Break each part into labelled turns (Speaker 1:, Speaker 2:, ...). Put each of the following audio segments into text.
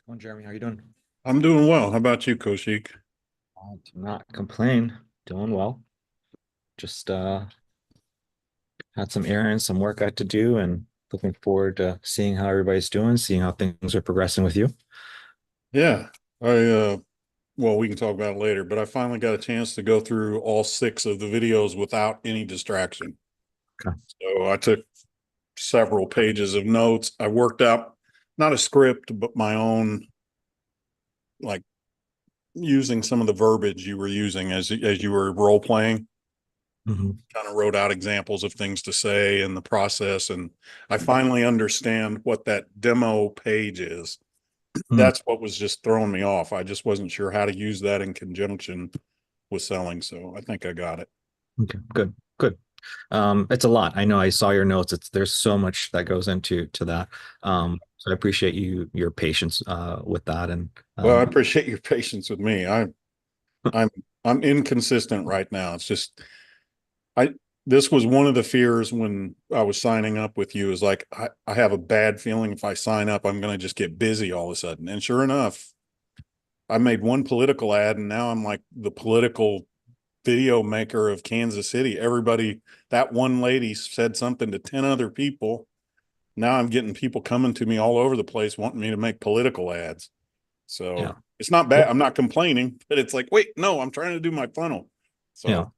Speaker 1: Well, Jeremy, how you doing?
Speaker 2: I'm doing well. How about you, Koshik?
Speaker 1: I do not complain. Doing well. Just had some errands, some work I had to do, and looking forward to seeing how everybody's doing, seeing how things are progressing with you.
Speaker 2: Yeah, I well, we can talk about it later, but I finally got a chance to go through all six of the videos without any distraction.
Speaker 1: Okay.
Speaker 2: So I took several pages of notes. I worked out not a script, but my own, like using some of the verbiage you were using as you were role playing.
Speaker 1: Mhm.
Speaker 2: Kind of wrote out examples of things to say in the process, and I finally understand what that demo page is.
Speaker 1: Mm.
Speaker 2: That's what was just throwing me off. I just wasn't sure how to use that in conjunction with selling. So I think I got it.
Speaker 1: Okay, good, good. It's a lot. I know I saw your notes. There's so much that goes into that. So I appreciate your patience with that. And
Speaker 2: Well, I
Speaker 1: um,
Speaker 2: appreciate your patience with me. I'm I'm inconsistent right now. It's just I this was one of the fears when I was signing up with you is like I have a bad feeling if I sign up, I'm gonna just get busy all of a sudden. And sure enough, I made one political ad and now I'm like the political video maker of Kansas City. Everybody, that one lady said something to 10 other people. Now I'm getting people coming to me all over the place wanting me to make political ads.
Speaker 1: yeah,
Speaker 2: So it's not bad.
Speaker 1: well,
Speaker 2: I'm not complaining, but it's like, wait, no, I'm trying to do my funnel.
Speaker 1: yeah.
Speaker 2: So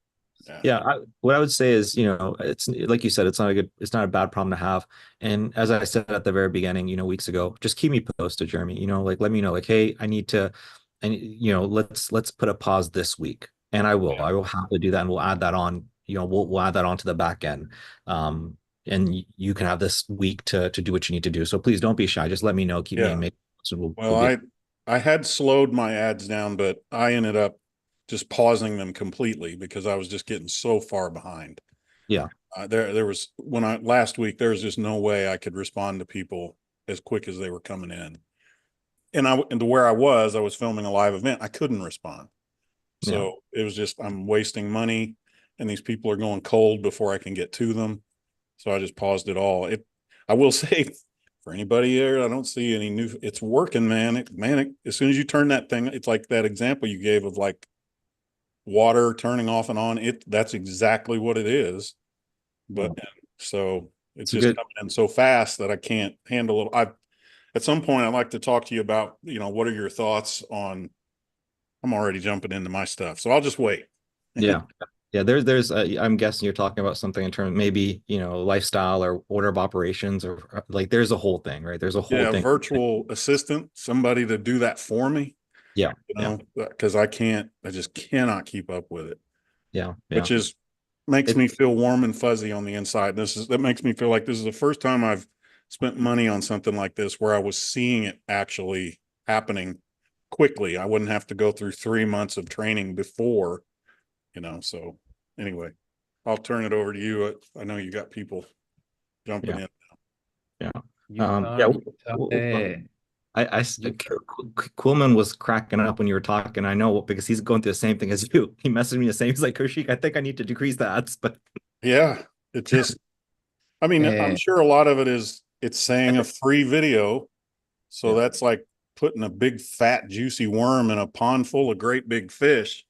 Speaker 2: yeah,
Speaker 1: Yeah, what I would say is, it's like you said, it's not a bad problem to have. And as I said at the very beginning, weeks ago, just keep me posted, Jeremy. Like let me know, like, hey, I need to, and let's put a pause this week, and I will happily do that, and we'll add that on. We'll add that onto the back end, and you can have this week to do what you need to do. So please don't be shy. Just let me know, keep me
Speaker 2: yeah.
Speaker 1: in. So
Speaker 2: Well,
Speaker 1: we'll be.
Speaker 2: I had slowed my ads down, but I ended up just pausing them completely because I was just getting so far behind.
Speaker 1: Yeah,
Speaker 2: There was when I last week there was just no way I could respond to people as quick as they were coming in. And to where I was filming a live event. I couldn't respond.
Speaker 1: yeah,
Speaker 2: So it was just I'm wasting money and these people are going cold before I can get to them. So I just paused it all. I will say for anybody there, I don't see any new it's working, man. As soon as you turn that thing, it's like that example you gave of like water turning off and on. That's exactly what it is.
Speaker 1: yeah.
Speaker 2: But so it's
Speaker 1: It's a
Speaker 2: just
Speaker 1: good.
Speaker 2: coming in so fast that I can't handle it. I At some point I'd like to talk to you about, what are your thoughts on I'm already jumping into my stuff. So I'll just wait.
Speaker 1: Yeah. Yeah, there's I'm guessing you're talking about something in terms maybe, lifestyle or order of operations or like there's a whole thing, right? There's a whole
Speaker 2: Yeah,
Speaker 1: thing.
Speaker 2: virtual assistant, somebody to do that for me,
Speaker 1: Yeah. Yeah.
Speaker 2: because I just cannot keep up with it,
Speaker 1: Yeah. Yeah.
Speaker 2: which is makes
Speaker 1: It
Speaker 2: me feel warm and fuzzy on the inside. That makes me feel like this is the first time I've spent money on something like this where I was seeing it actually happening quickly. I wouldn't have to go through 3 months of training before. So anyway, I'll turn it over to you. I know you got people jumping
Speaker 1: yeah.
Speaker 2: in.
Speaker 1: Yeah.
Speaker 3: You
Speaker 1: Yeah.
Speaker 3: turn, you turn the you
Speaker 1: Quillman was cracking up when you were talking. I know because he's going through the same thing as you. He messaged me the same. He's like, Koshik, I think I need to decrease the ads, but
Speaker 2: Yeah, it just I mean, I'm
Speaker 3: uh,
Speaker 2: sure a lot of it is it's
Speaker 1: I
Speaker 2: saying a
Speaker 1: think,
Speaker 2: free video. So
Speaker 1: yeah.
Speaker 2: that's like putting a big fat juicy worm in a pond full of great big fish.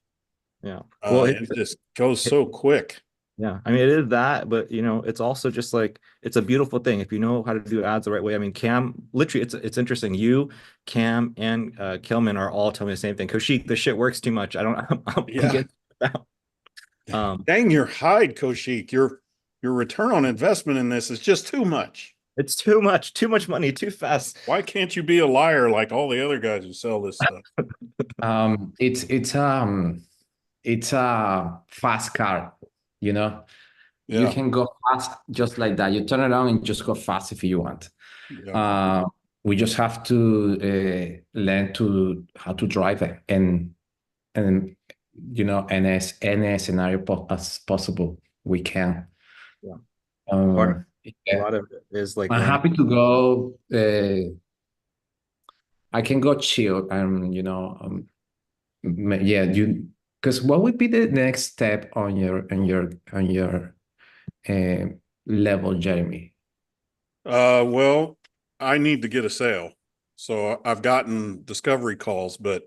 Speaker 1: Yeah. Well,
Speaker 2: It just goes so quick.
Speaker 1: yeah, I mean it is that, but it's also just like it's a beautiful thing if you know how to do ads the right way. I mean, Cam, literally, it's interesting. You, Cam, and Kelman are all telling me the same thing. Koshik, this shit works too much. I don't. I'm
Speaker 2: Yeah.
Speaker 1: getting out. Um,
Speaker 2: Dang your hide, Koshik. Your return on investment in this is just too much.
Speaker 1: it's too much money, too fast.
Speaker 2: Why can't you be a liar like all the other guys who sell this stuff?
Speaker 3: um, it's it's um it's a fast car, you know. You
Speaker 2: Yeah.
Speaker 3: can go fast just like that. You turn around and just go fast if you want.
Speaker 2: Yeah.
Speaker 3: Uh, we just have to learn to how to drive it and any scenario as possible we can.
Speaker 1: Yeah, part a
Speaker 3: Yeah.
Speaker 1: lot of it is like
Speaker 3: I'm
Speaker 1: learning.
Speaker 3: happy to go. I can go chill and yeah, you because what would be the next step on your uh, level, Jeremy?
Speaker 2: Well, I need to get a sale. So I've gotten discovery calls, but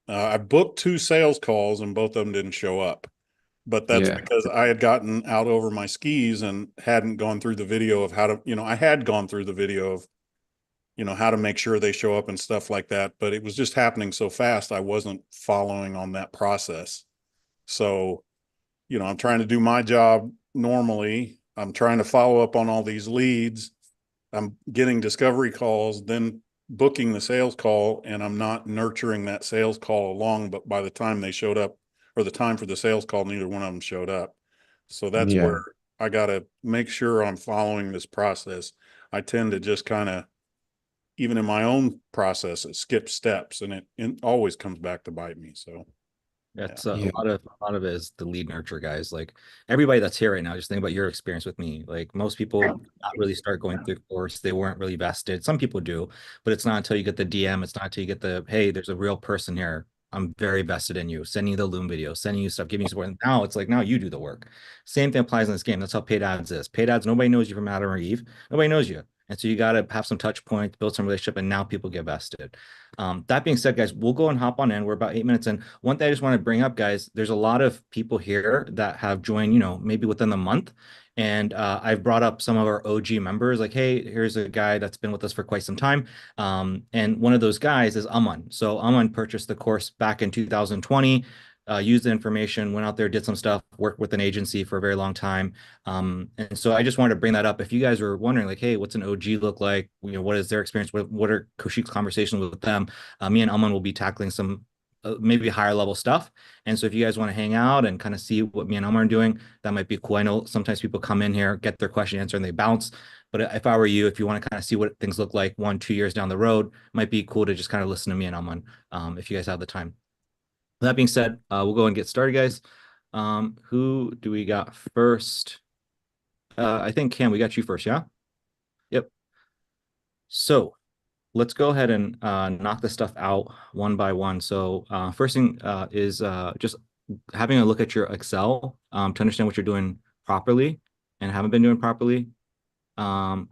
Speaker 2: I booked 2 sales calls and both of them didn't show up. But that's
Speaker 3: Yeah.
Speaker 2: because I had gotten out over my skis and hadn't gone through the video of how to, I had gone through the video of, how to make sure they show up and stuff like that. But it was just happening so fast. I wasn't following on that process. So, I'm trying to do my job normally. I'm trying to follow up on all these leads. I'm getting discovery calls, then booking the sales call, and I'm not nurturing that sales call along. But by the time they showed up, or the time for the sales call, neither one of them showed up. So that's
Speaker 3: Yeah.
Speaker 2: where I got to make sure I'm following this process. I tend to just kind of, even in my own processes, skip steps, and it always comes back to bite me. So
Speaker 1: That's
Speaker 3: Yeah.
Speaker 1: a lot of it is the lead nurture guys. Like everybody that's here right now, just think about your experience with me. Like most people not really start going through the course, they weren't really vested. Some people do, but it's not until you get the DM, it's not until you get the hey, there's a real person here. I'm very vested in you, sending you the Loom video, sending you stuff, giving you support. And now it's like now you do the work. Same thing applies in this game. That's how paid ads is. Paid ads, nobody knows you from Adam or Eve. Nobody knows you. And so you got to have some touch points, build some relationship, and now people get vested. That being said, guys, we'll go and hop on in. We're about 8 minutes in. One thing I just want to bring up, guys, there's a lot of people here that have joined, maybe within the month. And I've brought up some of our OG members, like, hey, here's a guy that's been with us for quite some time. And one of those guys is Aman. So Aman purchased the course back in 2020, used the information, went out there, did some stuff, worked with an agency for a very long time. And so I just wanted to bring that up. If you guys were wondering, like, hey, what's an OG look like? What is their experience? What are Kaushik's conversations with them? Me and Aman will be tackling some maybe higher level stuff. And so if you guys want to hang out and kind of see what me and Aman are doing, that might be cool. I know sometimes people come in here, get their question answered, and they bounce. But if I were you, if you want to kind of see what things look like 1, 2 years down the road, it might be cool to just kind of listen to me and Aman if you guys have the time. That being said, we'll go and get started, guys. Who do we got first? I think Cam, we got you first, yeah? Yep. So let's go ahead and knock this stuff out one by one. So first thing is just having a look at your Excel to understand what you're doing properly and haven't been doing properly. Yeah,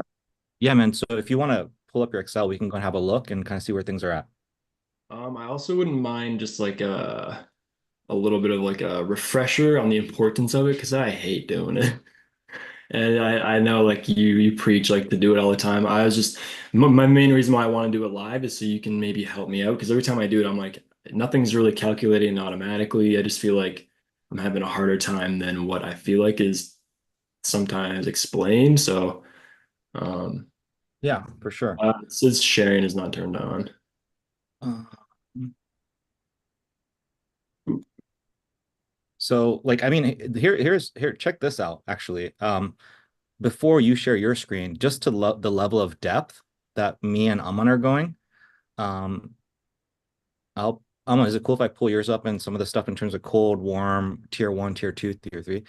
Speaker 1: man. So if you want to pull up your Excel, we can go and have a look and kind of see where things are at.
Speaker 4: I also wouldn't mind just like a little bit of like a refresher on the importance of it because I hate doing it. And I know like you preach like to do it all the time. I was just my main reason why I want to do it live is so you can maybe help me out because every time I do it, I'm like nothing's really calculating automatically. I just feel like I'm having a harder time than what I feel like is sometimes explained. So
Speaker 1: Yeah, for sure.
Speaker 4: it says sharing is not turned on.
Speaker 1: Uh, So like, I mean, here, check this out, actually. Before you share your screen, just to the level of depth that me and Aman are going, Aman, is it cool if I pull yours up and some of the stuff in terms of cold, warm, tier 1, tier 2, tier 3?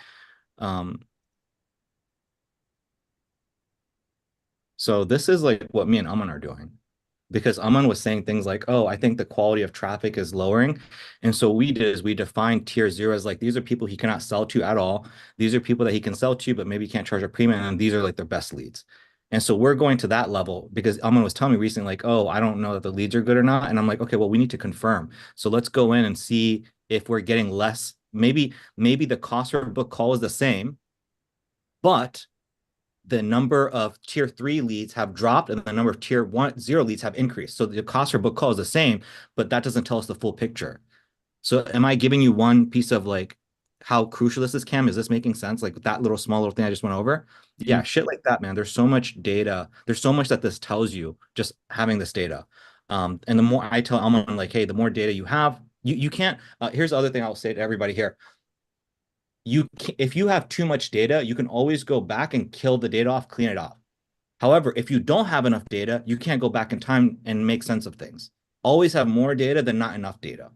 Speaker 1: So this is like what me and Aman are doing. Because Aman was saying things like, oh, I think the quality of traffic is lowering. And so we did is we defined tier 0 as like, these are people he cannot sell to at all. These are people that he can sell to, but maybe can't charge a premium. And these are like their best leads. And so we're going to that level because Aman was telling me recently, like, oh, I don't know that the leads are good or not. And I'm like, okay, well, we need to confirm. So let's go in and see if we're getting less. Maybe the cost per book call is the same, but the number of tier 3 leads have dropped and the number of tier 0 leads have increased. So the cost per book call is the same, but that doesn't tell us the full picture. So am I giving you one piece of like how crucial this is, Cam? Is this making sense? Like that small little thing I just went over? Yeah, shit like that, man. There's so much data. There's so much that this tells you just having this data. And the more I tell Elman, like, hey, the more data you have, you can't. Here's the other thing I'll say to everybody here. If you have too much data, you can always go back and kill the data off, clean it off. However, if you don't have enough data, you can't go back in time and make sense of things. Always have more data than not enough data.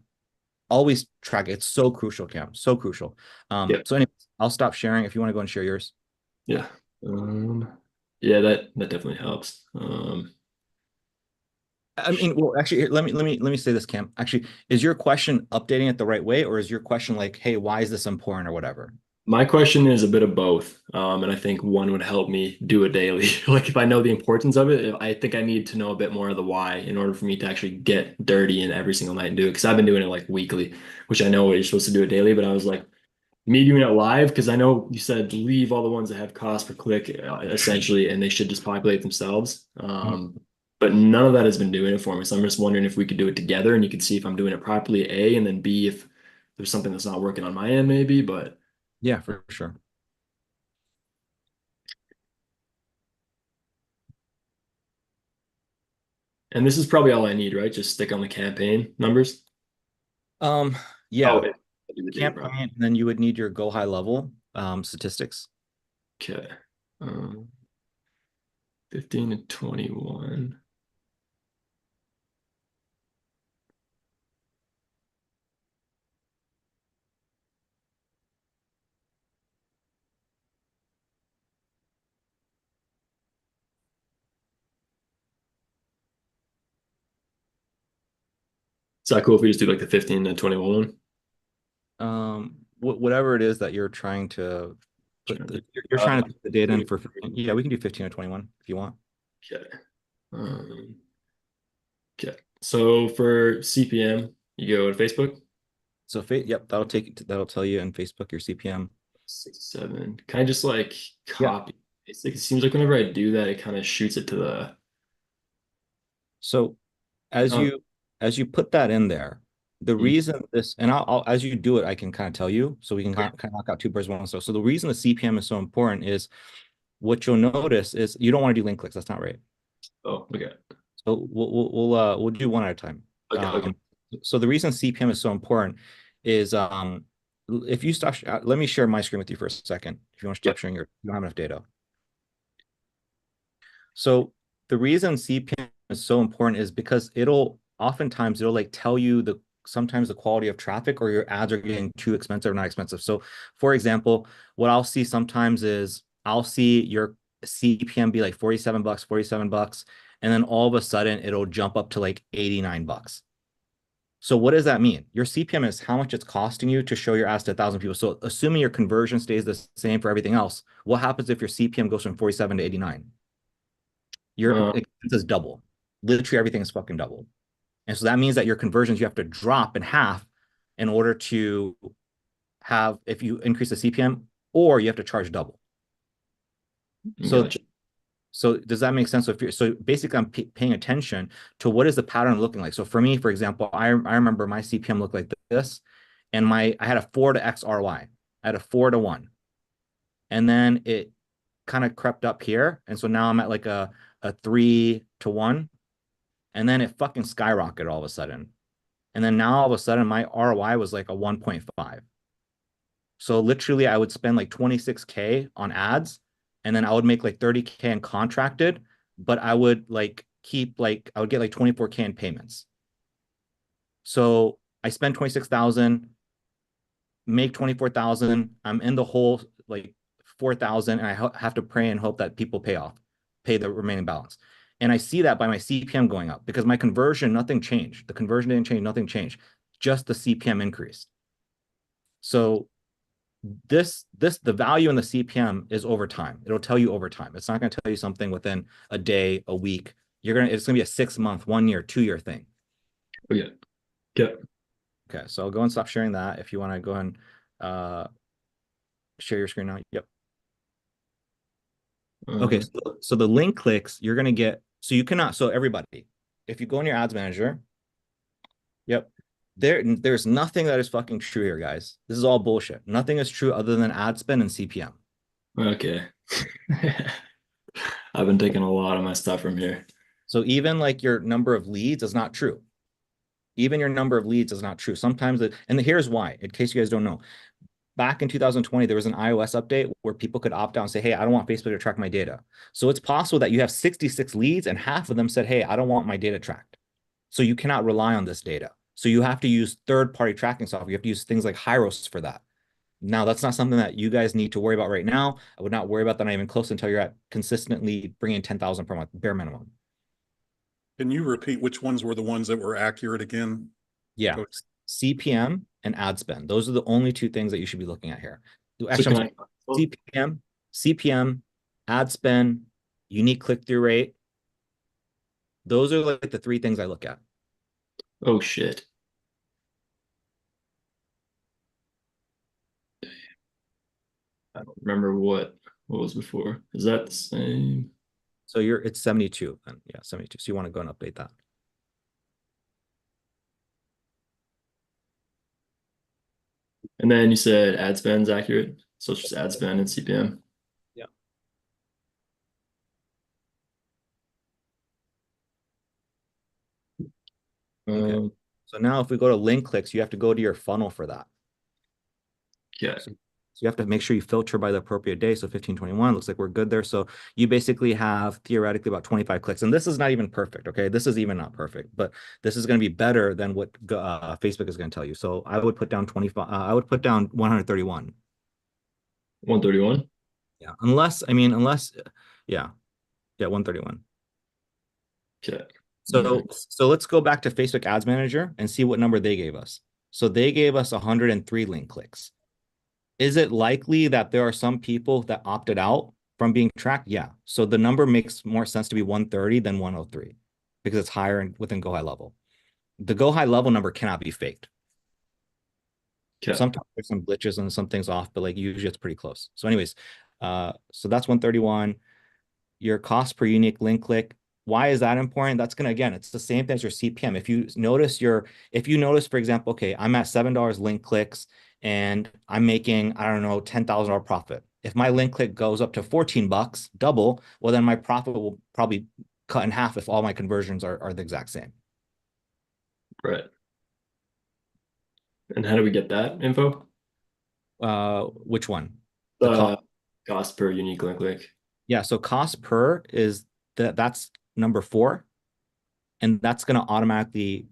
Speaker 1: Always track it. It's so crucial, Cam. So crucial. So anyways, I'll stop sharing if you want to go and share yours.
Speaker 4: Yeah. Yeah, that definitely helps.
Speaker 1: I mean, well, actually, let me say this, Cam. Actually, is your question updating it the right way, or is your question like, hey, why is this important or whatever?
Speaker 4: My question is a bit of both. And I think one would help me do it daily. Like if I know the importance of it, I think I need to know a bit more of the why in order for me to actually get dirty in every single night and do it. Because I've been doing it like weekly, which I know you're supposed to do it daily, but I was like, me doing it live, because I know you said leave all the ones that have cost per click essentially, and they should just populate themselves. But none of that has been doing it for me. So I'm just wondering if we could do it together and you could see if I'm doing it properly, A, and then B, if there's something that's not working on my end, maybe. But
Speaker 1: Yeah, for sure.
Speaker 4: and this is probably all I need, right? Just stick on the campaign numbers.
Speaker 1: Um,
Speaker 4: Oh,
Speaker 1: yeah,
Speaker 4: I do the data prop.
Speaker 1: campaign, and then you would need your go high level statistics.
Speaker 4: Okay. 15 to 21. Is that cool if we just do like the 15 to 21?
Speaker 1: Whatever it is that you're trying to put you're trying to put the data in for 15. Yeah, we can do 15 or 21 if you want.
Speaker 4: Okay. Um, okay. So for CPM, you go to Facebook.
Speaker 1: So yep, that'll tell you in Facebook your CPM.
Speaker 4: 6, 7. Can I just like
Speaker 1: Yeah.
Speaker 4: copy? It's like, it seems like whenever I do that, it kind of shoots it to the.
Speaker 1: So as
Speaker 4: Oh,
Speaker 1: you put that in there, the
Speaker 4: mm,
Speaker 1: reason this, and I'll as you do it, I can kind of tell you, so we can kind of knock out two birds with one stone. So the reason the CPM is so important is what you'll notice is you don't want to do link clicks. That's not right.
Speaker 4: oh, okay.
Speaker 1: So we'll do one at a time.
Speaker 4: Okay. Okay.
Speaker 1: So the reason CPM is so important is if you stop, let me share my screen with you for a second. If you want to
Speaker 4: Yeah.
Speaker 1: stop sharing you don't have enough data. So the reason CPM is so important is because oftentimes it'll like tell you sometimes the quality of traffic or your ads are getting too expensive or not expensive. So for example, what I'll see sometimes is I'll see your CPM be like 47 bucks, 47 bucks, and then all of a sudden it'll jump up to like 89 bucks. So what does that mean? Your CPM is how much it's costing you to show your ads to 1,000 people. So assuming your conversion stays the same for everything else, what happens if your CPM goes from 47 to 89? Your
Speaker 4: Uh,
Speaker 1: expenses double. Literally everything is fucking double. And so that means that your conversions you have to drop in half in order to have, if you increase the CPM, or you have to charge double. So
Speaker 4: gotcha.
Speaker 1: so does that make sense? So basically I'm paying attention to what is the pattern looking like. So for me, for example, I remember my CPM looked like this, and I had a 4 to X ROI. I had a 4 to 1. And then it kind of crept up here. And so now I'm at like a 3 to 1. And then it fucking skyrocketed all of a sudden. And then now all of a sudden my ROI was like a 1.5. So literally I would spend like 26K on ads, and then I would make like 30K in contracted, but I would like I would get like 24K in payments. So I spend 26,000, make 24,000. I'm in the hole like 4,000, and I have to pray and hope that people pay the remaining balance. And I see that by my CPM going up because my conversion, nothing changed. The conversion didn't change, nothing changed, just the CPM increased. So the value in the CPM is over time. It'll tell you over time. It's not going to tell you something within a day, a week. It's going to be a 6 month, 1 year, 2 year thing.
Speaker 4: Okay. Okay.
Speaker 1: Okay, so I'll go and stop sharing that. If you want to go and share your screen now. Yep. Okay, so the link clicks, you're going to get, so you cannot, so everybody, if you go in your ads manager, yep, there's nothing that is fucking true here, guys. This is all bullshit. Nothing is true other than ad spend and CPM.
Speaker 4: Okay. I've been taking a lot of my stuff from here.
Speaker 1: So even like your number of leads is not true. Even your number of leads is not true. Sometimes, and here's why, in case you guys don't know. Back in 2020, there was an iOS update where people could opt out and say, hey, I don't want Facebook to track my data. So it's possible that you have 66 leads and half of them said, hey, I don't want my data tracked. So you cannot rely on this data. So you have to use third-party tracking software. You have to use things like Hyros for that. Now, that's not something that you guys need to worry about right now. I would not worry about that not even close until you're at consistently bringing 10,000 per month, bare minimum.
Speaker 2: Can you repeat which ones were the ones that were accurate again?
Speaker 1: Yeah. CPM and ad spend. Those are the only two things that you should be looking at here.
Speaker 4: So
Speaker 1: Actually,
Speaker 4: can
Speaker 1: I'm
Speaker 4: I?
Speaker 1: sorry, CPM, ad spend, unique click-through rate. Those are like the three things I look at.
Speaker 4: Oh shit. I don't remember what was before. Is that the same?
Speaker 1: So it's 72 then. Yeah, 72. So you want to go and update that.
Speaker 4: And then you said ad spend's accurate. So it's just ad spend and CPM.
Speaker 1: Yeah. Okay.
Speaker 4: Um,
Speaker 1: So now if we go to link clicks, you have to go to your funnel for that.
Speaker 4: okay.
Speaker 1: So you have to make sure you filter by the appropriate day. So 1521 looks like we're good there. So you basically have theoretically about 25 clicks. And this is not even perfect. Okay. This is even not perfect, but this is going to be better than what Facebook is going to tell you. So I would put down 25. I would put down 131.
Speaker 4: 131.
Speaker 1: Yeah. Unless, yeah. Yeah. 131.
Speaker 4: Okay.
Speaker 1: So let's go back to Facebook Ads Manager and see what number they gave us. So they gave us 103 link clicks. Is it likely that there are some people that opted out from being tracked? Yeah. So the number makes more sense to be 130 than 103 because it's higher within Go High Level. The Go High Level number cannot be faked.
Speaker 4: Okay.
Speaker 1: Sometimes there's some glitches and some things off, but like usually it's pretty close. So anyways, so that's 131. Your cost per unique link click. Why is that important? That's gonna, again, it's the same thing as your CPM. If you notice, for example, okay, I'm at $7 link clicks and I'm making, I don't know, $10,000 profit. If my link click goes up to 14 bucks, double, well, then my profit will probably cut in half if all my conversions are the exact same.
Speaker 4: Right. And how do we get that info?
Speaker 1: Which one? The cost.
Speaker 4: Cost per unique link click.
Speaker 1: Yeah, so cost per is that's number 4. And that's going to automatically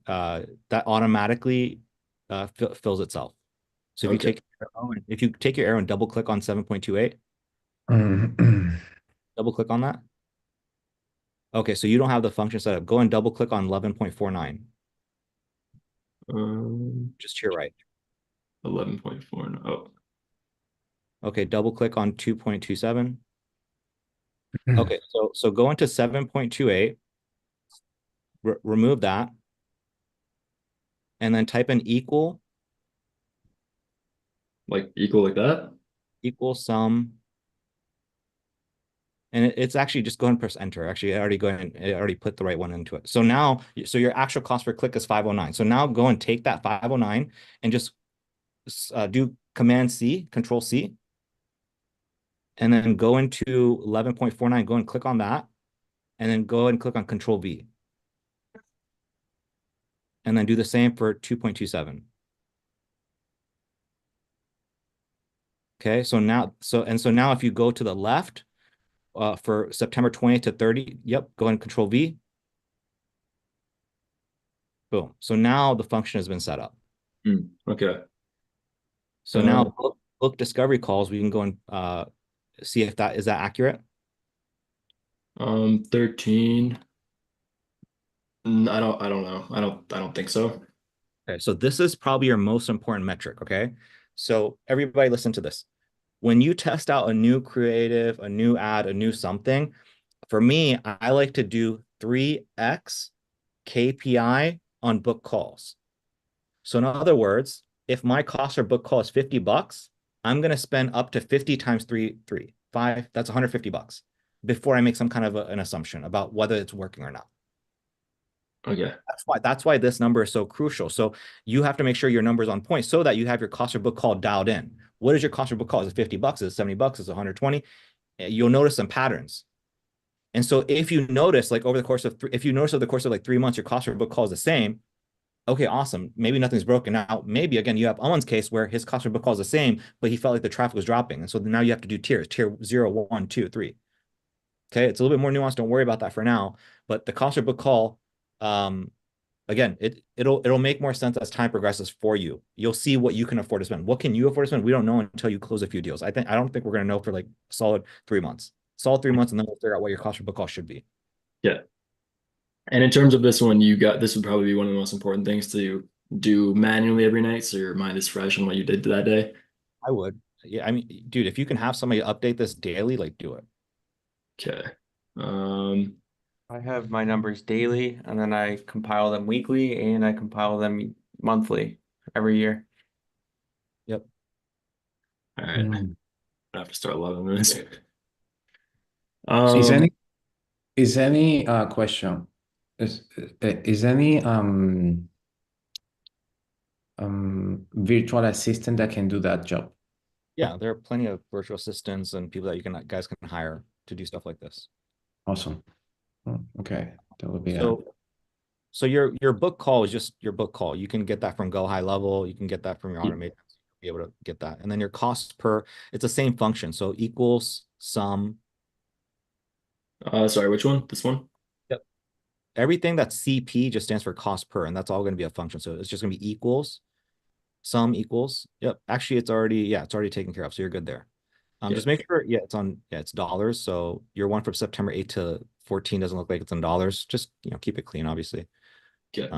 Speaker 1: fills itself. So
Speaker 4: Okay.
Speaker 1: if you take your arrow and double click on 7.28, double click on that. Okay, so you don't have the function set up. Go and double click on 11.49, just to your right.
Speaker 4: 11.4. Oh,
Speaker 1: Okay, double click on 2.27. Okay, so go into 7.28, remove that, and then type in
Speaker 4: like equal like that?
Speaker 1: equal sum. And it's actually just go ahead and press enter. Actually, it already put the right one into it. So now, so your actual cost per click is 509. So now go and take that 509 and just do Command C, Control C, and then go into 11.49. Go and click on that, and then go and click on Control V, and then do the same for 2.27. Okay, so now, if you go to the left for September 20th to 30, yep, go and Control V. Boom. So now the function has been set up.
Speaker 4: Okay.
Speaker 1: So now book discovery calls, we can go and see if that is accurate.
Speaker 4: 13. I don't know. I don't think so.
Speaker 1: Okay, so this is probably your most important metric. Okay, so everybody listen to this. When you test out a new creative, a new ad, a new something, for me, I like to do 3x KPI on book calls. So in other words, if my cost per book call is 50 bucks, I'm going to spend up to 50 times 5, that's 150 bucks before I make some kind of an assumption about whether it's working or not.
Speaker 4: Okay.
Speaker 1: That's why this number is so crucial. So you have to make sure your number is on point so that you have your cost per book call dialed in. What is your cost per book call? Is it 50 bucks? Is it 70 bucks? Is it 120? You'll notice some patterns. And so if you notice like over the course of like 3 months, your cost per book call is the same. Okay, awesome. Maybe nothing's broken out. Maybe again, you have Owen's case where his cost per book call is the same, but he felt like the traffic was dropping. And so now you have to do tier 0, 1, 2, 3. Okay, it's a little bit more nuanced. Don't worry about that for now. But the cost per book call, again, it'll make more sense as time progresses for you. You'll see what you can afford to spend. What can you afford to spend? We don't know until you close a few deals. I don't think we're gonna know for like solid 3 months. Solid 3 months, and then we'll figure out what your cost per book call should be.
Speaker 4: Yeah. And in terms of this one, this would probably be one of the most important things to do manually every night, so your mind is fresh on what you did that day.
Speaker 1: I would. Yeah, I mean, dude, if you can have somebody update this daily, like do it.
Speaker 4: Okay. Um,
Speaker 5: I have my numbers daily, and then I compile them weekly, and I compile them monthly every year.
Speaker 1: Yep.
Speaker 4: all right.
Speaker 3: Mm.
Speaker 4: I have to start loving this.
Speaker 3: So
Speaker 4: Um,
Speaker 3: is any question is any virtual assistant that can do that job?
Speaker 1: Yeah, there are plenty of virtual assistants and people that guys can hire to do stuff like this.
Speaker 3: Awesome. Okay, that would be
Speaker 1: So your book call is just your book call. You can get that from Go High Level. You can get that from your automated. Be able to get that, and then your cost per. It's the same function. So equals sum.
Speaker 4: sorry, which one? This one?
Speaker 1: Yep. Everything that's CP just stands for cost per, and that's all going to be a function. So it's just going to be equals sum equals. Yep. Actually, it's already taken care of. So you're good there.
Speaker 4: Yeah.
Speaker 1: Just make sure, it's dollars. So your one from September 8 to 14 doesn't look like it's in dollars. Just, keep it clean, obviously.
Speaker 4: Okay.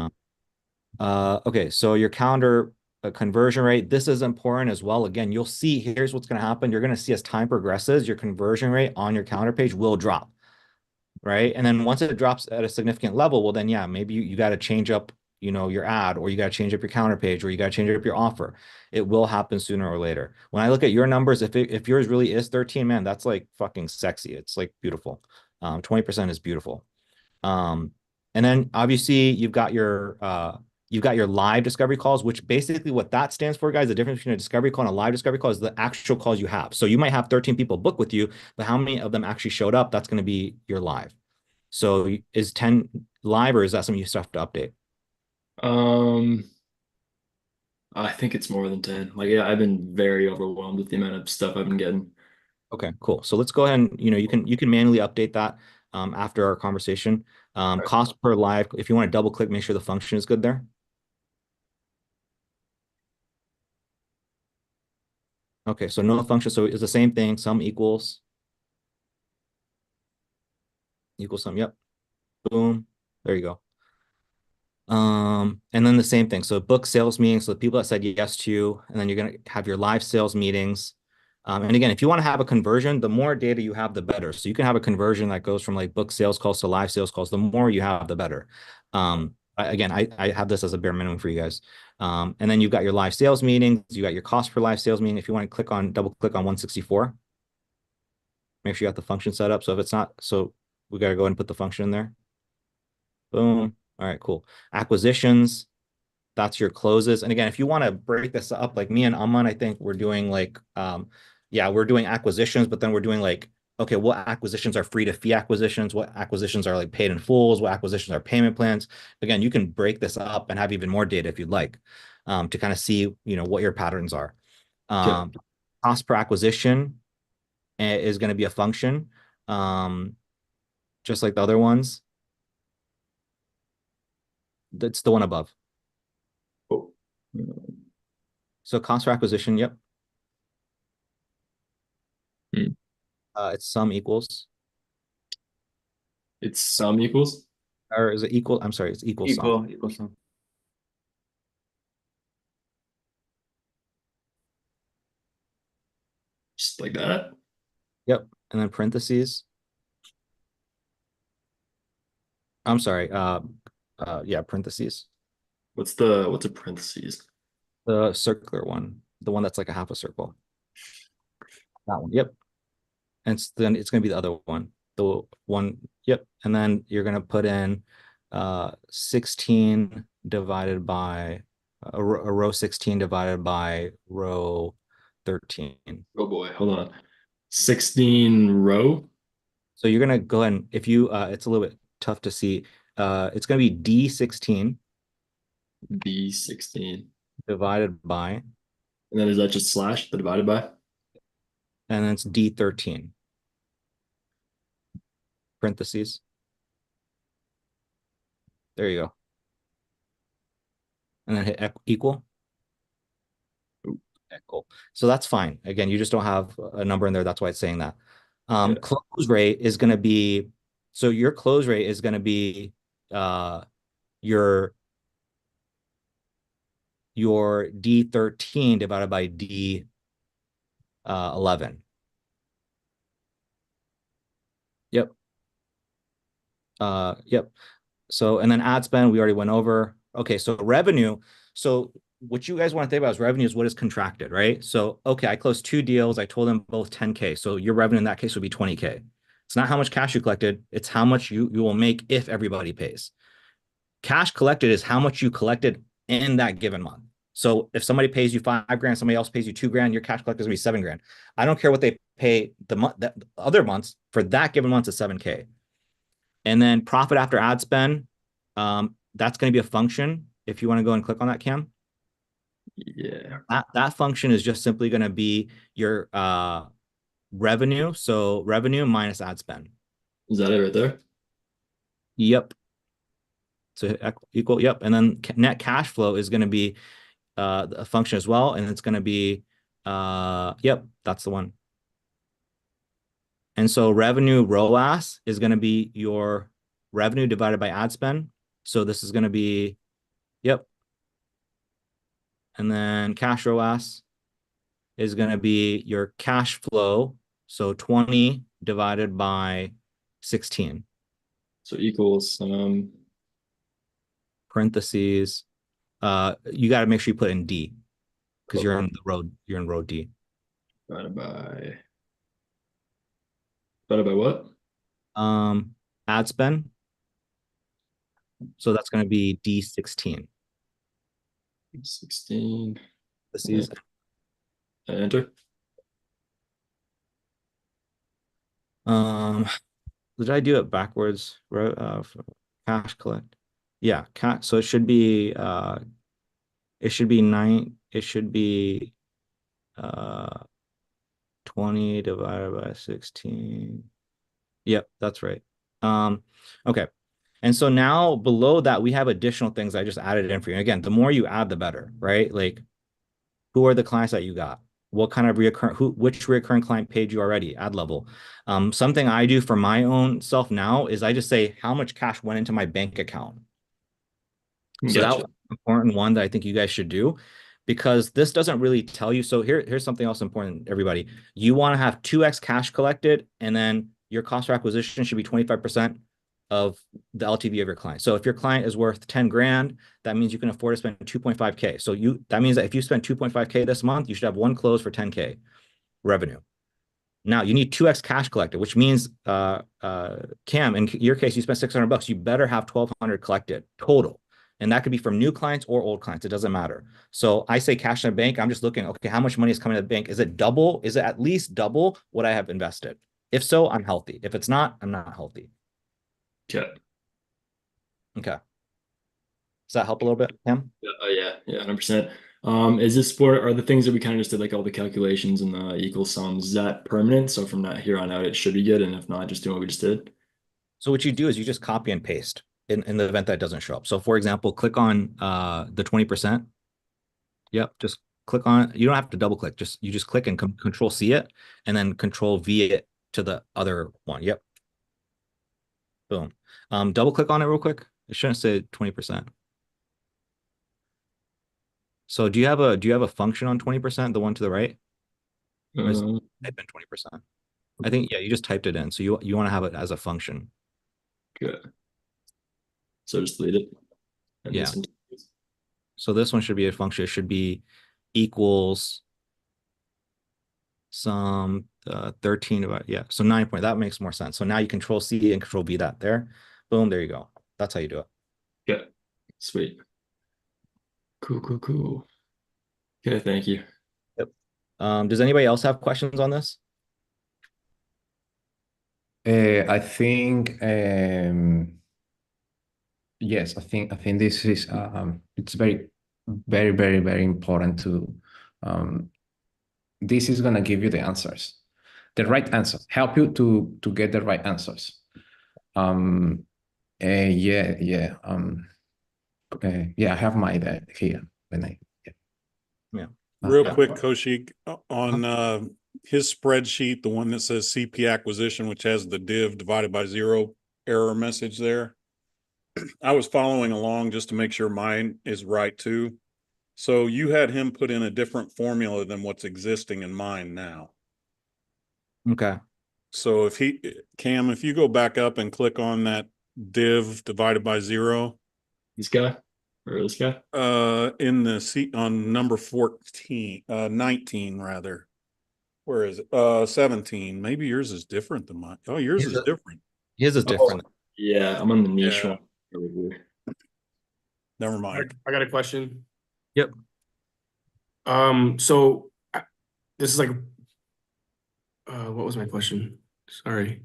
Speaker 1: Okay, so your calendar conversion rate, this is important as well. Again, you'll see, here's what's going to happen. You're going to see as time progresses, your conversion rate on your calendar page will drop, right? And then once it drops at a significant level, well, then yeah, maybe you got to change up, your ad, or you got to change up your calendar page, or you got to change up your offer. It will happen sooner or later. When I look at your numbers, if yours really is 13, man, that's like fucking sexy. It's like beautiful. 20% is beautiful. And then obviously you've got your live discovery calls, which basically what that stands for, guys, the difference between a discovery call and a live discovery call is the actual calls you have. So you might have 13 people book with you, but how many of them actually showed up? That's going to be your live. So is 10 live, or is that something you still have to update?
Speaker 4: Um, I think it's more than 10. Like, yeah, I've been very overwhelmed with the amount of stuff I've been getting.
Speaker 1: Okay, cool. So let's go ahead and, you can manually update that after our conversation. Cost per live, if you want to double click, make sure the function is good there. Okay, so no function. So it's the same thing. Sum equals sum. Yep. Boom. There you go. And then the same thing. So book sales meetings. So the people that said yes to you, and then you're going to have your live sales meetings. And again, if you want to have a conversion, the more data you have, the better. So you can have a conversion that goes from like book sales calls to live sales calls. The more you have, the better. Again, I have this as a bare minimum for you guys. And then you've got your live sales meetings. You got your cost per live sales meeting. If you want to double click on 164, make sure you got the function set up. So if it's not, so we got to go ahead and put the function in there. Boom. All right, cool. Acquisitions, that's your closes. And again, if you want to break this up, like me and Aman, I think we're doing like, we're doing acquisitions, but then we're doing like, okay, what acquisitions are free to fee acquisitions? What acquisitions are like paid in fulls? What acquisitions are payment plans? Again, you can break this up and have even more data if you'd like, to kind of see, what your patterns are. Cost per acquisition is going to be a function, just like the other ones. That's the one above.
Speaker 4: Oh.
Speaker 1: So cost per acquisition, yep.
Speaker 4: Hmm.
Speaker 1: It's sum equals,
Speaker 4: It's sum equals.
Speaker 1: or is it equal? I'm sorry, it's equal sum.
Speaker 5: Equal sum.
Speaker 4: Just like that.
Speaker 1: Yep. And then parentheses. I'm sorry. Parentheses.
Speaker 4: What's a parentheses?
Speaker 1: The circular one, the one that's like a half a circle. That one. Yep. And then it's going to be the other one. The one. Yep. And then you're going to put in 16 divided by a row 16 divided by row 13.
Speaker 4: Oh boy, hold on. 16 row.
Speaker 1: So you're going to go ahead and if you, it's a little bit tough to see. It's going to be D16
Speaker 4: D16.
Speaker 1: divided by,
Speaker 4: And then is that just slash the divided by?
Speaker 1: and then it's D13. Parentheses. There you go. And then hit equal. Okay, cool. So that's fine. Again, you just don't have a number in there. That's why it's saying that.
Speaker 4: Yeah.
Speaker 1: Close rate is going to be, so your close rate is going to be your D13 divided by D 11. Yep. Yep. So, and then ad spend, we already went over. Okay, so revenue. So what you guys want to think about is revenue is what is contracted, right? So, okay, I closed 2 deals. I told them both 10K. So your revenue in that case would be 20K. It's not how much cash you collected. It's how much you will make if everybody pays. Cash collected is how much you collected in that given month. So if somebody pays you $5,000, somebody else pays you $2,000, your cash collected is gonna be $7,000. I don't care what they pay the other months for that given month is 7K. And then profit after ad spend, that's going to be a function. If you want to go and click on that, Cam,
Speaker 4: Yeah.
Speaker 1: that function is just simply going to be your revenue. So revenue minus ad spend.
Speaker 4: Is that it right there?
Speaker 1: Yep. So equal. Yep. And then net cash flow is going to be a function as well, and it's going to be yep, that's the one. And so revenue ROAS is going to be your revenue divided by ad spend. So this is going to be, yep. And then cash ROAS is going to be your cash flow. So 20 divided by 16.
Speaker 4: So equals
Speaker 1: Parentheses. You got to make sure you put in D because you're
Speaker 4: Okay.
Speaker 1: in the road. You're in row D.
Speaker 4: divided by what?
Speaker 1: Ad spend. So that's going to be D16.
Speaker 4: 16.
Speaker 1: This is
Speaker 4: Enter.
Speaker 1: did I do it backwards? Cash collect. Yeah, so it should be 9, it should be 20 divided by 16. Yep, that's right. Okay. And so now below that, we have additional things I just added in for you. And again, the more you add, the better, right? Like, who are the clients that you got? What kind of which recurring client paid you already? Ad level. Something I do for my own self now is I just say how much cash went into my bank account. So that was an important one that I think you guys should do, because this doesn't really tell you. So here's something else important, everybody. You want to have 2x cash collected, and then your cost of acquisition should be 25% of the LTV of your client. So if your client is worth 10 grand, that means you can afford to spend 2.5K. So that means that if you spend 2.5K this month, you should have one close for 10K revenue. Now you need 2x cash collected, which means Cam, in your case, you spent $600. You better have 1,200 collected total. And that could be from new clients or old clients. It doesn't matter. So I say cash in the bank. I'm just looking, okay, how much money is coming to the bank? Is it double? Is it at least double what I have invested? If so, I'm healthy. If it's not, I'm not healthy.
Speaker 4: Okay.
Speaker 1: Okay. Does that help a little bit, Cam?
Speaker 4: Yeah, 100%. Is this are the things that we kind of just did, like all the calculations and the equal sums, is that permanent? So from that here on out, it should be good. And if not, just do what we just did.
Speaker 1: So what you do is you just copy and paste in the event that doesn't show up. So for example, click on the 20%. Yep, just click on it. You don't have to double click. You just click and control C it, and then control V it to the other one. Yep. Boom. Double click on it real quick. It shouldn't say 20%. So do you have a function on 20%, the one to the right? Or is type in 20%? I think, yeah, you just typed it in. So you want to have it as a function.
Speaker 4: Good. So just delete it. And
Speaker 1: Yeah. So this one should be a function. It should be equals some 13 about, yeah. So 9 point, that makes more sense. So now you control C and control V that there. Boom, there you go. That's how you do it.
Speaker 4: Yeah. Sweet. Cool. Okay, thank you.
Speaker 1: Yep. Does anybody else have questions on this?
Speaker 3: I think yes, I think this is it's very important to this is gonna give you the answers, the right answers, help you to get the right answers. Yeah, I have my data here.
Speaker 2: Real quick, Kaushik, on his spreadsheet, the one that says CP acquisition, which has the div divided by 0 error message there. I was following along just to make sure mine is right too. So you had him put in a different formula than what's existing in mine now.
Speaker 1: Okay.
Speaker 2: So if Cam, if you go back up and click on that div divided by 0,
Speaker 4: This guy or this guy?
Speaker 2: in the seat on number 14, 19 rather. Where is it? 17. Maybe yours is different than mine. Oh, yours is different.
Speaker 1: His is
Speaker 4: Oh,
Speaker 1: different.
Speaker 4: yeah, I'm on the niche
Speaker 2: Yeah.
Speaker 4: one over here.
Speaker 2: Never mind.
Speaker 6: I got a question.
Speaker 1: Yep.
Speaker 6: So this is like, what was my question? Sorry.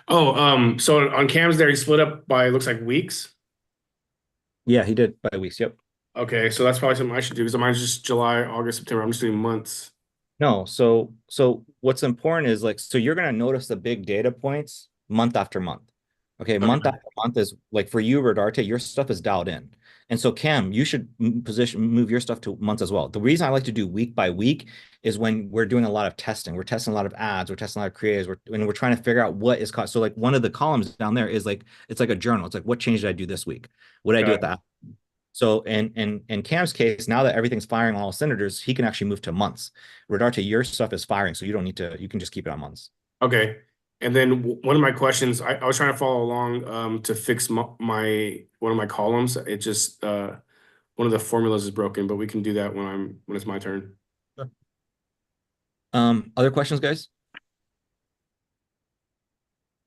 Speaker 6: Oh, so on Cam's there, he split up by, looks like weeks.
Speaker 1: Yeah, he did by weeks. Yep.
Speaker 6: Okay, so that's probably something I should do because mine's just July, August, September. I'm just doing months.
Speaker 1: No, so what's important is like, so you're gonna notice the big data points month after month. Okay, month
Speaker 6: Okay.
Speaker 1: after month is like for you, Rodarte, your stuff is dialed in. And so Cam, you should move your stuff to months as well. The reason I like to do week by week is when we're doing a lot of testing. We're testing a lot of ads, we're testing a lot of creatives, we're trying to figure out what is caught. So like one of the columns down there is like it's like a journal. It's like what change did I do this week? What did I do at the So in Cam's case, now that everything's firing on all cylinders, he can actually move to months. Rodarte, your stuff is firing, so you don't need to, you can just keep it on months.
Speaker 6: Okay. And then one of my questions, I was trying to follow along to fix my one of my columns. It just one of the formulas is broken, but we can do that when it's my turn.
Speaker 1: Other questions, guys?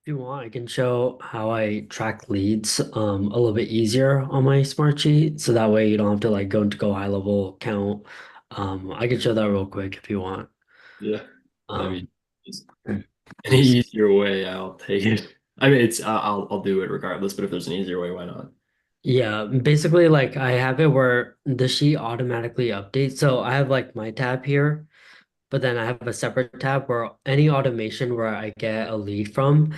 Speaker 7: If you want, I can show how I track leads a little bit easier on my smart sheet. So that way you don't have to like go into Go High Level count. I can show that real quick if you want.
Speaker 4: Yeah. I
Speaker 7: Um,
Speaker 4: mean, any easier way, I'll take it. I mean, I'll do it regardless, but if there's an easier way, why not?
Speaker 7: Yeah, basically like I have it where the sheet automatically updates. So I have like my tab here, but then I have a separate tab where any automation where I get a lead from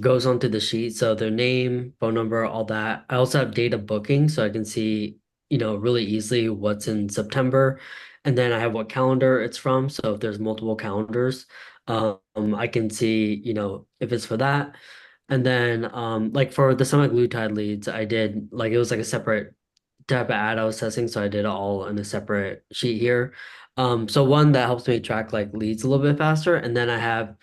Speaker 7: goes onto the sheet. So their name, phone number, all that. I also have data booking so I can see, really easily what's in September. And then I have what calendar it's from. So if there's multiple calendars, I can see, if it's for that. And then like for the Summit Glutide leads, I did like it was like a separate type of ad I was testing, so I did it all in a separate sheet here. So one that helps me track like leads a little bit faster, and then I have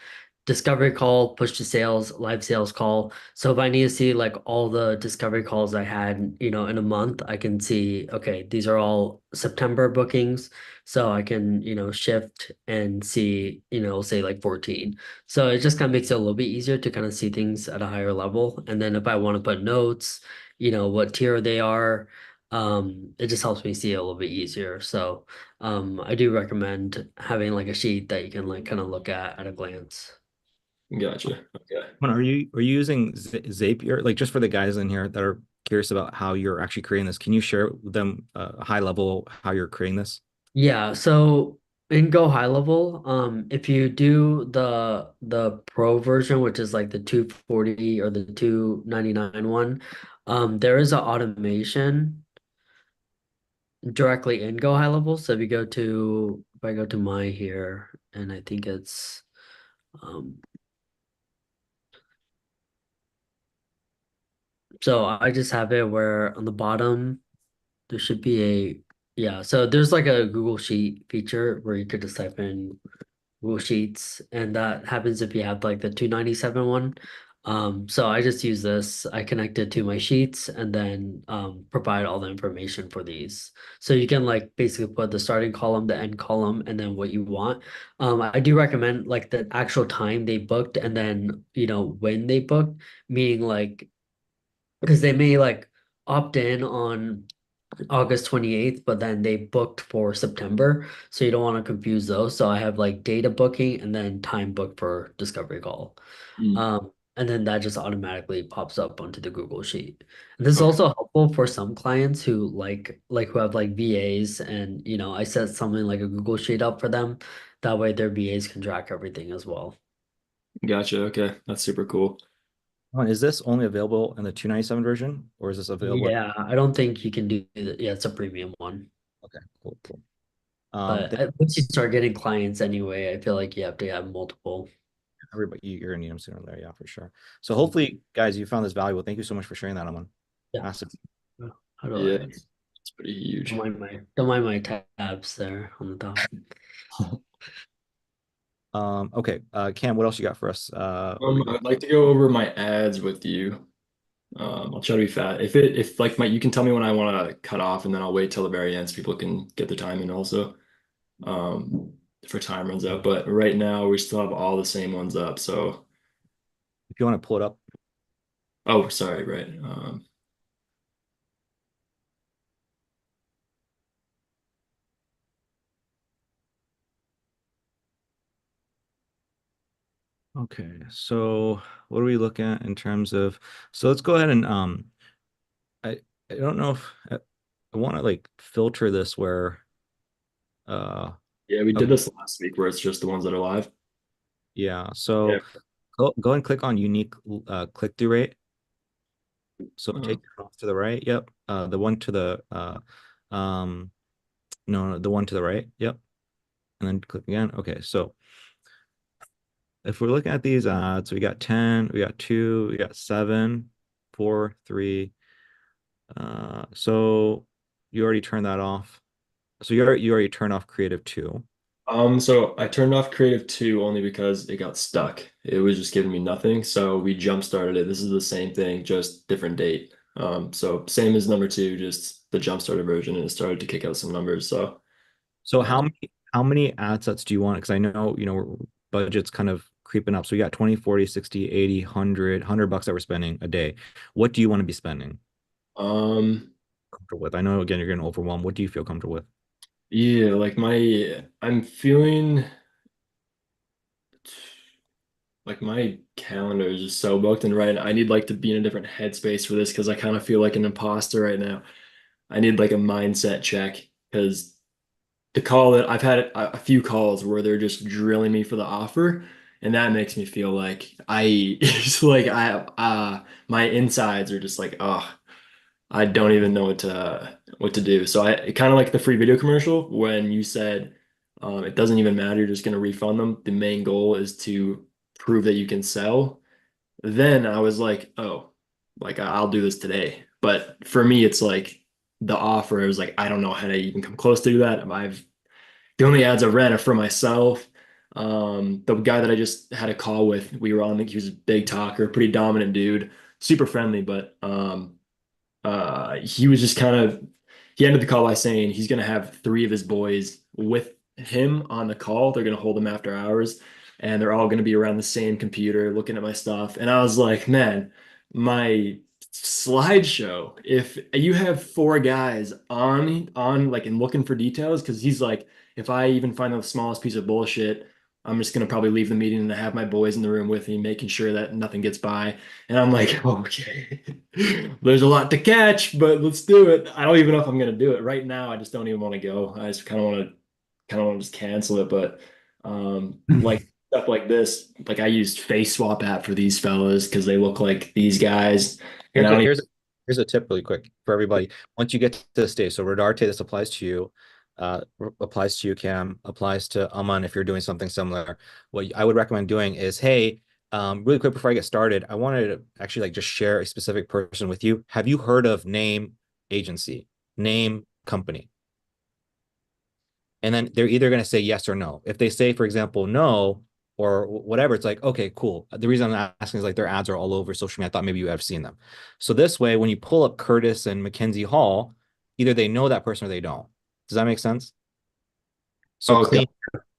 Speaker 7: discovery call, push to sales, live sales call. So if I need to see like all the discovery calls I had, in a month, I can see, okay, these are all September bookings. So I can, shift and see, say like 14. So it just kind of makes it a little bit easier to kind of see things at a higher level. And then if I want to put notes, what tier they are, it just helps me see it a little bit easier. So I do recommend having like a sheet that you can like kind of look at a glance.
Speaker 4: Gotcha. Okay.
Speaker 1: Are you using Zapier? Like just for the guys in here that are curious about how you're actually creating this, can you share with them high level how you're creating this?
Speaker 7: Yeah, so in Go High Level, if you do the Pro version, which is like the 240 or the 299 one, there is an automation directly in Go High Level. So if I go to my here, and I think it's so I just have it where on the bottom there should be so there's like a Google Sheet feature where you could just type in Google Sheets, and that happens if you have like the 297 one. So I just use this, I connect it to my sheets and then provide all the information for these. So you can like basically put the starting column, the end column, and then what you want. I do recommend like the actual time they booked and then when they booked, meaning like because they may like opt in on August 28th, but then they booked for September. So you don't want to confuse those. So I have like data booking and then time booked for discovery call. And then that just automatically pops up onto the Google Sheet. And this is also helpful for some clients who who have like VAs and I set something like a Google Sheet up for them. That way their VAs can track everything as well.
Speaker 4: Gotcha. Okay. That's super cool.
Speaker 1: Is this only available in the 297 version or is this available?
Speaker 7: Yeah, I don't think you can do that. Yeah, it's a premium one.
Speaker 1: Okay, cool.
Speaker 7: But once you start getting clients anyway, I feel like you have to have multiple.
Speaker 1: Everybody, you're gonna need them sooner or later, yeah, for sure. So hopefully, guys, you found this valuable. Thank you so much for sharing that, Aman.
Speaker 7: Yeah.
Speaker 1: Massive.
Speaker 7: How do
Speaker 4: Yeah,
Speaker 7: I
Speaker 4: it's pretty huge.
Speaker 7: don't mind my tabs there on the top.
Speaker 1: Okay. Cam, what else you got for us?
Speaker 4: I'd like to go over my ads with you. I'll try to be fast. If like you can tell me when I want to cut off, and then I'll wait till the very end so people can get the time in also. For time runs out. But right now we still have all the same ones up. So,
Speaker 1: if you want to pull it up.
Speaker 4: oh, sorry, right.
Speaker 1: Okay, so what are we looking at in terms of, so let's go ahead and I don't know if I want to like filter this where
Speaker 4: Yeah, we did
Speaker 1: okay,
Speaker 4: this last week where it's just the ones that are live.
Speaker 1: yeah, so
Speaker 4: Yeah.
Speaker 1: go and click on unique click-through rate. So take
Speaker 4: Uh,
Speaker 1: it off to the right. Yep. The one to the no, the one to the right. Yep. And then click again. Okay, so if we're looking at these odds, we got 10, we got 2, we got 7, 4, 3. So you already turned that off. So you already turned off creative 2.
Speaker 4: so I turned off Creative 2 only because it got stuck. It was just giving me nothing. So we jump started it. This is the same thing, just different date. So same as number 2, just the jump started version, and it started to kick out some numbers. So
Speaker 1: So
Speaker 4: uh,
Speaker 1: how many ad sets do you want? Because I know, budget's kind of creeping up. So we got 20, 40, 60, 80, 100 bucks that we're spending a day. What do you want to be spending
Speaker 4: um
Speaker 1: comfortable with? I know again you're getting overwhelmed. What do you feel comfortable with?
Speaker 4: yeah, I'm feeling like my calendar is just so booked, and right, I need like to be in a different headspace for this because I kind of feel like an imposter right now. I need like a mindset check because the call that I've had a few calls where they're just drilling me for the offer, and that makes me feel like it's like my insides are just like, oh, I don't even know what to do. So I kind of like the free video commercial when you said it doesn't even matter, you're just going to refund them. The main goal is to prove that you can sell. Then I was like, oh, like I'll do this today. But for me, it's like the offer is like I don't know how to even come close to do that. The only ads I've ran are for myself. The guy that I just had a call with, we were on, he was a big talker, pretty dominant dude, super friendly, but he was just kind of he ended the call by saying he's gonna have 3 of his boys with him on the call. They're gonna hold him after hours, and they're all gonna be around the same computer looking at my stuff. And I was like, man, my slideshow, if you have 4 guys on like and looking for details, because he's like, if I even find the smallest piece of bullshit, I'm just gonna probably leave the meeting and have my boys in the room with me, making sure that nothing gets by. And I'm like, okay, there's a lot to catch, but let's do it. I don't even know if I'm gonna do it right now. I just don't even want to go. I just kind of want to just cancel it. But like stuff like this, like I used Face Swap app for these fellas because they look like these guys, and I don't even.
Speaker 1: Here's a tip really quick for everybody. Once you get to this stage, so Rodarte, this applies to you, applies to you, Cam, applies to Aman if you're doing something similar. What I would recommend doing is, hey, really quick before I get started, I wanted to actually like just share a specific person with you. Have you heard of name agency, name company? And then they're either going to say yes or no. If they say, for example, no, or whatever, it's like, okay, cool. The reason I'm asking is like their ads are all over social media. I thought maybe you have seen them. So this way, when you pull up Curtis and Mackenzie Hall, either they know that person or they don't. Does that make sense? So
Speaker 4: Okay.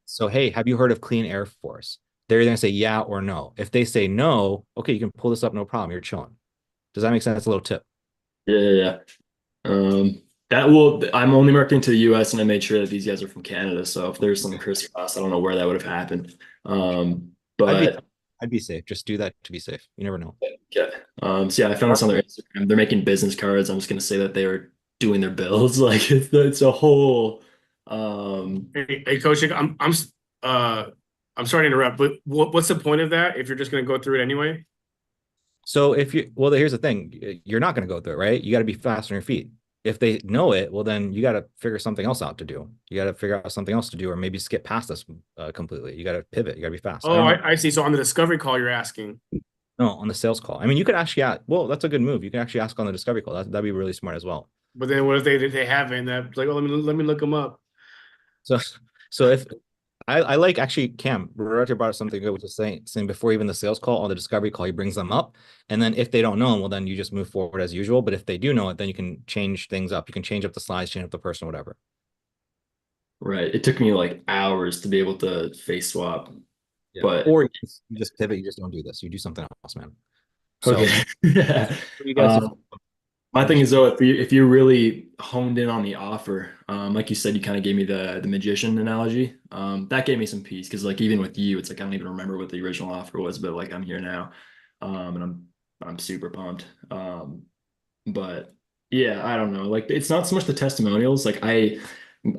Speaker 1: so hey, have you heard of Clean Air Force? They're going to say yeah or no. If they say no, okay, you can pull this up, no problem. You're chilling. Does that make sense? A little tip.
Speaker 4: Yeah. That will. I'm only marketing to the U.S. and I made sure that these guys are from Canada. So if there's some crisscross, I don't know where that would have happened.
Speaker 1: I'd be
Speaker 4: But
Speaker 1: I'd be safe. Just do that to be safe. You never know.
Speaker 4: yeah. So yeah, I found this on their Instagram. They're making business cards. I'm just gonna say that they are doing their bills. Like it's a whole.
Speaker 6: Hey, Coach, I'm sorry to interrupt, but what's the point of that if you're just going to go through it anyway?
Speaker 1: So well, here's the thing. You're not going to go through it, right? You got to be fast on your feet. If they know it, well, then you got to figure something else out to do. You got to figure out something else to do, or maybe skip past this completely. You got to pivot. You got to be fast.
Speaker 6: Oh, I see. So on the discovery call, you're asking.
Speaker 1: No, on the sales call. I mean, you could actually ask. Well, that's a good move. You can actually ask on the discovery call. That'd be really smart as well.
Speaker 6: But then what if they haven't? That's like, oh, let me look them up.
Speaker 1: So, so if I like actually Cam, Roberto brought up something good, which is saying before even the sales call or the discovery call, he brings them up. And then if they don't know him, well, then you just move forward as usual. But if they do know it, then you can change things up. You can change up the slides, change up the person, whatever.
Speaker 4: Right. It took me like hours to be able to face swap,
Speaker 1: Yeah.
Speaker 4: but
Speaker 1: Or you just pivot, you just don't do this. You do something else, man. So
Speaker 4: okay.
Speaker 1: you guys
Speaker 4: My thing is though, if you're really honed in on the offer, like you said, you kind of gave me the magician analogy. That gave me some peace because like even with you, it's like I don't even remember what the original offer was, but like I'm here now, and I'm super pumped. But yeah, I don't know. Like it's not so much the testimonials. Like I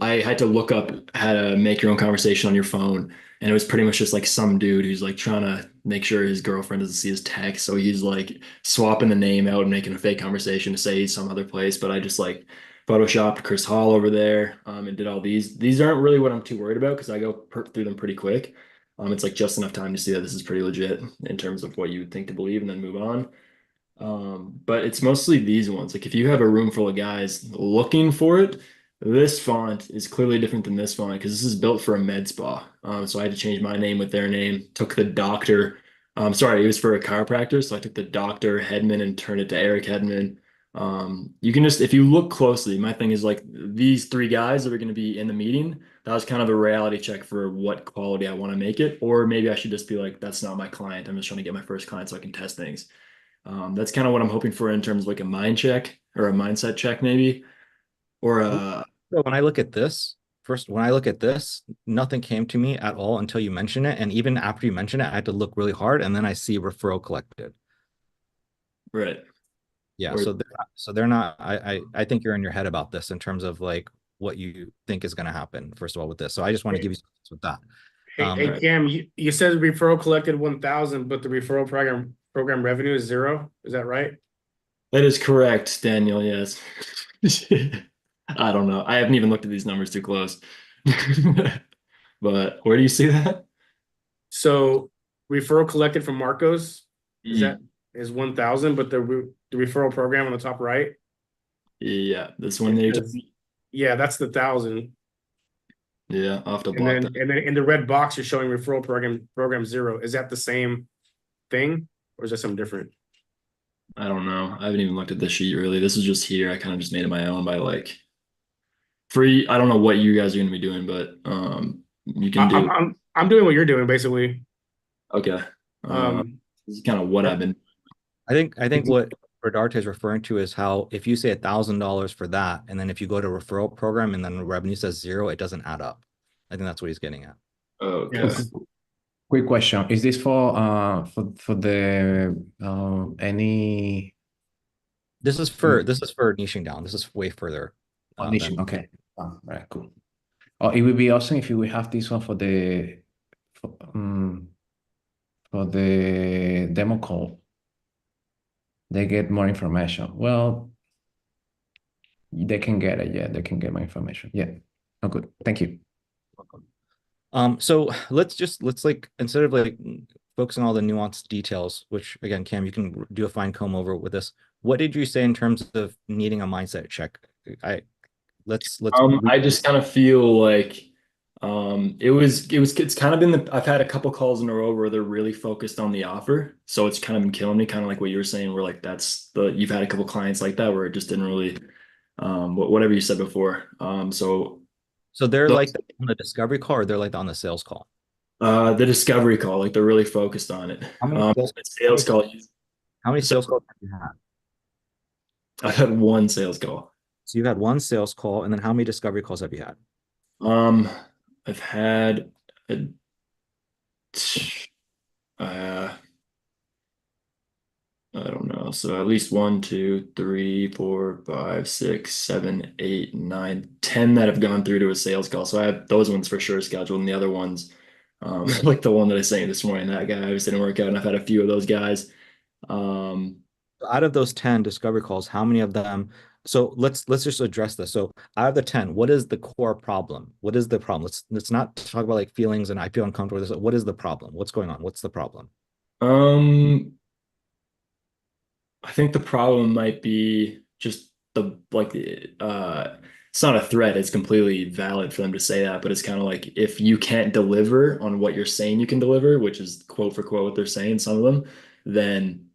Speaker 4: had to look up how to make your own conversation on your phone. And it was pretty much just like some dude who's like trying to make sure his girlfriend doesn't see his text. So he's like swapping the name out and making a fake conversation to say he's some other place. But I just like photoshopped Chris Hall over there and did all these. These aren't really what I'm too worried about because I go through them pretty quick. It's like just enough time to see that this is pretty legit in terms of what you would think to believe and then move on. But it's mostly these ones. Like if you have a room full of guys looking for it, this font is clearly different than this font because this is built for a med spa. So I had to change my name with their name. Took the doctor. Sorry, it was for a chiropractor. So I took the Dr. Hedman and turned it to Eric Hedman. You can just, if you look closely, my thing is like these three guys that are going to be in the meeting. That was kind of a reality check for what quality I want to make it. Or maybe I should just be like, that's not my client. I'm just trying to get my first client so I can test things. That's kind of what I'm hoping for in terms of like a mind check or a mindset check, maybe. Or
Speaker 1: So when I look at this, when I look at this, nothing came to me at all until you mentioned it. And even after you mentioned it, I had to look really hard. And then I see referral collected.
Speaker 4: right.
Speaker 1: Yeah.
Speaker 4: Or-
Speaker 1: So they're not, I think you're in your head about this in terms of like what you think is going to happen, first of all, with this. So I just want to give you some thoughts with that.
Speaker 6: Hey Cam, you said the referral collected 1,000, but the referral program revenue is 0. Is that right?
Speaker 4: That is correct, Daniel. Yes. I don't know. I haven't even looked at these numbers too close. But where do you see that?
Speaker 6: So referral collected from Marcos is
Speaker 4: Mm.
Speaker 6: that is 1,000, but the referral program on the top right,
Speaker 4: Yeah, this one there.
Speaker 6: yeah, that's the 1,000.
Speaker 4: Yeah, I'll have to
Speaker 6: And
Speaker 4: block
Speaker 6: then
Speaker 4: that.
Speaker 6: and then in the red box you're showing referral program 0. Is that the same thing or is that something different?
Speaker 4: I don't know. I haven't even looked at the sheet really. This is just here. I kind of just made it my own by like free. I don't know what you guys are gonna be doing, but you can do.
Speaker 6: I'm doing what you're doing basically.
Speaker 4: Okay. This is kind of what I've been.
Speaker 1: I think what Rodarte is referring to is how if you say $1,000 for that, and then if you go to referral program and then revenue says 0, it doesn't add up. I think that's what he's getting at.
Speaker 4: Okay.
Speaker 6: Yes.
Speaker 3: Quick question. Is this for the any
Speaker 1: This is for niching down. This is way further.
Speaker 3: audition?
Speaker 1: Than-
Speaker 3: Okay. Right, cool. Oh, it would be awesome if you would have this one for the demo call. They get more information. Well, they can get it. Yeah, they can get my information. Yeah. Oh, good. Thank you.
Speaker 1: So let's like instead of like focusing on all the nuanced details, which again, Cam, you can do a fine comb over with this. What did you say in terms of needing a mindset check? Let's
Speaker 4: I just kind of feel like it's kind of been I've had a couple calls in a row where they're really focused on the offer. So it's kind of been killing me, kind of like what you were saying, where like you've had a couple clients like that where it just didn't really whatever you said before.
Speaker 1: So they're like on the discovery call or they're like on the sales call?
Speaker 4: The discovery call, like they're really focused on it.
Speaker 1: How many
Speaker 4: Sales call.
Speaker 1: How many sales calls have you had?
Speaker 4: I've had one sales call.
Speaker 1: So you've had one sales call, and then how many discovery calls have you had?
Speaker 4: I've had I don't know. So at least 1, 2, 3, 4, 5, 6, 7, 8, 9, 10 that have gone through to a sales call. So I have those ones for sure scheduled, and the other ones, like the one that I sent you this morning, that guy obviously didn't work out, and I've had a few of those guys.
Speaker 1: Out of those 10 discovery calls, how many of them? So let's just address this. So out of the 10, what is the core problem? What is the problem? Let's not talk about like feelings and I feel uncomfortable with this. What is the problem? What's going on? What's the problem?
Speaker 4: I think the problem might be just it's not a threat. It's completely valid for them to say that, but it's kind of like if you can't deliver on what you're saying you can deliver, which is quote for quote what they're saying, some of them, then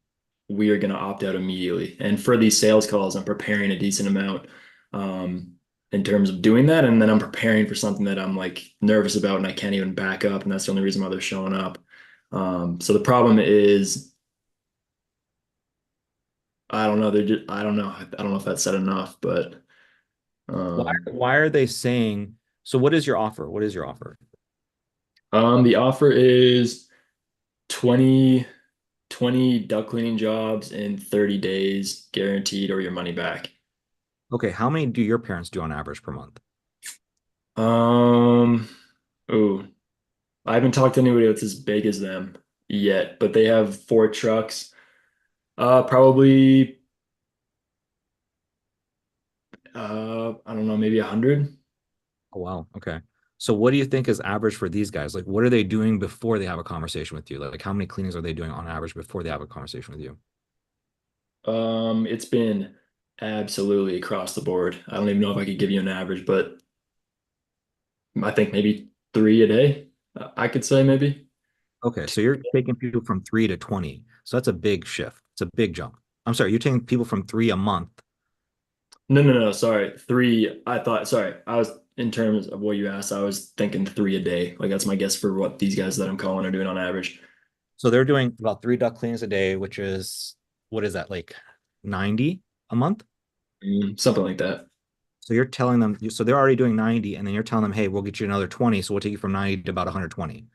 Speaker 4: we are going to opt out immediately. And for these sales calls, I'm preparing a decent amount in terms of doing that. And then I'm preparing for something that I'm like nervous about and I can't even back up. And that's the only reason why they're showing up. So the problem is, I don't know. I don't know. I don't know if that said enough, but
Speaker 1: Why are they saying, so what is your offer? What is your offer?
Speaker 4: the offer is 20 duck cleaning jobs in 30 days guaranteed or your money back.
Speaker 1: Okay, how many do your parents do on average per month?
Speaker 4: Oh, I haven't talked to anybody that's as big as them yet, but they have 4 trucks. Probably I don't know, maybe 100.
Speaker 1: Oh, wow. Okay. So what do you think is average for these guys? Like, what are they doing before they have a conversation with you? Like, how many cleanings are they doing on average before they have a conversation with you?
Speaker 4: It's been absolutely across the board. I don't even know if I could give you an average, but I think maybe 3 a day. I could say maybe.
Speaker 1: Okay, so you're taking people from 3 to 20. So that's a big shift. It's a big jump. I'm sorry, you're taking people from 3 a month.
Speaker 4: No. Sorry, 3. I thought. Sorry, I was in terms of what you asked. I was thinking 3 a day. Like that's my guess for what these guys that I'm calling are doing on average.
Speaker 1: So they're doing about 3 duct cleanings a day, which is, what is that, like 90 a month?
Speaker 4: Something like that.
Speaker 1: So you're telling them, so they're already doing 90, and then you're telling them, hey, we'll get you another 20. So we'll take you from 90 to about 120.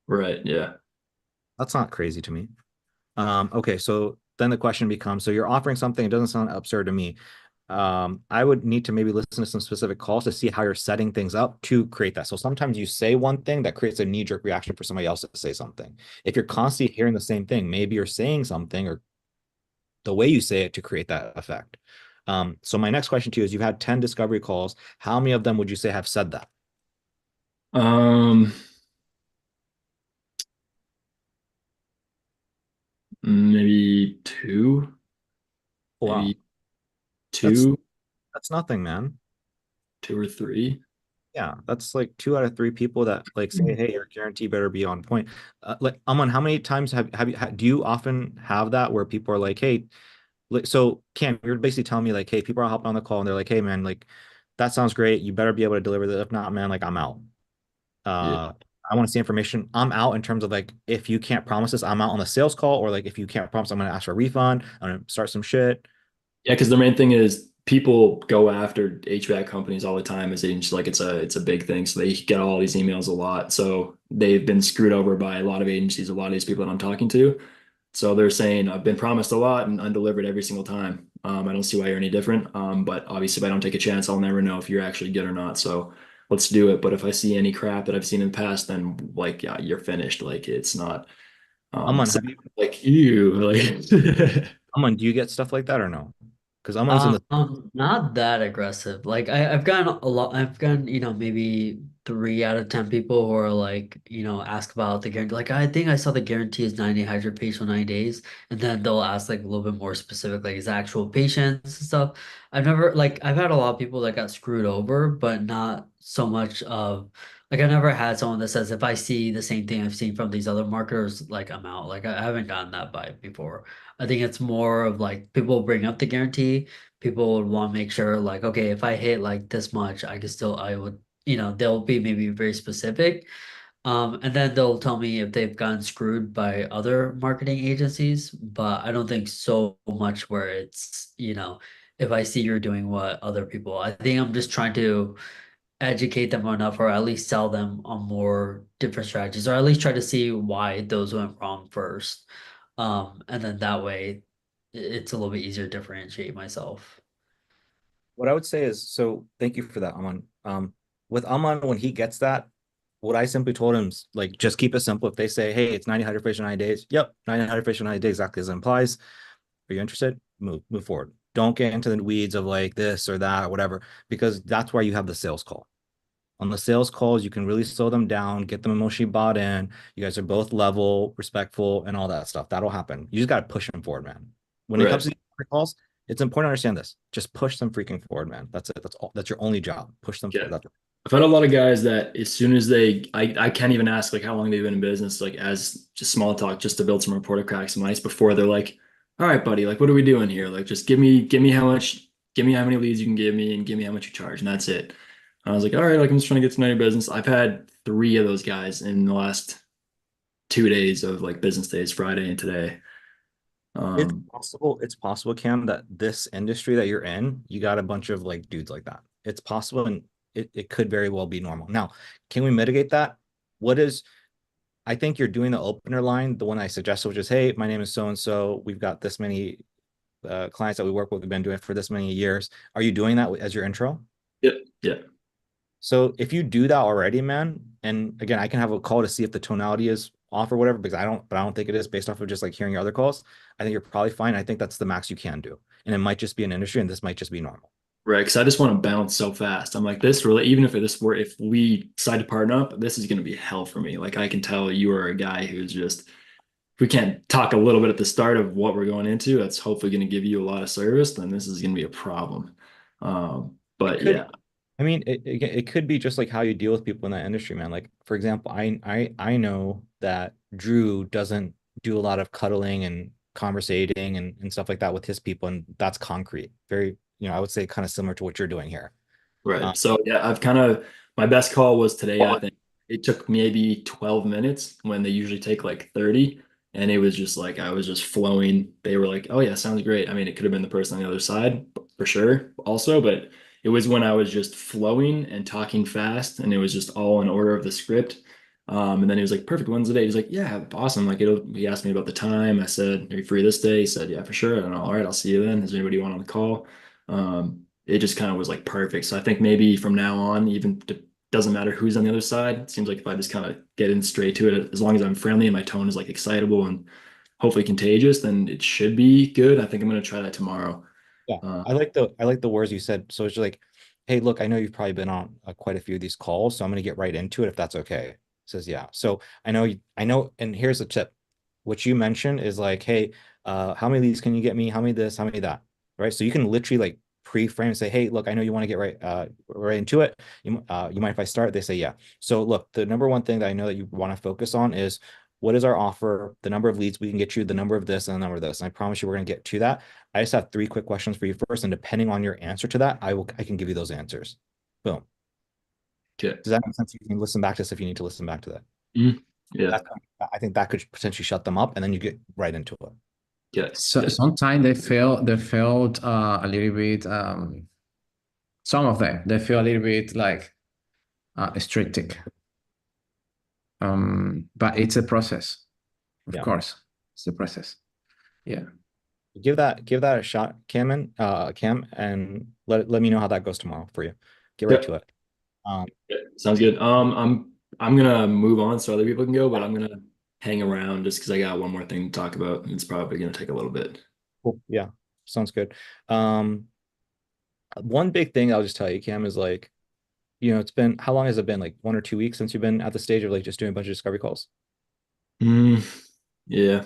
Speaker 4: Right. Yeah.
Speaker 1: That's not crazy to me. Okay, so then the question becomes, so you're offering something, it doesn't sound absurd to me. I would need to maybe listen to some specific calls to see how you're setting things up to create that. So sometimes you say one thing that creates a knee-jerk reaction for somebody else to say something. If you're constantly hearing the same thing, maybe you're saying something or the way you say it to create that effect. So my next question to you is, you've had 10 discovery calls. How many of them would you say have said that?
Speaker 4: Um, maybe 2,
Speaker 1: Wow,
Speaker 4: maybe
Speaker 1: that's
Speaker 4: 2,
Speaker 1: that's nothing, man.
Speaker 4: 2 or 3.
Speaker 1: Yeah, that's like 2 out of 3 people that like say, hey, your guarantee better be on point. Like, Aman, how many times have you do you often have that where people are like, hey, like, so Cam, you're basically telling me like, hey, people are hopping on the call and they're like, hey, man, like that sounds great. You better be able to deliver that. If not, man, like I'm out.
Speaker 4: Yeah.
Speaker 1: I want to see information. I'm out in terms of like, if you can't promise this, I'm out on the sales call, or like if you can't promise, I'm gonna ask for a refund. I'm gonna start some shit.
Speaker 4: Yeah, because the main thing is people go after HVAC companies all the time as agents, like it's a big thing. So they get all these emails a lot. So they've been screwed over by a lot of agencies, a lot of these people that I'm talking to. So they're saying I've been promised a lot and undelivered every single time. I don't see why you're any different. But obviously, if I don't take a chance, I'll never know if you're actually good or not. So let's do it. But if I see any crap that I've seen in the past, then like yeah, you're finished. Like it's not
Speaker 1: Aman,
Speaker 4: so,
Speaker 1: have you
Speaker 4: like you like
Speaker 1: Aman, do you get stuff like that or no? Because Aman's in the
Speaker 7: Not that aggressive. Like I've gotten a lot. I've gotten, maybe 3 out of 10 people who are like, ask about the guarantee. Like I think I saw the guarantee is 90 hydrofacial 90 days, and then they'll ask like a little bit more specific, like is it actual patients and stuff. I've had a lot of people that got screwed over, but not so much of like I never had someone that says if I see the same thing I've seen from these other marketers, like I'm out. Like I haven't gotten that vibe before. I think it's more of like people bring up the guarantee. People would want to make sure, like, okay, if I hit like this much, I would, they'll be maybe very specific. And then they'll tell me if they've gotten screwed by other marketing agencies, but I don't think so much where it's, if I see you're doing what other people, I think I'm just trying to educate them enough or at least sell them on more different strategies or at least try to see why those went wrong first. And then that way it's a little bit easier to differentiate myself.
Speaker 1: What I would say is, so thank you for that, Aman. With Aman, when he gets that, what I simply told him is like, just keep it simple. If they say, hey, it's 90 hydrofacial 90 days, yep, 90 hydrofacial 90 days, exactly as it implies. Are you interested? Move forward. Don't get into the weeds of like this or that or whatever, because that's why you have the sales call. On the sales calls, you can really slow them down, get them emotionally bought in. You guys are both level, respectful, and all that stuff. That'll happen. You just got to push them forward, man. When it comes to
Speaker 4: right.
Speaker 1: the calls, It's important to understand this. Just push them freaking forward, man. That's it. That's all. That's your only job. Push them
Speaker 4: Yeah.
Speaker 1: forward.
Speaker 4: I've had a lot of guys that as soon as I can't even ask like how long they've been in business, like as just small talk, just to build some rapport to crack some ice before they're like, all right, buddy, like what are we doing here? Like just give me how many leads you can give me and give me how much you charge. And that's it. I was like, all right, like I'm just trying to get to know your business. I've had 3 of those guys in the last 2 days of like business days, Friday and today.
Speaker 1: It's possible, Cam, that this industry that you're in, you got a bunch of like dudes like that. It's possible, and it could very well be normal. Now, can we mitigate that? I think you're doing the opener line, the one I suggested, which is, hey, my name is so and so. We've got this many clients that we work with. We've been doing it for this many years. Are you doing that as your intro?
Speaker 4: Yep. Yeah.
Speaker 1: So if you do that already, man, and again, I can have a call to see if the tonality is off or whatever, because I don't think it is based off of just like hearing your other calls. I think you're probably fine. I think that's the max you can do. And it might just be an industry, and this might just be normal.
Speaker 4: Right. Because I just want to bounce so fast. I'm like, this really, even if we decide to partner up, this is going to be hell for me. Like I can tell you are a guy who's just, if we can't talk a little bit at the start of what we're going into, that's hopefully going to give you a lot of service, then this is going to be a problem. But yeah.
Speaker 1: I mean, it could be just like how you deal with people in that industry, man. Like, for example, I know that Drew doesn't do a lot of cuddling and conversating and stuff like that with his people, and that's concrete. Very, I would say kind of similar to what you're doing here.
Speaker 4: Right. So yeah, my best call was today. I think it took maybe 12 minutes when they usually take like 30. And it was just like, I was just flowing. They were like, oh yeah, sounds great. I mean, it could have been the person on the other side for sure also, but it was when I was just flowing and talking fast, and it was just all in order of the script. And then he was like, perfect, when's the day? He's like, yeah, awesome. Like he asked me about the time. I said, are you free this day? He said, yeah, for sure. And all right, I'll see you then. Is there anybody you want on the call? It just kind of was like perfect. So I think maybe from now on, even doesn't matter who's on the other side. It seems like if I just kind of get in straight to it, as long as I'm friendly and my tone is like excitable and hopefully contagious, then it should be good. I think I'm going to try that tomorrow.
Speaker 1: Yeah, I like the words you said. So it's just like, hey, look, I know you've probably been on quite a few of these calls, so I'm going to get right into it if that's okay. Says, yeah. So I know, and here's the tip. What you mentioned is like, hey, how many leads can you get me? How many this? How many that? Right. So you can literally like pre-frame and say, hey, look, I know you want to get right into it. You mind if I start? They say, yeah. So look, the number one thing that I know that you want to focus on is, what is our offer, the number of leads we can get you, the number of this, and the number of this. And I promise you we're going to get to that. I just have 3 quick questions for you first. And depending on your answer to that, I can give you those answers. Boom.
Speaker 4: Okay.
Speaker 1: Does that make sense? You can listen back to this if you need to listen back to that.
Speaker 4: Yeah.
Speaker 1: I think that could potentially shut them up, and then you get right into it.
Speaker 4: Yeah.
Speaker 3: So sometimes they felt a little bit, some of them, they feel a little bit like restricted. But it's a process, of course. It's a process. Yeah.
Speaker 1: Give that a shot, Cam, and let me know how that goes tomorrow for you. Get right to it.
Speaker 4: Sounds good. I'm gonna move on so other people can go, but I'm gonna hang around just because I got one more thing to talk about. It's probably gonna take a little bit.
Speaker 1: Cool. Yeah, sounds good. One big thing I'll just tell you, Cam, is like, it's been, how long has it been? Like 1 or 2 weeks since you've been at the stage of like just doing a bunch of discovery calls?
Speaker 4: Yeah.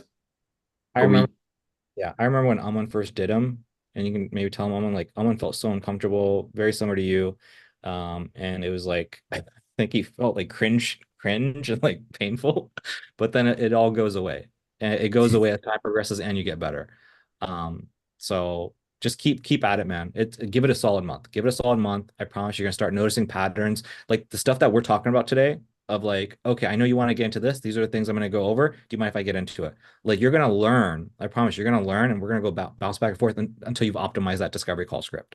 Speaker 1: I remember when Aman first did them, and you can maybe tell him, Aman felt so uncomfortable, very similar to you. And it was like, I think he felt like cringe and like painful, but then it all goes away, and it goes away as time progresses and you get better. So just keep at it, man. Give it a solid month. I promise you're gonna start noticing patterns, like the stuff that we're talking about today, of like, okay, I know you want to get into this. These are the things I'm going to go over. Do you mind if I get into it? Like, you're going to learn. I promise you're going to learn, and we're going to go bounce back and forth until you've optimized that discovery call script.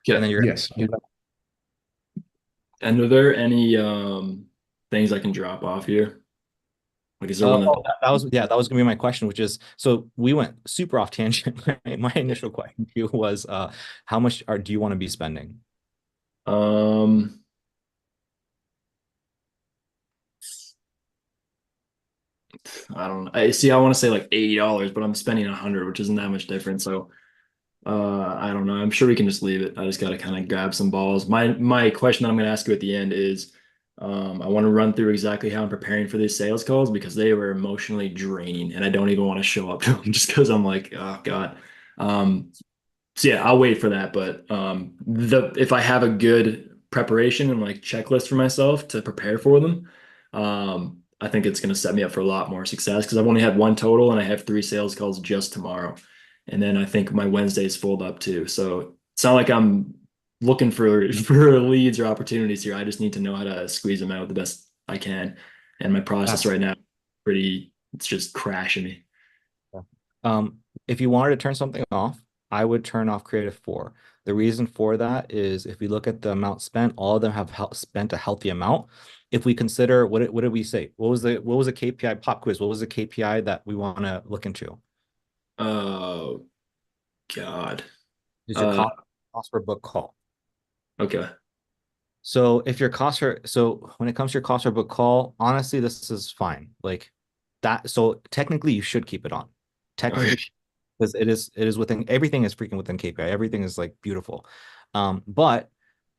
Speaker 4: Yeah.
Speaker 1: And then
Speaker 3: Yes.
Speaker 4: And are there any things I can drop off here? Like, is there one
Speaker 1: that was going to be my question, which is, so we went super off tangent. My initial question to you was, how much do you want to be spending?
Speaker 4: I don't know. I want to say like $80, but I'm spending 100, which isn't that much different. So I don't know. I'm sure we can just leave it. I just got to kind of grab some balls. My question that I'm going to ask you at the end is, I want to run through exactly how I'm preparing for these sales calls, because they were emotionally draining, and I don't even want to show up to them just because I'm like, oh God. So yeah, I'll wait for that. But if I have a good preparation and like checklist for myself to prepare for them, I think it's gonna set me up for a lot more success because I've only had one total and I have 3 sales calls just tomorrow. And then I think my Wednesday's filled up too. So it's not like I'm looking for for leads or opportunities here. I just need to know how to squeeze them out the best I can. And my process right now, it's just crashing me.
Speaker 1: If you wanted to turn something off, I would turn off Creative 4. The reason for that is if we look at the amount spent, all of them have spent a healthy amount. If we consider what did we say? What was the KPI pop quiz? What was the KPI that we want to look into?
Speaker 4: Oh God.
Speaker 1: Is your
Speaker 4: Uh,
Speaker 1: cost per book call?
Speaker 4: okay.
Speaker 1: So when it comes to your cost per book call, honestly, this is fine. Like that. So technically, you should keep it on. Technically,
Speaker 4: Okay.
Speaker 1: because it is within everything is freaking within KPI. Everything is like beautiful. But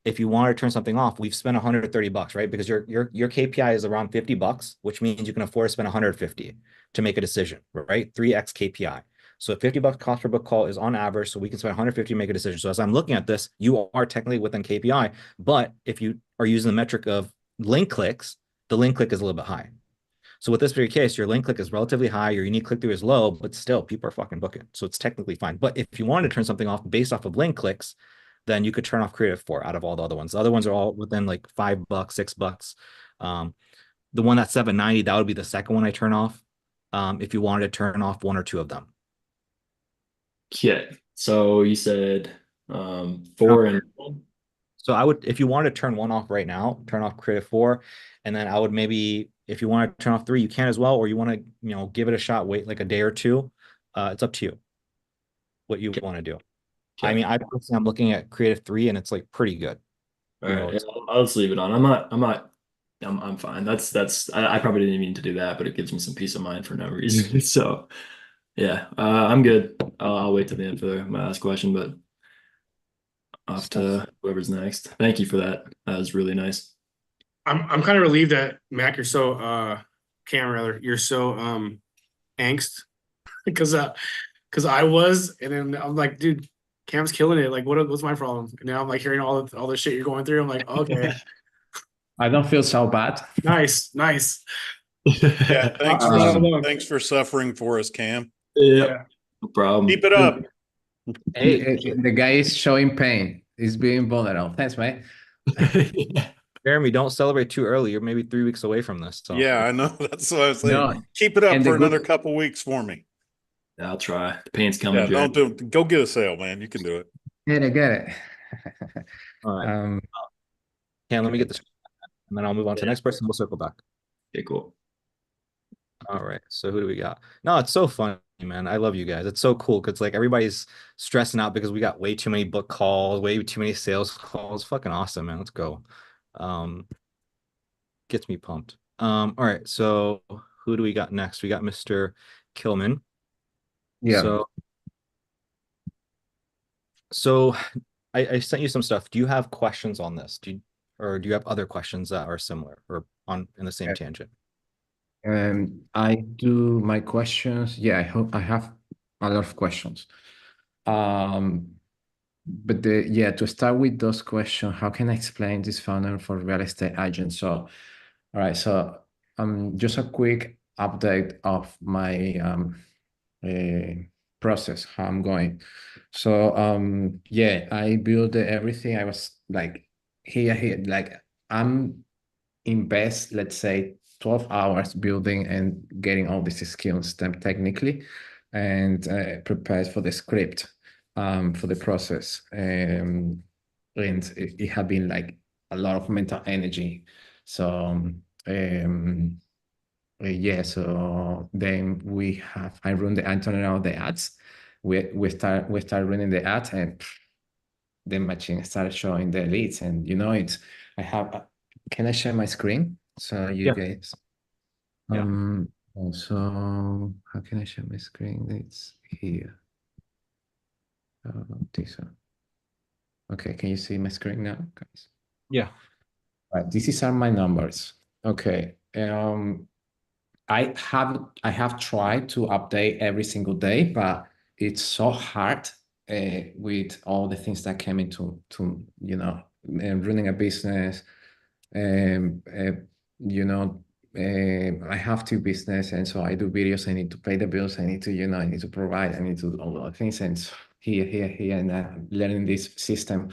Speaker 1: if you want to turn something off, we've spent $130, right? Because your KPI is around $50, which means you can afford to spend 150 to make a decision, right? 3x KPI. So $50 cost per book call is on average. So we can spend 150 to make a decision. So as I'm looking at this, you are technically within KPI. But if you are using the metric of link clicks, the link click is a little bit high. So with this particular case, your link click is relatively high, your unique click through is low, but still people are fucking booking. So it's technically fine. But if you wanted to turn something off based off of link clicks, then you could turn off Creative 4 out of all the other ones. The other ones are all within like $5, $6. The one that's 790, that would be the second one I turn off. If you wanted to turn off one or two of them.
Speaker 4: Yeah. So you said 4 and
Speaker 1: So I would, if you wanted to turn one off right now, turn off Creative 4, and then I would maybe, if you want to turn off 3, you can as well, or you want to, give it a shot, wait like a day or two. It's up to you what you want to do. I mean, I personally, I'm looking at Creative 3 and it's like pretty good.
Speaker 4: All right, yeah, I'll just leave it on. I'm fine. I probably didn't mean to do that, but it gives me some peace of mind for no reason. So yeah, I'm good. I'll wait till the end for my last question, but off to whoever's next. Thank you for that. That was really nice.
Speaker 6: I'm kind of relieved that Mac, you're so Cam rather, you're so angst because I was, and then I'm like, dude, Cam's killing it. Like, what's my problem? And now I'm like hearing all the shit you're going through. I'm like, okay,
Speaker 3: I don't feel so bad.
Speaker 6: nice.
Speaker 2: Yeah,
Speaker 6: Um,
Speaker 2: thanks for suffering for us, Cam.
Speaker 4: Yeah, no problem.
Speaker 2: Keep it up.
Speaker 1: Hey,
Speaker 3: The guy is showing pain. He's being vulnerable. Thanks, mate.
Speaker 1: Jeremy, don't celebrate too early. You're maybe 3 weeks away from this. So
Speaker 2: Yeah, I know. That's what I was saying.
Speaker 3: No,
Speaker 2: Keep it up
Speaker 3: and
Speaker 2: for
Speaker 3: the good-
Speaker 2: another couple weeks for me.
Speaker 4: Yeah, I'll try. The pain's coming.
Speaker 2: Yeah,
Speaker 4: Jared.
Speaker 2: go get a sale, man. You can do it.
Speaker 3: Get it.
Speaker 1: all right. Cam, let me get this, and then I'll move on to the next person. We'll circle back.
Speaker 4: Okay, cool.
Speaker 1: All right. So who do we got? No, it's so funny, man. I love you guys. It's so cool because like everybody's stressing out because we got way too many book calls, way too many sales calls. Fucking awesome, man. Let's go. Gets me pumped. All right. So who do we got next? We got Mr. Kilman.
Speaker 3: Yeah.
Speaker 1: So I sent you some stuff. Do you have questions on this? Or do you have other questions that are similar or in the same tangent?
Speaker 3: I do my questions. Yeah, I hope I have a lot of questions. But to start with those questions, how can I explain this funnel for real estate agents? So, all right, so just a quick update of my process, how I'm going. So I built everything. I was like here, like I'm invest, let's say 12 hours building and getting all these skills technically and prepared for the script for the process. And it had been like a lot of mental energy. So so then I run the turn around the ads. We start running the ads and the machine started showing the leads. And can I share my screen so you guys? Also, how can I share my screen? It's here. This one. Okay, can you see my screen now, guys?
Speaker 1: Yeah.
Speaker 3: Right, these are my numbers. Okay. I have tried to update every single day, but it's so hard with all the things that came into running a business. Um, uh, you know, I have two business, and so I do videos. I need to pay the bills. I need to, I need to provide. I need to do all the things. And so here, and learning this system.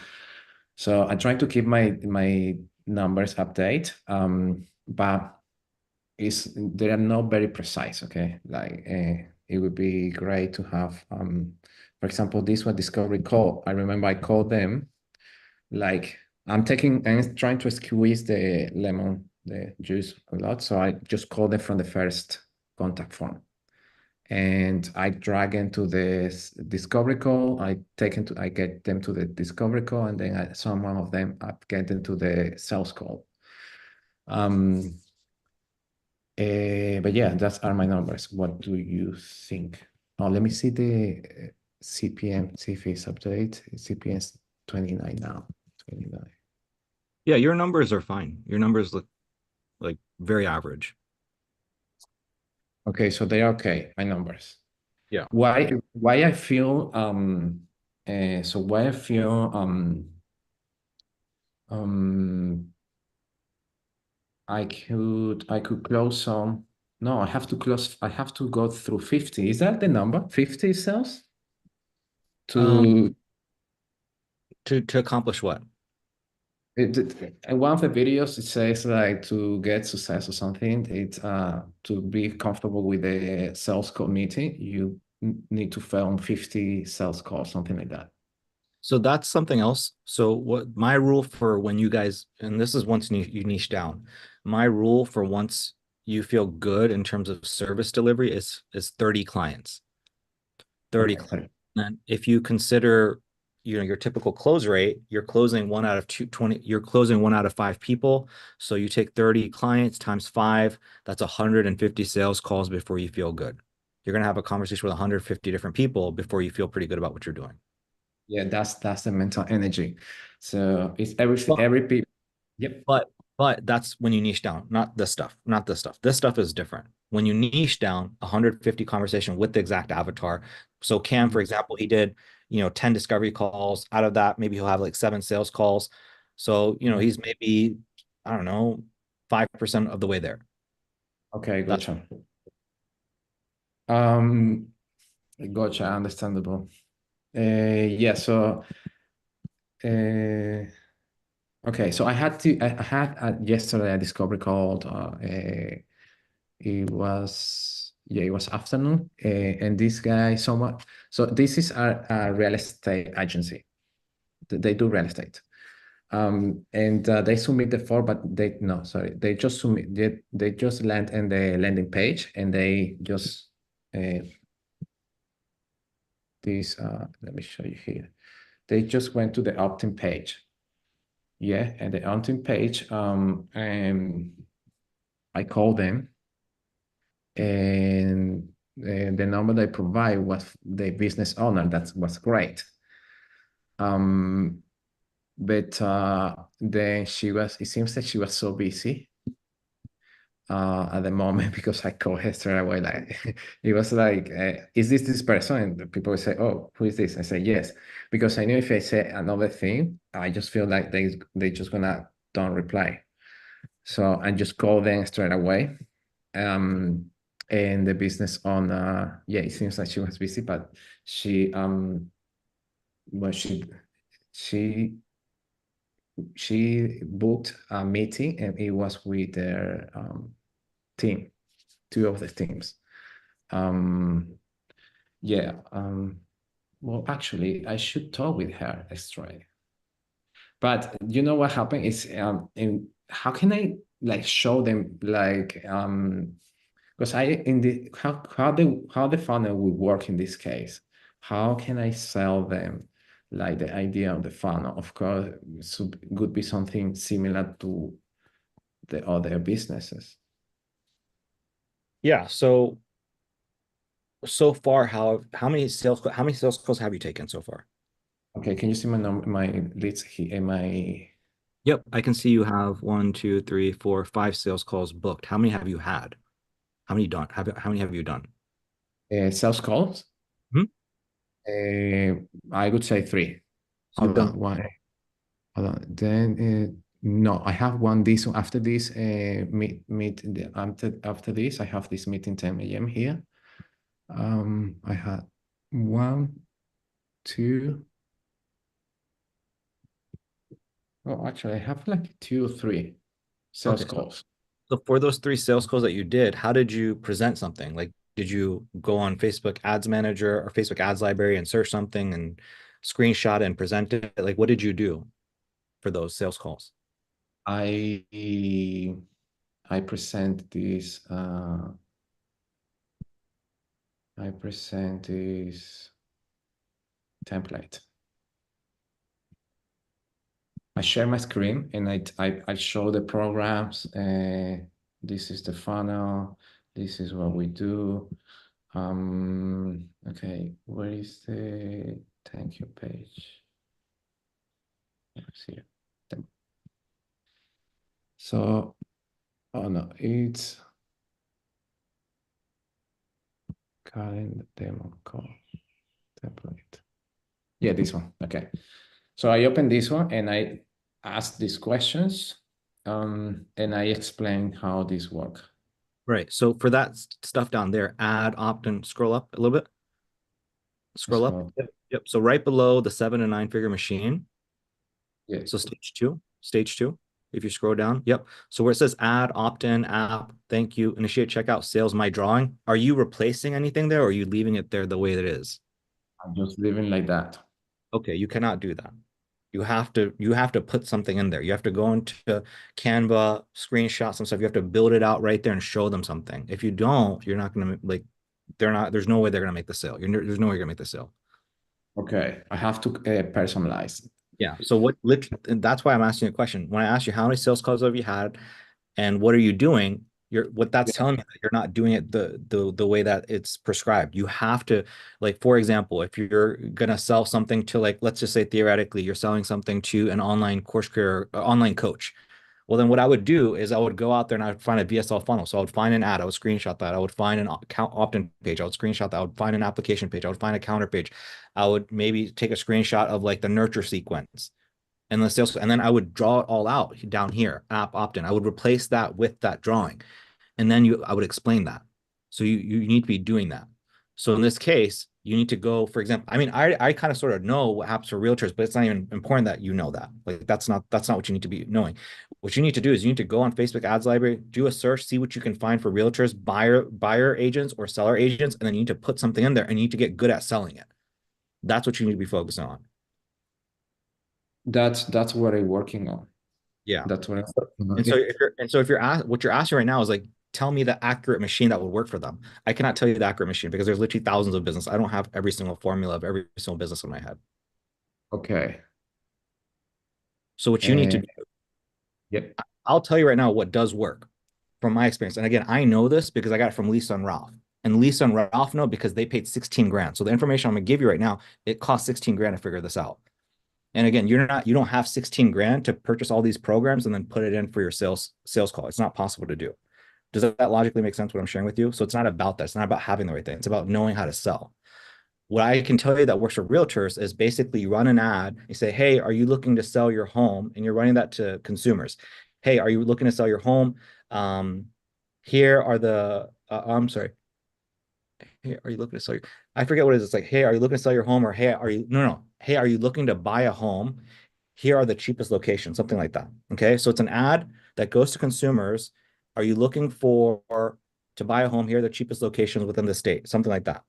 Speaker 3: So I try to keep my numbers update. But they are not very precise. Okay, like it would be great to have. For example, this one discovery call. I remember I called them, like I'm trying to squeeze the lemon, the juice a lot. So I just called them from the first contact form. And I drag into the discovery call. I get them to the discovery call, and then some one of them I get into the sales call. But yeah, that's are my numbers. What do you think? Oh, let me see the CPM, see if it's update. CPM is 29 now. 29.
Speaker 1: Yeah, your numbers are fine. Your numbers look like very average.
Speaker 3: Okay, so they're okay, my numbers.
Speaker 1: Yeah.
Speaker 3: Why I feel so why I feel I could close some. No, I have to go through 50. Is that the number? 50 sales?
Speaker 1: To accomplish what?
Speaker 3: In one of the videos, it says like to get success or something. It's to be comfortable with the sales call meeting, you need to film 50 sales calls, something like that.
Speaker 1: So that's something else. So what my rule for when you guys, and this is once you niche down, my rule for once you feel good in terms of service delivery is 30 clients. 30
Speaker 3: Okay.
Speaker 1: clients. And if you consider, your typical close rate, you're closing 1 out of 20, you're closing 1 out of 5 people. So you take 30 clients times 5, that's 150 sales calls before you feel good. You're going to have a conversation with 150 different people before you feel pretty good about what you're doing.
Speaker 3: Yeah, that's the mental energy. So it's every people. Yep.
Speaker 1: But that's when you niche down, not this stuff. This stuff is different. When you niche down, 150 conversation with the exact avatar. So Cam, for example, he did, 10 discovery calls. Out of that, maybe he'll have like 7 sales calls. So, he's maybe, I don't know, 5% of the way there.
Speaker 3: Okay,
Speaker 1: That's
Speaker 3: gotcha. Gotcha, understandable. Yeah, so okay, so I had yesterday a discovery called it was afternoon, and this guy so this is a real estate agency. They do real estate. And they submit the form, but they just submit, they just land in the landing page, and they just let me show you here. They just went to the opt-in page. Yeah, and the opt-in page, I called them, and the number they provide was the business owner. That was great. But then it seems that she was so busy at the moment, because I called her straight away. Like it was like, is this person? And the people would say, oh, who is this? I say yes, because I knew if I say another thing, I just feel like they just gonna don't reply. So I just called them straight away. And the business owner, yeah, it seems like she was busy, but she well she booked a meeting, and it was with their team, 2 of the teams. Yeah. Well, actually, I should talk with her straight. But you know what happened is, how can I like show them, like because how the funnel would work in this case? How can I sell them like the idea of the funnel? Of course, could be something similar to the other businesses.
Speaker 1: Yeah. So far, how many sales calls have you taken so far?
Speaker 3: Okay, can you see my leads here?
Speaker 1: Yep, I can see you have 1, 2, 3, 4, 5 sales calls booked. How many have you had? How many have you done?
Speaker 3: Sales calls?
Speaker 1: Hmm?
Speaker 3: I would say 3.
Speaker 1: So you've
Speaker 3: Hold on,
Speaker 1: done
Speaker 3: one. Hold on. Then no, I have one. This one after this after this, I have this meeting 10 a.m. here. I had 1, 2. Oh, actually, I have like 2 or 3 sales
Speaker 1: Okay.
Speaker 3: calls.
Speaker 1: So for those 3 sales calls that you did, how did you present something? Like, did you go on Facebook Ads Manager or Facebook Ads Library and search something and screenshot and present it? Like, what did you do for those sales calls?
Speaker 3: I present this. I present this template. I share my screen and I show the programs. This is the funnel. This is what we do. Okay, where is the thank you page? Let's see. So, oh no, it's calendar demo call template. Yeah, this one. Okay. So I open this one and I ask these questions, and I explain how this work.
Speaker 1: Right. So for that stuff down there, add, opt-in, scroll up a little bit. Scroll up.
Speaker 3: So,
Speaker 1: Yep. Yep. So right below the 7 and 9 figure machine.
Speaker 3: yeah.
Speaker 1: So stage two. If you scroll down, yep. So where it says add, opt-in, app, thank you, initiate checkout, sales, my drawing, are you replacing anything there or are you leaving it there the way it is?
Speaker 3: I'm just living like that.
Speaker 1: Okay, you cannot do that. You have to put something in there. You have to go into Canva, screenshot some stuff. You have to build it out right there and show them something. If you don't, you're not gonna like there's no way they're gonna make the sale. There's no way you're gonna make the sale.
Speaker 3: Okay, I have to personalize.
Speaker 1: Yeah. So and that's why I'm asking you a question. When I asked you how many sales calls have you had and what are you doing, what that's telling me that you're not doing it the way that it's prescribed. You have to, like, for example, if you're gonna sell something to, like, let's just say theoretically you're selling something to an online course creator, online coach. Well, then what I would do is I would go out there and I would find a VSL funnel. So I would find an ad, I would screenshot that. I would find an account opt-in page. I would screenshot that. I would find an application page. I would find a counter page. I would maybe take a screenshot of like the nurture sequence and the sales, and then I would draw it all out down here, app opt-in. I would replace that with that drawing. And then I would explain that. So you need to be doing that. So in this case, you need to go, for example, I mean, I kind of sort of know what happens for realtors, but it's not even important that you know that. Like that's not what you need to be knowing. What you need to do is you need to go on Facebook Ads Library, do a search, see what you can find for realtors, buyer agents or seller agents, and then you need to put something in there and you need to get good at selling it. That's what you need to be focused on.
Speaker 3: That's what I'm working on.
Speaker 1: Yeah.
Speaker 3: That's what I'm working on.
Speaker 1: And so if you're what you're asking right now is like, tell me the accurate machine that would work for them. I cannot tell you the accurate machine because there's literally thousands of business. I don't have every single formula of every single business in my head.
Speaker 3: Okay.
Speaker 1: So what you need to do,
Speaker 3: Yep.
Speaker 1: I'll tell you right now what does work from my experience. And again, I know this because I got it from Lisa and Ralph. And Lisa and Ralph know because they paid 16 grand. So the information I'm gonna give you right now, it costs 16 grand to figure this out. And again, you don't have 16 grand to purchase all these programs and then put it in for your sales call. It's not possible to do. Does that logically make sense what I'm sharing with you? So it's not about that. It's not about having the right thing. It's about knowing how to sell. What I can tell you that works for realtors is basically you run an ad. You say, hey, are you looking to sell your home? And you're running that to consumers. Hey, are you looking to sell your home? Here are the, I'm sorry. Hey, are you looking to sell your, I forget what it is. It's like, hey, are you looking to sell your home? Or hey, no. Hey, are you looking to buy a home? Here are the cheapest locations, something like that. Okay. So it's an ad that goes to consumers. Are you looking to buy a home? Here are the cheapest locations within the state, something like that.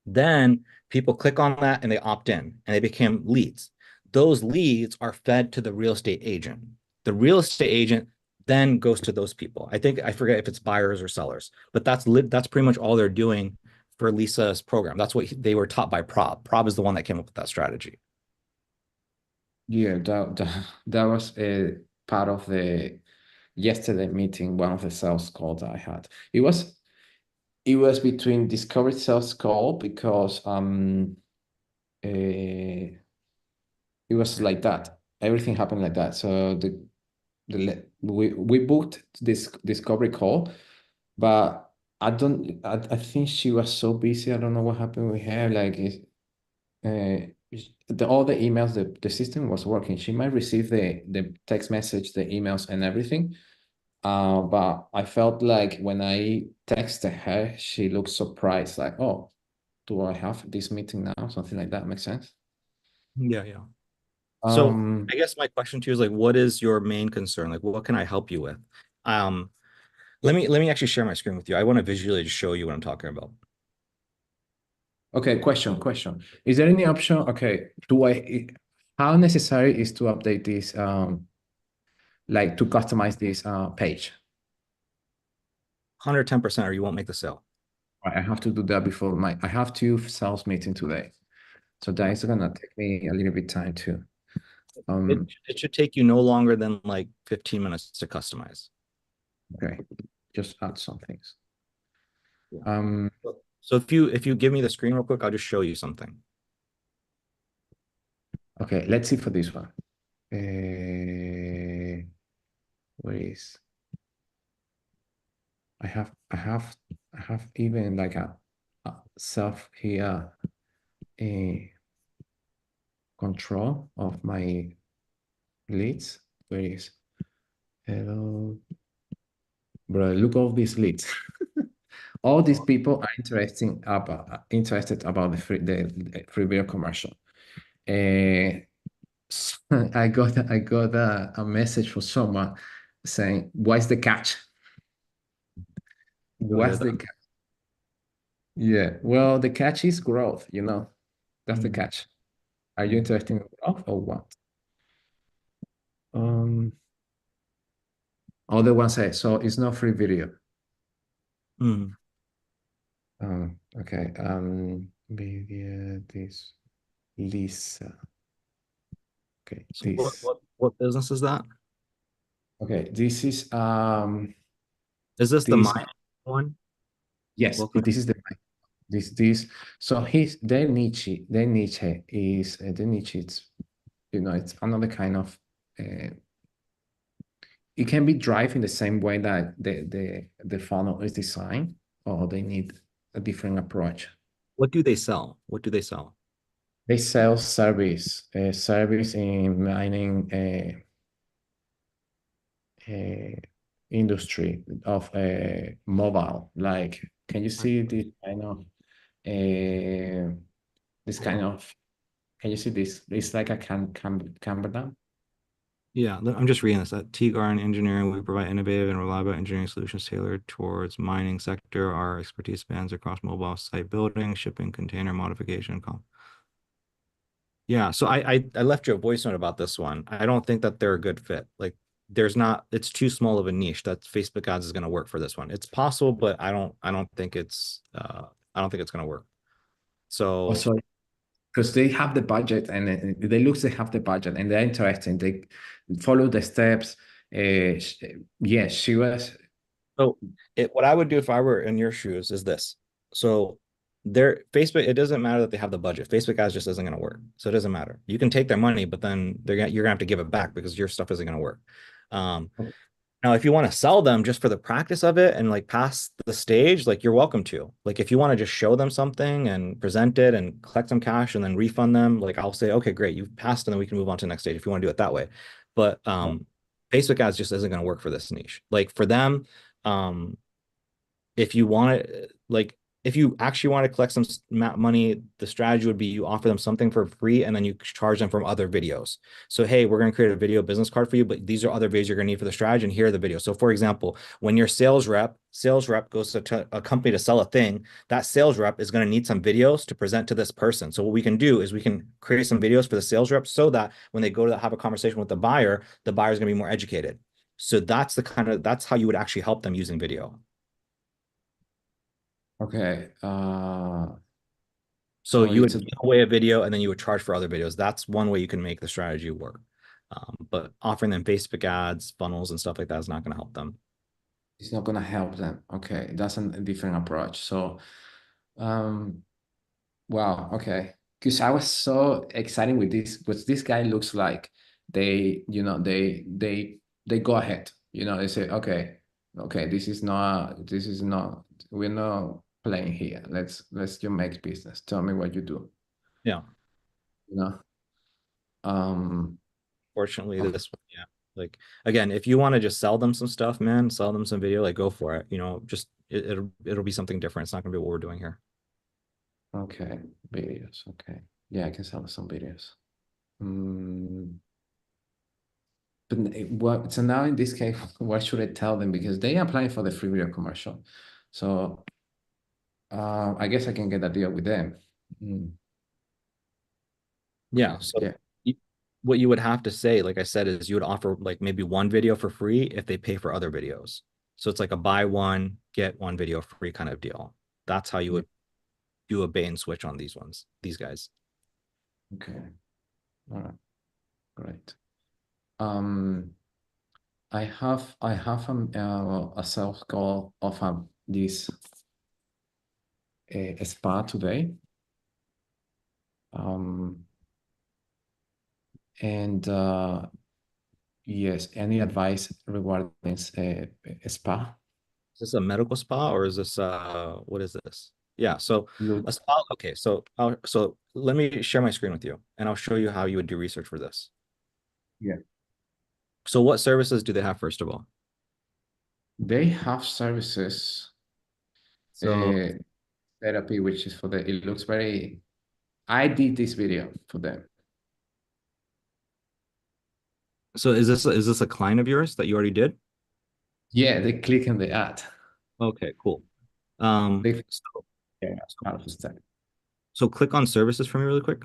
Speaker 1: Then people click on that and they opt in and they become leads. Those leads are fed to the real estate agent. The real estate agent then goes to those people. I forget if it's buyers or sellers, but that's pretty much all they're doing for Lisa's program. That's what they were taught by Prob. Prob is the one that came up with that strategy.
Speaker 3: Yeah, that was a part of the yesterday meeting, one of the sales calls I had. It was between discovery sales call because it was like that. Everything happened like that. So we booked this discovery call, but I think she was so busy. I don't know what happened with her. Like all the emails, the system was working. She might receive the text message, the emails and everything. But I felt like when I texted her, she looked surprised, like, oh, do I have this meeting now? Something like that. Makes sense.
Speaker 1: Yeah, yeah. So
Speaker 3: Um,
Speaker 1: I guess my question to you is like, what is your main concern? Like, what can I help you with? Let me actually share my screen with you. I want to visually just show you what I'm talking about.
Speaker 3: okay, question. Is there any option? Okay, how necessary is to update this, like to customize this page?
Speaker 1: 110% or you won't make the sale.
Speaker 3: I have to do that before I have 2 sales meeting today. So that is gonna take me a little bit time too.
Speaker 1: It should take you no longer than like 15 minutes to customize.
Speaker 3: Okay, just add some things.
Speaker 1: Yeah. So if you give me the screen real quick, I'll just show you something.
Speaker 3: Okay, let's see for this one. Where is? I have even like a self here, a control of my leads. Where is? Hello, bro. Look all these leads. All these people are interested about the free video commercial. So I got a message from someone saying, "What's the catch? What's the catch?" Yeah, well, the catch is growth. That's the catch. Are you interested in growth or what? Other one say, so it's not free video.
Speaker 1: Mm.
Speaker 3: Okay. Media this Lisa. Okay,
Speaker 1: So
Speaker 3: this.
Speaker 1: what business is that?
Speaker 3: Okay, this is
Speaker 1: Is this the
Speaker 3: this
Speaker 1: mine one?
Speaker 3: yes,
Speaker 1: Welcome.
Speaker 3: this is this. So their niche is the niche. It's it's another kind of. It can be drive in the same way that the funnel is designed, or they need a different approach.
Speaker 1: What do they sell? What do they sell?
Speaker 3: They sell service in mining industry of mobile. Like, can you see this kind of this kind of? Can you see this? It's like a camber dam.
Speaker 1: Yeah, I'm just reading this. At T-Garden Engineering, we provide innovative and reliable engineering solutions tailored towards mining sector. Our expertise spans across mobile site building, shipping, container modification. Yeah, so I left you a voice note about this one. I don't think that they're a good fit. Like it's too small of a niche that Facebook ads is going to work for this one. It's possible, but I don't think it's going to work. So
Speaker 3: Also, because they have the budget and they look they have the budget and they're interesting. They follow the steps. Yes, she was.
Speaker 1: So what I would do if I were in your shoes is this. So Facebook, it doesn't matter that they have the budget. Facebook ads just isn't going to work. So it doesn't matter. You can take their money, but then you're gonna have to give it back because your stuff isn't going to work. Now, if you want to sell them just for the practice of it and like pass the stage, like you're welcome to. Like if you want to just show them something and present it and collect some cash and then refund them, like I'll say, okay, great, you've passed, and then we can move on to the next stage if you want to do it that way. But Facebook ads just isn't going to work for this niche. Like for them, if you want to, like if you actually want to collect some money, the strategy would be you offer them something for free and then you charge them from other videos. So, hey, we're going to create a video business card for you, but these are other videos you're going to need for the strategy, and here are the videos. So for example, when your sales rep goes to a company to sell a thing, that sales rep is going to need some videos to present to this person. So what we can do is we can create some videos for the sales rep so that when they go to have a conversation with the buyer is going to be more educated. So that's how you would actually help them using video.
Speaker 3: Okay.
Speaker 1: So you would give away a video and then you would charge for other videos. That's one way you can make the strategy work. But offering them Facebook ads, funnels, and stuff like that is not going to help them.
Speaker 3: It's not going to help them. Okay, that's a different approach. So, wow. Okay, because I was so excited with this, because this guy looks like they go ahead. They say, okay, this is not. We're not playing here. Let's just make business. Tell me what you do.
Speaker 1: Yeah.
Speaker 3: you know.
Speaker 1: Fortunately,
Speaker 3: Okay.
Speaker 1: this one, yeah. Like again, if you want to just sell them some stuff, man, sell them some video, like go for it. You know, just it'll be something different. It's not gonna be what we're doing here.
Speaker 3: Okay, videos. Okay, yeah, I can sell some videos. But what? So now in this case, what should I tell them? Because they are applying for the free video commercial, so I guess I can get a deal with them. Mm,
Speaker 1: Yeah.
Speaker 3: okay,
Speaker 1: So
Speaker 3: yeah,
Speaker 1: you- what you would have to say, like I said, is you would offer like maybe one video for free if they pay for other videos. So it's like a buy one, get one video free kind of deal. That's how you
Speaker 3: yeah.
Speaker 1: would do a bait and switch on these ones, these guys.
Speaker 3: Okay, all right, great. Um, I have a sales call of this spa today. And yes, any advice regarding spa?
Speaker 1: Is this a medical spa or is this what is this? Yeah, so
Speaker 3: Look,
Speaker 1: a spa, okay, so let me share my screen with you and I'll show you how you would do research for this.
Speaker 3: yeah,
Speaker 1: So what services do they have first of all?
Speaker 3: they have services,
Speaker 1: So
Speaker 3: therapy, which is for the, it looks very, I did this video for them.
Speaker 1: so is this a client of yours that you already did?
Speaker 3: Yeah, they click on the ad.
Speaker 1: Okay, cool.
Speaker 3: They,
Speaker 1: So,
Speaker 3: yeah, out of step
Speaker 1: so click on services for me really quick.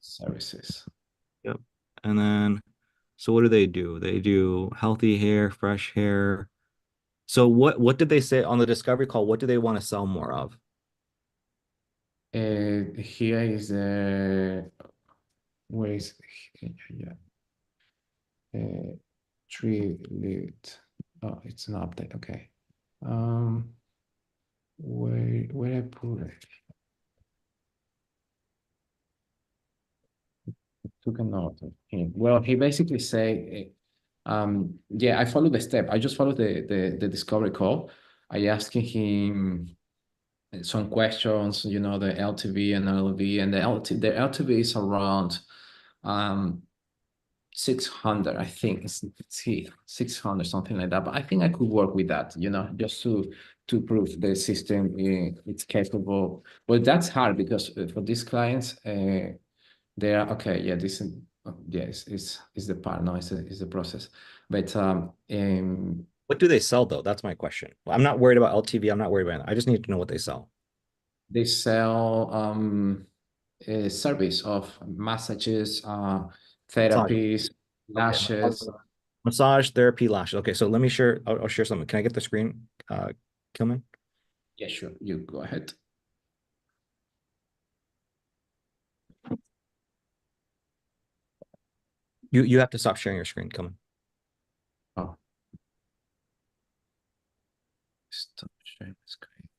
Speaker 3: services.
Speaker 1: Yep. And then so what do? They do healthy hair, fresh hair. So what did they say on the discovery call? What do they want to sell more of?
Speaker 3: Here is the, where is, yeah, tree lead. Oh, it's an update. Okay. Where I put it? Took a note of him. Well, he basically say, yeah, I followed the step. I just followed the discovery call. I asking him some questions, you know, the LTV and LV, and the LTV is around 600, I think. It's he 600, something like that. But I think I could work with that, you know, just to prove the system it's capable. But that's hard because for these clients, they are okay. Yeah, this is yes, is the part. No, it's the process. But
Speaker 1: What do they sell though? That's my question. I'm not worried about LTV. I'm not worried about it. I just need to know what they sell.
Speaker 3: they sell a service of massages,
Speaker 1: Massage.
Speaker 3: therapies,
Speaker 1: Okay.
Speaker 3: lashes.
Speaker 1: Massage therapy lashes. Okay, so let me share. I'll share something. Can I get the screen, Kilman?
Speaker 3: Yeah, sure. You go ahead.
Speaker 1: You have to stop sharing your screen, Kilman.
Speaker 3: Oh, stop sharing the screen.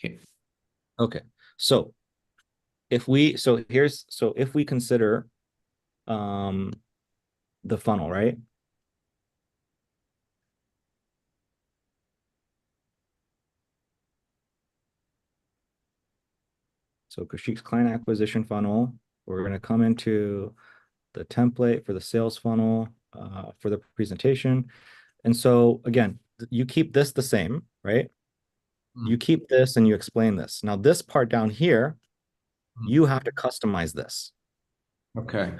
Speaker 3: Okay.
Speaker 1: Okay. So if we consider the funnel, right? So Kashik's client acquisition funnel, we're going to come into the template for the sales funnel for the presentation. And so again, you keep this the same, right? You keep this and you explain this. Now this part down here, you have to customize this.
Speaker 3: Okay.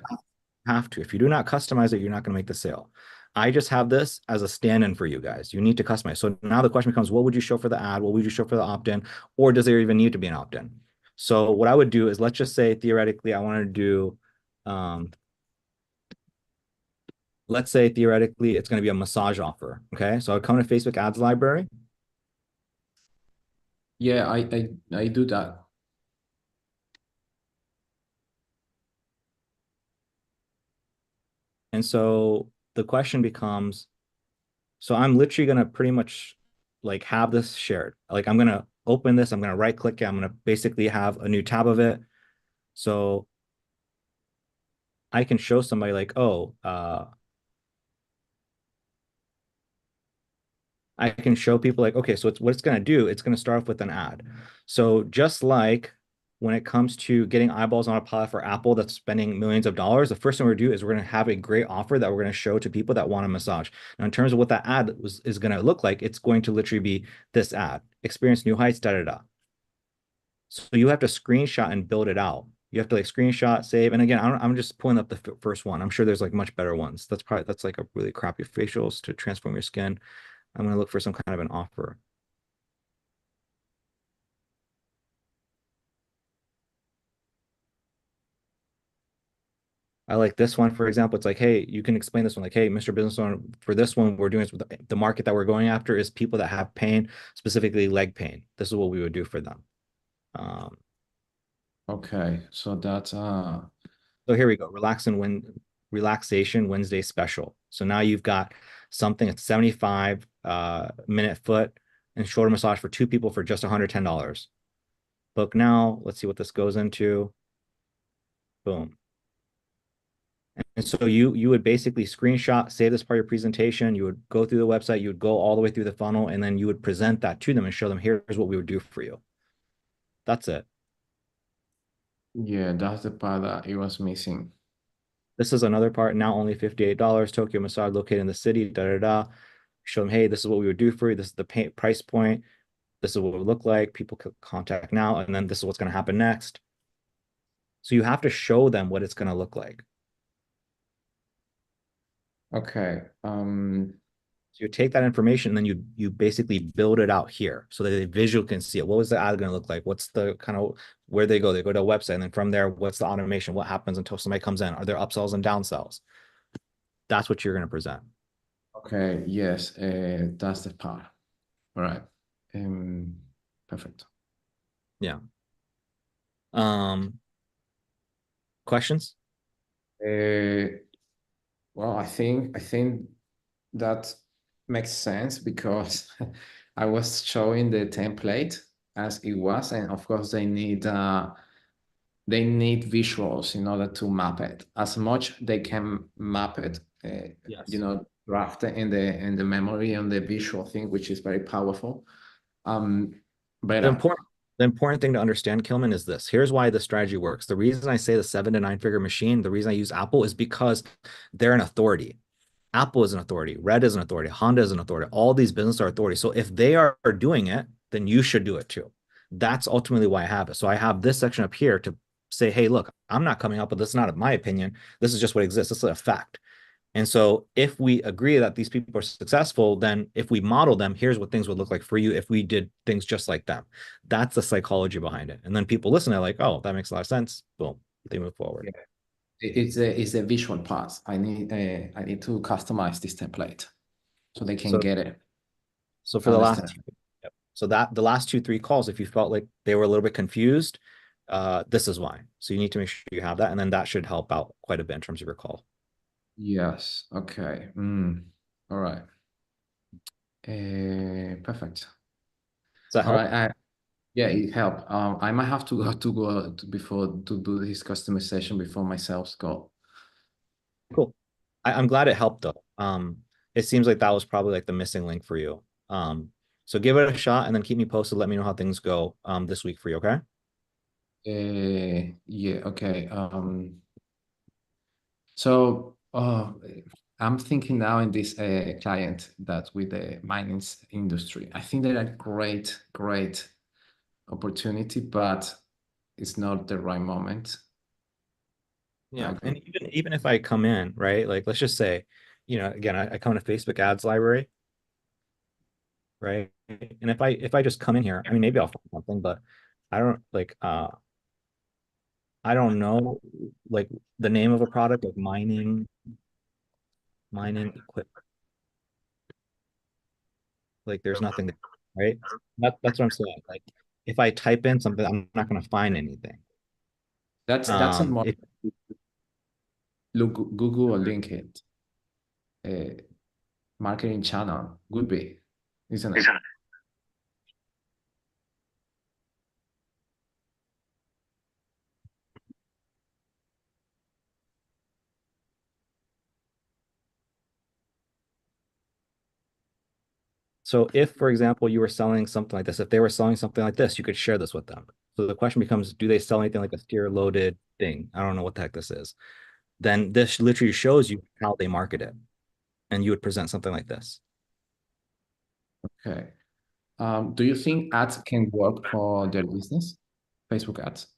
Speaker 1: Have to. If you do not customize it, you're not going to make the sale. I just have this as a stand-in for you guys. You need to customize. So now the question becomes, what would you show for the ad? What would you show for the opt-in? Or does there even need to be an opt-in? So what I would do is, let's just say theoretically, I wanted to do, let's say theoretically, it's going to be a massage offer. Okay. So I'd come to Facebook ads library.
Speaker 3: Yeah, I do that.
Speaker 1: And so the question becomes, so I'm literally going to pretty much like have this shared. Like I'm going to open this, I'm going to right click it, I'm going to basically have a new tab of it. So I can show somebody like, oh, I can show people like, okay, so it's what it's going to do. It's going to start off with an ad. So just like when it comes to getting eyeballs on a product for Apple that's spending millions of dollars, the first thing we're gonna do is we're gonna have a great offer that we're gonna show to people that want a massage. Now, in terms of what that ad is gonna look like, it's going to literally be this ad: experience new heights, da da da. So you have to screenshot and build it out. You have to like screenshot, save, and again, I'm just pulling up the first one. I'm sure there's like much better ones. That's like a really crappy facials to transform your skin. I'm gonna look for some kind of an offer. I like this one, for example. It's like, hey, you can explain this one. Like, hey, Mr. Business Owner, for this one, we're doing this with the market that we're going after is people that have pain, specifically leg pain. This is what we would do for them.
Speaker 3: Okay, so that's
Speaker 1: So here we go. Relaxation Wednesday special. So now you've got something at 75 minute foot and shoulder massage for 2 people for just $110. Book now. Let's see what this goes into. Boom. And so you would basically screenshot, save this part of your presentation. You would go through the website, you would go all the way through the funnel, and then you would present that to them and show them, here's what we would do for you. That's it.
Speaker 3: yeah, that's the part that it was missing.
Speaker 1: This is another part. Now only $58. Tokyo massage located in the city. Da da da. Show them, hey, this is what we would do for you. This is the price point. This is what it would look like. People could contact now, and then this is what's going to happen next. So you have to show them what it's going to look like.
Speaker 3: Okay.
Speaker 1: So you take that information and then you basically build it out here so that the visual can see it. What was the ad going to look like? What's the kind of where they go? They go to a website, and then from there, what's the automation? What happens until somebody comes in? Are there upsells and downsells? That's what you're going to present.
Speaker 3: Okay, yes, that's the part. All right. Perfect.
Speaker 1: Yeah. Questions?
Speaker 3: Well, I think that makes sense because I was showing the template as it was, and of course they need visuals in order to map it. As much they can map it,
Speaker 1: Yes.
Speaker 3: draft it in the memory and the visual thing, which is very powerful. But
Speaker 1: The important thing to understand, Kilman, is this. Here's why the strategy works. The reason I say the 7 to 9 figure machine, the reason I use Apple is because they're an authority. Apple is an authority. Red is an authority. Honda is an authority. All these businesses are authority. So if they are doing it, then you should do it too. That's ultimately why I have it. So I have this section up here to say, hey, look, I'm not coming up with this. Is not my opinion. This is just what exists. This is a fact. And so if we agree that these people are successful, then if we model them, here's what things would look like for you if we did things just like them. That's the psychology behind it. And then people listen, they're like, oh, that makes a lot of sense. Boom, they move forward.
Speaker 3: Yeah. It's a visual part. I need to customize this template so they can get it.
Speaker 1: So for the last, so that the last 2-3 calls, if you felt like they were a little bit confused, this is why. So you need to make sure you have that, and then that should help out quite a bit in terms of your call.
Speaker 3: Yes. Okay. All right. Perfect.
Speaker 1: Does that
Speaker 3: All
Speaker 1: help?
Speaker 3: right. Yeah, it helped. I might have to go before to do this customization before my sales go.
Speaker 1: Cool. I'm glad it helped though. It seems like that was probably like the missing link for you. So give it a shot and then keep me posted. Let me know how things go this week for you, okay?
Speaker 3: Yeah, okay. So I'm thinking now in this client that with the mining industry, I think they're a great opportunity, but it's not the right moment.
Speaker 1: Yeah, and even if I come in, right? Like let's just say, again, I come to Facebook ads library, right? And if I just come in here, I mean maybe I'll find something, but I don't like I don't know like the name of a product like mining equipment. Like there's nothing there, right? That's what I'm saying. Like if I type in something, I'm not going to find anything.
Speaker 3: That's a more
Speaker 1: If,
Speaker 3: look Google or LinkedIn marketing channel would be, isn't it?
Speaker 1: so if, for example, you were selling something like this, if they were selling something like this, you could share this with them. So the question becomes, do they sell anything like a steer loaded thing? I don't know what the heck this is. Then this literally shows you how they market it. And you would present something like this.
Speaker 3: Okay. Do you think ads can work for their business? Facebook ads?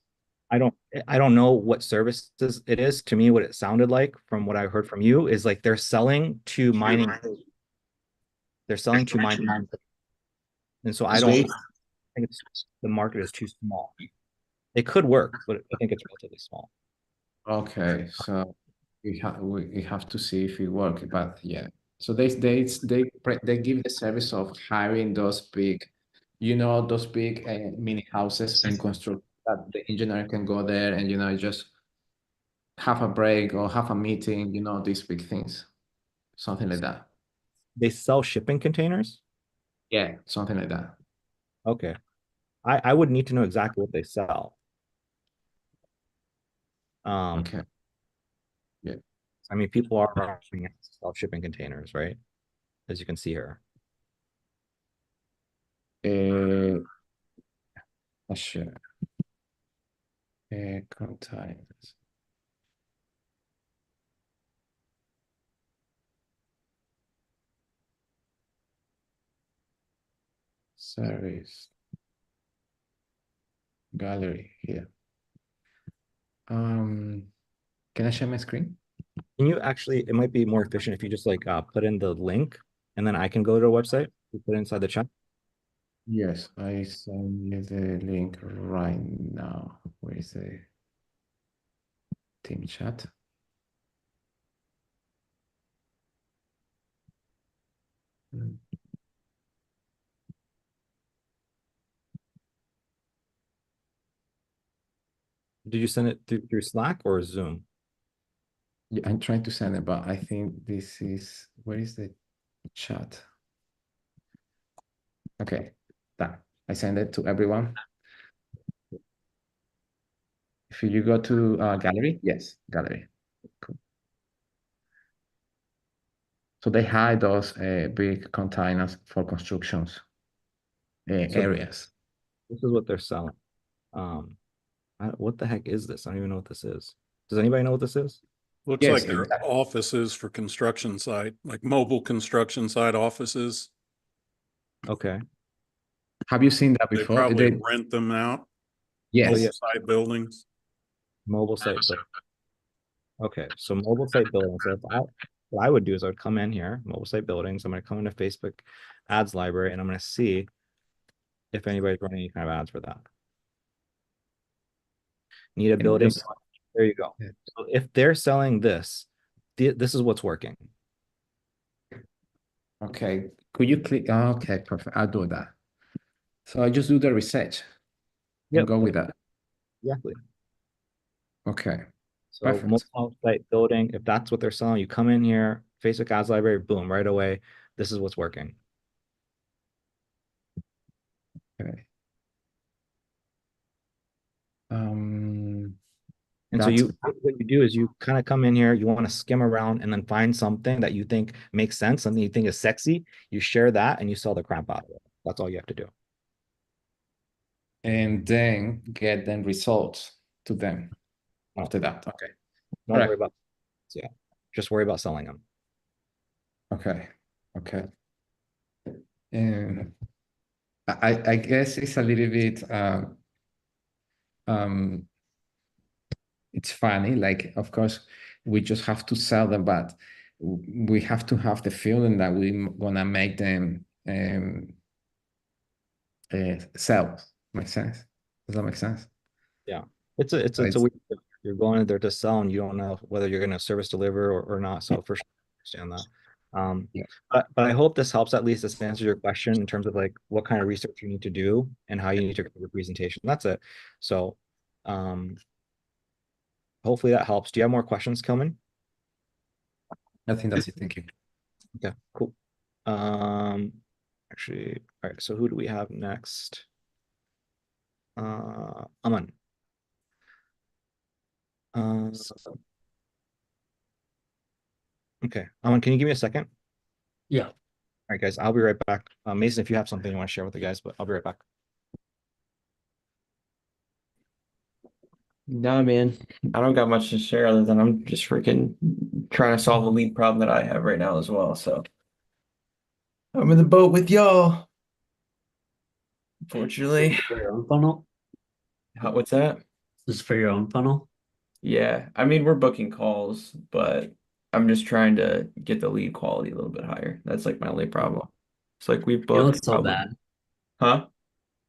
Speaker 1: I don't know what services it is. To me, what it sounded like from what I heard from you is like they're selling to mining. They're selling to mining. And so I don't think the market is too small. It could work, but I think it's relatively small.
Speaker 3: Okay, so we have to see if it works, but yeah. So they give the service of hiring those big, those big mini houses in construction that the engineer can go there and just have a break or have a meeting, these big things, something like that.
Speaker 1: They sell shipping containers.
Speaker 3: Yeah, something like that.
Speaker 1: Okay. I would need to know exactly what they sell.
Speaker 3: Okay. Yeah.
Speaker 1: I mean, people are offering self-shipping containers, right? As you can see here.
Speaker 3: Sure. Containers. Service. Gallery here. Can I share my screen?
Speaker 1: Can you actually, it might be more efficient if you just like put in the link and then I can go to a website. You put it inside the chat.
Speaker 3: Yes, I send you the link right now. Where is the team chat?
Speaker 1: Did you send it through Slack or Zoom?
Speaker 3: Yeah, I'm trying to send it, but I think this is, where is the chat? Okay, done. I send it to everyone. If you go to gallery, yes, gallery. Cool. So they hide those big containers for constructions areas.
Speaker 1: This is what they're selling. What the heck is this? I don't even know what this is. Does anybody know what this is?
Speaker 2: Looks
Speaker 3: Yes,
Speaker 2: like they're
Speaker 3: exactly.
Speaker 2: offices for construction site, like mobile construction site offices.
Speaker 1: Okay.
Speaker 3: Have you seen that
Speaker 2: They
Speaker 3: before?
Speaker 2: probably rent them out,
Speaker 3: Yes.
Speaker 2: mobile site buildings.
Speaker 1: Mobile site building. Okay, so mobile site building. So what I would do is I would come in here, mobile site buildings. I'm going to come into Facebook ads library and I'm going to see if anybody's running any kind of ads for that. Need a building.
Speaker 3: Yes.
Speaker 1: There you go.
Speaker 3: Yeah.
Speaker 1: So if they're selling this, this is what's working.
Speaker 3: Okay, could you click? Okay, perfect. I'll do that. So I just do the research and go with that.
Speaker 1: Exactly.
Speaker 3: Okay,
Speaker 1: So
Speaker 3: perfect.
Speaker 1: mobile site building, if that's what they're selling, you come in here, Facebook ads library, boom, right away. This is what's working.
Speaker 3: Okay.
Speaker 1: And so what you do is you kind of come in here, you want to skim around and then find something that you think makes sense, something you think is sexy. You share that and you sell the crap out of it. That's all you have to do.
Speaker 3: And then get them results to them after that. Okay.
Speaker 1: Don't worry about, yeah, just worry about selling them.
Speaker 3: Okay. Okay. And I guess it's a little bit it's funny, like of course we just have to sell them, but we have to have the feeling that we're gonna make them sell. Makes sense? Does that make sense?
Speaker 1: Yeah, it's a weird thing. You're going in there to sell and you don't know whether you're going to service deliver or not. So for sure, I understand that.
Speaker 3: Yeah.
Speaker 1: But I hope this helps at least this answer your question in terms of like what kind of research you need to do and how you need to create your presentation. That's it. So hopefully that helps. Do you have more questions, Kilman?
Speaker 3: I think that's it. Thank you.
Speaker 1: Okay, cool. Actually, all right, so who do we have next? Aman. Okay, Aman, can you give me a second?
Speaker 7: Yeah.
Speaker 1: All right, guys, I'll be right back. Mason, if you have something you want to share with the guys, but I'll be right back.
Speaker 5: Nah, man, I don't got much to share other than I'm just freaking trying to solve a lead problem that I have right now as well. So I'm in the boat with y'all, unfortunately.
Speaker 7: For your own funnel?
Speaker 5: What's that?
Speaker 7: Just for your own funnel?
Speaker 5: Yeah, I mean, we're booking calls, but I'm just trying to get the lead quality a little bit higher. That's like my only problem. It's like we
Speaker 7: You know
Speaker 5: booked
Speaker 7: what's so
Speaker 5: probably,
Speaker 7: bad?
Speaker 5: huh?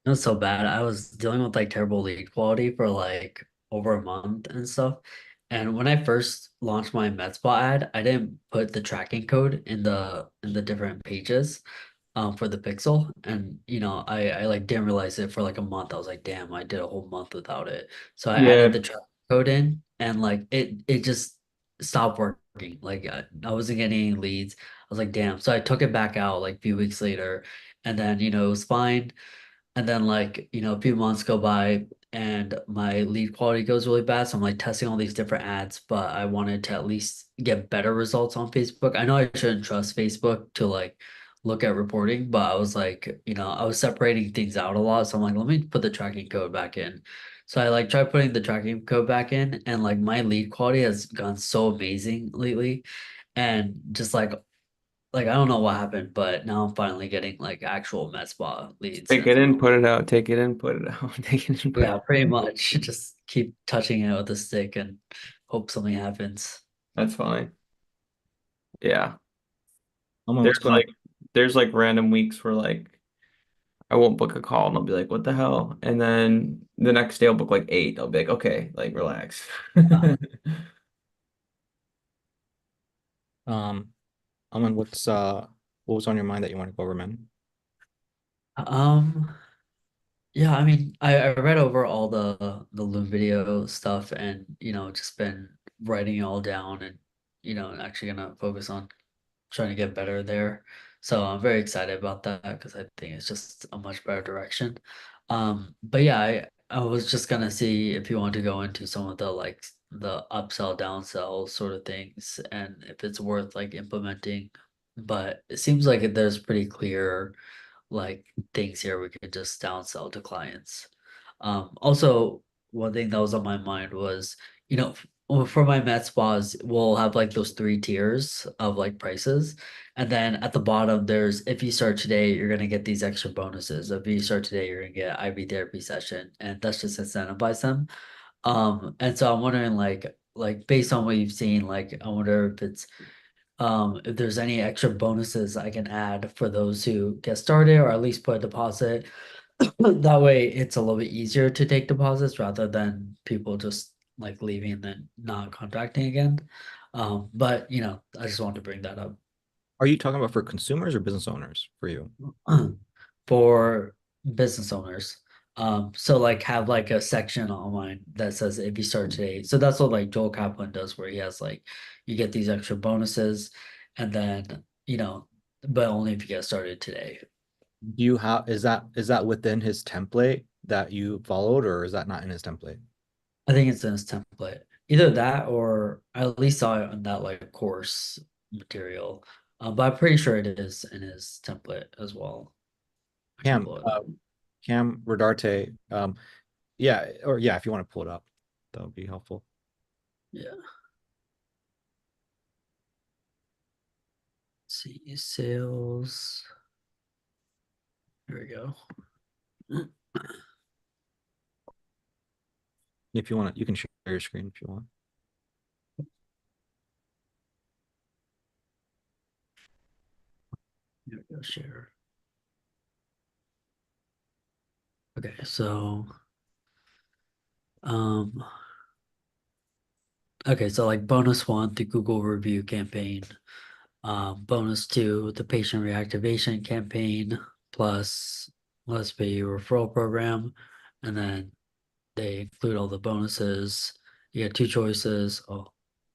Speaker 7: It was so bad. I was dealing with like terrible lead quality for like over a month and stuff. And when I first launched my MedSpa ad, I didn't put the tracking code in the different pages for the pixel. And I like didn't realize it for like a month. I was like, damn, I did a whole month without it. So I added
Speaker 5: Yeah,
Speaker 7: the tracking code in and like it just stopped working. Like I wasn't getting any leads. I was like, damn. So I took it back out like a few weeks later and then it was fine. And then like, a few months go by and my lead quality goes really bad. So I'm like testing all these different ads, but I wanted to at least get better results on Facebook. I know I shouldn't trust Facebook to like look at reporting, but I was like, I was separating things out a lot. So I'm like, let me put the tracking code back in. So I like tried putting the tracking code back in and like my lead quality has gone so amazing lately. And just like I don't know what happened, but now I'm finally getting like actual med spa leads.
Speaker 5: take
Speaker 7: And
Speaker 5: it in, put it out, take it in, put it out, take it in, put it
Speaker 7: yeah,
Speaker 5: out.
Speaker 7: pretty much just keep touching it with a stick and hope something happens.
Speaker 5: That's fine. Yeah.
Speaker 1: What's
Speaker 5: There's
Speaker 1: going on?
Speaker 5: like there's like random weeks where like I won't book a call and I'll be like, what the hell? And then the next day I'll book like 8. I'll be like, okay, like relax.
Speaker 1: Um, what was on your mind that you want to go over, man?
Speaker 7: Um, yeah, I mean, I read over all the Loom video stuff and just been writing it all down and actually gonna focus on trying to get better there. So I'm very excited about that because I think it's just a much better direction. But yeah, I was just gonna see if you want to go into some of the like the upsell, downsell sort of things and if it's worth like implementing. But it seems like there's pretty clear like things here we could just downsell to clients. Also, one thing that was on my mind was, for my med spas, we'll have like those three tiers of like prices. And then at the bottom, there's if you start today, you're gonna get these extra bonuses. If you start today, you're gonna get IV therapy session, and that's just incentivize them. And so I'm wondering like based on what you've seen, like I wonder if there's any extra bonuses I can add for those who get started or at least put a deposit. That way it's a little bit easier to take deposits rather than people just like leaving and then not contacting again. But I just wanted to bring that up.
Speaker 1: Are you talking about for consumers or business owners for you?
Speaker 7: For business owners. So like have like a section online that says if you start today. So that's what like Joel Kaplan does, where he has like you get these extra bonuses, and then but only if you get started today.
Speaker 1: Do you have is that within his template that you followed, or is that not in his template?
Speaker 7: I think it's in his template. Either that or I at least saw it on that like course material. But I'm pretty sure it is in his template as well. I can
Speaker 1: Cam,
Speaker 7: pull it up.
Speaker 1: Cam Rodarte, yeah, or yeah, if you want to pull it up, that would be helpful.
Speaker 7: Yeah. See sales. Here we go.
Speaker 1: If you want to, you can share your screen if you want.
Speaker 7: Here we go, share. Okay, so um okay, so like bonus one, the Google review campaign. Bonus two, the patient reactivation campaign, plus let's pay referral program, and then they include all the bonuses. You get two choices. Oh,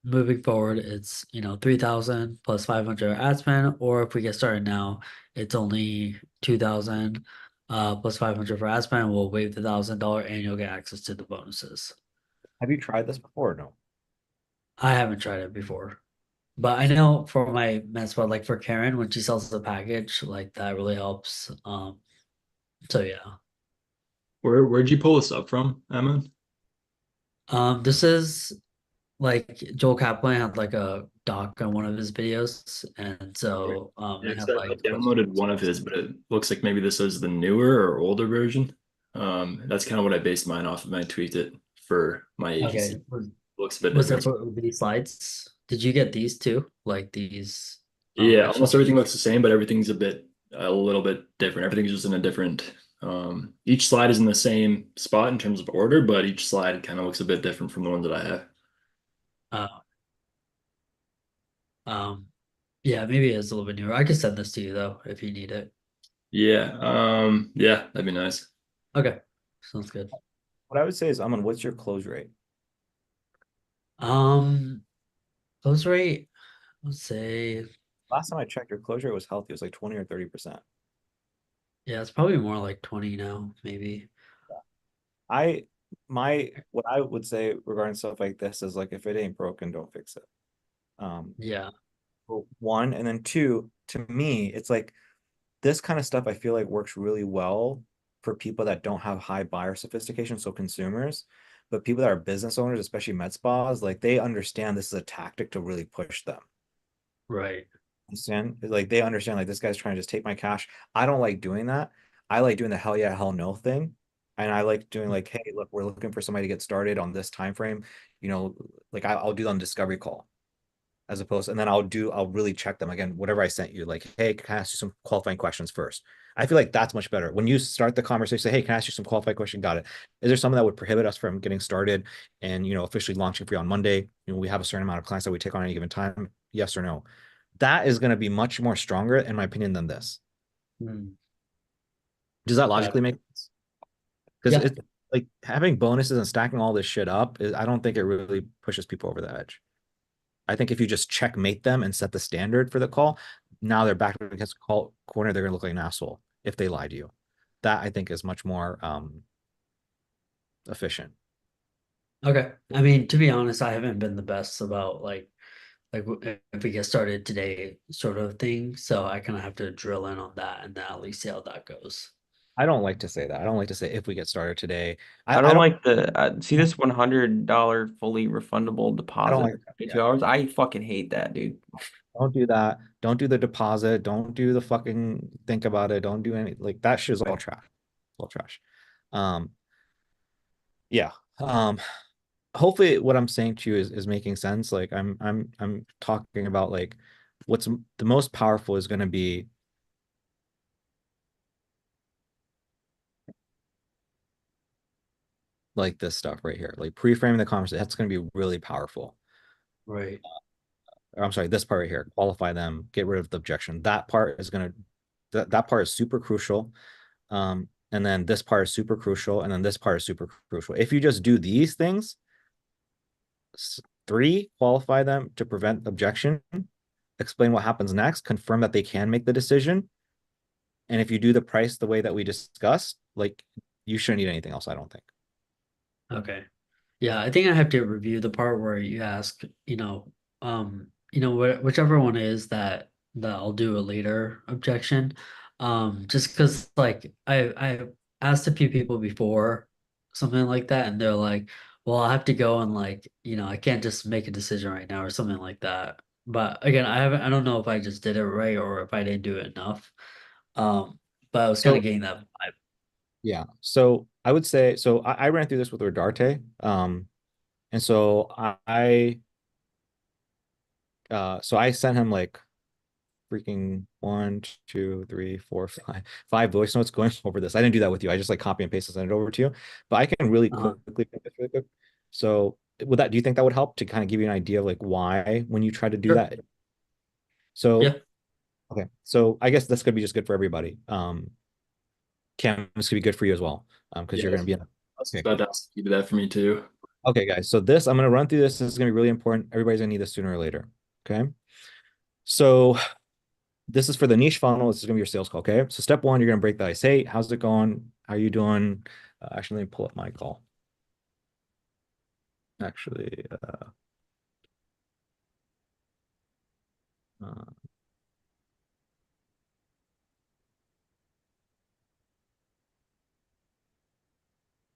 Speaker 7: moving forward, it's 3,000 plus 500 ad spend, or if we get started now, it's only 2,000 plus 500 for ad spend. We'll waive the $1,000 and you'll get access to the bonuses.
Speaker 1: Have you tried this before or no?
Speaker 7: I haven't tried it before. But I know for my med spa, like for Karen, when she sells the package, like that really helps. So yeah.
Speaker 4: Where'd you pull this up from, Emma?
Speaker 7: This is like Joel Kaplan had like a doc on one of his videos, and so
Speaker 4: Yeah,
Speaker 7: it
Speaker 4: 'cause
Speaker 7: had
Speaker 4: I
Speaker 7: like
Speaker 4: downloaded one of his, but it looks like maybe this is the newer or older version. That's kind of what I based mine off of, and I tweaked it for my
Speaker 7: okay.
Speaker 4: APC. Looks a bit
Speaker 7: Was it
Speaker 4: different.
Speaker 7: for these slides? Did you get these too? Like these
Speaker 4: Yeah,
Speaker 7: extra
Speaker 4: almost everything
Speaker 7: sheets?
Speaker 4: looks the same, but everything's a little bit different. Everything's just in a different, each slide is in the same spot in terms of order, but each slide kind of looks a bit different from the ones that I have.
Speaker 7: Uh, um, yeah, maybe it's a little bit newer. I can send this to you though if you need it.
Speaker 4: Yeah, that'd be nice.
Speaker 7: Okay, sounds good.
Speaker 1: What I would say is, Aman, what's your close rate?
Speaker 7: Um, close rate, let's say,
Speaker 1: Last time I checked, your close rate was healthy. It was like 20 or 30%.
Speaker 7: yeah, it's probably more like 20 now, maybe.
Speaker 1: I what I would say regarding stuff like this is like if it ain't broken, don't fix it.
Speaker 7: Yeah,
Speaker 1: For one, and then two, to me, it's like this kind of stuff I feel like works really well for people that don't have high buyer sophistication, so consumers, but people that are business owners, especially med spas, like they understand this is a tactic to really push them.
Speaker 7: right.
Speaker 1: Understand? Like they understand like this guy's trying to just take my cash. I don't like doing that. I like doing the hell yeah, hell no thing. And I like doing like, hey, look, we're looking for somebody to get started on this time frame. You know, like I'll do that on discovery call as opposed, and then I'll really check them again, whatever I sent you, like, hey, can I ask you some qualifying questions first? I feel like that's much better. When you start the conversation, say, hey, can I ask you some qualifying question? Got it. Is there something that would prohibit us from getting started and, officially launching for you on Monday? We have a certain amount of clients that we take on any given time. Yes or no? That is going to be much more stronger, in my opinion, than this.
Speaker 7: Hmm.
Speaker 1: Does that
Speaker 7: Yeah,
Speaker 1: logically make sense? Because
Speaker 7: yeah,
Speaker 1: it's like having bonuses and stacking all this shit up, I don't think it really pushes people over the edge. I think if you just checkmate them and set the standard for the call, now they're back against the call corner. They're going to look like an asshole if they lie to you. That I think is much more efficient.
Speaker 7: okay. I mean, to be honest, I haven't been the best about if we get started today sort of thing. So I kind of have to drill in on that and then at least see how that goes.
Speaker 1: I don't like to say that. I don't like to say if we get started today.
Speaker 5: I
Speaker 1: I
Speaker 5: don't
Speaker 1: don't.
Speaker 5: like the see this $100 fully refundable
Speaker 1: I don't
Speaker 5: deposit
Speaker 1: like.
Speaker 5: for 22
Speaker 1: Yeah,
Speaker 5: hours. I fucking hate that, dude.
Speaker 1: don't do that. Don't do the deposit. Don't do the fucking think about it. Don't do any like that shit is all trash. All trash. Um, yeah. Hopefully what I'm saying to you is making sense. Like I'm talking about like what's the most powerful is going to be like this stuff right here, like pre-framing the conversation. That's going to be really powerful.
Speaker 7: Right.
Speaker 1: Or, I'm sorry, this part right here, qualify them, get rid of the objection. That part is going to that part is super crucial. And then this part is super crucial, and then this part is super crucial. If you just do these things, three, qualify them to prevent objection, explain what happens next, confirm that they can make the decision. And if you do the price the way that we discussed, like you shouldn't need anything else, I don't think.
Speaker 7: Okay. Yeah, I think I have to review the part where you ask, whichever one is that I'll do a later objection. Just because like I asked a few people before something like that, and they're like, well, I have to go and I can't just make a decision right now or something like that. But again, I don't know if I just did it right or if I didn't do it enough. Um, but I was kind
Speaker 1: So
Speaker 7: of getting that vibe.
Speaker 1: yeah, so I would say so I ran through this with Rodarte. And so I sent him like freaking one, two, three, four, five voice notes going over this. I didn't do that with you. I just like copy and paste and send it over to you. But I can really
Speaker 7: Uh,
Speaker 1: quickly make this really quick. So do you think that would help to kind of give you an idea of like why when you try to do
Speaker 7: sure.
Speaker 1: that? So
Speaker 7: Yeah.
Speaker 1: okay. So I guess this could be just good for everybody. Cam, this could be good for you as well. Because you're
Speaker 4: Yeah,
Speaker 1: gonna be in okay,
Speaker 4: about
Speaker 1: cool.
Speaker 4: to ask you that for me too.
Speaker 1: Okay, guys. So this, I'm gonna run through this. This is gonna be really important. Everybody's gonna need this sooner or later. Okay. So this is for the niche funnel. This is gonna be your sales call. Okay. So step one, you're gonna break the ice. Hey, how's it going? How are you doing? Actually, let me pull up my call. Actually, uh, all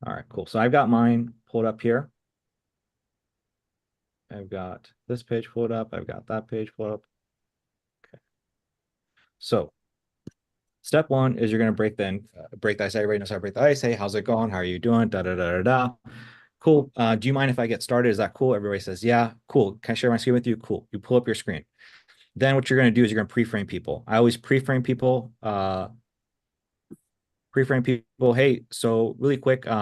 Speaker 1: right, cool. So I've got mine pulled up here. I've got this page pulled up. I've got that page pulled up. Okay. So step one is you're going to break the ice. Everybody knows how to break the ice. Hey, how's it going? How are you doing? Da, da, da, da, da. Cool. Do you mind if I get started? Is that cool? Everybody says, yeah, cool. Can I share my screen with you? Cool. You pull up your screen. Then what you're going to do is you're going to pre-frame people. I always pre-frame people. Hey, so really quick, just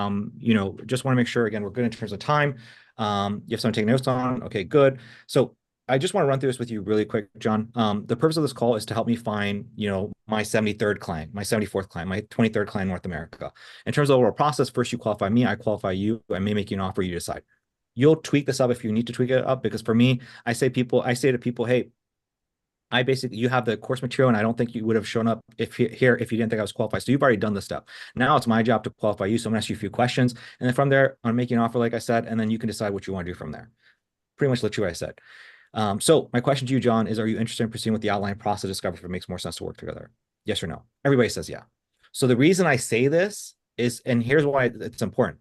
Speaker 1: want to make sure, again, we're good in terms of time. You have someone take notes on. Okay, good. So I just want to run through this with you really quick, John. The purpose of this call is to help me find, my 73rd client, my 74th client, my 23rd client in North America. In terms of overall process, first you qualify me, I qualify you. I may make you an offer, you decide. You'll tweak this up if you need to tweak it up, because for me, I say to people, hey, you have the course material, and I don't think you would have shown up if you didn't think I was qualified. So you've already done this step. Now it's my job to qualify you. So I'm gonna ask you a few questions, and then from there, I'm making an offer, like I said, and then you can decide what you want to do from there. Pretty much literally what I said. So my question to you, John, is: are you interested in proceeding with the outline process? Discover if it makes more sense to work together? Yes or no? Everybody says yeah. So the reason I say this is, and here's why it's important.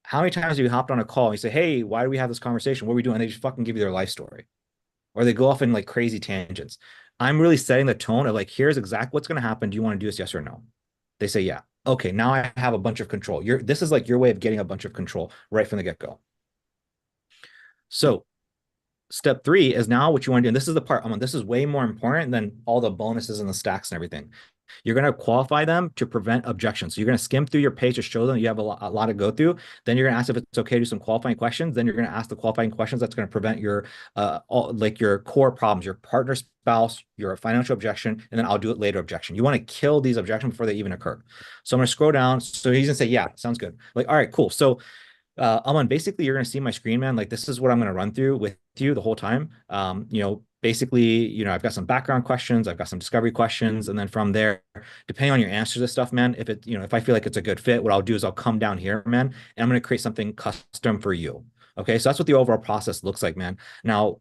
Speaker 1: How many times have you hopped on a call and you say, "Hey, why do we have this conversation? What are we doing?" And they just fucking give you their life story, or they go off in like crazy tangents. I'm really setting the tone of like, here's exactly what's going to happen. Do you want to do this? Yes or no? They say, yeah. Okay, now I have a bunch of control. This is like your way of getting a bunch of control right from the get-go. So step 3 is now what you want to do. And this is the part, this is way more important than all the bonuses and the stacks and everything. You're going to qualify them to prevent objections. So you're going to skim through your page to show them you have a lot to go through. Then you're going to ask if it's okay to do some qualifying questions. Then you're going to ask the qualifying questions that's going to prevent your your core problems, your partner, spouse, your financial objection, and then I'll do it later objection. You want to kill these objections before they even occur. So I'm going to scroll down. So he's going to say, yeah, sounds good. Like, all right, cool. So Aman, basically you're going to see my screen, man. Like, this is what I'm going to run through with you the whole time. Basically, I've got some background questions, I've got some discovery questions, and then from there, depending on your answers to this stuff, man, if I feel like it's a good fit, what I'll do is I'll come down here, man, and I'm going to create something custom for you. Okay, so that's what the overall process looks like, man. Now,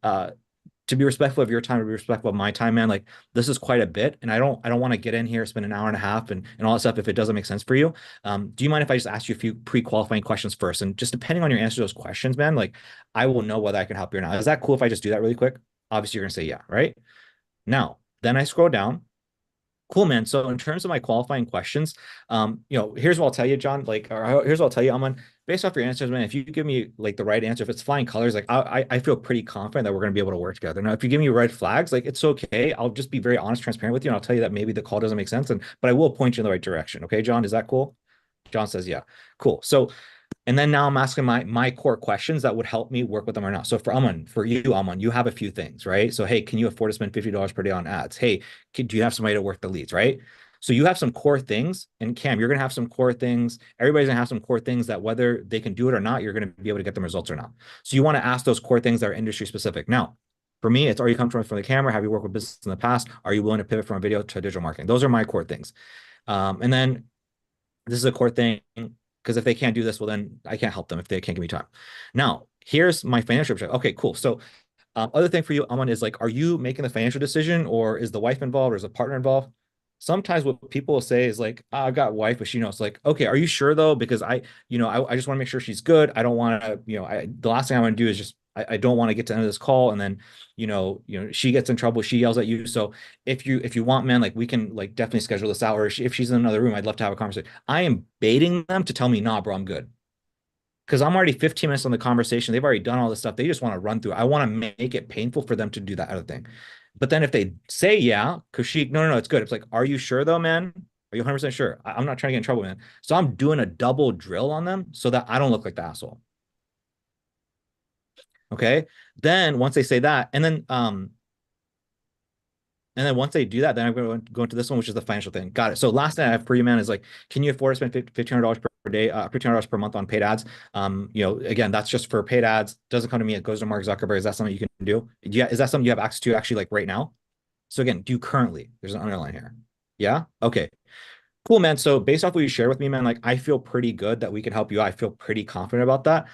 Speaker 1: to be respectful of your time, to be respectful of my time, man, like, this is quite a bit, and I don't want to get in here, spend an hour and a half and all that stuff if it doesn't make sense for you. Do you mind if I just ask you a few pre-qualifying questions first? And just depending on your answer to those questions, man, like, I will know whether I can help you or not. Is that cool if I just do that really quick? Obviously, you're going to say yeah, right? Now, then I scroll down. Cool, man. So in terms of my qualifying questions, here's what I'll tell you, John, here's what I'll tell you, Aman. Based off your answers, man, if you give me like the right answer, if it's flying colors, like I feel pretty confident that we're going to be able to work together. Now, if you give me red flags, like, it's okay. I'll just be very honest, transparent with you, and I'll tell you that maybe the call doesn't make sense, but I will point you in the right direction. Okay, John, is that cool? John says, yeah, cool. So, and then now I'm asking my core questions that would help me work with them or not. So for you, Aman, you have a few things, right? So, hey, can you afford to spend $50 per day on ads? Hey, do you have somebody to work the leads, right? So you have some core things, and Cam, you're going to have some core things. Everybody's going to have some core things that whether they can do it or not, you're going to be able to get them results or not. So you want to ask those core things that are industry specific. Now, for me, it's, are you comfortable from the camera? Have you worked with business in the past? Are you willing to pivot from a video to digital marketing? Those are my core things. And then this is a core thing, because if they can't do this, well, then I can't help them if they can't give me time. Now, here's my financial objective. Okay, cool. So other thing for you, Aman, is like, are you making the financial decision, or is the wife involved, or is the partner involved? Sometimes what people will say is like, oh, I've got a wife, but it's like, okay, are you sure though? Because I just want to make sure she's good. I don't want to, the last thing I want to do is just, I don't want to get to the end of this call and then, she gets in trouble, she yells at you. So if you want, man, like, we can like definitely schedule this out, or if she's in another room, I'd love to have a conversation. I am baiting them to tell me, nah, bro, I'm good. Because I'm already 15 minutes on the conversation. They've already done all this stuff. They just want to run through. I want to make it painful for them to do that other thing. But then if they say, yeah, Kaushik, no, it's good. It's like, are you sure though, man? Are you 100% sure? I'm not trying to get in trouble, man. So I'm doing a double drill on them so that I don't look like the asshole. Okay. Then once they say that, and then once they do that, then I'm going to go into this one, which is the financial thing. Got it. So last thing I have for you, man, is like, can you afford to spend $1,500 per day, $1,500 per month on paid ads? Again, that's just for paid ads. Doesn't come to me. It goes to Mark Zuckerberg. Is that something you can do? Yeah. Is that something you have access to actually, like, right now? So again, do you currently? There's an underline here. Yeah. Okay. Cool, man. So based off what you shared with me, man, like, I feel pretty good that we can help you. I feel pretty confident about that.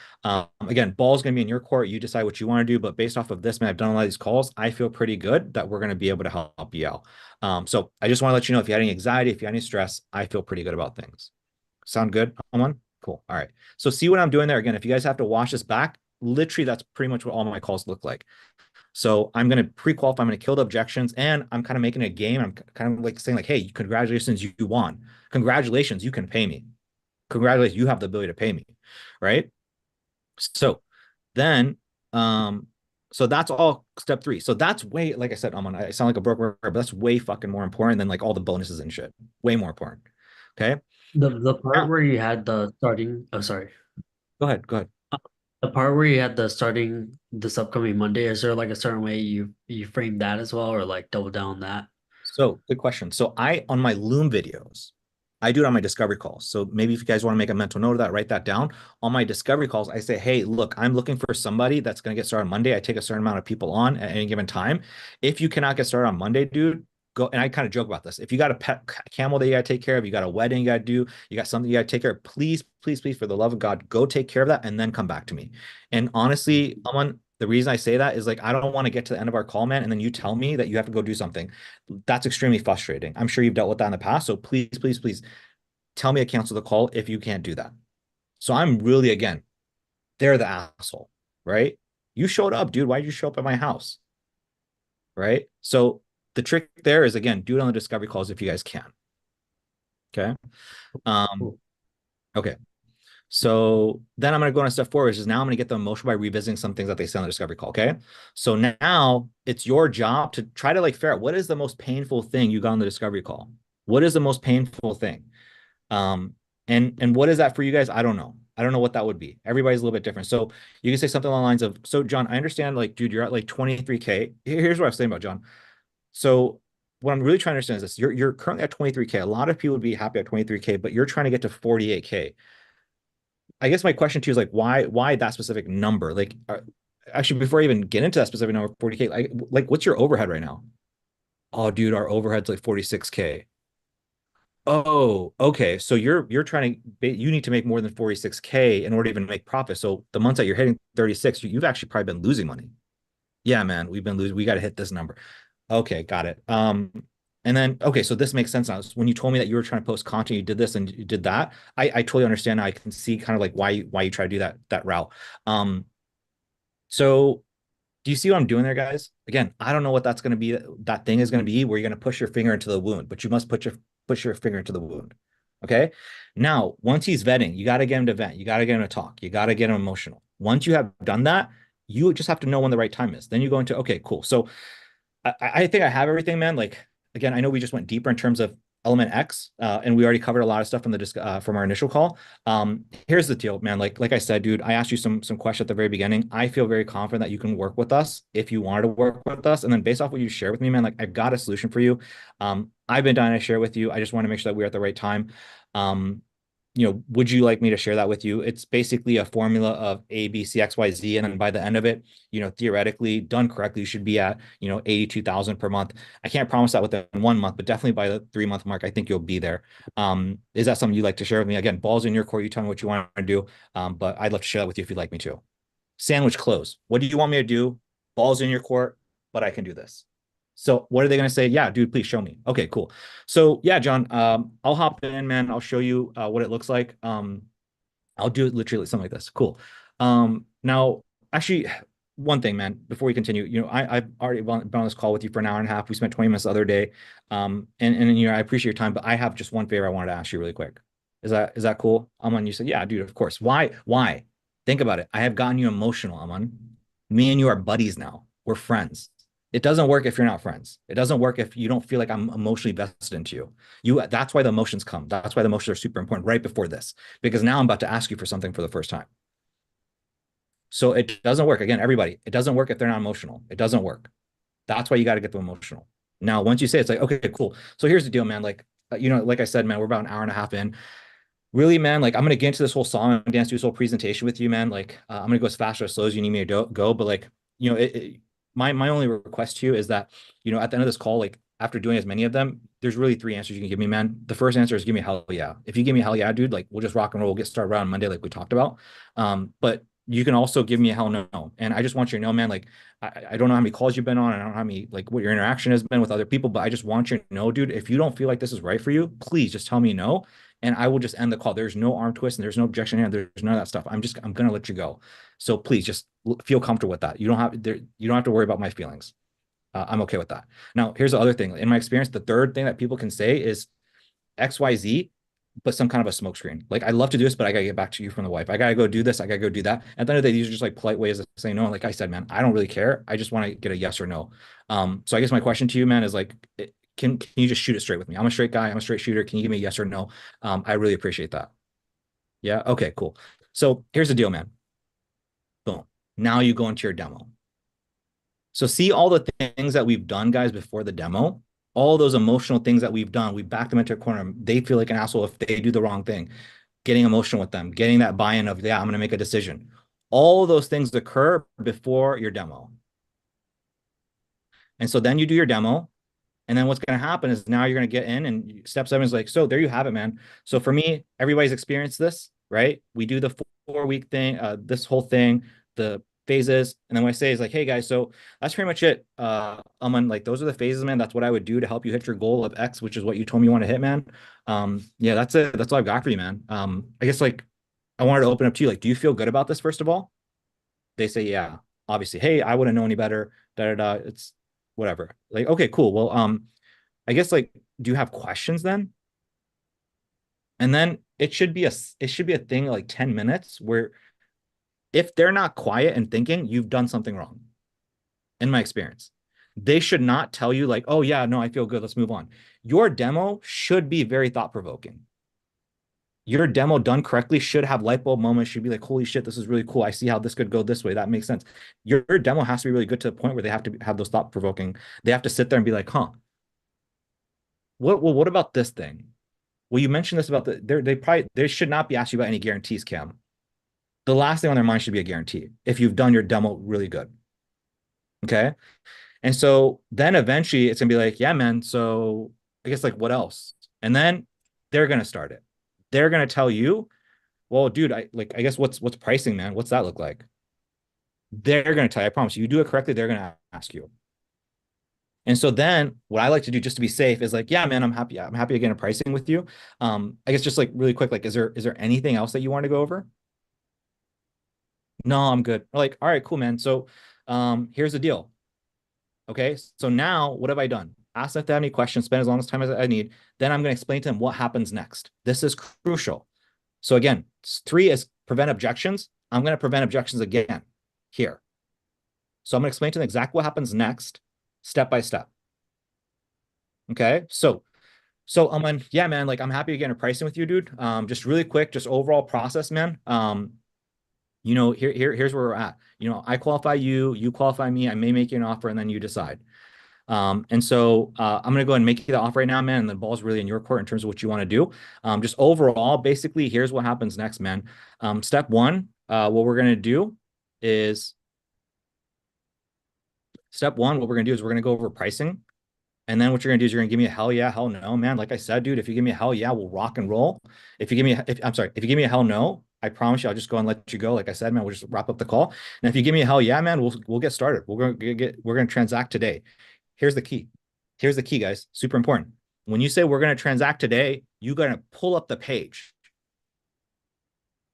Speaker 1: Again, ball's going to be in your court. You decide what you want to do. But based off of this, man, I've done a lot of these calls. I feel pretty good that we're going to be able to help you out. So I just want to let you know, if you had any anxiety, if you had any stress, I feel pretty good about things. Sound good, Aman? Cool. All right. So see what I'm doing there. Again, if you guys have to watch this back, literally that's pretty much what all my calls look like. So I'm going to pre-qualify, I'm going to kill the objections, and I'm kind of making a game. I'm kind of like saying like, hey, congratulations, you won. Congratulations, you can pay me. Congratulations, you have the ability to pay me, right? So then, so that's all step 3. So that's way, like I said, I sound like a broker, but that's way fucking more important than like all the bonuses and shit. Way more important. Okay.
Speaker 7: The part
Speaker 1: Now,
Speaker 7: where you had the starting, oh sorry.
Speaker 1: go ahead. Go ahead.
Speaker 7: The part where you had the starting this upcoming Monday, is there like a certain way you frame that as well, or like double down on that?
Speaker 1: So good question. So on my Loom videos, I do it on my discovery calls. So maybe if you guys want to make a mental note of that, write that down. On my discovery calls, I say, hey, look, I'm looking for somebody that's going to get started on Monday. I take a certain amount of people on at any given time. If you cannot get started on Monday, dude, go. And I kind of joke about this. If you got a pet camel that you got to take care of, you got a wedding you got to do, you got something you got to take care of, please, please, please, for the love of God, go take care of that and then come back to me. And honestly, the reason I say that is like, I don't want to get to the end of our call, man, and then you tell me that you have to go do something. That's extremely frustrating. I'm sure you've dealt with that in the past. So please, please, please tell me to cancel the call if you can't do that. So I'm really, again, they're the asshole, right? You showed up, dude. Why did you show up at my house? Right? So the trick there is, again, do it on the discovery calls if you guys can. Okay. Okay. So then I'm going to go on a step forward, which is now I'm going to get them emotional by revisiting some things that they say on the discovery call. Okay. So now it's your job to try to like figure out what is the most painful thing you got on the discovery call. What is the most painful thing? And what is that for you guys? I don't know. I don't know what that would be. Everybody's a little bit different. So you can say something along the lines of, so John, I understand, like, dude, you're at like 23K. Here's what I was saying about John. So what I'm really trying to understand is this: you're currently at 23K. A lot of people would be happy at 23K, but you're trying to get to 48K. I guess my question to you is like, why that specific number? Like, actually, before I even get into that specific number, 40K, like, what's your overhead right now? Oh, dude, our overhead's like 46K. Oh, okay. So you're trying to, you need to make more than 46K in order to even make profit. So the months that you're hitting 36, you've actually probably been losing money. Yeah, man, we've been losing. We got to hit this number. Okay, got it. And then, okay, so this makes sense now. When you told me that you were trying to post content, you did this and you did that. I totally understand now. I can see kind of like why you try to do that route. So do you see what I'm doing there, guys? Again, I don't know what that's going to be. That thing is going to be where you're going to push your finger into the wound, but you must push your finger into the wound. Okay. Now, once he's vetting, you got to get him to vent. You got to get him to talk. You got to get him emotional. Once you have done that, you just have to know when the right time is. Then you go into, okay, cool. So I think I have everything, man. Like, again, I know we just went deeper in terms of element X, and we already covered a lot of stuff from from our initial call. Here's the deal, man. Like I said, dude, I asked you some questions at the very beginning. I feel very confident that you can work with us if you wanted to work with us. And then based off what you share with me, man, like I've got a solution for you. I've been dying to share with you. I just want to make sure that we're at the right time. Would you like me to share that with you? It's basically a formula of A, B, C, X, Y, Z. And then by the end of it, theoretically done correctly, you should be at, 82,000 per month. I can't promise that within 1 month, but definitely by the 3-month mark, I think you'll be there. Is that something you'd like to share with me? Again, balls in your court. You tell me what you want to do. But I'd love to share that with you if you'd like me to. Sandwich close. What do you want me to do? Balls in your court, but I can do this. So what are they going to say? Yeah, dude, please show me. Okay, cool. So yeah, John, I'll hop in, man. I'll show you what it looks like. I'll do it literally something like this. Cool. Now, actually, one thing, man, before we continue, I've already been on this call with you for an hour and a half. We spent 20 minutes the other day. And I appreciate your time, but I have just one favor I wanted to ask you really quick. Is that cool? Aman, you said, yeah, dude, of course. Why? Think about it. I have gotten you emotional, Aman. Me and you are buddies now. We're friends. It doesn't work if you're not friends. It doesn't work if you don't feel like I'm emotionally vested into you. That's why the emotions come. That's why the emotions are super important right before this, because now I'm about to ask you for something for the first time. So it doesn't work. Again, everybody, it doesn't work if they're not emotional. It doesn't work. That's why you got to get them emotional. Now, once you say it's like, okay, cool. So here's the deal, man. Like, like I said, man, we're about an hour and a half in. Really, man, like I'm going to get into this whole song and dance, do this whole presentation with you, man. Like I'm going to go as fast or as slow as you need me to go. But like, my only request to you is that, at the end of this call, like after doing as many of them, there's really 3 answers you can give me, man. The first answer is give me hell yeah. If you give me hell yeah, dude, like we'll just rock and roll. We'll get started around Monday, like we talked about. But you can also give me a hell no. And I just want you to know, man, like I don't know how many calls you've been on. I don't know how many, like what your interaction has been with other people, but I just want you to know, dude, if you don't feel like this is right for you, please just tell me no. and I will just end the call. There's no arm twist and there's no objection here. There's none of that stuff. I'm gonna let you go. So please just feel comfortable with that. You don't have to worry about my feelings. I'm okay with that. Now, here's the other thing. In my experience, the third thing that people can say is XYZ, but some kind of a smoke screen. Like, I love to do this, but I gotta get back to you from the wife. I gotta go do this. I gotta go do that. At the end of the day, these are just like polite ways of saying no. Like I said, man, I don't really care. I just want to get a yes or no. So I guess my question to you, man, is like, can you just shoot it straight with me? I'm a straight guy. I'm a straight shooter. Can you give me a yes or no? I really appreciate that. Yeah. Okay, cool. So here's the deal, man. Boom. Now you go into your demo. So see all the things that we've done, guys, before the demo, all those emotional things that we've done, we back them into a corner. They feel like an asshole if they do the wrong thing, getting emotional with them, getting that buy-in of, yeah, I'm going to make a decision. All of those things occur before your demo. And so then you do your demo. And then what's going to happen is now you're going to get in, and step 7 is like, so there you have it, man. So for me, everybody's experienced this, right? We do the 4-week thing, this whole thing, the phases. And then what I say is like, hey guys, so that's pretty much it. On like, those are the phases, man. That's what I would do to help you hit your goal of X, which is what you told me you want to hit, man. Yeah, that's it. That's all I've got for you, man. I guess like I wanted to open up to you. Like, do you feel good about this, first of all? They say, yeah, obviously. Hey, I wouldn't know any better. It's whatever. Like, okay, cool. Well, I guess like, do you have questions then? And then it should be a thing like 10 minutes where if they're not quiet and thinking, you've done something wrong. In my experience, they should not tell you like, oh yeah, no, I feel good. Let's move on. Your demo should be very thought-provoking. Your demo done correctly should have light bulb moments, should be like, holy shit, this is really cool. I see how this could go this way. That makes sense. Your demo has to be really good to the point where they have to have those thought-provoking. They have to sit there and be like, huh, what about this thing? Well, you mentioned this about they should not be asking you about any guarantees, Cam. The last thing on their mind should be a guarantee if you've done your demo really good. Okay. And so then eventually it's gonna be like, yeah, man. So I guess like, what else? And then they're gonna start it. They're gonna tell you, well, dude, I guess what's pricing, man? What's that look like? They're gonna tell you, I promise you do it correctly, they're gonna ask you. And so then what I like to do just to be safe is like, yeah, man, I'm happy again pricing with you. I guess just like really quick, like, is there anything else that you want to go over? No, I'm good. We're like, all right, cool, man. So here's the deal. Okay, so now what have I done? Ask them if they have any questions, spend as long as time as I need. Then I'm going to explain to them what happens next. This is crucial. So again, 3 is prevent objections. I'm going to prevent objections again here. So I'm going to explain to them exactly what happens next, step by step. Okay, so I'm yeah, man, like I'm happy to get into pricing with you, dude. Just really quick, just overall process, man. You know, here's where we're at. You know, I qualify you, you qualify me, I may make you an offer, and then you decide. And so I'm going to go ahead and make you the offer right now, man. And the ball's really in your court in terms of what you want to do. Just overall, basically, here's what happens next, man. Step 1, what we're going to do is we're going to go over pricing. And then what you're going to do is you're going to give me a hell yeah, hell no, man. Like I said, dude, if you give me a hell yeah, we'll rock and roll. If you give me a hell no, I promise you, I'll just go and let you go. Like I said, man, we'll just wrap up the call. And if you give me a hell yeah, man, we'll get started. We're going to transact today. Here's the key. Here's the key, guys. Super important. When you say we're going to transact today, you got to pull up the page.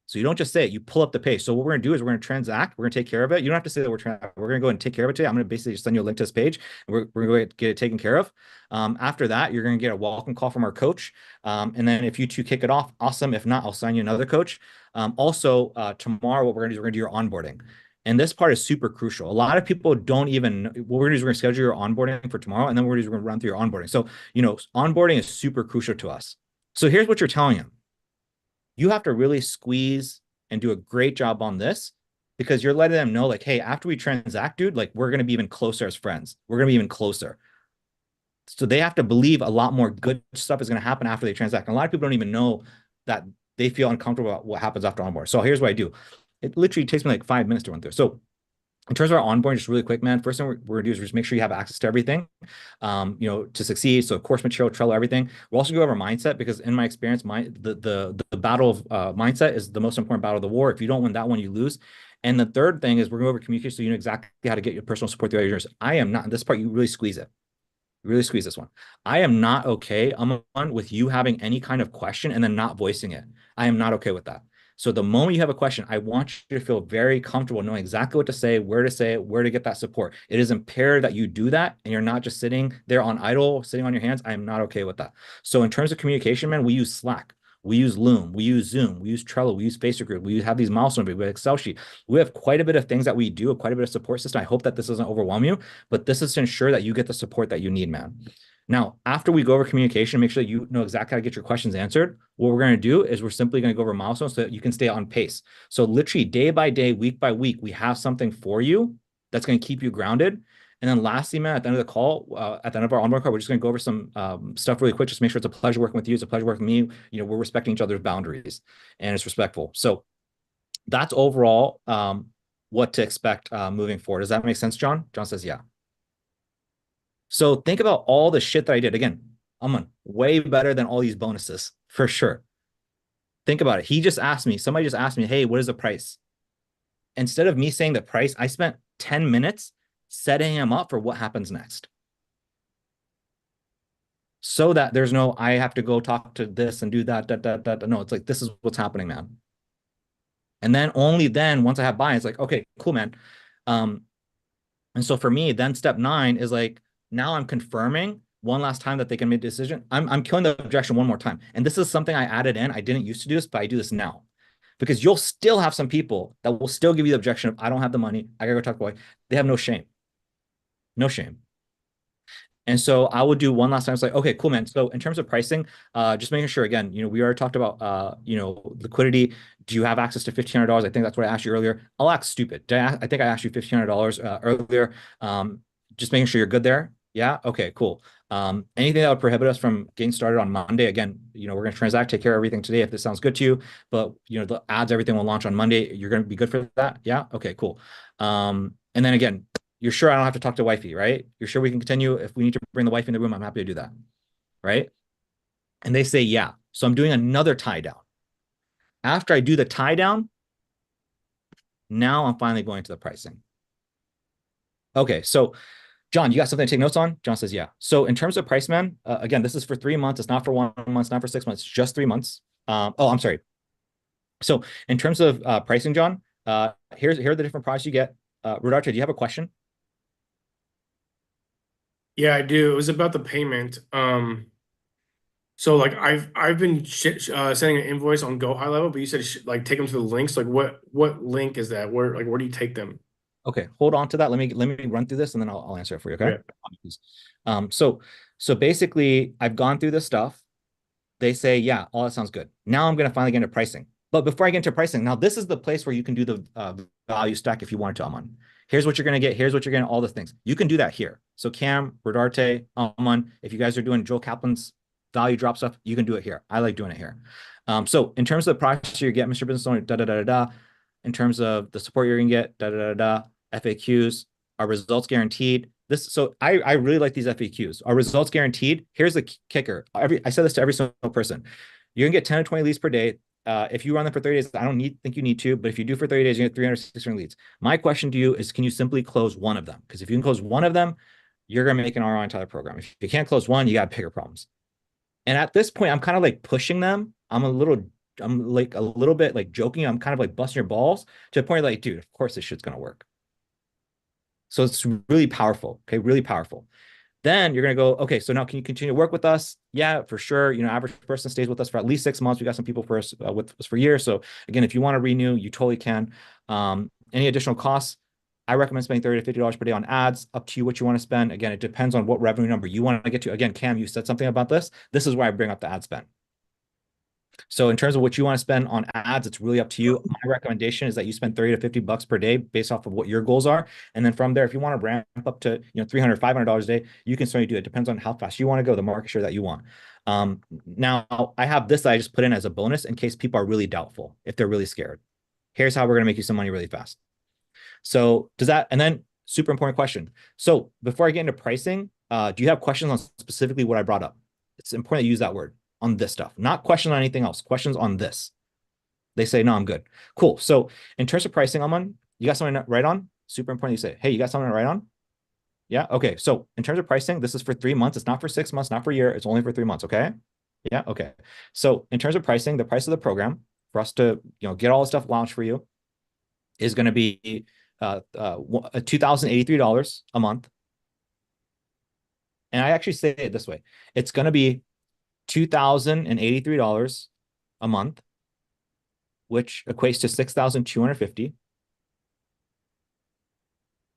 Speaker 1: So you don't just say it, you pull up the page. So what we're going to do is we're going to transact. We're going to take care of it. You don't have to say that we're going to go and take care of it today. I'm going to basically just send you a link to this page. And we're going to get it taken care of. After that, you're going to get a welcome call from our coach. And then if you two kick it off, awesome. If not, I'll sign you another coach. Also, tomorrow, what we're going to do is we're going to do your onboarding. And this part is super crucial. A lot of people don't even, what we're going to do is we're going to schedule your onboarding for tomorrow. And then we're going to run through your onboarding. So, you know, onboarding is super crucial to us. So here's what you're telling him. You have to really squeeze and do a great job on this because you're letting them know like, hey, after we transact, dude, like we're going to be even closer as friends. We're going to be even closer. So they have to believe a lot more good stuff is going to happen after they transact. And a lot of people don't even know that they feel uncomfortable about what happens after onboard. So here's what I do. It literally takes me like 5 minutes to run through. So in terms of our onboarding, just really quick, man, first thing we're gonna do is just make sure you have access to everything, you know, to succeed. So course material, Trello, everything. We'll also go over mindset because in my experience, the battle of mindset is the most important battle of the war. If you don't win that one, you lose. And the third thing is we're going over communication so you know exactly how to get your personal support throughout your journey. I am not in this part. You really squeeze it. really squeeze this one. I am not okay, Aman, with you having any kind of question and then not voicing it. I am not okay with that. So the moment you have a question, I want you to feel very comfortable knowing exactly what to say it, where to get that support. It is imperative that you do that and you're not just sitting there on idle, sitting on your hands. I am not okay with that. So in terms of communication, man, we use Slack. We use Loom, we use Zoom, we use Trello, we use Facebook Group, we have these milestones, we have Excel sheet. We have quite a bit of things that we do, quite a bit of support system. I hope that this doesn't overwhelm you, but this is to ensure that you get the support that you need, man. Now, after we go over communication, make sure that you know exactly how to get your questions answered. What we're going to do is we're simply going to go over milestones so that you can stay on pace. So literally day by day, week by week, we have something for you that's going to keep you grounded. And then lastly, man, at the end of the call, at the end of our onboard call, we're just going to go over some stuff really quick. Just make sure it's a pleasure working with you. It's a pleasure working with me. You know, we're respecting each other's boundaries and it's respectful. So that's overall what to expect moving forward. Does that make sense, John? John says, yeah. So think about all the shit that I did. Again, I'm on way better than all these bonuses for sure. Think about it. Somebody just asked me, hey, what is the price? Instead of me saying the price, I spent 10 minutes setting him up for what happens next. So that there's no, I have to go talk to this and do that. No, it's like, this is what's happening, man. And then only then, once I have buy-in, it's like, okay, cool, man. And so for me, then step 9 is like, now I'm confirming one last time that they can make a decision. I'm killing the objection one more time. And this is something I added in. I didn't used to do this, but I do this now. Because you'll still have some people that will still give you the objection of, I don't have the money. I gotta go talk to boy. They have no shame. No shame. And so I would do one last time. It's like, okay, cool, man. So in terms of pricing, just making sure, again, you know, we already talked about, you know, liquidity. Do you have access to $1,500? I think that's what I asked you earlier. I'll act stupid. I think I asked you $1,500 earlier. Just making sure you're good there. Yeah. Okay, cool. Anything that would prohibit us from getting started on Monday, again, you know, we're going to transact, take care of everything today if this sounds good to you, but you know, the ads, everything will launch on Monday. You're going to be good for that. Yeah. Okay, cool. And then again, you're sure I don't have to talk to wifey, right? You're sure we can continue? If we need to bring the wife in the room, I'm happy to do that. Right. And they say, yeah. So I'm doing another tie down. After I do the tie down, now I'm finally going to the pricing. Okay. So John, you got something to take notes on? John says, yeah. So in terms of price, man, again, this is for 3 months. It's not for 1 month, it's not for 6 months, just 3 months. Oh, I'm sorry. So in terms of pricing, John, here are the different prices you get. Rodarte, do you have a question?
Speaker 6: Yeah, I do. It was about the payment. So like I've been sending an invoice on Go High Level, but you said like take them to the links. Like what link is that? Where do you take them?
Speaker 1: Okay, hold on to that. Let me run through this and then I'll answer it for you. Okay. Yeah. So basically, I've gone through this stuff. They say, yeah, all that sounds good. Now I'm going to finally get into pricing. But before I get into pricing, now this is the place where you can do the value stack if you wanted to, Aman. Here's what you're going to get. Here's what you're getting, all the things. You can do that here. So Cam, Rodarte, Aman, if you guys are doing Joel Kaplan's value drop stuff, you can do it here. I like doing it here. So in terms of the price you get, Mr. Business Owner, in terms of the support you're going to get, FAQs, our results guaranteed. So I really like these FAQs. Our results guaranteed. Here's the kicker. I said this to every single person. You're gonna get 10 to 20 leads per day. If you run them for 30 days, I don't think you need to, but if you do for 30 days, you get 300, 600 leads. My question to you is, can you simply close one of them? Because if you can close one of them, you're gonna make an ROI entire program. If you can't close one, you got bigger problems. And at this point, I'm kind of like pushing them. I'm like a little bit like joking. I'm kind of like busting your balls to the point like, dude, of course this shit's gonna work. So it's really powerful. Okay, really powerful. Then you're going to go, okay, so now can you continue to work with us? Yeah, for sure. You know, average person stays with us for at least 6 months. We got some people for us with us for years. So again, if you want to renew, you totally can. Any additional costs? I recommend spending $30 to $50 per day on ads. Up to you what you want to spend. Again, it depends on what revenue number you want to get to. Again, Cam, you said something about this. This is where I bring up the ad spend. So in terms of what you want to spend on ads, it's really up to you. My recommendation is that you spend 30 to 50 bucks per day based off of what your goals are. And then from there, if you want to ramp up to, you know, $300, $500 a day, you can certainly do it. It depends on how fast you want to go, the market share that you want. Now I have this that I just put in as a bonus in case people are really doubtful, if they're really scared. Here's how we're going to make you some money really fast. So does that, and then super important question. So before I get into pricing, do you have questions on specifically what I brought up? It's important to use that word. On this stuff, not questions on anything else, questions on this. They say, no, I'm good. Cool. So in terms of pricing, Aman, you got something to write on? Super important. You say, hey, you got something to write on? Yeah. Okay. So in terms of pricing, this is for 3 months. It's not for 6 months, not for a year. It's only for 3 months. Okay. Yeah. Okay. So in terms of pricing, the price of the program for us to, get all the stuff launched for you is going to be $2,083 a month. And I actually say it this way. It's going to be $2,083 a month, which equates to 6,250.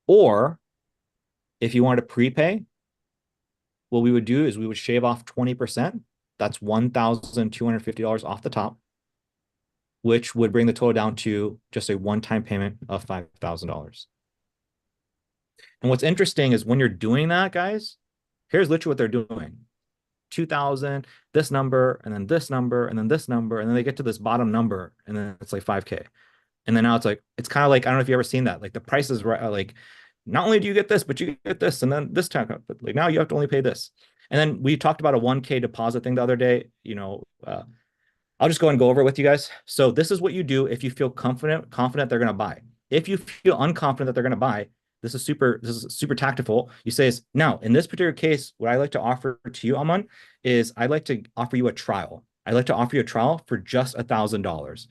Speaker 1: Or if you wanted to prepay, what we would do is we would shave off 20%. That's $1,250 off the top, which would bring the total down to just a one-time payment of $5,000. And what's interesting is when you're doing that, guys, here's literally what they're doing. 2,000, this number, and then this number, and then this number, and then they get to this bottom number, and then it's like 5K. And then now it's like, it's kind of like, I don't know if you ever seen that. Like the prices right, like not only do you get this, but you get this, and then this time, but like now you have to only pay this. And then we talked about a 1K deposit thing the other day. I'll just go and go over it with you guys. So this is what you do if you feel confident they're going to buy. If you feel unconfident that they're going to buy, this is super tactful. You say is now in this particular case, what I like to offer to you, Aman, is I'd like to offer you a trial. I'd like to offer you a trial for just $1,000.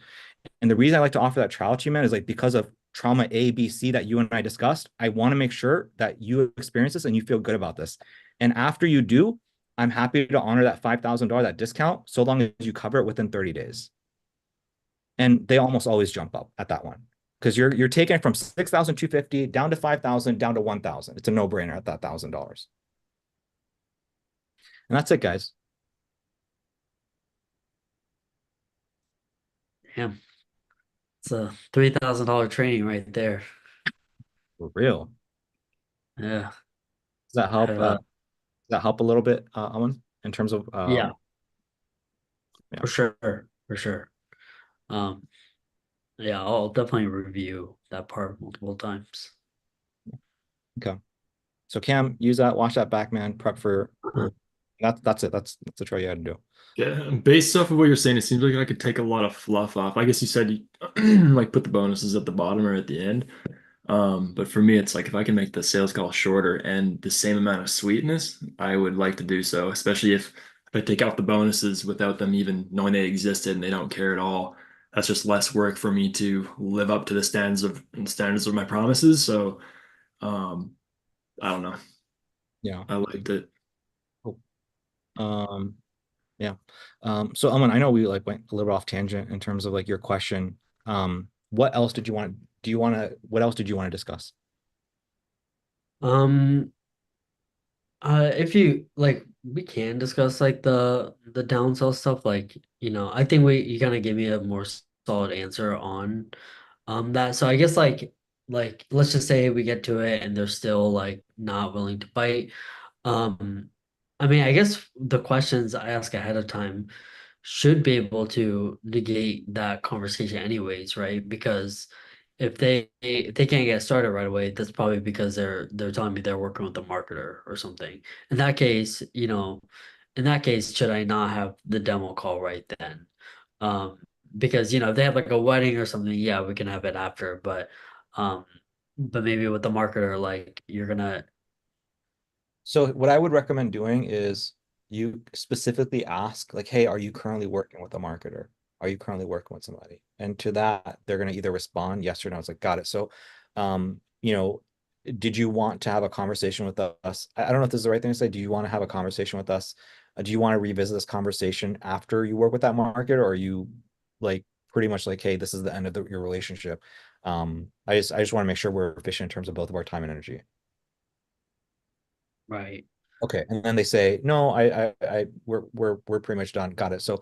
Speaker 1: And the reason I like to offer that trial to you, man, is like because of trauma A, B, C that you and I discussed. I want to make sure that you experience this and you feel good about this. And after you do, I'm happy to honor that $5,000, that discount, so long as you cover it within 30 days. And they almost always jump up at that one because you're taking it from 6,250 down to 5,000 down to 1,000. It's a no-brainer at that $1,000. And that's it, guys.
Speaker 7: Yeah. It's a $3,000 training right there.
Speaker 1: For real.
Speaker 7: Yeah.
Speaker 1: Does that help? Does that help a little bit, Aman, in terms of
Speaker 7: Yeah.
Speaker 1: Yeah.
Speaker 7: For sure. Yeah, I'll definitely review that part multiple times.
Speaker 1: Okay. So Cam, use that, watch that back, man. Prep for that's it. That's the trial you had to do.
Speaker 4: Yeah, based off of what you're saying, it seems like I could take a lot of fluff off. I guess you said you like put the bonuses at the bottom or at the end. But for me, it's like if I can make the sales call shorter and the same amount of sweetness, I would like to do so, especially if I take out the bonuses without them even knowing they existed and they don't care at all. That's just less work for me to live up to the standards of my promises. So, I don't know.
Speaker 1: Yeah.
Speaker 4: I liked it.
Speaker 1: Yeah. So Aman, I know we like went a little off tangent in terms of like your question. What else did you want? What else did you want to discuss?
Speaker 7: If you like, we can discuss like the downsell stuff. Like, I think you kind of gave me a more solid answer on that. So I guess like let's just say we get to it and they're still like not willing to bite. I mean, I guess the questions I ask ahead of time should be able to negate that conversation anyways, right? Because if they can't get started right away, that's probably because they're telling me they're working with a marketer or something. In that case, should I not have the demo call right then? Because if they have like a wedding or something, yeah, we can have it after, but maybe with the marketer, like you're gonna.
Speaker 1: So what I would recommend doing is you specifically ask like, hey, are you currently working with a marketer? Are you currently working with somebody? And to that, they're going to either respond yes or no. It's like, got it. So, did you want to have a conversation with us? I don't know if this is the right thing to say. Do you want to have a conversation with us? Do you want to revisit this conversation after you work with that marketer, or are you like pretty much like, hey, this is the end of your relationship? I just want to make sure we're efficient in terms of both of our time and energy.
Speaker 7: Right.
Speaker 1: Okay, and then they say, no, we're pretty much done. Got it. So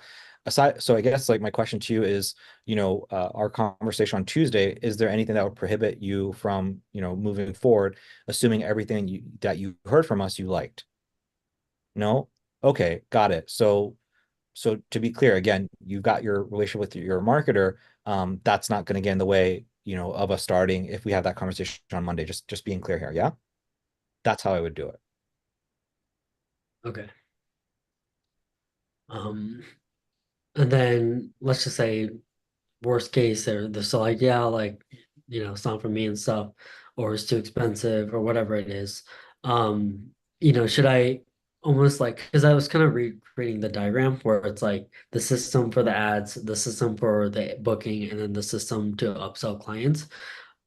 Speaker 1: I guess like my question to you is, our conversation on Tuesday, is there anything that would prohibit you from, moving forward, assuming everything that you heard from us, you liked? No? Okay, got it. So to be clear, again, you've got your relationship with your marketer. That's not going to get in the way, of us starting if we have that conversation on Monday. Just being clear here. Yeah. That's how I would do it.
Speaker 7: Okay. And then let's just say worst case, they're still like, yeah, like, it's not for me and stuff, or it's too expensive or whatever it is. should I almost like, because I was kind of recreating the diagram where it's like the system for the ads, the system for the booking, and then the system to upsell clients.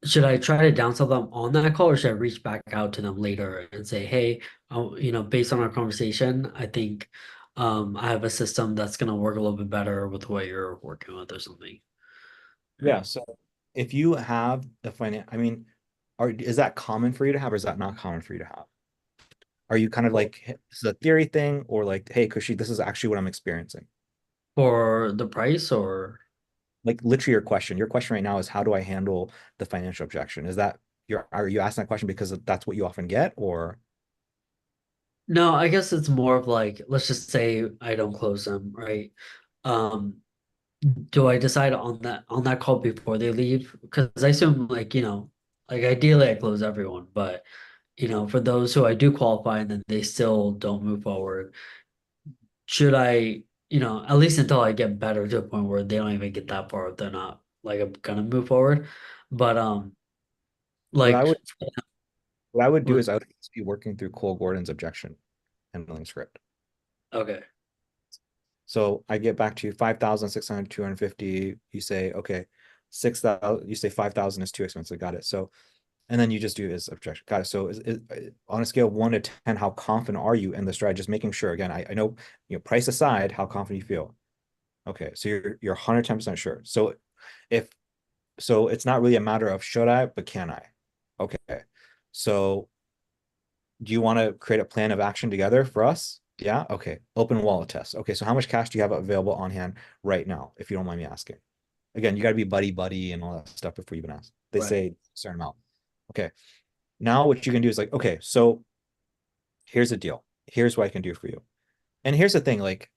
Speaker 7: Should I try to downsell them on that call, or should I reach back out to them later and say, hey, based on our conversation, I think I have a system that's gonna work a little bit better with what you're working with or something.
Speaker 1: Yeah. So if you have the I mean, is that common for you to have, or is that not common for you to have? Are you kind of like, "Hey, this is a theory thing," or like, hey, Kushi, this is actually what I'm experiencing?
Speaker 7: For the price or
Speaker 1: Like literally your question right now is, how do I handle the financial objection? Is that are you asking that question because that's what you often get, or?
Speaker 7: no, I guess it's more of like, let's just say I don't close them, right? Um, do I decide on that call before they leave? Because I assume like, like ideally I close everyone, but for those who I do qualify and then they still don't move forward, should I, at least until I get better to a point where they don't even get that far, they're not like I'm gonna move forward. But
Speaker 1: What I
Speaker 7: like
Speaker 1: would what I would do
Speaker 7: what-
Speaker 1: is I would just be working through Cole Gordon's objection handling script.
Speaker 7: okay.
Speaker 1: So I get back to you 5,600, 250. You say, okay, 6,000, you say 5,000 is too expensive. Got it. So, and then you just do this objection. Got it. So on a scale of 1 to 10, how confident are you in the strategy? Just making sure, again, I know, price aside, how confident you feel. Okay. So you're 110% sure. So it's not really a matter of should I, but can I? Okay. So do you want to create a plan of action together for us? Yeah. Okay. Open wallet test. Okay. So how much cash do you have available on hand right now, if you don't mind me asking? Again, you got to be buddy and all that stuff before you even ask. They
Speaker 7: Right.
Speaker 1: say a certain amount. Okay. Now what you can do is like, okay, so here's the deal. Here's what I can do for you. And here's the thing, like,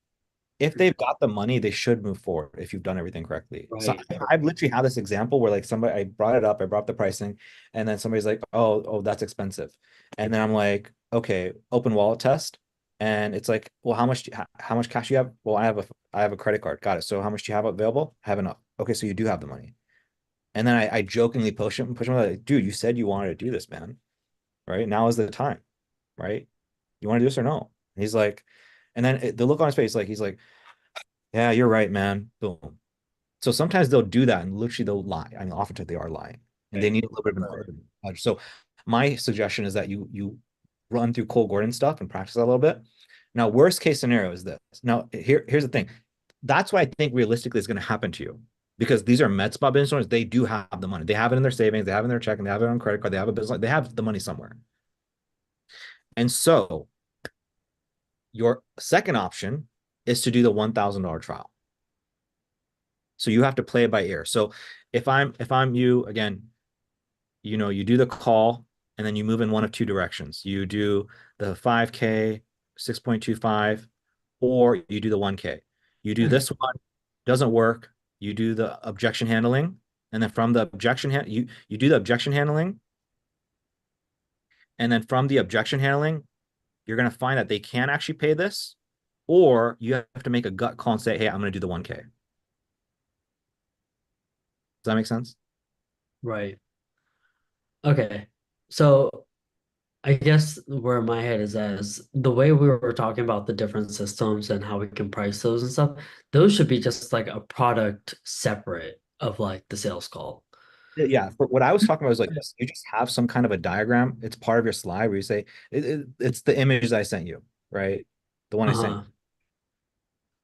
Speaker 1: if they've got the money, they should move forward if you've done everything correctly. So
Speaker 7: Right.
Speaker 1: I've literally had this example where like somebody, I brought it up, I brought up the pricing, and then somebody's like, oh, that's expensive. And then I'm like, okay, open wallet test. And it's like, well, how much cash do you have? Well, I have a credit card. Got it. So how much do you have available? I have enough. Okay, so you do have the money. And then I jokingly push him like, dude, you said you wanted to do this, man. Right? Now is the time, right? You want to do this or no? And he's like, and then the look on his face, like he's like, yeah, you're right, man. Boom. So sometimes they'll do that and literally they'll lie. I mean, oftentimes they are lying and they need a little bit of knowledge. So my suggestion is that you run through Cole Gordon stuff and practice that a little bit. Now, worst case scenario is this. Now, here's the thing. That's what I think realistically is going to happen to you because these are med spa business owners. They do have the money. They have it in their savings. They have it in their checking. They have it on credit card. They have a business. They have the money somewhere. And so your second option is to do the $1,000 trial. So you have to play it by ear. So if I'm you, again, you do the call and then you move in one of two directions. You do the 5K, 6.25, or you do the 1K. You do this one, doesn't work. You do the objection handling. And then from the objection, you do the objection handling. And then from the objection handling, you're going to find that they can actually pay this, or you have to make a gut call and say, hey, I'm going to do the 1K. Does that make sense?
Speaker 7: Right. Okay. So I guess where my head is at is the way we were talking about the different systems and how we can price those and stuff, those should be just like a product separate of like the sales call.
Speaker 1: Yeah, but what I was talking about was like this. You just have some kind of a diagram. It's part of your slide where you say, it's the image I sent you, right? The one I sent,
Speaker 7: Uh-huh.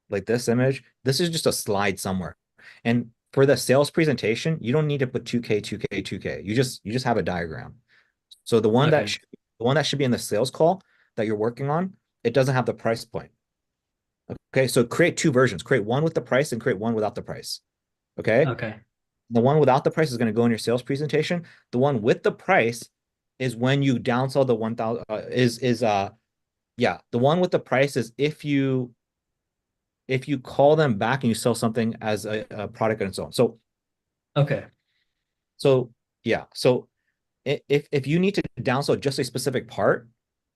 Speaker 1: like this image. This is just a slide somewhere. And for the sales presentation, you don't need to put 2K, 2K, 2K. You just have a diagram. So the one
Speaker 7: Okay.
Speaker 1: the one that should be in the sales call that you're working on, it doesn't have the price point. Okay, so create two versions. Create one with the price and create one without the price. Okay.
Speaker 7: Okay.
Speaker 1: The one without the price is going to go in your sales presentation. The one with the price is when you downsell the 1,000 the one with the price is if you call them back and you sell something as a product and so on.
Speaker 7: Okay.
Speaker 1: So yeah. So if you need to downsell just a specific part,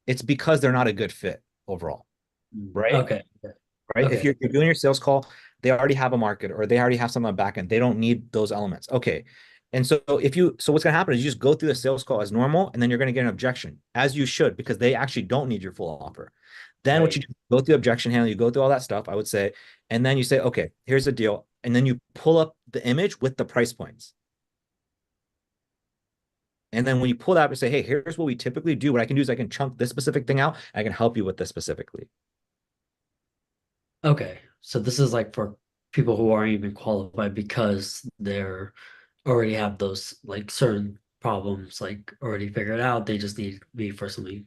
Speaker 1: it's because they're not a good fit overall. Right.
Speaker 7: Okay.
Speaker 1: Right.
Speaker 7: Okay.
Speaker 1: If you're doing your sales call, they already have a market or they already have something on the back end. They don't need those elements. Okay. And so what's gonna happen is you just go through the sales call as normal, and then you're gonna get an objection, as you should, because they actually don't need your full offer. Then what you
Speaker 4: Right.
Speaker 1: do, go through objection handling, you go through all that stuff, I would say, and then you say, okay, here's the deal. And then you pull up the image with the price points. And then when you pull that up and say, hey, here's what we typically do, what I can do is I can chunk this specific thing out. I can help you with this specifically.
Speaker 7: Okay, so this is like for people who aren't even qualified because they're already have those like certain problems like already figured out. They just need me for something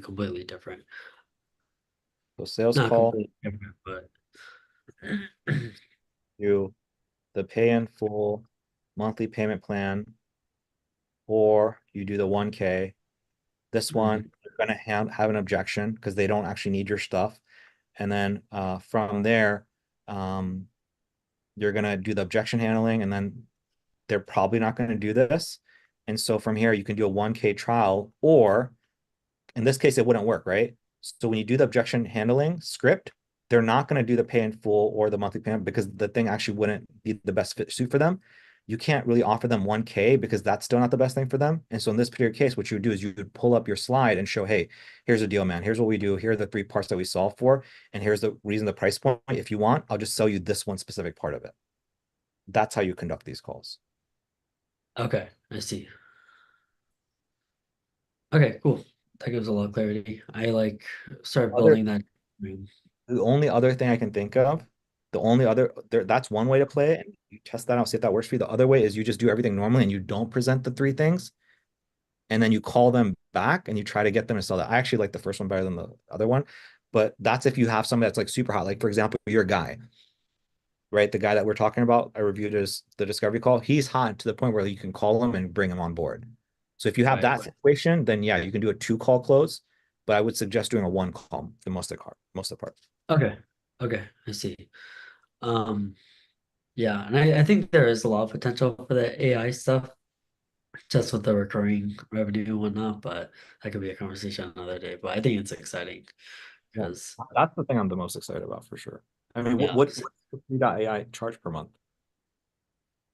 Speaker 7: completely different.
Speaker 1: So sales
Speaker 7: Not
Speaker 1: call,
Speaker 7: completely different, but
Speaker 1: you the pay in full monthly payment plan, or you do the 1K. This one, you're gonna have an objection because they don't actually need your stuff. And then from there, you're gonna do the objection handling, and then they're probably not gonna do this. And so from here, you can do a 1K trial, or in this case, it wouldn't work, right? So when you do the objection handling script, they're not going to do the pay in full or the monthly payment because the thing actually wouldn't be the best fit suit for them. You can't really offer them 1K because that's still not the best thing for them. And so in this particular case, what you would do is you would pull up your slide and show, hey, here's the deal, man. Here's what we do. Here are the 3 parts that we solve for. And here's the reason, the price point. If you want, I'll just sell you this one specific part of it. That's how you conduct these calls.
Speaker 7: okay, I see. Okay, cool. That gives a lot of clarity. I like start
Speaker 1: Other,
Speaker 7: building that.
Speaker 1: the only other thing I can think of, the only other there, that's one way to play it. And you test that out, see if that works for you. The other way is you just do everything normally and you don't present the 3 things, and then you call them back and you try to get them to sell that. I actually like the first one better than the other one, but that's if you have somebody that's like super hot. Like for example, your guy, right? The guy that we're talking about, I reviewed his the discovery call. He's hot to the point where you can call him and bring him on board. So if you have
Speaker 7: Right,
Speaker 1: that
Speaker 7: right.
Speaker 1: situation, then yeah, you can do a 2 call close, but I would suggest doing a 1 call for most of the part.
Speaker 7: Okay, okay, I see. Um, yeah, and I think there is a lot of potential for the AI stuff, just with the recurring revenue and whatnot, but that could be a conversation another day. But I think it's exciting
Speaker 1: Yeah,
Speaker 7: because
Speaker 1: that's the thing I'm the most excited about for sure. I mean,
Speaker 7: yeah,
Speaker 1: what's AI charge per month?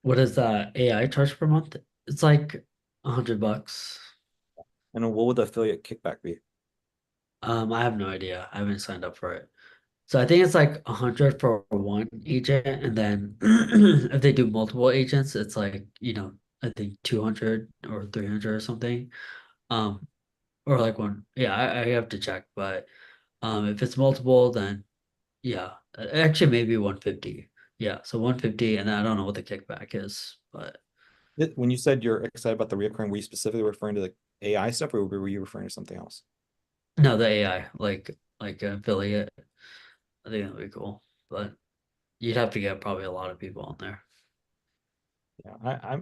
Speaker 7: what is that AI charge per month? It's like $100.
Speaker 1: And then what would the affiliate kickback be?
Speaker 7: I have no idea. I haven't signed up for it. So I think it's like 100 for one agent, and then if they do multiple agents, it's like, I think 200 or 300 or something. Um, or like one, yeah, I have to check, but if it's multiple, then yeah, actually maybe 150. Yeah, so 150, and I don't know what the kickback is, but
Speaker 1: When you said you're excited about the reoccurring, were you specifically referring to the AI stuff, or were you referring to something else?
Speaker 7: no, the AI, like affiliate, I think that'd be cool, but you'd have to get probably a lot of people on there.
Speaker 1: Yeah,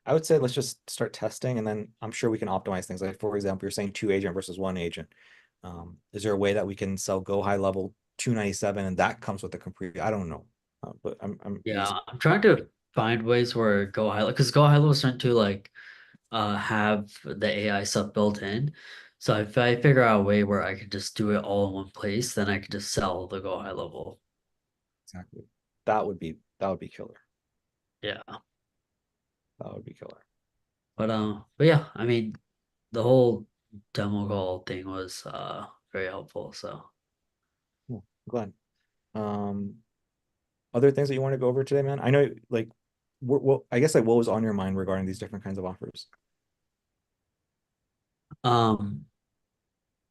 Speaker 1: I would say let's just start testing, and then I'm sure we can optimize things. Like for example, you're saying 2 agent versus 1 agent. Is there a way that we can sell Go High Level 297 and that comes with the complete? I don't know, but I'm
Speaker 7: Yeah, I'm trying to find ways where Go Hilo, because Go Hilo is starting to like have the AI stuff built in. So if I figure out a way where I could just do it all in one place, then I could just sell the Go High Level.
Speaker 1: exactly that would be killer.
Speaker 7: Yeah.
Speaker 1: That would be killer.
Speaker 7: But yeah, I mean the whole demo call thing was very helpful. So
Speaker 1: Yeah, glad. Um, other things that you want to go over today, man? I know, like, I guess like what was on your mind regarding these different kinds of offers?
Speaker 7: um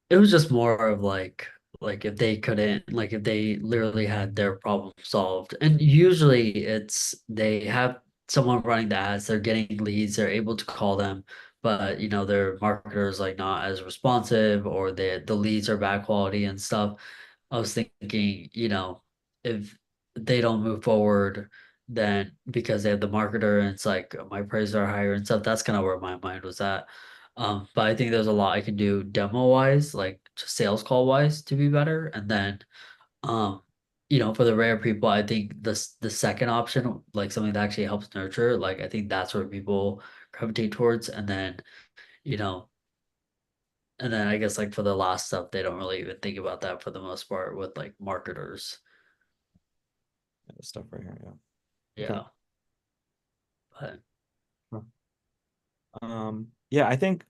Speaker 7: it was just more of like if they couldn't, like if they literally had their problem solved. And usually it's they have someone running the ads, they're getting leads, they're able to call them, but their marketers like not as responsive, or the leads are bad quality and stuff. I was thinking, if they don't move forward, then because they have the marketer and it's like my prices are higher and stuff, that's kind of where my mind was at. But I think there's a lot I can do demo wise, like just sales call wise to be better. And then, um, for the rare people, I think the second option, like something that actually helps nurture, like I think that's where people gravitate towards. You know, and then I guess like for the last stuff, they don't really even think about that for the most part with like marketers.
Speaker 1: Yeah, this stuff right here, yeah. Okay.
Speaker 7: Yeah. But
Speaker 1: Well, Yeah, I think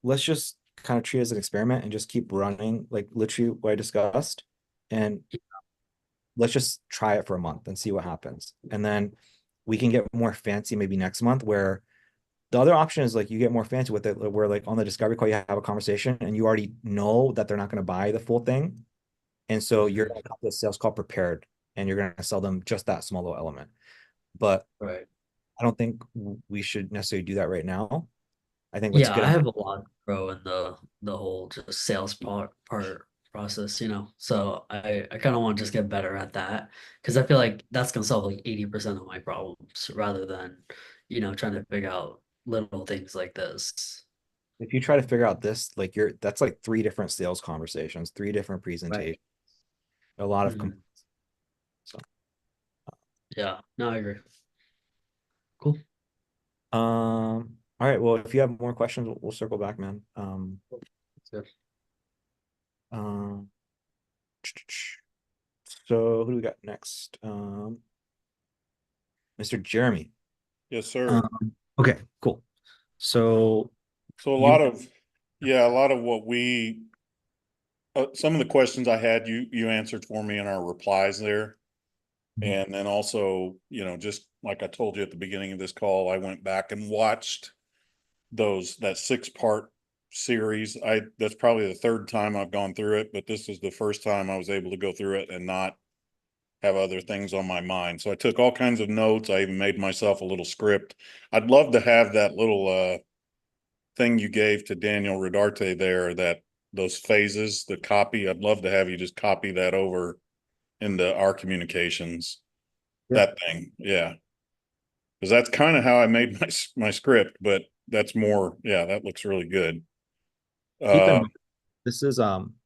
Speaker 1: let's just kind of treat it as an experiment and just keep running, like literally what I discussed. And let's just try it for a month and see what happens. And then we can get more fancy maybe next month, where the other option is like you get more fancy with it, where like on the discovery call, you have a conversation and you already know that they're not going to buy the full thing. And so you're going to come to the sales call prepared and you're going to sell them just that small little element. But
Speaker 7: Right.
Speaker 1: I don't think we should necessarily do that right now. I think what's
Speaker 7: Yeah, I
Speaker 1: good.
Speaker 7: have a lot to grow in the whole just sales part process, you know. So I kind of want to just get better at that because I feel like that's gonna solve like 80% of my problems rather than, you know, trying to figure out little things like this.
Speaker 1: If you try to figure out this, like that's like three different sales conversations, three different presentations, a lot of
Speaker 7: Mhm.
Speaker 1: so
Speaker 7: Yeah, no, I agree. Cool.
Speaker 1: all right. Well, if you have more questions, we'll circle back, man.
Speaker 7: That's good.
Speaker 1: Um, so who do we got next? Mr. Jeremy.
Speaker 2: Yes, sir.
Speaker 1: Okay, cool. So
Speaker 2: So
Speaker 1: you
Speaker 2: a lot of what some of the questions I had, you answered for me in our replies there.
Speaker 1: Mhm.
Speaker 2: And then also, just like I told you at the beginning of this call, I went back and watched that 6-part series. That's probably the third time I've gone through it, but this is the first time I was able to go through it and not have other things on my mind. So I took all kinds of notes. I even made myself a little script. I'd love to have that little thing you gave to Daniel Rodarte there, those phases, the copy. I'd love to have you just copy that over into our communications.
Speaker 1: Yeah.
Speaker 2: That thing, yeah. Because that's kind of how I made my script, but that's more, yeah, that looks really good.
Speaker 1: keep in
Speaker 2: Uh,
Speaker 1: mind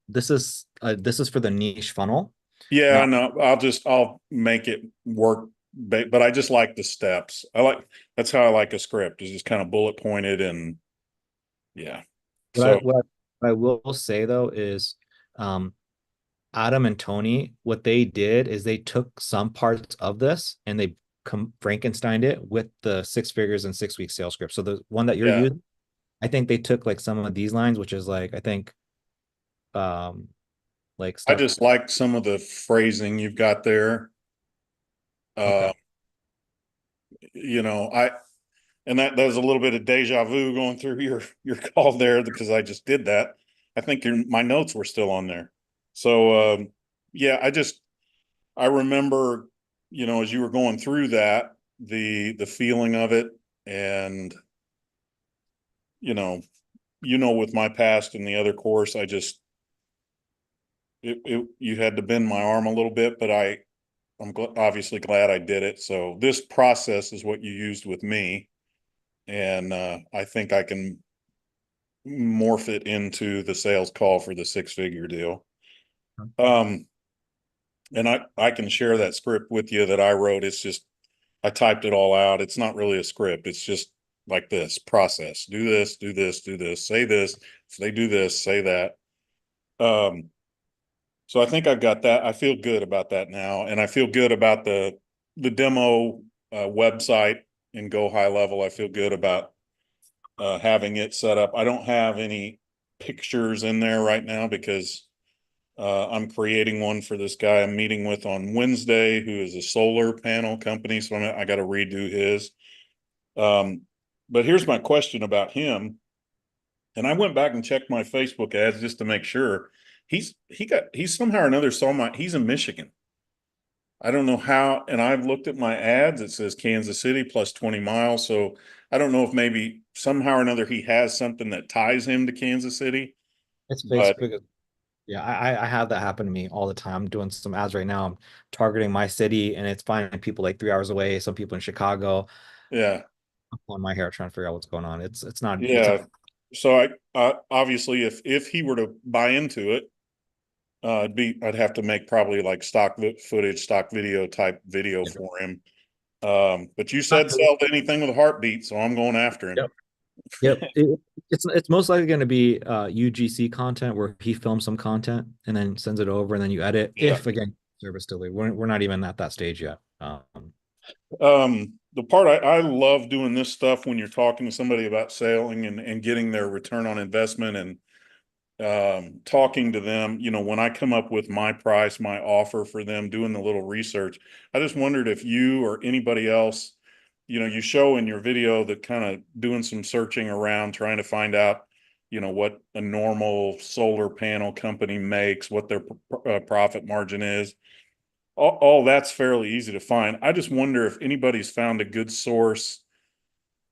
Speaker 1: this is for the niche funnel.
Speaker 2: yeah,
Speaker 1: Not
Speaker 2: no, I'll make it work, but I just like the steps. That's how I like a script, is just kind of bullet pointed and yeah. So
Speaker 1: what I will say though is Adam and Tony, what they did is they took some parts of this and they Frankensteined it with the 6 figures and 6 week sales script. So the one that you're
Speaker 2: yeah,
Speaker 1: using, I think they took like some of these lines, which is like I think like
Speaker 2: I
Speaker 1: stuff.
Speaker 2: just like some of the phrasing you've got there.
Speaker 1: Okay.
Speaker 2: Uh, you know, I and there's a little bit of deja vu going through your call there because I just did that. I think my notes were still on there. So yeah, I remember, as you were going through that, the feeling of it, and you know, with my past in the other course, you had to bend my arm a little bit, but I'm obviously glad I did it. So this process is what you used with me, and I think I can morph it into the sales call for the 6-figure deal. Um, and I can share that script with you that I wrote. It's just I typed it all out. It's not really a script. It's just like this process. Do this, do this, do this, say this. If they do this, say that. So I think I've got that. I feel good about that now, and I feel good about the demo website in Go High Level. I feel good about having it set up. I don't have any pictures in there right now because I'm creating one for this guy I'm meeting with on Wednesday, who is a solar panel company. So I got to redo his. But here's my question about him. And I went back and checked my Facebook ads just to make sure. He's somehow or another he's in Michigan. I don't know how, and I've looked at my ads. It says Kansas City plus 20 miles. So I don't know if maybe somehow or another he has something that ties him to Kansas City.
Speaker 1: It's
Speaker 2: But
Speaker 1: Facebook. Yeah, I have that happen to me all the time. I'm doing some ads right now. I'm targeting my city and it's finding people like 3 hours away, some people in Chicago.
Speaker 2: yeah,
Speaker 1: I'm pulling my hair trying to figure out what's going on. It's not
Speaker 2: yeah. So obviously if he were to buy into it, I'd have to make probably like stock footage, stock video type video
Speaker 1: yeah.
Speaker 2: for him. But you said sell to anything with a heartbeat, so I'm going after him.
Speaker 1: Yep. Yep. It's most likely going to be UGC content where he films some content and then sends it over and then you edit.
Speaker 2: Yeah.
Speaker 1: If again, service delivery. We're not even at that stage yet.
Speaker 2: the part I love doing this stuff when you're talking to somebody about selling and getting their return on investment and talking to them, you know, when I come up with my price, my offer for them, doing the little research, I just wondered if you or anybody else, you know, you show in your video that kind of doing some searching around, trying to find out, you know, what a normal solar panel company makes, what their profit margin is. All that's fairly easy to find. I just wonder if anybody's found a good source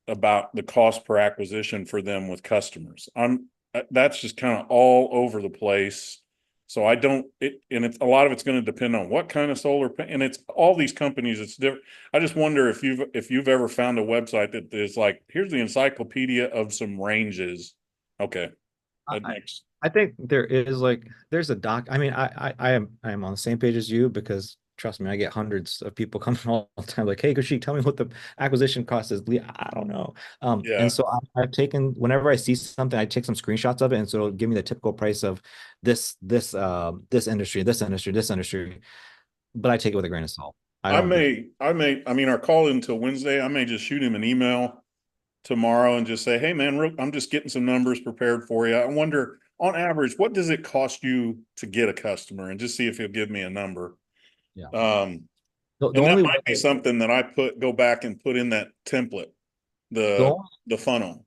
Speaker 2: about the cost per acquisition for them with customers. That's just kind of all over the place. So I don't and it's a lot of it's going to depend on what kind of solar and it's all these companies. It's different. I just wonder if you've ever found a website that is like, here's the encyclopedia of some ranges. Okay, that makes.
Speaker 1: I think there is like there's a doc. I mean, I am on the same page as you because trust me, I get hundreds of people coming all the time like, hey, Kushik, tell me what the acquisition cost is. I don't know.
Speaker 2: Yeah.
Speaker 1: And so I've taken whenever I see something, I take some screenshots of it, and so it'll give me the typical price of this industry, this industry, this industry. But I take it with a grain of salt.
Speaker 2: I mean, our call until Wednesday. I may just shoot him an email tomorrow and just say, hey man, I'm just getting some numbers prepared for you. I wonder on average, what does it cost you to get a customer, and just see if he'll give me a number.
Speaker 1: Yeah.
Speaker 2: And
Speaker 1: The
Speaker 2: that
Speaker 1: only
Speaker 2: might be something that I go back and put in that template, the funnel,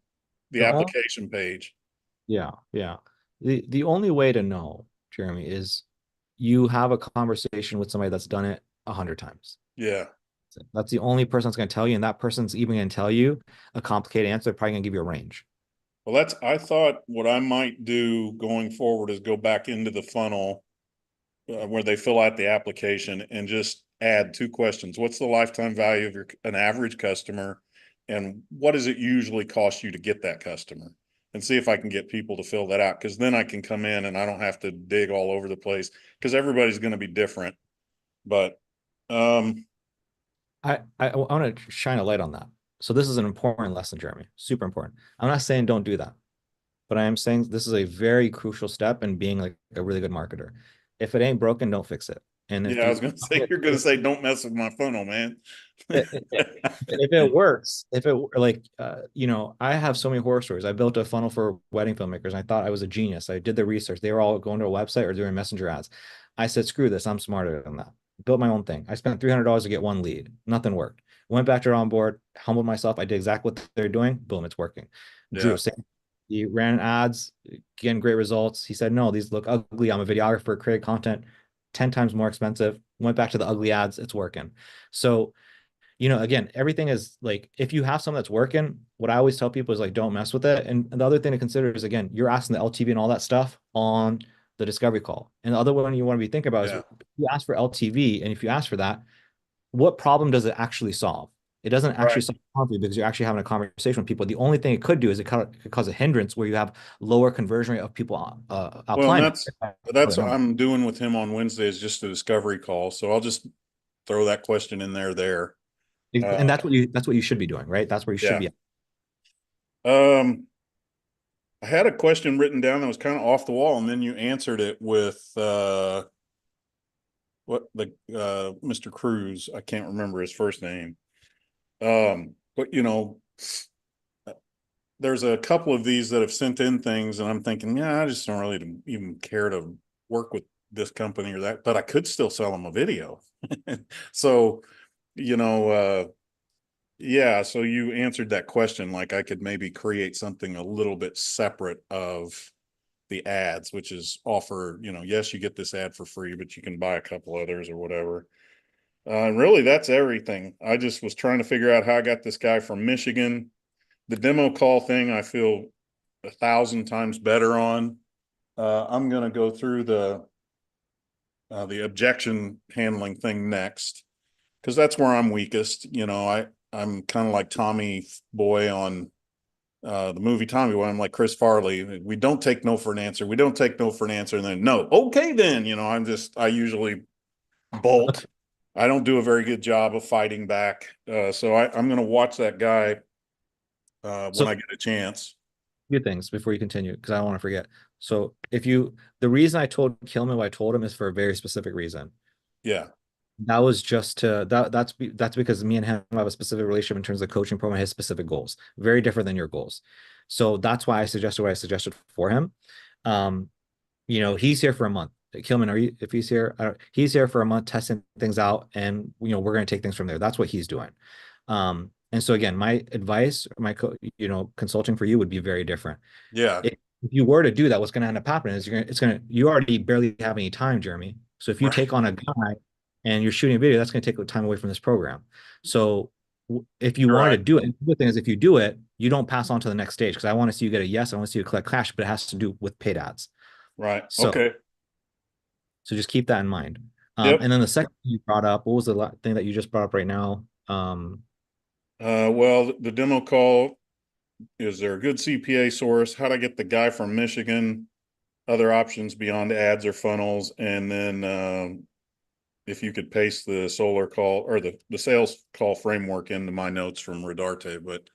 Speaker 2: the application page.
Speaker 1: Yeah, yeah. The only way to know, Jeremy, is you have a conversation with somebody that's done it 100 times.
Speaker 2: Yeah.
Speaker 1: That's the only person that's going to tell you, and that person's even going to tell you a complicated answer. They're probably going to give you a range.
Speaker 2: Well, I thought what I might do going forward is go back into the funnel where they fill out the application and just add 2 questions. What's the lifetime value of an average customer? And what does it usually cost you to get that customer? And see if I can get people to fill that out. Cause then I can come in and I don't have to dig all over the place, because everybody's going to be different. But,
Speaker 1: I want to shine a light on that. So this is an important lesson, Jeremy. Super important. I'm not saying don't do that, but I am saying this is a very crucial step in being like a really good marketer. If it ain't broken, don't fix it. And
Speaker 2: yeah, I was going to say, you're going to say, don't mess with my funnel, man.
Speaker 1: if it works, if it like, you know, I have so many horror stories. I built a funnel for wedding filmmakers. I thought I was a genius. I did the research. They were all going to a website or doing messenger ads. I said, screw this. I'm smarter than that. Built my own thing. I spent $300 to get 1 lead. Nothing worked. Went back to on board, humbled myself. I did exactly what they're doing. Boom, it's working.
Speaker 2: Yeah.
Speaker 1: Drew, same. He ran ads, getting great results. He said, no, these look ugly. I'm a videographer, created content 10 times more expensive. Went back to the ugly ads. It's working. So, you know, again, everything is like, if you have something that's working, what I always tell people is like, don't mess with it. And the other thing to consider is, again, you're asking the LTV and all that stuff on the discovery call. And the other one you want to be thinking about is you ask for LTV. And if you ask for that, what problem does it actually solve? It doesn't actually solve a problem because you're actually having a conversation with people. The only thing it could do is it could cause a hindrance where you have lower conversion rate of people applying.
Speaker 2: Well, that's what I'm doing with him on Wednesday, is just a discovery call. So I'll just throw that question in there.
Speaker 1: And that's what you should be doing, right? That's where you should be.
Speaker 2: I had a question written down that was kind of off the wall, and then you answered it with Mr. Cruz. I can't remember his first name. But you know, there's a couple of these that have sent in things, and I'm thinking, yeah, I just don't really even care to work with this company or that, but I could still sell them a video. So, you know, yeah, so you answered that question. Like, I could maybe create something a little bit separate of the ads, which is offer, you know, yes, you get this ad for free, but you can buy a couple others or whatever. Really, that's everything. I just was trying to figure out how I got this guy from Michigan. The demo call thing, I feel 1,000 times better on. I'm going to go through the objection handling thing next, because that's where I'm weakest. You know, I'm kind of like Tommy Boy on the movie Tommy Boy. I'm like Chris Farley. We don't take no for an answer. We don't take no for an answer. And then no, okay, then, you know, I usually bolt. I don't do a very good job of fighting back. So I'm going to watch that guy when I get a chance.
Speaker 1: Few things before you continue, because I don't want to forget. So the reason I told Kilman what I told him is for a very specific reason.
Speaker 2: Yeah.
Speaker 1: That was just that's because me and him have a specific relationship in terms of coaching program, his specific goals, very different than your goals. So that's why I suggested what I suggested for him. Um, he's here for a month. Kilman, if he's here, he's here for a month testing things out, and we're going to take things from there. That's what he's doing. And so again, my advice, consulting for you would be very different.
Speaker 2: Yeah,
Speaker 1: If you were to do that, what's going to end up happening is you already barely have any time, Jeremy. So if you
Speaker 2: Right.
Speaker 1: take on a guy and you're shooting a video, that's going to take time away from this program. So if you wanted
Speaker 2: Right.
Speaker 1: to do it, and the good thing is if you do it, you don't pass on to the next stage, because I want to see you get a yes. I want to see you collect cash, but it has to do with paid ads.
Speaker 2: Right.
Speaker 1: So,
Speaker 2: Okay.
Speaker 1: so just keep that in mind.
Speaker 2: Yep.
Speaker 1: And then the second thing you brought up, what was the thing that you just brought up right now?
Speaker 2: Well, the demo call, is there a good CPA source? How to get the guy from Michigan? Other options beyond ads or funnels, and then if you could paste the solar call or the sales call framework into my notes from Rodarte, but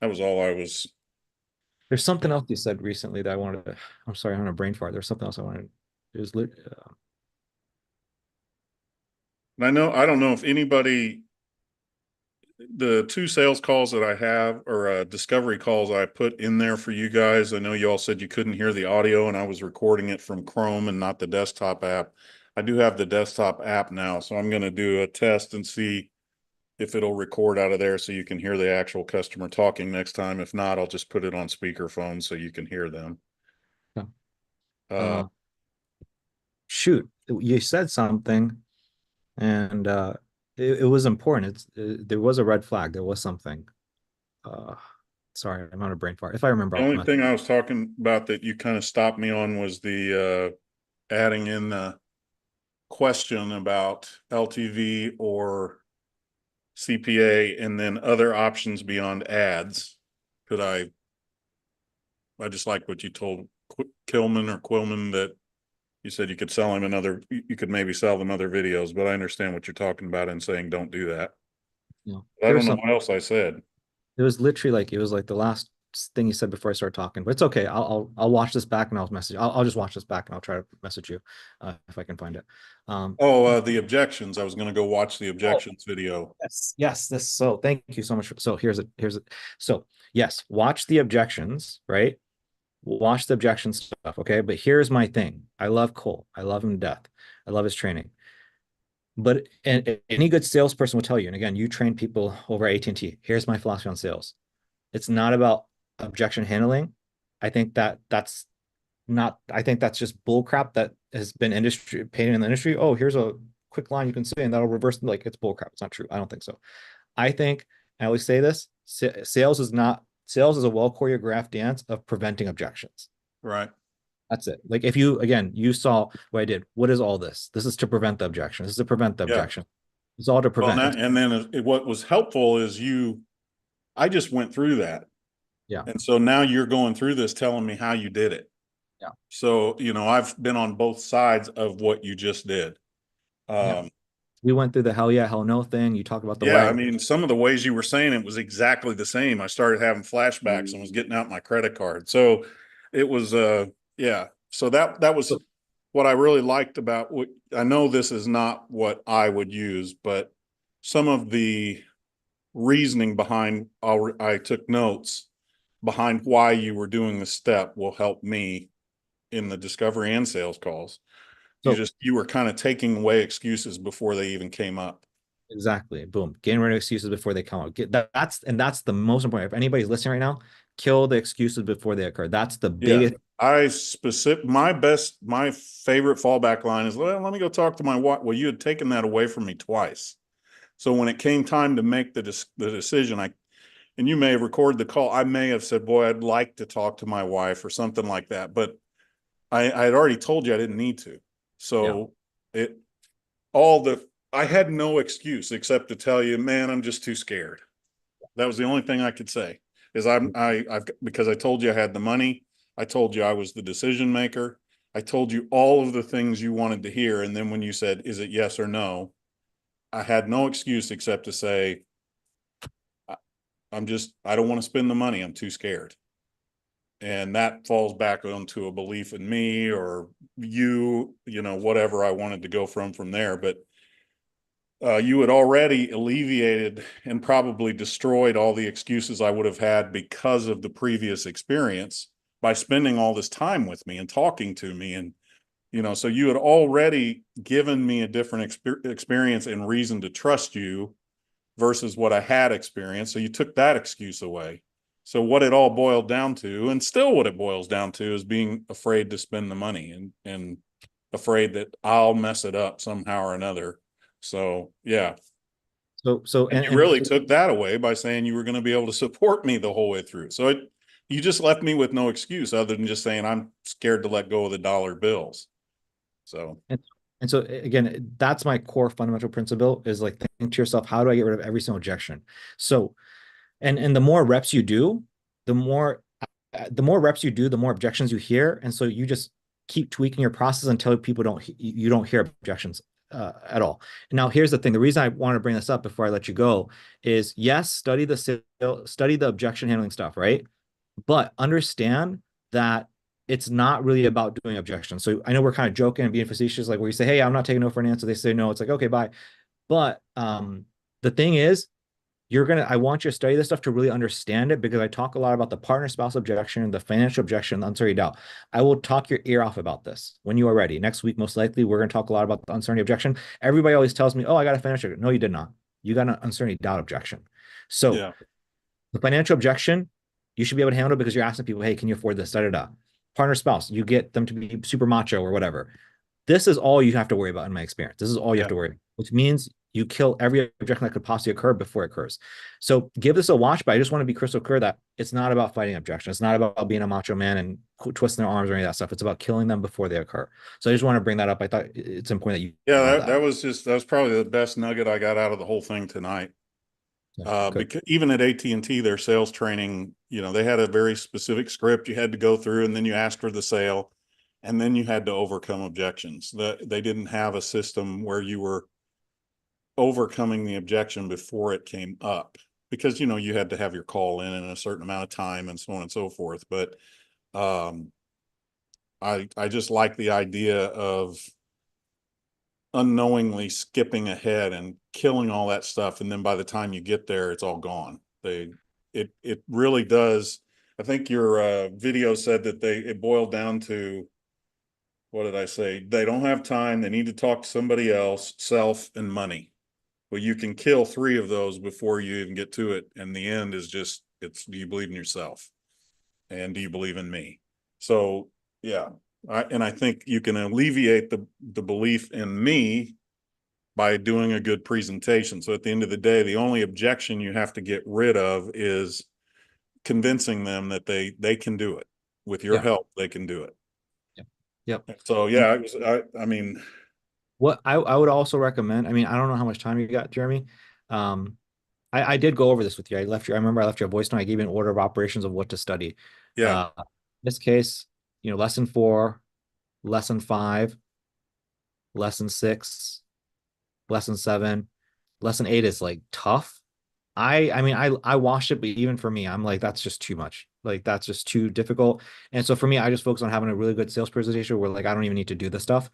Speaker 2: that was all I was.
Speaker 1: There's something else you said recently that I wanted to. I'm sorry, I'm on a brain fart. There's something else I wanted. It was
Speaker 2: And I don't know if anybody, the 2 sales calls that I have or discovery calls I put in there for you guys. I know you all said you couldn't hear the audio, and I was recording it from Chrome and not the desktop app. I do have the desktop app now, so I'm going to do a test and see if it'll record out of there so you can hear the actual customer talking next time. If not, I'll just put it on speakerphone so you can hear them.
Speaker 1: shoot, you said something, and it was important. There was a red flag. There was something. Uh, sorry, I'm on a brain fart. If I remember,
Speaker 2: The
Speaker 1: I'll
Speaker 2: only
Speaker 1: come.
Speaker 2: thing I was talking about that you kind of stopped me on was the adding in the question about LTV or CPA and then other options beyond ads. Could I just like what you told Kilman or Quillman, that you said you could sell him you could maybe sell them other videos, but I understand what you're talking about and saying don't do that.
Speaker 1: No,
Speaker 2: I don't know what else I said.
Speaker 1: It was literally like the last thing you said before I started talking. But it's okay. I'll watch this back and I'll message. I'll just watch this back and I'll try to message you if I can find it.
Speaker 2: The objections. I was going to go watch the objections video.
Speaker 1: Yes. So thank you so much. So here's it. So yes, watch the objections, right? Watch the objection stuff. Okay. But here's my thing. I love Cole. I love him to death. I love his training. But and any good salesperson will tell you, and again, you train people over at AT&T. Here's my philosophy on sales. It's not about objection handling. I think that's not, I think that's just bull crap that has been painted in the industry. Oh, here's a quick line you can say and that'll reverse, like, it's bull crap. It's not true. I don't think so. I think, I always say this, sales is a well choreographed dance of preventing objections.
Speaker 2: Right.
Speaker 1: That's it. Like, if you saw what I did, what is all this? This is to prevent the objection. This is to prevent the objection. It's all to
Speaker 2: Well,
Speaker 1: prevent.
Speaker 2: and then what was helpful is I just went through that.
Speaker 1: Yeah.
Speaker 2: And so now you're going through this, telling me how you did it.
Speaker 1: Yeah.
Speaker 2: So, I've been on both sides of what you just did.
Speaker 1: We went through the hell yeah, hell no thing. You talked about the
Speaker 2: Yeah,
Speaker 1: way.
Speaker 2: I mean, some of the ways you were saying it was exactly the same. I started having flashbacks and was getting out my credit card. So it was, yeah. So that was what I really liked about what, I know this is not what I would use, but some of the reasoning behind, I took notes behind why you were doing the step will help me in the discovery and sales calls. You were kind of taking away excuses before they even came up.
Speaker 1: Exactly. Boom. Getting rid of excuses before they come out. That's the most important. If anybody's listening right now, kill the excuses before they occur. That's the biggest.
Speaker 2: My favorite fallback line is, well, let me go talk to my wife. Well, you had taken that away from me twice. So when it came time to make the decision, and you may have recorded the call, I may have said, boy, I'd like to talk to my wife or something like that. But I had already told you I didn't need to. So I had no excuse except to tell you, man, I'm just too scared. That was the only thing I could say, is because I told you I had the money. I told you I was the decision maker. I told you all of the things you wanted to hear. And then when you said, is it yes or no? I had no excuse except to say, I don't want to spend the money. I'm too scared. And that falls back onto a belief in me or whatever I wanted to go from there. But you had already alleviated and probably destroyed all the excuses I would have had because of the previous experience by spending all this time with me and talking to me. And, so you had already given me a different experience and reason to trust you versus what I had experienced. So you took that excuse away. So what it all boiled down to, and still what it boils down to, is being afraid to spend the money and afraid that I'll mess it up somehow or another. So yeah.
Speaker 1: So
Speaker 2: And you really took that away by saying you were going to be able to support me the whole way through. So you just left me with no excuse other than just saying I'm scared to let go of the dollar bills. So
Speaker 1: and so again, that's my core fundamental principle is like think to yourself, how do I get rid of every single objection? So and the more reps you do, the more reps you do, the more objections you hear. And so you just keep tweaking your process until you don't hear objections at all. And now here's the thing. The reason I want to bring this up before I let you go is yes, study the objection handling stuff, right? But understand that it's not really about doing objections. So I know we're kind of joking and being facetious, like where you say, hey, I'm not taking no for an answer. They say no. It's like, okay, bye. But the thing is, I want you to study this stuff to really understand it, because I talk a lot about the partner spouse objection, the financial objection, the uncertainty doubt. I will talk your ear off about this when you are ready. Next week, most likely, we're going to talk a lot about the uncertainty objection. Everybody always tells me, oh, I got a financial. No, you did not. You got an uncertainty doubt objection. So
Speaker 2: yeah.
Speaker 1: The financial objection, you should be able to handle because you're asking people, hey, can you afford this? Da, da, da. Partner spouse, you get them to be super macho or whatever. This is all you have to worry about in my experience. This is all you have to worry about, which means you kill every objection that could possibly occur before it occurs. So give this a watch, but I just want to be crystal clear that it's not about fighting objection. It's not about being a macho man and twisting their arms or any of that stuff. It's about killing them before they occur. So I just want to bring that up. I thought it's important that you
Speaker 2: know that was probably the best nugget I got out of the whole thing tonight. Because even at AT&T, their sales training, they had a very specific script you had to go through, and then you asked for the sale, and then you had to overcome objections. They didn't have a system where you were overcoming the objection before it came up, because you had to have your call in a certain amount of time and so on and so forth. But I just like the idea of unknowingly skipping ahead and killing all that stuff, and then by the time you get there, it's all gone. It really does. I think your video said that it boiled down to, what did I say? They don't have time, they need to talk to somebody else, self, and money. Well, you can kill 3 of those before you even get to it. And the end is just, do you believe in yourself? And do you believe in me? So yeah. I think you can alleviate the belief in me by doing a good presentation. So at the end of the day, the only objection you have to get rid of is convincing them that they can do it. With your help, they can do it.
Speaker 1: Yep.
Speaker 2: So yeah, I mean,
Speaker 1: what I would also recommend, I mean, I don't know how much time you got, Jeremy. I did go over this with you. I remember I left you a voice note. I gave you an order of operations of what to study.
Speaker 2: Yeah.
Speaker 1: In this case, lesson 4, lesson 5, lesson 6, lesson 7, lesson 8 is like tough. I mean, I watched it, but even for me, I'm like, that's just too much. Like, that's just too difficult. And so for me, I just focus on having a really good sales presentation where like, I don't even need to do this stuff.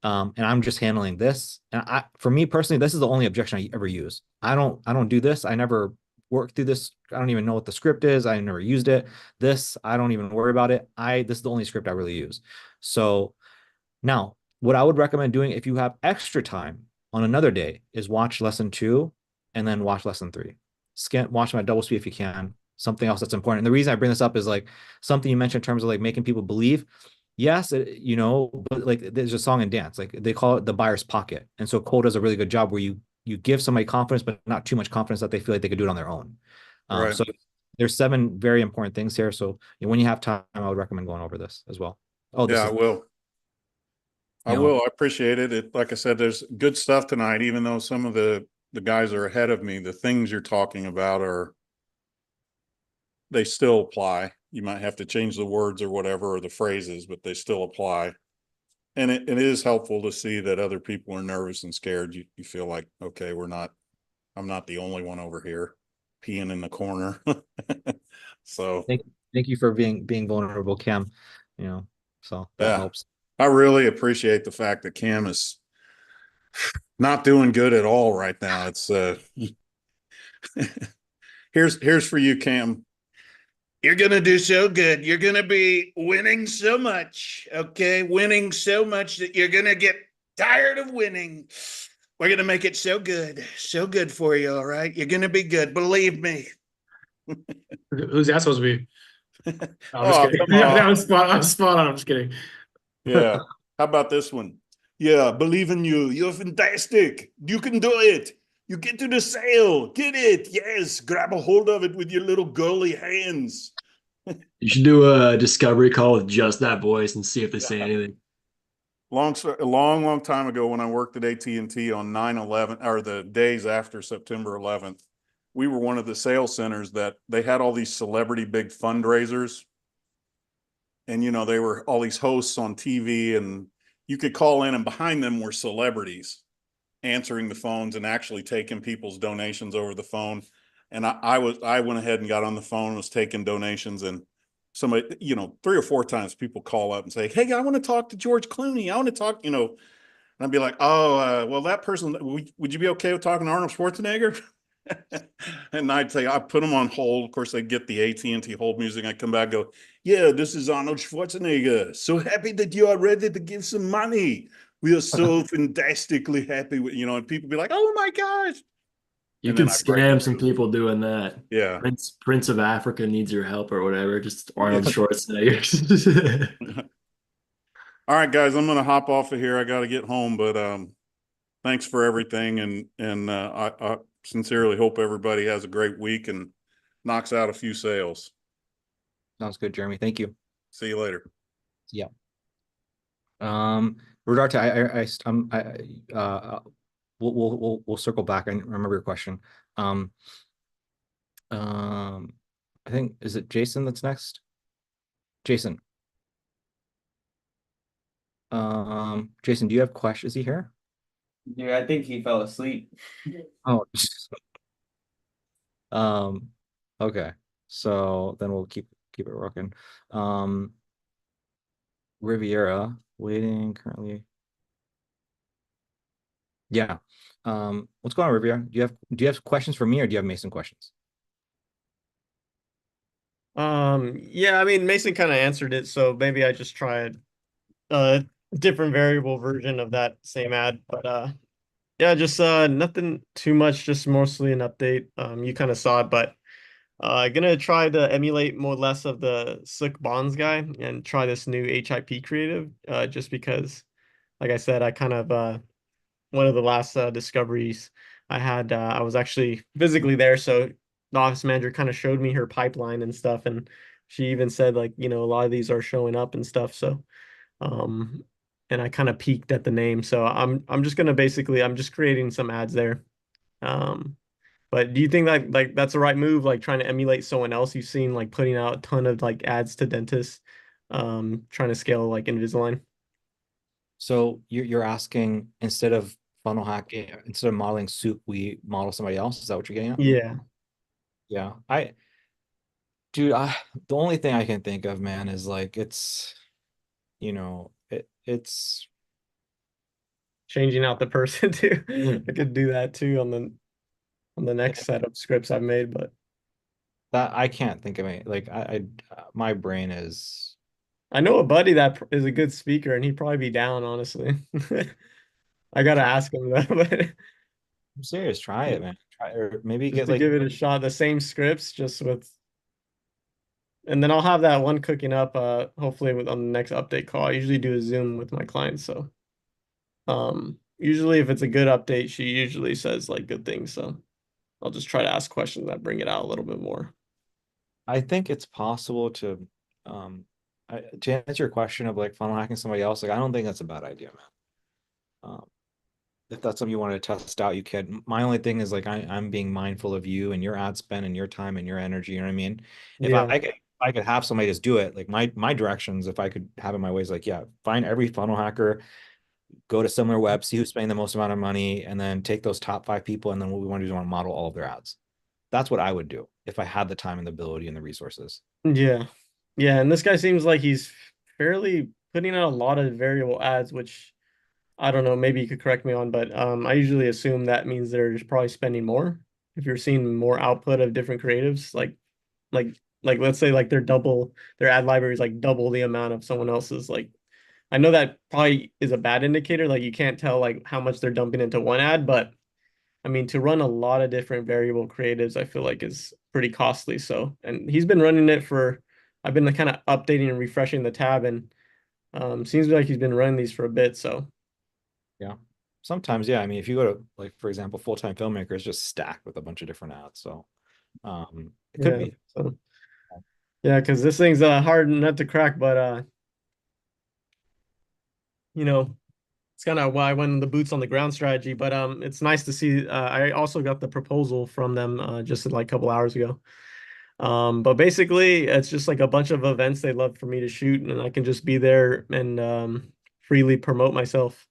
Speaker 1: And I'm just handling this. And for me personally, this is the only objection I ever use. I don't do this. I never work through this. I don't even know what the script is. I never used it. This, I don't even worry about it. This is the only script I really use. So now what I would recommend doing if you have extra time on another day is watch lesson 2 and then watch lesson 3. Watch them at double speed if you can. Something else that's important. And the reason I bring this up is like something you mentioned in terms of like making people believe. Yes, but like there's a song and dance, like they call it the buyer's pocket. And so Cole does a really good job where you give somebody confidence, but not too much confidence that they feel like they could do it on their own.
Speaker 2: Right.
Speaker 1: So there's 7 very important things here. So when you have time, I would recommend going over this as well. Oh,
Speaker 2: yeah, I will. I appreciate it. Like I said, there's good stuff tonight, even though some of the guys are ahead of me. The things you're talking about they still apply. You might have to change the words or whatever, or the phrases, but they still apply. And it is helpful to see that other people are nervous and scared. You feel like, okay, I'm not the only one over here peeing in the corner. So
Speaker 1: thank you for being vulnerable, Cam. So that helps.
Speaker 2: I really appreciate the fact that Cam is Not doing good at all right now. It's here's for you, Cam. You're gonna do so good. You're gonna be winning so much, okay? Winning so much that you're gonna get tired of winning. We're gonna make it so good for you. All right, you're gonna be good. Believe me.
Speaker 6: Who's that supposed to be? No, I'm just
Speaker 2: Oh,
Speaker 6: kidding.
Speaker 2: come on.
Speaker 6: I'm spot on. I'm just kidding.
Speaker 2: Yeah. How about this one? Yeah, believe in you. You're fantastic. You can do it. You get to the sale. Get it. Yes. Grab a hold of it with your little girly hands.
Speaker 4: You should do a discovery call with just that voice and see if they say anything.
Speaker 2: Long time ago when I worked at AT&T on 9/11 or the days after September 11th, we were one of the sales centers that they had all these celebrity big fundraisers. And, you know, they were all these hosts on TV and you could call in and behind them were celebrities answering the phones and actually taking people's donations over the phone. And I went ahead and got on the phone, was taking donations, and somebody, you know, 3 or 4 times people call up and say, "Hey, I want to talk to George Clooney. I want to talk," you know, and I'd be like, "Oh, well, that person, would you be okay with talking to Arnold Schwarzenegger?" And I'd say, I put them on hold. Of course, they'd get the AT&T hold music. I'd come back and go, "Yeah, this is Arnold Schwarzenegger. So happy that you are ready to give some money. We are so fantastically happy with," you know, and people be like, "Oh my gosh."
Speaker 4: You
Speaker 2: And
Speaker 4: can
Speaker 2: then I break
Speaker 4: scam
Speaker 2: the
Speaker 4: some
Speaker 2: news.
Speaker 4: people doing that.
Speaker 2: Yeah.
Speaker 4: Prince of Africa needs your help or whatever. Just Arnold Schwarzenegger.
Speaker 2: All right, guys, I'm gonna hop off of here. I got to get home, but thanks for everything, and I sincerely hope everybody has a great week and knocks out a few sales.
Speaker 1: Sounds good, Jeremy. Thank you.
Speaker 2: See you later.
Speaker 1: Yeah. Rodarte, we'll circle back. I remember your question. I think, is it Jason that's next? Jason. Jason, do you have questions? Is he here?
Speaker 5: Yeah, I think he fell asleep.
Speaker 1: Oh, okay. So then we'll keep it rocking. Riviera waiting currently. Yeah. What's going on, Riviera? Do you have questions for me or do you have Mason questions?
Speaker 8: Yeah, I mean, Mason kind of answered it, so maybe I just try a different variable version of that same ad. But yeah, just nothing too much, just mostly an update. You kind of saw it, but gonna try to emulate more or less of the Slick Bonds guy and try this new HIP creative. Just because, like I said, I kind of one of the last discoveries I had, I was actually physically there, so the office manager kind of showed me her pipeline and stuff, and she even said like, you know, a lot of these are showing up and stuff. So, um, and I kind of peeked at the name, so I'm just gonna basically I'm just creating some ads there. Um, but do you think that like that's the right move? Like trying to emulate someone else you've seen like putting out a ton of like ads to dentists, trying to scale like Invisalign?
Speaker 1: So you're asking instead of funnel hacking, instead of modeling soup, we model somebody else. Is that what you're getting at?
Speaker 8: Yeah.
Speaker 1: Yeah. Dude, the only thing I can think of, man, is like it's, you know, it's
Speaker 8: Changing out the person too. I could do that too on the next set of scripts I've made, but
Speaker 1: that I can't think of any. Like my brain is.
Speaker 8: I know a buddy that is a good speaker and he'd probably be down, honestly. I gotta ask him though, but
Speaker 1: I'm serious. Try it, man. Try or maybe
Speaker 8: just
Speaker 1: get
Speaker 8: to
Speaker 1: like.
Speaker 8: give it a shot, the same scripts, just with, and then I'll have that one cooking up, hopefully with on the next update call. I usually do a Zoom with my clients, so usually if it's a good update, she usually says like good things, so I'll just try to ask questions that bring it out a little bit more.
Speaker 1: I think it's possible to, to answer your question of like funnel hacking somebody else. Like I don't think that's a bad idea, man. If that's something you want to test out, you can. My only thing is like I'm being mindful of you and your ad spend and your time and your energy. You know what I mean? If
Speaker 8: Yeah.
Speaker 1: I could have somebody just do it, like my directions, if I could have it my ways, like yeah, find every funnel hacker, go to similar web, see who's spending the most amount of money, and then take those top 5 people, and then what we want to do is we want to model all of their ads. That's what I would do if I had the time and the ability and the resources.
Speaker 8: Yeah. Yeah, and this guy seems like he's fairly putting out a lot of variable ads, which I don't know, maybe you could correct me on, but I usually assume that means they're just probably spending more if you're seeing more output of different creatives, like let's say like their ad library is like double the amount of someone else's. Like I know that probably is a bad indicator, like you can't tell like how much they're dumping into one ad, but I mean to run a lot of different variable creatives, I feel like is pretty costly. So, and he's been running it for I've been kind of updating and refreshing the tab, and seems like he's been running these for a bit, so
Speaker 1: Yeah. Sometimes, yeah. I mean, if you go to like, for example, full-time filmmakers just stacked with a bunch of different ads. So it could
Speaker 8: yeah.
Speaker 1: be.
Speaker 8: So yeah, because this thing's hard nut to crack, but you know, it's kind of why I went in the boots on the ground strategy. But it's nice to see. I also got the proposal from them just like a couple hours ago. But basically, it's just like a bunch of events they'd love for me to shoot, and I can just be there and freely promote myself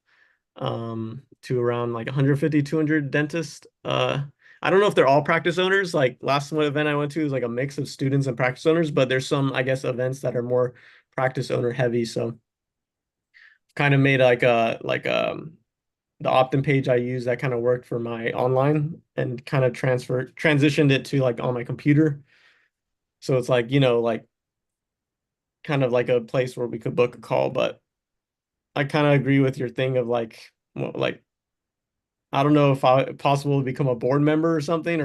Speaker 8: to around like 150, 200 dentists. I don't know if they're all practice owners. Like last one event I went to is like a mix of students and practice owners, but there's some, I guess, events that are more practice owner heavy. So kind of made like the opt-in page I use that kind of worked for my online and kind of transitioned it to like on my computer. So it's like, like kind of like a place where we could book a call, but I kind of agree with your thing of like, well, like I don't know if I possible to become a board member or something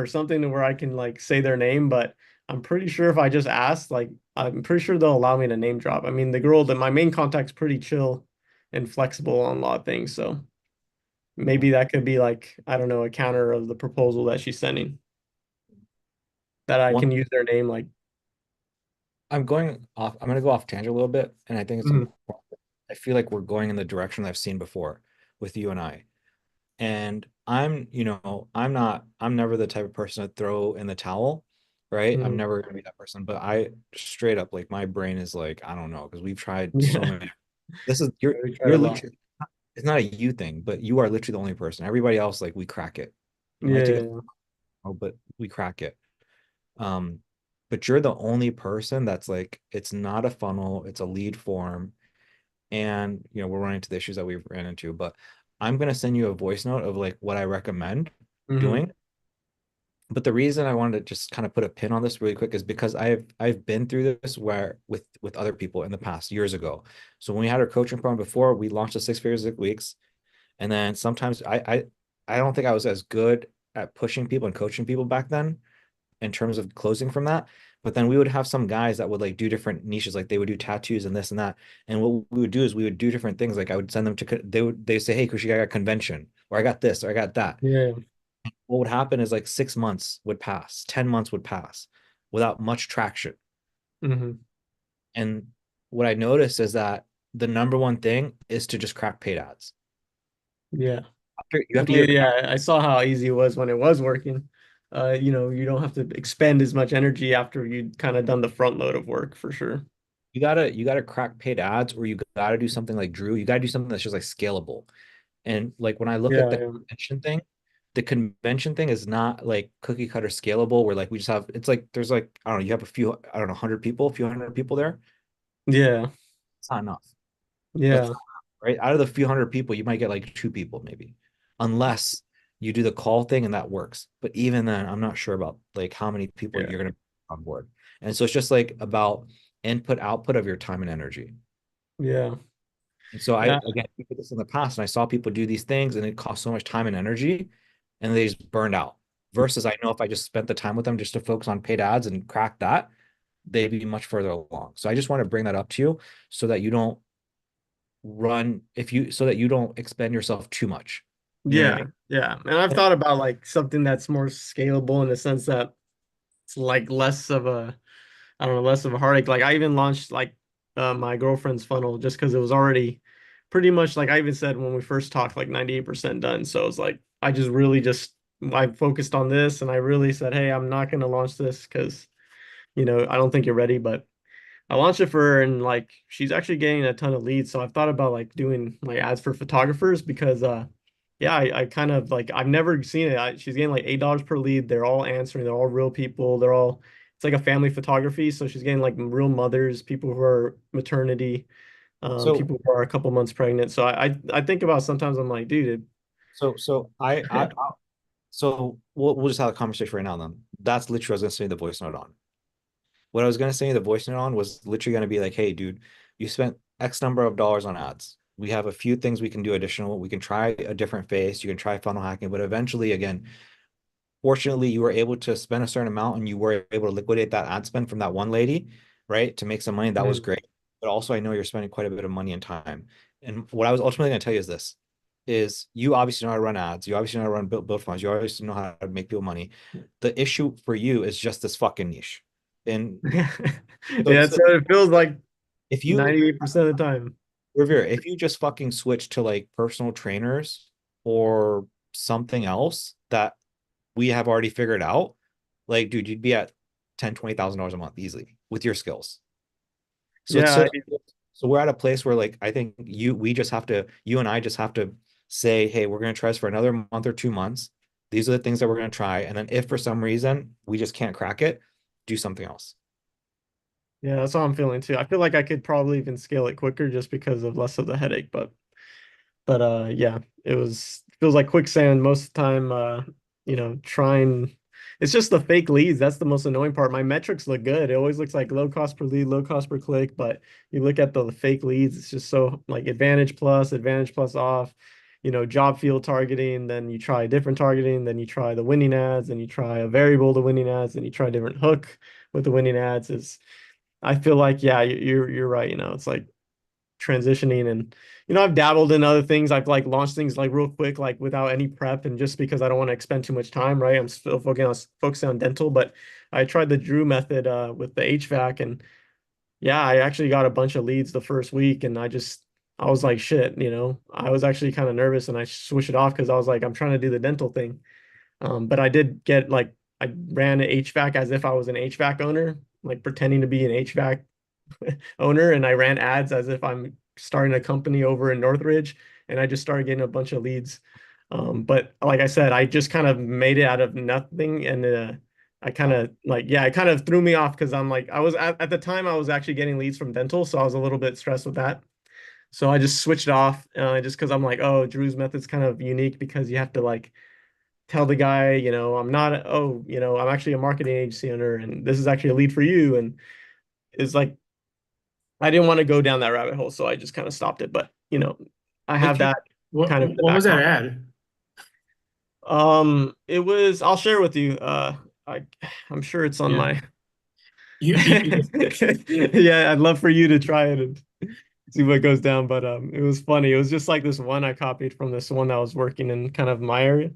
Speaker 8: where I can like say their name, but I'm pretty sure if I just ask, like I'm pretty sure they'll allow me to name drop. I mean, the girl that my main contact's pretty chill and flexible on a lot of things, so maybe that could be like, I don't know, a counter of the proposal that she's sending that I can
Speaker 1: One,
Speaker 8: use their name like
Speaker 1: I'm going off, I'm going to go off tangent a little bit. And I think it's
Speaker 8: Mhm.
Speaker 1: important. I feel like we're going in the direction I've seen before with you and I. And I'm never the type of person to throw in the towel, right? I'm
Speaker 8: Mhm.
Speaker 1: never gonna be that person, but I straight up like my brain is like, I don't know, because we've tried so
Speaker 8: Yeah,
Speaker 1: many. This is you're
Speaker 8: we tried a
Speaker 1: you're
Speaker 8: lot.
Speaker 1: literally it's not a you thing, but you are literally the only person. Everybody else, like we crack it. It might take a
Speaker 8: Yeah.
Speaker 1: but we crack it. Um, but you're the only person that's like, it's not a funnel, it's a lead form. And we're running into the issues that we've ran into, but I'm gonna send you a voice note of like what I recommend
Speaker 8: Hmm.
Speaker 1: doing. But the reason I wanted to just kind of put a pin on this really quick is because I've been through this where with other people in the past years ago. So when we had our coaching program before, we launched the 6 figures a weeks, and then sometimes I don't think I was as good at pushing people and coaching people back then in terms of closing from that. But then we would have some guys that would like do different niches, like they would do tattoos and this and that. And what we would do is we would do different things. Like I would send them to they say, hey, Kushi, I got a convention, or I got this, or I got that.
Speaker 8: Yeah.
Speaker 1: What would happen is like 6 months would pass, 10 months would pass without much traction.
Speaker 8: Hmm.
Speaker 1: And what I noticed is that the number one thing is to just crack paid ads.
Speaker 8: Yeah.
Speaker 1: You have to
Speaker 8: Yeah,
Speaker 1: either
Speaker 8: yeah, I saw how easy it was when it was working. You don't have to expend as much energy after you'd kind of done the front load of work for sure.
Speaker 1: you gotta crack paid ads, or you gotta do something like Drew. You gotta do something that's just like scalable. And like when I look at
Speaker 8: Yeah,
Speaker 1: the
Speaker 8: yeah.
Speaker 1: convention thing, the convention thing is not like cookie cutter scalable where like we just have it's like there's like I don't know, you have a few, I don't know, 100 people, a few hundred people there.
Speaker 8: Yeah.
Speaker 1: It's not enough. That's
Speaker 8: Yeah.
Speaker 1: not right. Out of the few hundred people, you might get like 2 people maybe, unless you do the call thing and that works. But even then, I'm not sure about like how many people
Speaker 8: Yeah.
Speaker 1: you're gonna be on board. And so it's just like about input output of your time and energy.
Speaker 8: Yeah.
Speaker 1: And so I
Speaker 8: Yeah.
Speaker 1: again we did this in the past, and I saw people do these things, and it cost so much time and energy, and they just burned out. Versus, I know if I just spent the time with them just to focus on paid ads and crack that, they'd be much further along. So I just want to bring that up to you so that you don't so that you don't expend yourself too much. You know what I
Speaker 8: Yeah.
Speaker 1: mean?
Speaker 8: Yeah. And I've thought about like something that's more scalable in the sense that it's like less of a, I don't know, less of a heartache. Like I even launched like my girlfriend's funnel just because it was already pretty much like I even said when we first talked, like 98% done. So it's like I just really just I focused on this and I really said, hey, I'm not gonna launch this because I don't think you're ready, but I launched it for her and like she's actually getting a ton of leads. So I've thought about like doing like ads for photographers because yeah, I kind of like I've never seen it. She's getting like $8 per lead. They're all answering, they're all real people. It's like a family photography. So she's getting like real mothers, people who are maternity.
Speaker 1: So
Speaker 8: people who are a couple months pregnant. So I think about sometimes I'm like, dude,
Speaker 1: so we'll just have a conversation right now then. That's literally what I was gonna say the voice note on. What I was gonna say the voice note on was literally gonna be like, hey, dude, you spent X number of dollars on ads. We have a few things we can do additional. We can try a different face. You can try funnel hacking, but eventually, again, fortunately, you were able to spend a certain amount and you were able to liquidate that ad spend from that one lady, right? To make some money. That was great. But also, I know you're spending quite a bit of money and time. And what I was ultimately going to tell you is this is you obviously know how to run ads. You obviously know how to run build funds. You obviously know how to make people money. The issue for you is just this fucking niche. And
Speaker 8: yeah,
Speaker 1: so,
Speaker 8: so it feels like
Speaker 1: if you
Speaker 8: 98% of the time.
Speaker 1: Revere, if you just fucking switch to like personal trainers or something else that we have already figured out, like, dude, you'd be at $10,000-$20,000 a month easily with your skills. So it's
Speaker 8: Yeah,
Speaker 1: so we're at a place where like I think you and I just have to say, hey, we're gonna try this for another month or 2 months. These are the things that we're gonna try. And then if for some reason we just can't crack it, do something else.
Speaker 8: yeah, that's how I'm feeling too. I feel like I could probably even scale it quicker just because of less of the headache, but yeah, feels like quicksand most of the time. Trying it's just the fake leads. That's the most annoying part. My metrics look good. It always looks like low cost per lead, low cost per click, but you look at the fake leads, it's just so like advantage plus off, job field targeting, then you try different targeting, then you try the winning ads, then you try a variable to winning ads, then you try a different hook with the winning ads. Is I feel like, yeah, you're right, it's like transitioning. And I've dabbled in other things. I've like launched things like real quick, like without any prep, and just because I don't want to expend too much time, right? I'm still focusing on dental. But I tried the Drew method with the HVAC, and yeah, I actually got a bunch of leads the first week, and I was like, shit, I was actually kind of nervous, and I switched it off because I was like, I'm trying to do the dental thing. But I did get like I ran an HVAC as if I was an HVAC owner, like pretending to be an HVAC owner, and I ran ads as if I'm starting a company over in Northridge, and I just started getting a bunch of leads. But like I said, I just kind of made it out of nothing, and I kind of like, yeah, it kind of threw me off because I'm like, I was at the time I was actually getting leads from dental, so I was a little bit stressed with that. So I just switched it off, just because I'm like, oh, Drew's method's kind of unique because you have to like tell the guy, I'm not, oh, I'm actually a marketing agency owner, and this is actually a lead for you, and it's like I didn't want to go down that rabbit hole, so I just kind of stopped it. But I have
Speaker 1: If you
Speaker 8: that
Speaker 6: What
Speaker 8: kind of in the
Speaker 6: what was
Speaker 8: back
Speaker 6: that
Speaker 8: pocket.
Speaker 6: ad?
Speaker 8: It was. I'll share with you. I I'm sure it's on
Speaker 6: Yeah.
Speaker 8: my.
Speaker 6: You
Speaker 8: Yeah, I'd love for you to try it and see what goes down. But it was funny. It was just like this one I copied from this one that was working in kind of my area,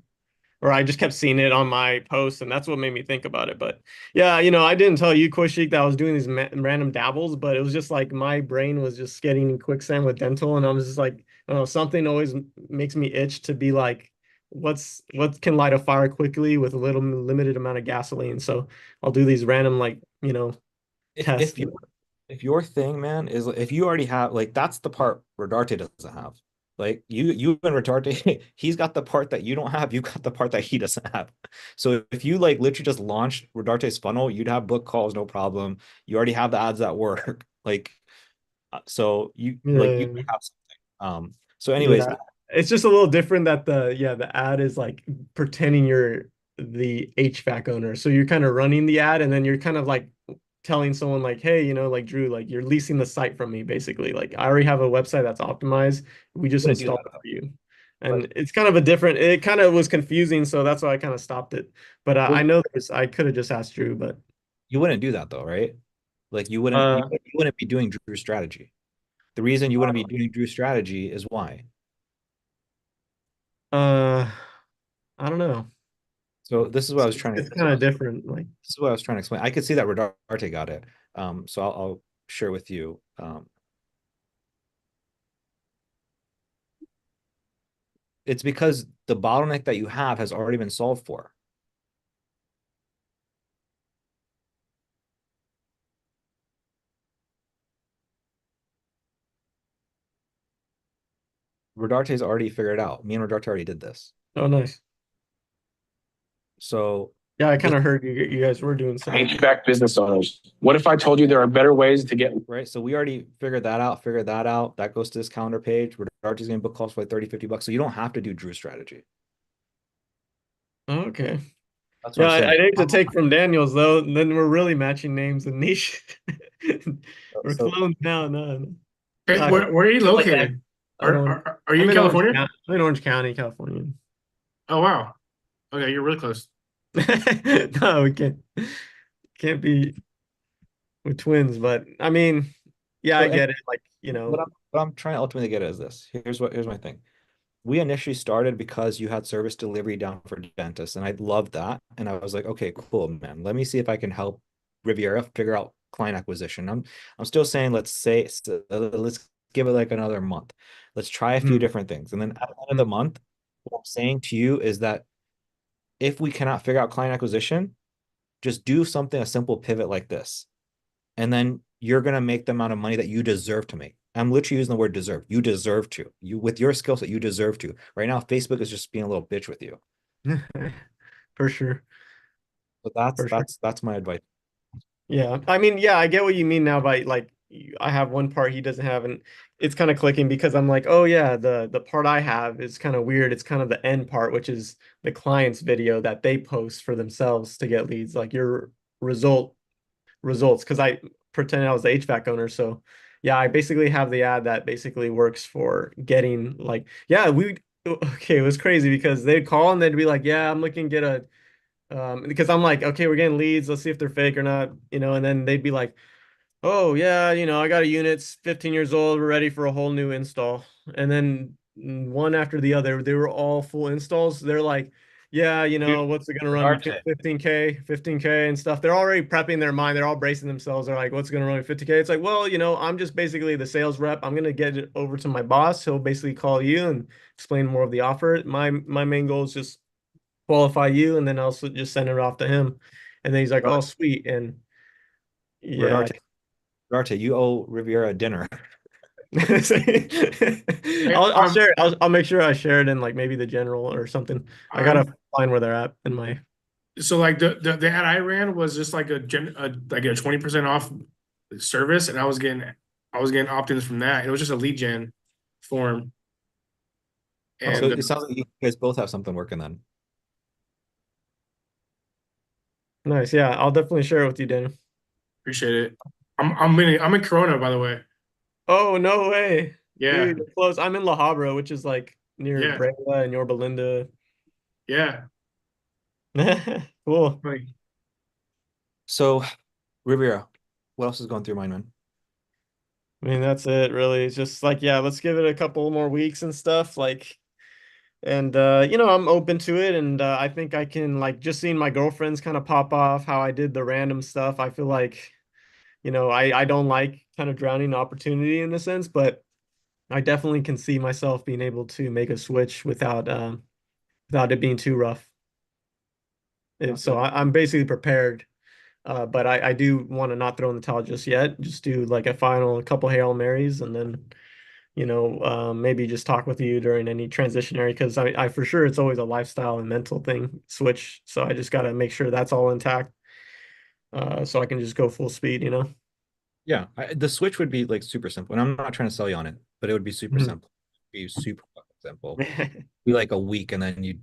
Speaker 8: or I just kept seeing it on my posts, and that's what made me think about it. But yeah, I didn't tell you, Koshik, that I was doing these random dabbles, but it was just like my brain was just getting in quicksand with dental, and I was just like, I don't know, something always makes me itch to be like, what can light a fire quickly with a little limited amount of gasoline? So I'll do these random like,
Speaker 1: if
Speaker 8: tests.
Speaker 1: if you if your thing, man, is if you already have like that's the part Rodarte doesn't have. Like you and Rodarte, he's got the part that you don't have. You got the part that he doesn't have. So if you like literally just launched Rodarte's funnel, you'd have book calls, no problem. You already have the ads that work. Like so you
Speaker 8: Yeah,
Speaker 1: can have something. So anyways,
Speaker 8: yeah. It's just a little different that the ad is like pretending you're the HVAC owner. So you're kind of running the ad, and then you're kind of like telling someone like, hey, like Drew, like you're leasing the site from me, basically. Like I already have a website that's optimized. We just
Speaker 1: wouldn't do
Speaker 8: installed
Speaker 1: that
Speaker 8: it
Speaker 1: though.
Speaker 8: for you.
Speaker 1: But
Speaker 8: And it's kind of it kind of was confusing, so that's why I kind of stopped it. But
Speaker 1: well,
Speaker 8: I know I could have just asked Drew, but
Speaker 1: you wouldn't do that though, right? Like
Speaker 8: uh
Speaker 1: you wouldn't be doing Drew's strategy. The reason you wouldn't be doing Drew's strategy is why.
Speaker 8: uh I don't know.
Speaker 1: So this is what I was trying to
Speaker 8: It's kind of different. Like
Speaker 1: this is what I was trying to explain. I could see that Rodarte got it. So I'll share with you. It's because the bottleneck that you have has already been solved for. Rodarte's already figured it out. Me and Rodarte already did this.
Speaker 8: oh nice.
Speaker 1: So
Speaker 8: Yeah, I kind of heard you guys were doing some.
Speaker 6: HVAC business owners. What if I told you there are better ways to get
Speaker 1: Right. So we already figured that out, That goes to this calendar page where Archie's gonna book calls for like 30, 50 bucks. So you don't have to do Drew strategy.
Speaker 8: Oh, okay.
Speaker 1: That's
Speaker 8: Yeah,
Speaker 1: what I'm
Speaker 8: I
Speaker 1: saying.
Speaker 8: need to take from Daniels though, and then we're really matching names and niche. We're
Speaker 1: So
Speaker 8: clones now. No,
Speaker 6: Hey,
Speaker 8: no.
Speaker 6: where are you
Speaker 8: Like that.
Speaker 6: located?
Speaker 8: I don't.
Speaker 6: Are you in California?
Speaker 8: I'm in Orange County, California.
Speaker 6: Oh wow. Okay, you're really close.
Speaker 8: No, we can't be with twins, but I mean, yeah,
Speaker 1: So,
Speaker 8: I get it. Like, you know,
Speaker 1: what I'm trying to ultimately get is this. Here's my thing. We initially started because you had service delivery down for dentists, and I loved that. And I was like, okay, cool, man. Let me see if I can help Riviera figure out client acquisition. I'm still saying let's give it like another month. Let's try a few
Speaker 8: Mhm.
Speaker 1: different things. And then at the end of the month, what I'm saying to you is that if we cannot figure out client acquisition, just do something, a simple pivot like this. And then you're gonna make the amount of money that you deserve to make. I'm literally using the word deserve. You deserve to. You with your skill set, you deserve to. Right now, Facebook is just being a little bitch with you.
Speaker 8: For sure.
Speaker 1: But
Speaker 8: For sure.
Speaker 1: that's my advice.
Speaker 8: Yeah. I mean, yeah, I get what you mean now by like I have one part he doesn't have, and it's kind of clicking because I'm like, oh yeah, the part I have is kind of weird. It's kind of the end part, which is the client's video that they post for themselves to get leads, like your results. Because I pretended I was the HVAC owner, so yeah, I basically have the ad that basically works for getting like, yeah, we okay, it was crazy because they'd call and they'd be like, yeah, I'm looking to get a because I'm like, okay, we're getting leads. Let's see if they're fake or not, and then they'd be like, oh yeah, I got a unit, it's 15 years old, we're ready for a whole new install. And then one after the other, they were all full installs. They're like, yeah,
Speaker 1: Dude,
Speaker 8: what's it gonna run me
Speaker 1: Arte.
Speaker 8: 15K and stuff. They're already prepping their mind. They're all bracing themselves. They're like, what's it gonna run me 50K? It's like, well, I'm just basically the sales rep. I'm gonna get it over to my boss. He'll basically call you and explain more of the offer. My main goal is just qualify you, and then also just send it off to him. And then he's like, oh, sweet. And yeah.
Speaker 1: Rodarte, Rodarte, you owe Riviera dinner.
Speaker 8: I'll share it. I'll make sure I share it in like maybe the general or something. I gotta
Speaker 6: I'm
Speaker 8: find where they're at in my.
Speaker 6: so like the ad I ran was just like a 20% off service, and I was getting opt-ins from that. It was just a lead gen form.
Speaker 1: So
Speaker 6: And
Speaker 1: it sounds like you guys both have something working then.
Speaker 8: Nice. Yeah, I'll definitely share it with you, Daniel.
Speaker 6: appreciate it. I'm in Corona, by the way.
Speaker 8: Oh, no way.
Speaker 6: Yeah,
Speaker 8: Dude, you're close. I'm in La Habra, which is like near
Speaker 6: yeah,
Speaker 8: Brela and Yorba Linda.
Speaker 6: yeah.
Speaker 8: Cool.
Speaker 6: Like,
Speaker 1: So Riviera, what else is going through your mind, man?
Speaker 8: I mean, that's it, really. It's just like, yeah, let's give it a couple more weeks and stuff. Like, and I'm open to it, and I think I can like just seeing my girlfriends kind of pop off how I did the random stuff. I feel like, I don't like kind of drowning in opportunity in the sense, but I definitely can see myself being able to make a switch without it being too rough. So I'm basically prepared. But I do want to not throw in the towel just yet. Just do like a final couple Hail Marys, and then maybe just talk with you during any transitionary, because I for sure it's always a lifestyle and mental thing switch. So I just got to make sure that's all intact, so I can just go full speed.
Speaker 1: Yeah, the switch would be like super simple, and I'm not trying to sell you on it, but it would be super
Speaker 8: Mhm.
Speaker 1: simple. Be super fucking simple. Be like a week, and then you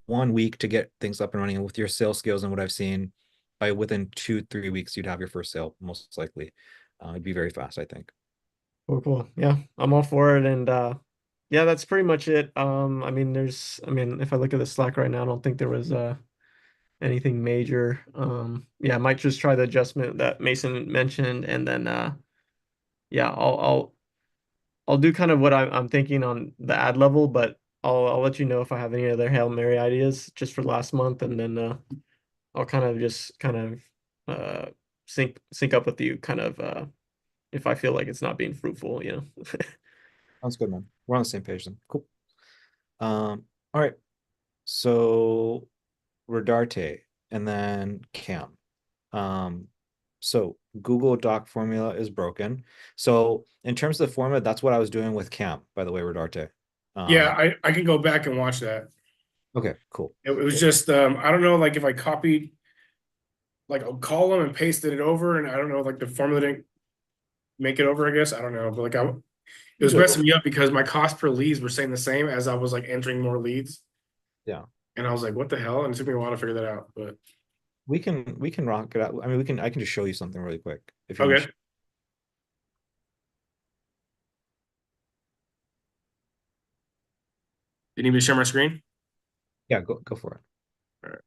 Speaker 1: 1 week to get things up and running. And with your sales skills and what I've seen, by within 2, 3 weeks, you'd have your first sale most likely. It'd be very fast, I think.
Speaker 8: Cool. Yeah, I'm all for it, and yeah, that's pretty much it. I mean, if I look at the Slack right now, I don't think there was anything major. Yeah, I might just try the adjustment that Mason mentioned, and then yeah, I'll do kind of what I'm thinking on the ad level, but I'll let you know if I have any other Hail Mary ideas just for last month, and then I'll kind of just kind of sync up with you kind of if I feel like it's not being fruitful.
Speaker 1: Sounds good, man. We're on the same page then. Cool. All right. So Rodarte and then Cam. So Google Doc formula is broken. So in terms of the formula, that's what I was doing with Cam, by the way, Rodarte.
Speaker 6: yeah, I can go back and watch that.
Speaker 1: Okay, cool.
Speaker 6: It was just I don't know, like if I copied like a column and pasted it over, and I don't know, like the formula didn't make it over, I guess. I don't know. But like it was messing me up because my cost per leads were staying the same as I was like entering more leads.
Speaker 1: Yeah.
Speaker 6: And I was like, what the hell? And it took me a while to figure that out. But
Speaker 1: We can rock it out. I mean, I can just show you something really quick if you want.
Speaker 6: okay. You need me to share my screen?
Speaker 1: Yeah, go for it.
Speaker 6: All right.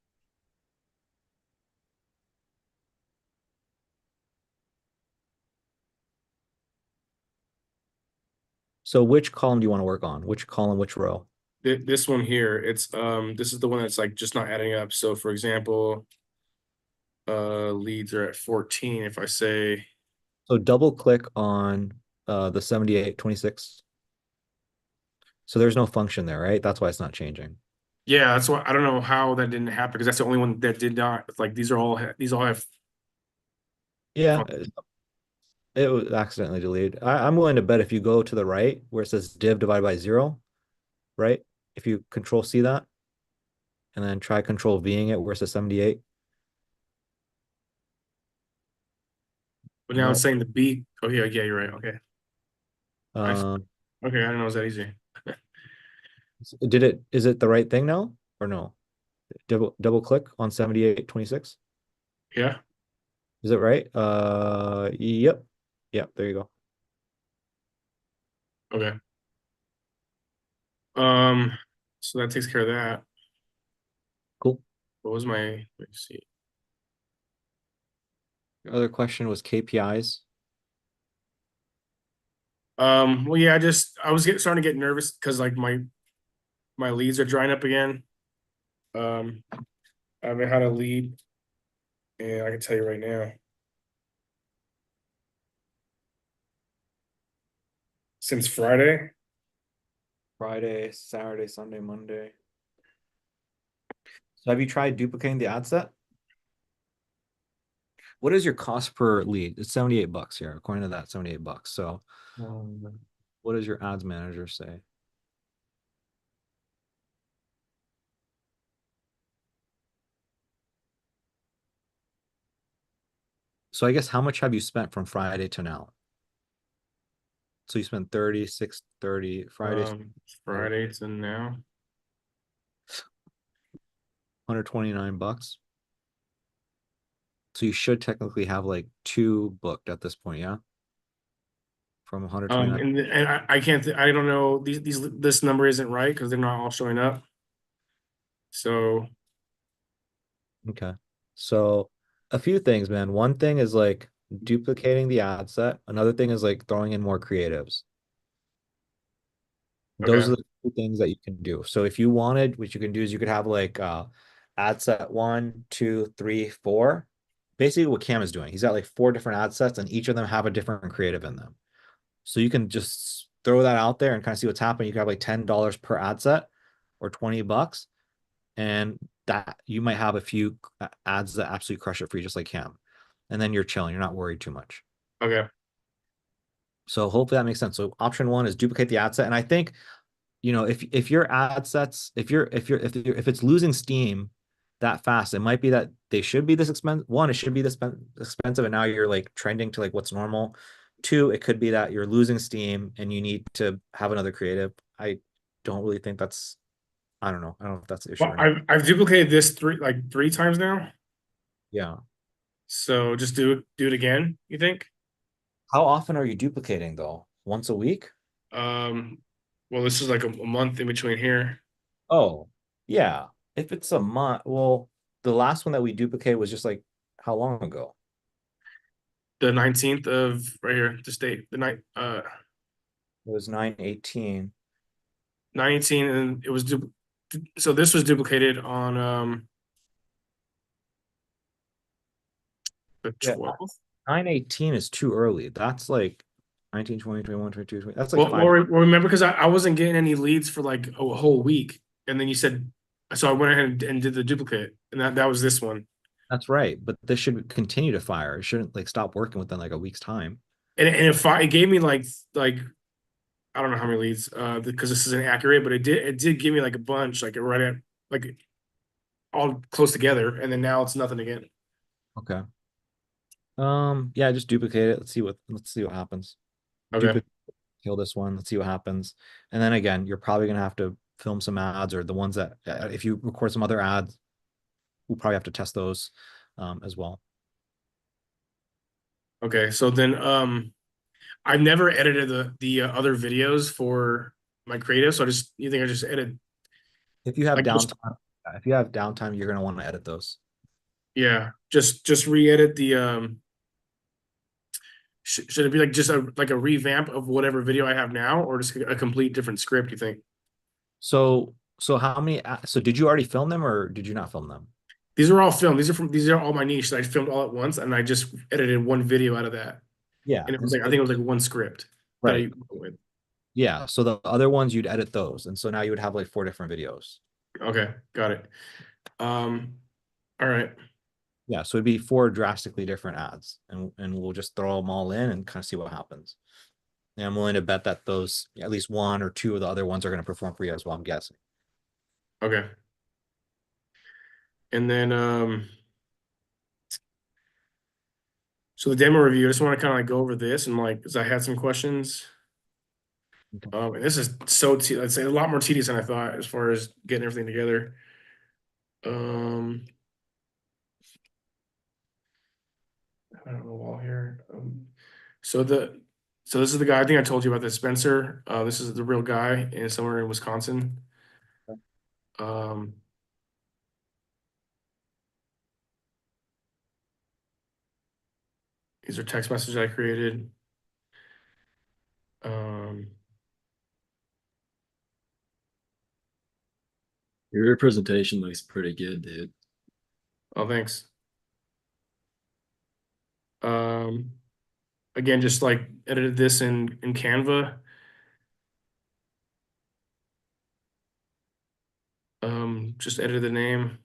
Speaker 1: So which column do you want to work on? Which column, which row?
Speaker 6: This one here, it's this is the one that's like just not adding up. So for example, leads are at 14. If I say,
Speaker 1: So double click on the 7826. So there's no function there, right? That's why it's not changing.
Speaker 6: yeah, that's why I don't know how that didn't happen, because that's the only one that did not. Like these all have
Speaker 1: Yeah, it was accidentally deleted. I'm willing to bet if you go to the right where it says div divided by 0, right? If you control C that and then try control Ving it where it says 78.
Speaker 6: but now
Speaker 1: No.
Speaker 6: it's saying the B. Oh yeah, you're right. Okay.
Speaker 1: Um,
Speaker 6: Okay, I didn't know it was that easy.
Speaker 1: is it the right thing now or no? Double click on 7826.
Speaker 6: Yeah.
Speaker 1: Is it right? Yep. Yep, there you go.
Speaker 6: Okay. So that takes care of that.
Speaker 1: Cool.
Speaker 6: What was my, let's see.
Speaker 1: Your other question was KPIs.
Speaker 6: Well, yeah, I was starting to get nervous because like my leads are drying up again. I haven't had a lead, and I can tell you right now. Since Friday.
Speaker 1: Friday, Saturday, Sunday, Monday. So have you tried duplicating the ad set? What is your cost per lead? It's 78 bucks here, according to that, 78 bucks. So what does your ads manager say? So I guess how much have you spent from Friday to now? So you spent 36, 30,
Speaker 6: Friday to now.
Speaker 1: 129 bucks. So you should technically have like 2 booked at this point, yeah? From 129.
Speaker 6: And I can't, I don't know, this number isn't right because they're not all showing up. So
Speaker 1: Okay. So a few things, man. One thing is like duplicating the ad set. Another thing is like throwing in more creatives. Those
Speaker 6: okay.
Speaker 1: are the two things that you can do. So if you wanted, what you can do is you could have like ad set 1, 2, 3, 4. Basically what Cam is doing. He's got like 4 different ad sets and each of them have a different creative in them. So you can just throw that out there and kind of see what's happening. You can have like $10 per ad set or 20 bucks. And that you might have a few ads that absolutely crush it for you, just like Cam. And then you're chilling. You're not worried too much.
Speaker 6: Okay.
Speaker 1: So hopefully that makes sense. So option 1 is duplicate the ad set. And I think, you know, if your ad sets, if it's losing steam that fast, it might be that they should be this expensive. 1, it should be this expensive, and now you're like trending to like what's normal. 2, it could be that you're losing steam and you need to have another creative. I don't really think that's, I don't know. I don't know if that's the issue
Speaker 6: Well,
Speaker 1: or not.
Speaker 6: I've duplicated this three times now.
Speaker 1: Yeah.
Speaker 6: So just do it again, you think?
Speaker 1: How often are you duplicating though? Once a week?
Speaker 6: Well, this is like a month in between here.
Speaker 1: Oh, yeah. If it's a month, well, the last one that we duplicated was just like how long ago?
Speaker 6: The 19th of right here, this date, the night,
Speaker 1: It was 9/18.
Speaker 6: 19, and it was so this was duplicated on the
Speaker 1: Yeah.
Speaker 6: 12th.
Speaker 1: 9/18 is too early. That's like 19, 20, 21, 22, 20. That's like
Speaker 6: Well,
Speaker 1: 5.
Speaker 6: remember, because I wasn't getting any leads for like a whole week, and then you said, so I went ahead and did the duplicate, and that was this one.
Speaker 1: That's right. But this should continue to fire. It shouldn't like stop working within like a week's time.
Speaker 6: And it gave me like I don't know how many leads, because this isn't accurate, but it did give me like a bunch, like right at like all close together, and then now it's nothing again.
Speaker 1: Okay. Yeah, just duplicate it. Let's see what happens.
Speaker 6: Okay.
Speaker 1: Duplicate, kill this one. Let's see what happens. And then again, you're probably gonna have to film some ads, or the ones that if you record some other ads, we'll probably have to test those as well.
Speaker 6: Okay. So then, I've never edited the other videos for my creative, so you think I just edit?
Speaker 1: If you have
Speaker 6: Like just-
Speaker 1: downtime, if you have downtime, you're gonna want to edit those.
Speaker 6: Yeah, just re-edit the should it be like just a revamp of whatever video I have now, or just a complete different script, you think?
Speaker 1: So how many? So did you already film them, or did you not film them?
Speaker 6: These are all filmed. These are all my niche that I filmed all at once, and I just edited one video out of that.
Speaker 1: Yeah,
Speaker 6: And it was like I think it was like one script that I
Speaker 1: right.
Speaker 6: went with.
Speaker 1: Yeah. So the other ones you'd edit those, and so now you would have like 4 different videos.
Speaker 6: Okay, got it. All right.
Speaker 1: Yeah. So it'd be 4 drastically different ads, and we'll just throw them all in and kind of see what happens. And I'm willing to bet that those at least 1 or 2 of the other ones are going to perform for you as well. I'm guessing.
Speaker 6: Okay. And then so the demo review, I just want to kind of like go over this and like because I had some questions.
Speaker 1: Okay.
Speaker 6: And this is so I'd say a lot more tedious than I thought as far as getting everything together. I don't know wall here. So this is the guy, I think I told you about this, Spencer. This is the real guy in somewhere in Wisconsin. These are text messages I created.
Speaker 4: Your presentation looks pretty good, dude.
Speaker 6: Oh, thanks. Again, just like edited this in Canva. Just edited the name.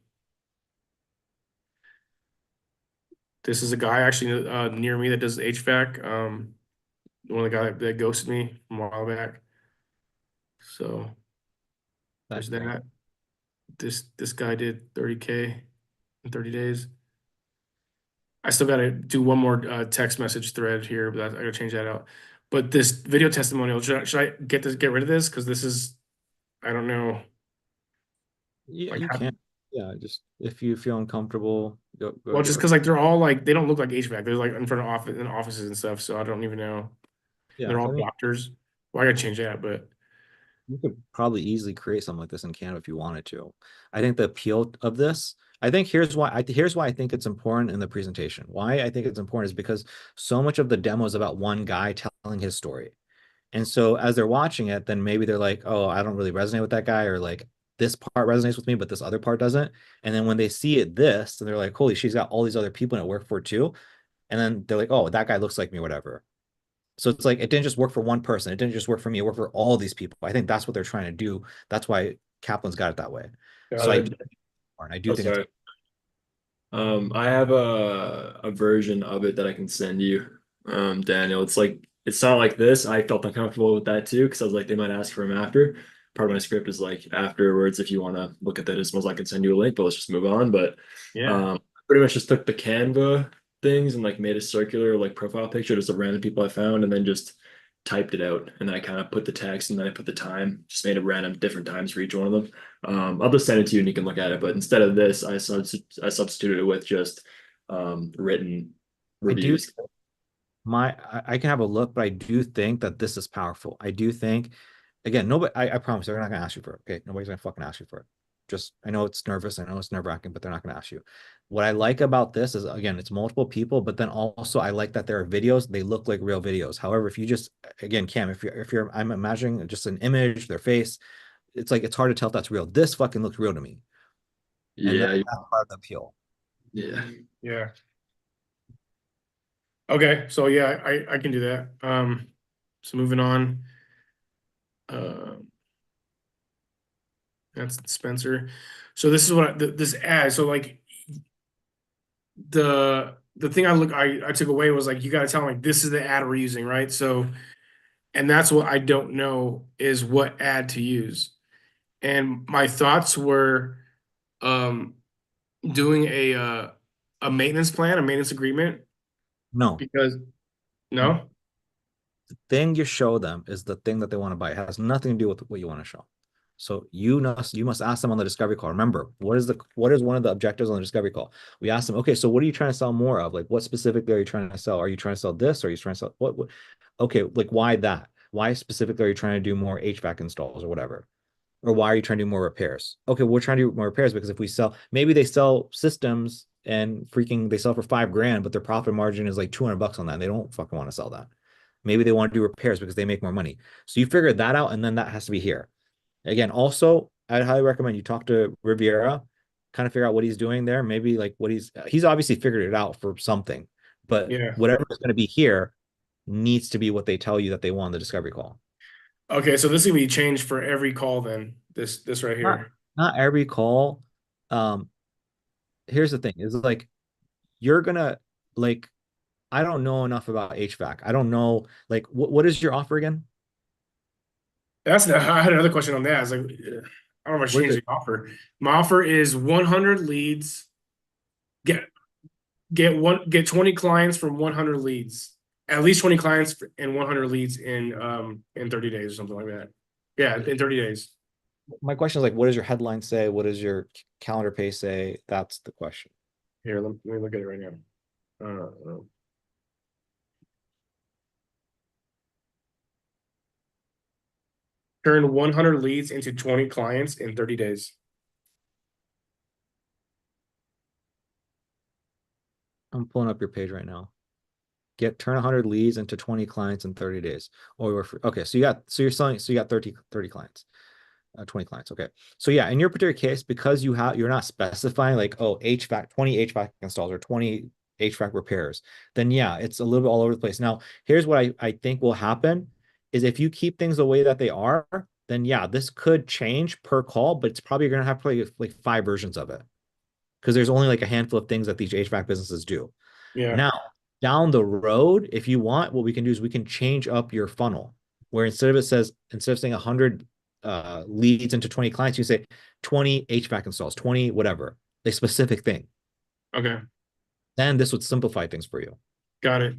Speaker 6: This is a guy actually near me that does HVAC. One of the guy that ghosted me from a while back. So there's
Speaker 1: That's great.
Speaker 6: that. This guy did 30K in 30 days. I still got to do one more text message thread here, but I got to change that out. But this video testimonial, should I get rid of this? Because this is, I don't know.
Speaker 1: Yeah,
Speaker 6: Like
Speaker 1: you can. Yeah, just if you feel uncomfortable, go.
Speaker 6: Well, just because like they're all like they don't look like HVAC. They're like in front of offices and stuff. So I don't even know.
Speaker 1: Yeah,
Speaker 6: They're all
Speaker 1: I mean,
Speaker 6: doctors. Well, I gotta change that, but
Speaker 1: you could probably easily create something like this in Canva if you wanted to. I think the appeal of this, I think here's why I think it's important in the presentation. Why I think it's important is because so much of the demo is about one guy telling his story. And so as they're watching it, then maybe they're like, oh, I don't really resonate with that guy, or like this part resonates with me, but this other part doesn't. And then when they see it this, and they're like, holy, she's got all these other people in it work for it too. And then they're like, oh, that guy looks like me, whatever. So it's like it didn't just work for one person. It didn't just work for me. It worked for all these people. I think that's what they're trying to do. That's why Kaplan's got it that way. So I do think it's
Speaker 4: I have a version of it that I can send you, Daniel. It's not like this. I felt uncomfortable with that too because I was like they might ask for him after. Part of my script is like afterwards if you want to look at that as well as I can send you a link, but let's just move on. But
Speaker 6: yeah.
Speaker 4: pretty much just took the Canva things and like made a circular like profile picture just of random people I found and then just typed it out and then I kind of put the text and then I put the time, just made it random different times for each one of them. I'll just send it to you and you can look at it. But instead of this, I substituted it with just written reviews.
Speaker 1: I can have a look, but I do think that this is powerful. I do think, again, nobody, I promise they're not gonna ask you for it. Okay, nobody's gonna fucking ask you for it. Just I know it's nervous, I know it's nerve-wracking, but they're not gonna ask you. What I like about this is again, it's multiple people, but then also I like that there are videos, they look like real videos. However, if you just again, Cam, if you're I'm imagining just an image, their face, it's like it's hard to tell if that's real. This fucking looks real to me. And
Speaker 4: Yeah,
Speaker 1: that's part of the appeal.
Speaker 4: yeah.
Speaker 6: Yeah. Okay, so yeah, I can do that. So moving on. That's Spencer. So this is what this ad. So like the thing I took away was like you got to tell them like this is the ad we're using, right? So, and that's what I don't know is what ad to use. And my thoughts were doing a maintenance plan, a maintenance agreement?
Speaker 1: No,
Speaker 6: Because no?
Speaker 1: the thing you show them is the thing that they want to buy. It has nothing to do with what you want to show. So you must ask them on the discovery call. Remember, what is one of the objectives on the discovery call? We ask them, okay, so what are you trying to sell more of? Like, what specifically are you trying to sell? Are you trying to sell this? Or are you trying to sell what? Okay, like why that? Why specifically are you trying to do more HVAC installs or whatever? Or why are you trying to do more repairs? Okay, we're trying to do more repairs because if we sell, maybe they sell systems and freaking they sell for $5,000, but their profit margin is like 200 bucks on that. And they don't fucking want to sell that. Maybe they want to do repairs because they make more money. So you figure that out, and then that has to be here. Again, also, I'd highly recommend you talk to Riviera, kind of figure out what he's doing there. Maybe like what he's obviously figured it out for something, but
Speaker 6: Yeah.
Speaker 1: whatever is going to be here needs to be what they tell you that they want on the discovery call.
Speaker 6: Okay, so this is gonna be changed for every call then. This right
Speaker 1: Not,
Speaker 6: here.
Speaker 1: not every call. Here's the thing: is like you're gonna like I don't know enough about HVAC. I don't know like what is your offer again?
Speaker 6: I had another question on that. I was like, I don't know if I
Speaker 1: What is
Speaker 6: changed
Speaker 1: it?
Speaker 6: the offer. My offer is 100 leads. Get get 20 clients from 100 leads. At least 20 clients and 100 leads in 30 days or something like that. Yeah, in 30 days.
Speaker 1: My question is like, what does your headline say? What does your calendar page say? That's the question.
Speaker 6: Here, let me look at it right now. Turn 100 leads into 20 clients in 30 days.
Speaker 1: I'm pulling up your page right now. Turn 100 leads into 20 clients in 30 days. Okay, so you're selling, so you got 30 clients. 20 clients. Okay. So yeah, in your particular case, because you're not specifying like, oh, HVAC, 20 HVAC installs or 20 HVAC repairs, then yeah, it's a little bit all over the place. Now, here's what I think will happen is if you keep things the way that they are, then yeah, this could change per call, but it's probably going to have probably like 5 versions of it because there's only like a handful of things that these HVAC businesses do.
Speaker 6: Yeah.
Speaker 1: Now, down the road, if you want, what we can do is we can change up your funnel where instead of saying 100 leads into 20 clients, you say 20 HVAC installs, 20 whatever, a specific thing.
Speaker 6: Okay.
Speaker 1: Then this would simplify things for you.
Speaker 6: Got it.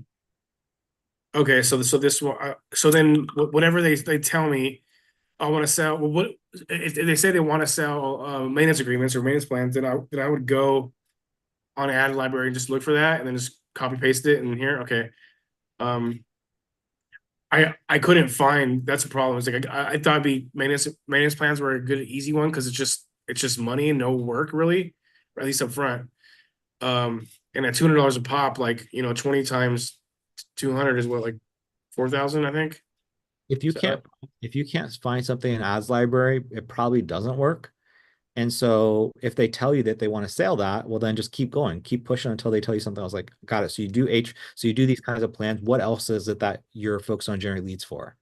Speaker 6: Okay, so this will so then whatever they tell me I want to sell. Well, what if they say they want to sell maintenance agreements or maintenance plans? Then I would go on ad library and just look for that and then just copy paste it in here. Okay. I couldn't find. That's a problem. It's like I thought it'd be maintenance plans were a good easy one because it's just money and no work really, or at least up front. And at $200 a pop, like 20 times 200 is what, like 4,000, I think.
Speaker 1: If you can't find something in ads library, it probably doesn't work. And so if they tell you that they want to sell that, well, then just keep going, keep pushing until they tell you something else. Like, got it. So you do these kinds of plans. What else is it that you're focused on generating leads for?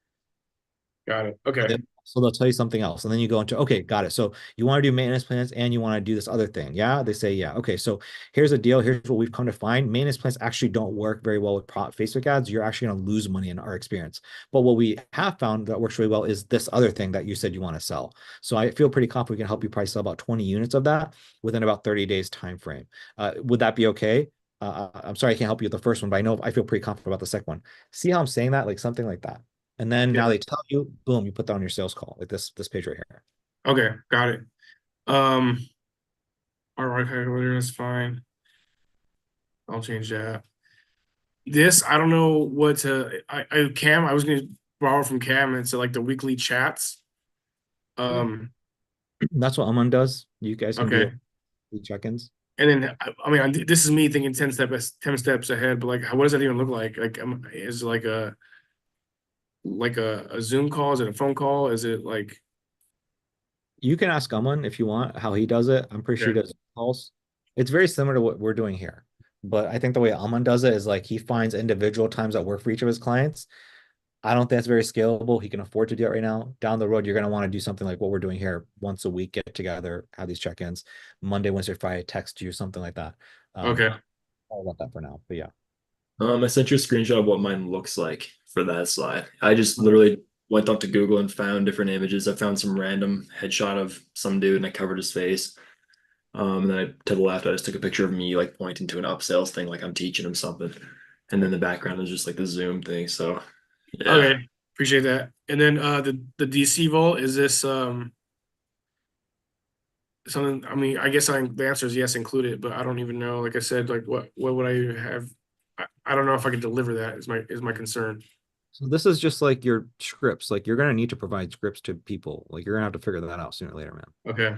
Speaker 6: Got it. Okay.
Speaker 1: So they'll tell you something else. And then you go into, okay, got it. So you want to do maintenance plans and you want to do this other thing. Yeah. They say, yeah. Okay. So here's the deal. Here's what we've come to find. Maintenance plans actually don't work very well with Facebook ads. You're actually going to lose money in our experience. But what we have found that works really well is this other thing that you said you want to sell. So I feel pretty confident we can help you probably sell about 20 units of that within about 30 days time frame. Would that be okay? I'm sorry, I can't help you with the first one, but I feel pretty confident about the second one. See how I'm saying that? Like something like that. And then now they tell you, boom, you put that on your sales call, like this page right here.
Speaker 6: Okay, got it. All right, okay, that's fine. I'll change that. This, I don't know what to. Cam, I was gonna borrow from Cam. It's like the weekly chats.
Speaker 1: That's what Aman does. You guys can
Speaker 6: Okay.
Speaker 1: do check-ins.
Speaker 6: And then I mean, this is me thinking 10 steps ahead. But like, what does that even look like? Like, is it like a Zoom call? Is it a phone call? Is it like?
Speaker 1: You can ask Aman if you want how he does it. I'm pretty sure he does calls. It's very similar to what we're doing here. But I think the way Aman does it is like he finds individual times that work for each of his clients. I don't think that's very scalable. He can afford to do it right now. Down the road, you're going to want to do something like what we're doing here once a week, get together, have these check-ins, Monday, Wednesday, Friday, text you, something like that.
Speaker 6: Okay.
Speaker 1: All about that for now, but yeah.
Speaker 4: I sent you a screenshot of what mine looks like for that slide. I just literally went up to Google and found different images. I found some random headshot of some dude and I covered his face. And then to the left, I just took a picture of me like pointing to an upsells thing, like I'm teaching him something. And then the background is just like the Zoom thing. So yeah.
Speaker 6: Okay, appreciate that. And then the DC vault, is this something? I mean, I guess the answer is yes, include it, but I don't even know. Like I said, like what would I have? I don't know if I can deliver that. Is my concern.
Speaker 1: So this is just like your scripts. Like you're gonna need to provide scripts to people. Like you're gonna have to figure that out sooner or later, man.
Speaker 6: Okay.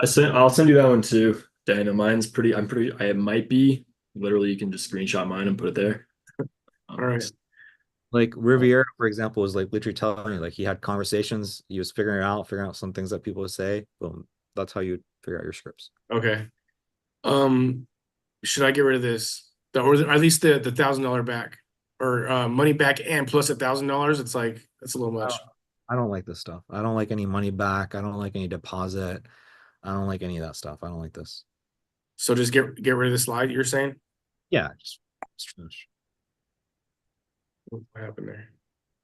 Speaker 4: I'll send you that one too, Dana. Mine's it might be literally you can just screenshot mine and put it there.
Speaker 6: All right.
Speaker 1: Like Riviera, for example, was like literally telling me like he had conversations, he was figuring out some things that people would say. Boom. That's how you figure out your scripts.
Speaker 6: Okay. Should I get rid of this? Or at least the $1,000 back, or money back and plus $1,000? It's like that's a little much.
Speaker 1: I don't like this stuff. I don't like any money back. I don't like any deposit. I don't like any of that stuff. I don't like this.
Speaker 6: So just get rid of the slide, you're saying?
Speaker 1: Yeah, just finish.
Speaker 6: What happened there?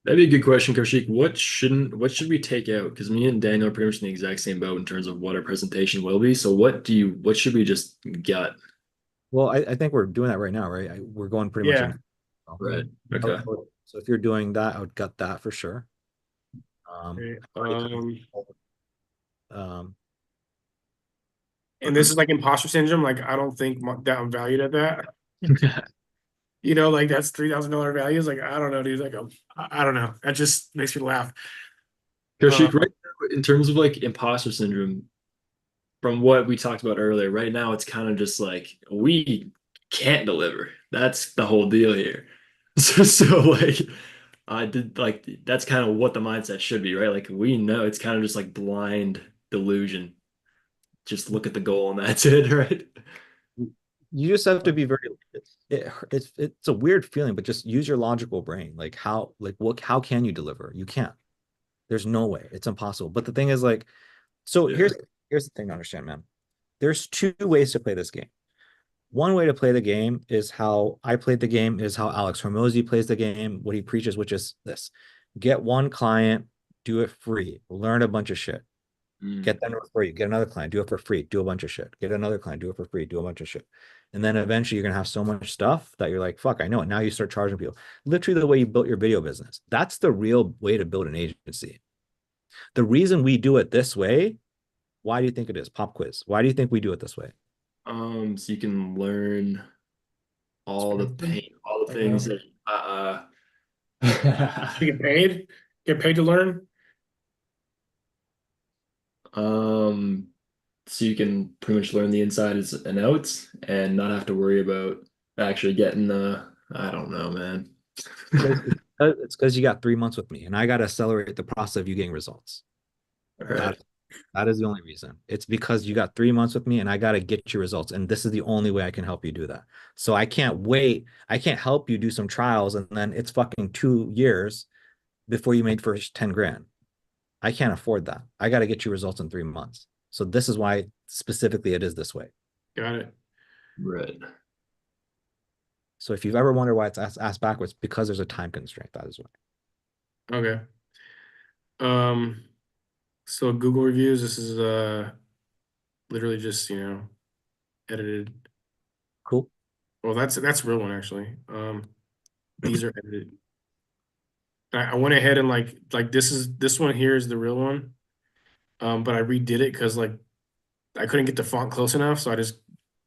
Speaker 4: That'd be a good question, Kaushik. What should we take out? Because me and Daniel are pretty much in the exact same boat in terms of what our presentation will be. So what should we just gut?
Speaker 1: Well, I think we're doing that right now, right? We're going pretty
Speaker 6: Yeah.
Speaker 1: much in.
Speaker 4: Right. Okay.
Speaker 1: So if you're doing that, I would gut that for sure.
Speaker 6: Okay.
Speaker 1: Um,
Speaker 6: And this is like imposter syndrome. Like I don't think that I'm valued at that. You know, like that's $3,000 values. Like I don't know, dude. Like I don't know. That just makes me laugh.
Speaker 4: Kaushik, right now, in terms of like imposter syndrome, from what we talked about earlier, right now it's kind of just like we can't deliver. That's the whole deal here. So like I did like that's kind of what the mindset should be, right? Like we know it's kind of just like blind delusion. Just look at the goal and that's it, right?
Speaker 1: you just have to be very it's a weird feeling, but just use your logical brain. Like how can you deliver? You can't. There's no way. It's impossible. But the thing is like, so
Speaker 4: Yeah.
Speaker 1: here's the thing to understand, man. There's two ways to play this game. One way to play the game is how I played the game, is how Alex Hormozy plays the game, what he preaches, which is this: get one client, do it free, learn a bunch of shit. Get them for free, get another client, do it for free, do a bunch of shit, get another client, do it for free, do a bunch of shit. And then eventually you're gonna have so much stuff that you're like, fuck, I know it. Now you start charging people. Literally the way you built your video business. That's the real way to build an agency. The reason we do it this way, why do you think it is? Pop quiz. Why do you think we do it this way?
Speaker 4: So you can learn all the things that
Speaker 6: You get paid to learn.
Speaker 4: so you can pretty much learn the insides and outs and not have to worry about actually getting I don't know, man.
Speaker 1: It's because you got 3 months with me and I got to accelerate the process of you getting results.
Speaker 4: All right.
Speaker 1: That is the only reason. It's because you got 3 months with me and I got to get you results. And this is the only way I can help you do that. So I can't wait. I can't help you do some trials and then it's fucking 2 years before you made first 10 grand. I can't afford that. I got to get you results in 3 months. So this is why specifically it is this way.
Speaker 6: Got it.
Speaker 4: Right.
Speaker 1: So if you've ever wondered why it's asked backwards, because there's a time constraint. That is why.
Speaker 6: Okay. So Google reviews, this is literally just, edited.
Speaker 1: Cool.
Speaker 6: Well, that's a real one actually. These are edited. I went ahead and like this one here is the real one. But I redid it because like I couldn't get the font close enough, so I just,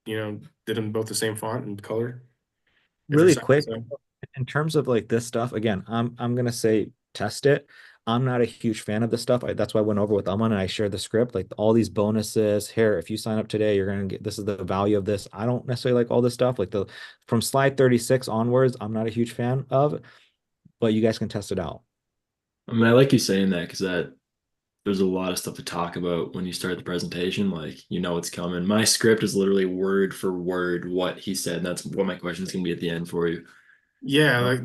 Speaker 6: did them both the same font and color.
Speaker 1: Really quick, in terms of like this stuff, again, I'm gonna say test it. I'm not a huge fan of this stuff. That's why I went over with Aman and I shared the script, like all these bonuses here. If you sign up today, you're gonna get this is the value of this. I don't necessarily like all this stuff. Like from slide 36 onwards, I'm not a huge fan of, but you guys can test it out.
Speaker 4: I mean, I like you saying that because there's a lot of stuff to talk about when you start the presentation. Like, what's coming. My script is literally word for word what he said. And that's what my question is going to be at the end for you.
Speaker 6: Yeah, like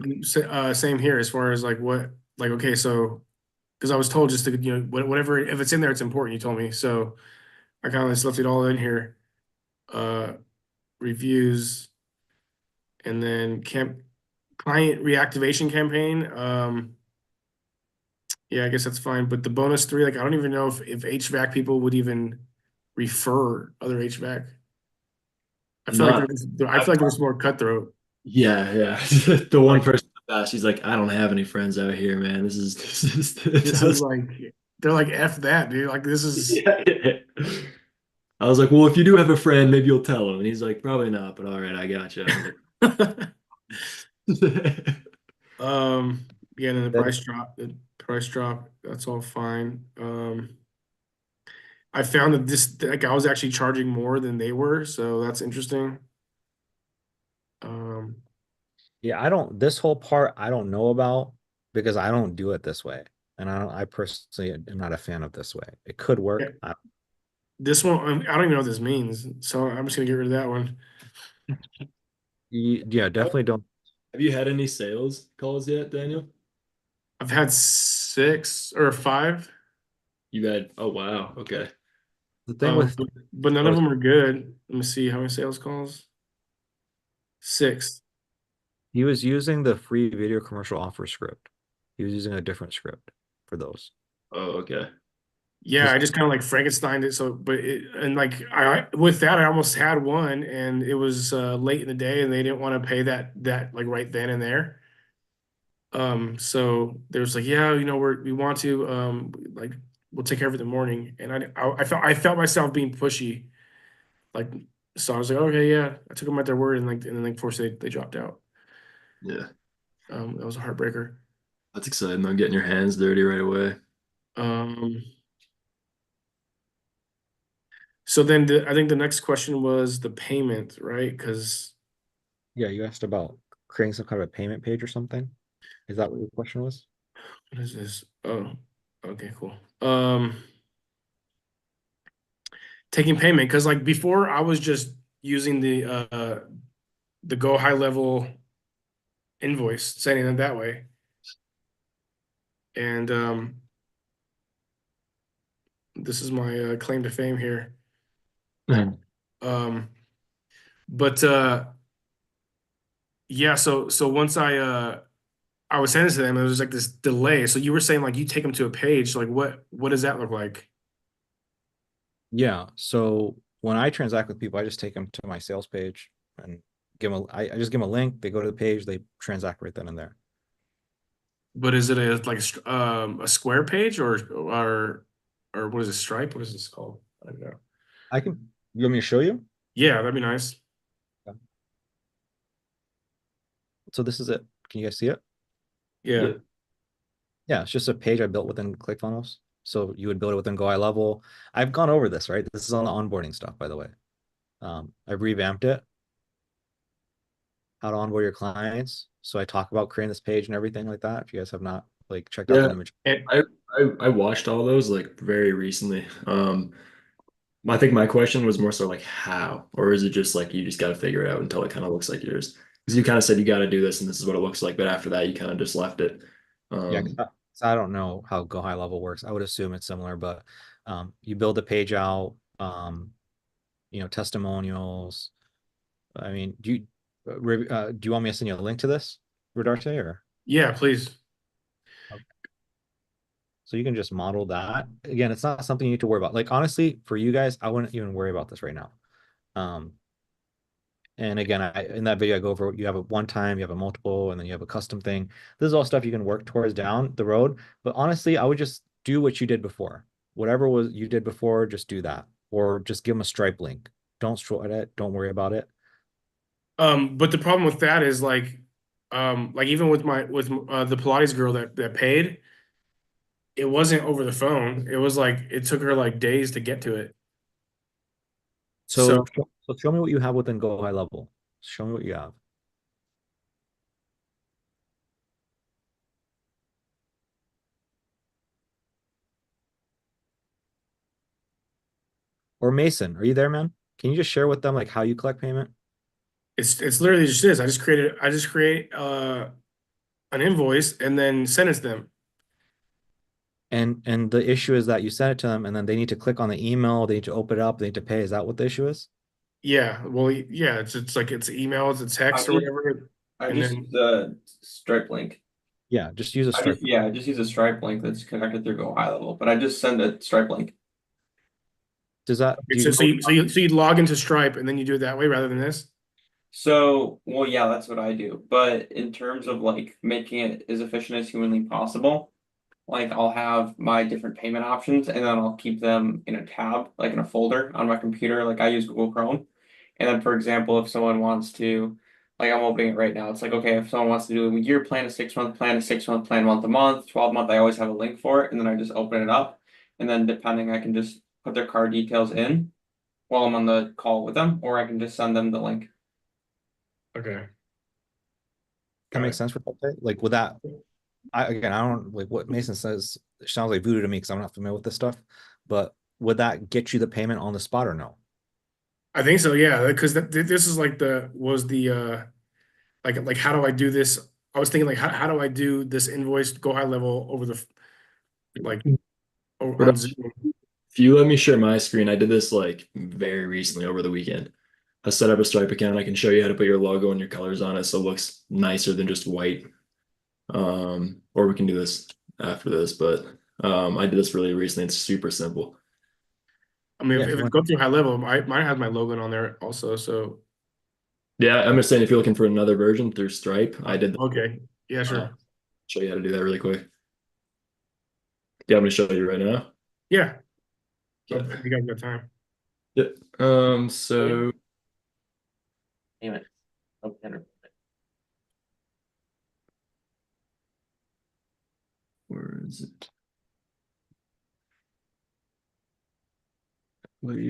Speaker 6: same here as far as like what, like, okay, so because I was told just to, whatever, if it's in there, it's important, you told me. So I kind of just left it all in here. Reviews and then client reactivation campaign. Yeah, I guess that's fine. But the bonus 3, like I don't even know if HVAC people would even refer other HVAC? I feel like
Speaker 4: Not-
Speaker 6: I feel like it's more cutthroat.
Speaker 4: Yeah, yeah. The one person she's like, I don't have any friends out here, man. This is
Speaker 6: This is like they're like F that, dude. Like this is
Speaker 4: yeah. I was like, well, if you do have a friend, maybe you'll tell him. And he's like, probably not, but all right, I gotcha.
Speaker 6: yeah, and then the price drop, that's all fine. I found that like I was actually charging more than they were, so that's interesting.
Speaker 1: Yeah, this whole part I don't know about because I don't do it this way. And I personally am not a fan of this way. It could work.
Speaker 6: Yeah. This one, I don't even know what this means, so I'm just gonna get rid of that one.
Speaker 1: Yeah, definitely don't.
Speaker 4: Have you had any sales calls yet, Daniel?
Speaker 6: I've had 6 or 5,
Speaker 4: You had, oh wow, okay.
Speaker 1: The thing with
Speaker 6: but none of them are good. Let me see how many sales calls. 6.
Speaker 1: he was using the free video commercial offer script. He was using a different script for those.
Speaker 4: Oh, okay.
Speaker 6: Yeah, I just kind of like Frankensteined it. So, but and like with that, I almost had one, and it was late in the day, and they didn't want to pay that like right then and there. So there was like, yeah, we want to like we'll take care of it in the morning, and I felt myself being pushy, like so I was like, okay, yeah, I took them at their word, and then of course they dropped out.
Speaker 4: Yeah.
Speaker 6: That was a heartbreaker.
Speaker 4: That's exciting though, getting your hands dirty right away.
Speaker 6: So then I think the next question was the payment, right? Because
Speaker 1: Yeah, you asked about creating some kind of a payment page or something. Is that what your question was?
Speaker 6: what is this? Oh, okay, cool. Taking payment because like before I was just using the Go High Level invoice, sending it that way. And this is my claim to fame here. But yeah, so once I was sending it to them, it was like this delay. So you were saying like you take them to a page, like what does that look like?
Speaker 1: Yeah. So when I transact with people, I just take them to my sales page and I just give them a link. They go to the page, they transact right then and there.
Speaker 6: But is it a square page or what is it, Stripe? What is this called? I don't know.
Speaker 1: You want me to show you?
Speaker 6: Yeah, that'd be nice.
Speaker 1: So this is it. Can you guys see it?
Speaker 6: Yeah.
Speaker 1: Yeah, it's just a page I built within ClickFunnels. So you would build it within Go High Level. I've gone over this, right? This is on the onboarding stuff, by the way. I've revamped it. How to onboard your clients. So I talk about creating this page and everything like that. If you guys have not like checked out the image.
Speaker 4: I watched all those like very recently. I think my question was more so like how, or is it just like you just got to figure it out until it kind of looks like yours? Because you kind of said you got to do this and this is what it looks like, but after that you kind of just left it.
Speaker 1: Yeah, 'cause I don't know how Go High Level works. I would assume it's similar, but you build a page out, testimonials. I mean, do you want me to send you a link to this, Rodarte, or?
Speaker 6: Yeah, please.
Speaker 1: So you can just model that. Again, it's not something you need to worry about. Like honestly, for you guys, I wouldn't even worry about this right now. And again, in that video, I go over you have a one time, you have a multiple, and then you have a custom thing. This is all stuff you can work towards down the road. But honestly, I would just do what you did before. Whatever you did before, just do that. Or just give them a Stripe link. Don't short it. Don't worry about it.
Speaker 6: But the problem with that is like even with the Pilates girl that paid, it wasn't over the phone. It was like it took her like days to get to it.
Speaker 1: So show me what you have within Go High Level. Show me what you have. Or Mason, are you there, man? Can you just share with them like how you collect payment?
Speaker 6: It's literally just this. I just create an invoice and then send it to them.
Speaker 1: And the issue is that you send it to them and then they need to click on the email, they need to open it up, they need to pay. Is that what the issue is?
Speaker 6: Yeah, well, yeah, it's like it's email, it's a text or whatever.
Speaker 5: I
Speaker 6: And
Speaker 5: just
Speaker 6: then-
Speaker 5: use a Stripe link.
Speaker 1: Yeah, just use a
Speaker 5: I
Speaker 1: Stripe.
Speaker 5: just use a Stripe link that's connected through Go High Level, but I just send a Stripe link.
Speaker 1: Does that, do
Speaker 6: So,
Speaker 1: you know?
Speaker 6: so you'd log into Stripe and then you do it that way rather than this?
Speaker 5: So, well, yeah, that's what I do. But in terms of like making it as efficient as humanly possible, like I'll have my different payment options and then I'll keep them in a tab, like in a folder on my computer. Like I use Google Chrome. And then, for example, if someone wants to, like I'm opening it right now, it's like, okay, if someone wants to do a year plan, a 6 month plan, a 6 month plan, month to month, 12 month, I always have a link for it. And then I just open it up. And then depending, I can just put their card details in while I'm on the call with them, or I can just send them the link.
Speaker 6: Okay.
Speaker 1: That makes sense for Paypay? Like with that, I don't like what Mason says. It sounds like voodoo to me because I'm not familiar with this stuff. But would that get you the payment on the spot or no?
Speaker 6: I think so, yeah, because this is like like how do I do this? I was thinking like how do I do this invoice go high level over the like on Zoom?
Speaker 4: If you let me share my screen, I did this like very recently over the weekend. I set up a Stripe account. I can show you how to put your logo and your colors on it so it looks nicer than just white. Or we can do this after this, but I did this really recently. It's super simple.
Speaker 6: I mean,
Speaker 1: Yeah,
Speaker 6: if it goes through high level, mine has my logo on there also. So
Speaker 4: Yeah, I'm just saying if you're looking for another version through Stripe, I did
Speaker 6: okay, yeah,
Speaker 4: uh,
Speaker 6: sure,
Speaker 4: show you how to do that really quick. Yeah, I'm gonna show you right now.
Speaker 6: yeah.
Speaker 4: Yeah.
Speaker 6: If you guys got time.
Speaker 4: Yeah. So
Speaker 5: Payment. Okay.
Speaker 4: where is it?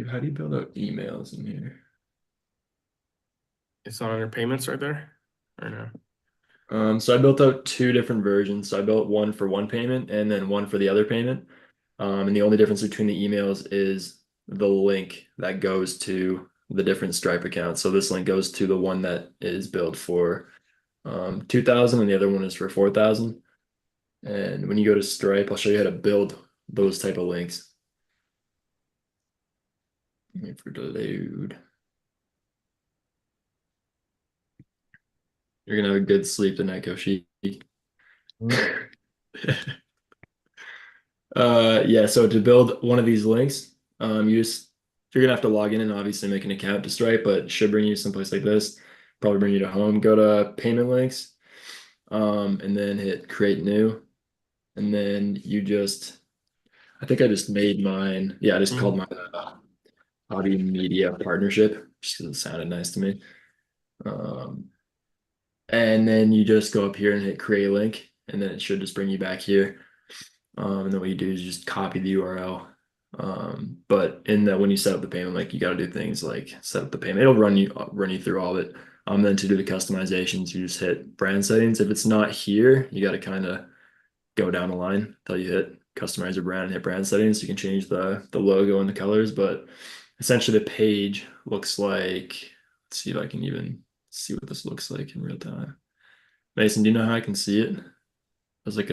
Speaker 4: How do you build out emails in here?
Speaker 6: It's not under payments right there, or no?
Speaker 4: So I built out two different versions. So I built one for one payment and then one for the other payment. And the only difference between the emails is the link that goes to the different Stripe accounts. So this link goes to the one that is billed for 2,000 and the other one is for 4,000. And when you go to Stripe, I'll show you how to build those type of links. Wait for it to load. You're gonna have a good sleep tonight, Koshi. Yeah, so to build one of these links, you're gonna have to log in and obviously make an account to Stripe, but it should bring you someplace like this, probably bring you to home. Go to payment links, and then hit create new, and then I think I just made mine. Yeah, I just called my hobby media partnership just because it sounded nice to me. And then you just go up here and hit create link, and then it should just bring you back here. And then what you do is just copy the URL. But in that, when you set up the payment, like you got to do things like set up the payment. It'll run you through all of it. Then to do the customizations, you just hit brand settings. If it's not here, you got to kind of go down the line until you hit customize your brand and hit brand settings. So you can change the logo and the colors. But essentially, the page looks like. Let's see if I can even see what this looks like in real time. Mason, do you know how I can see it? There's like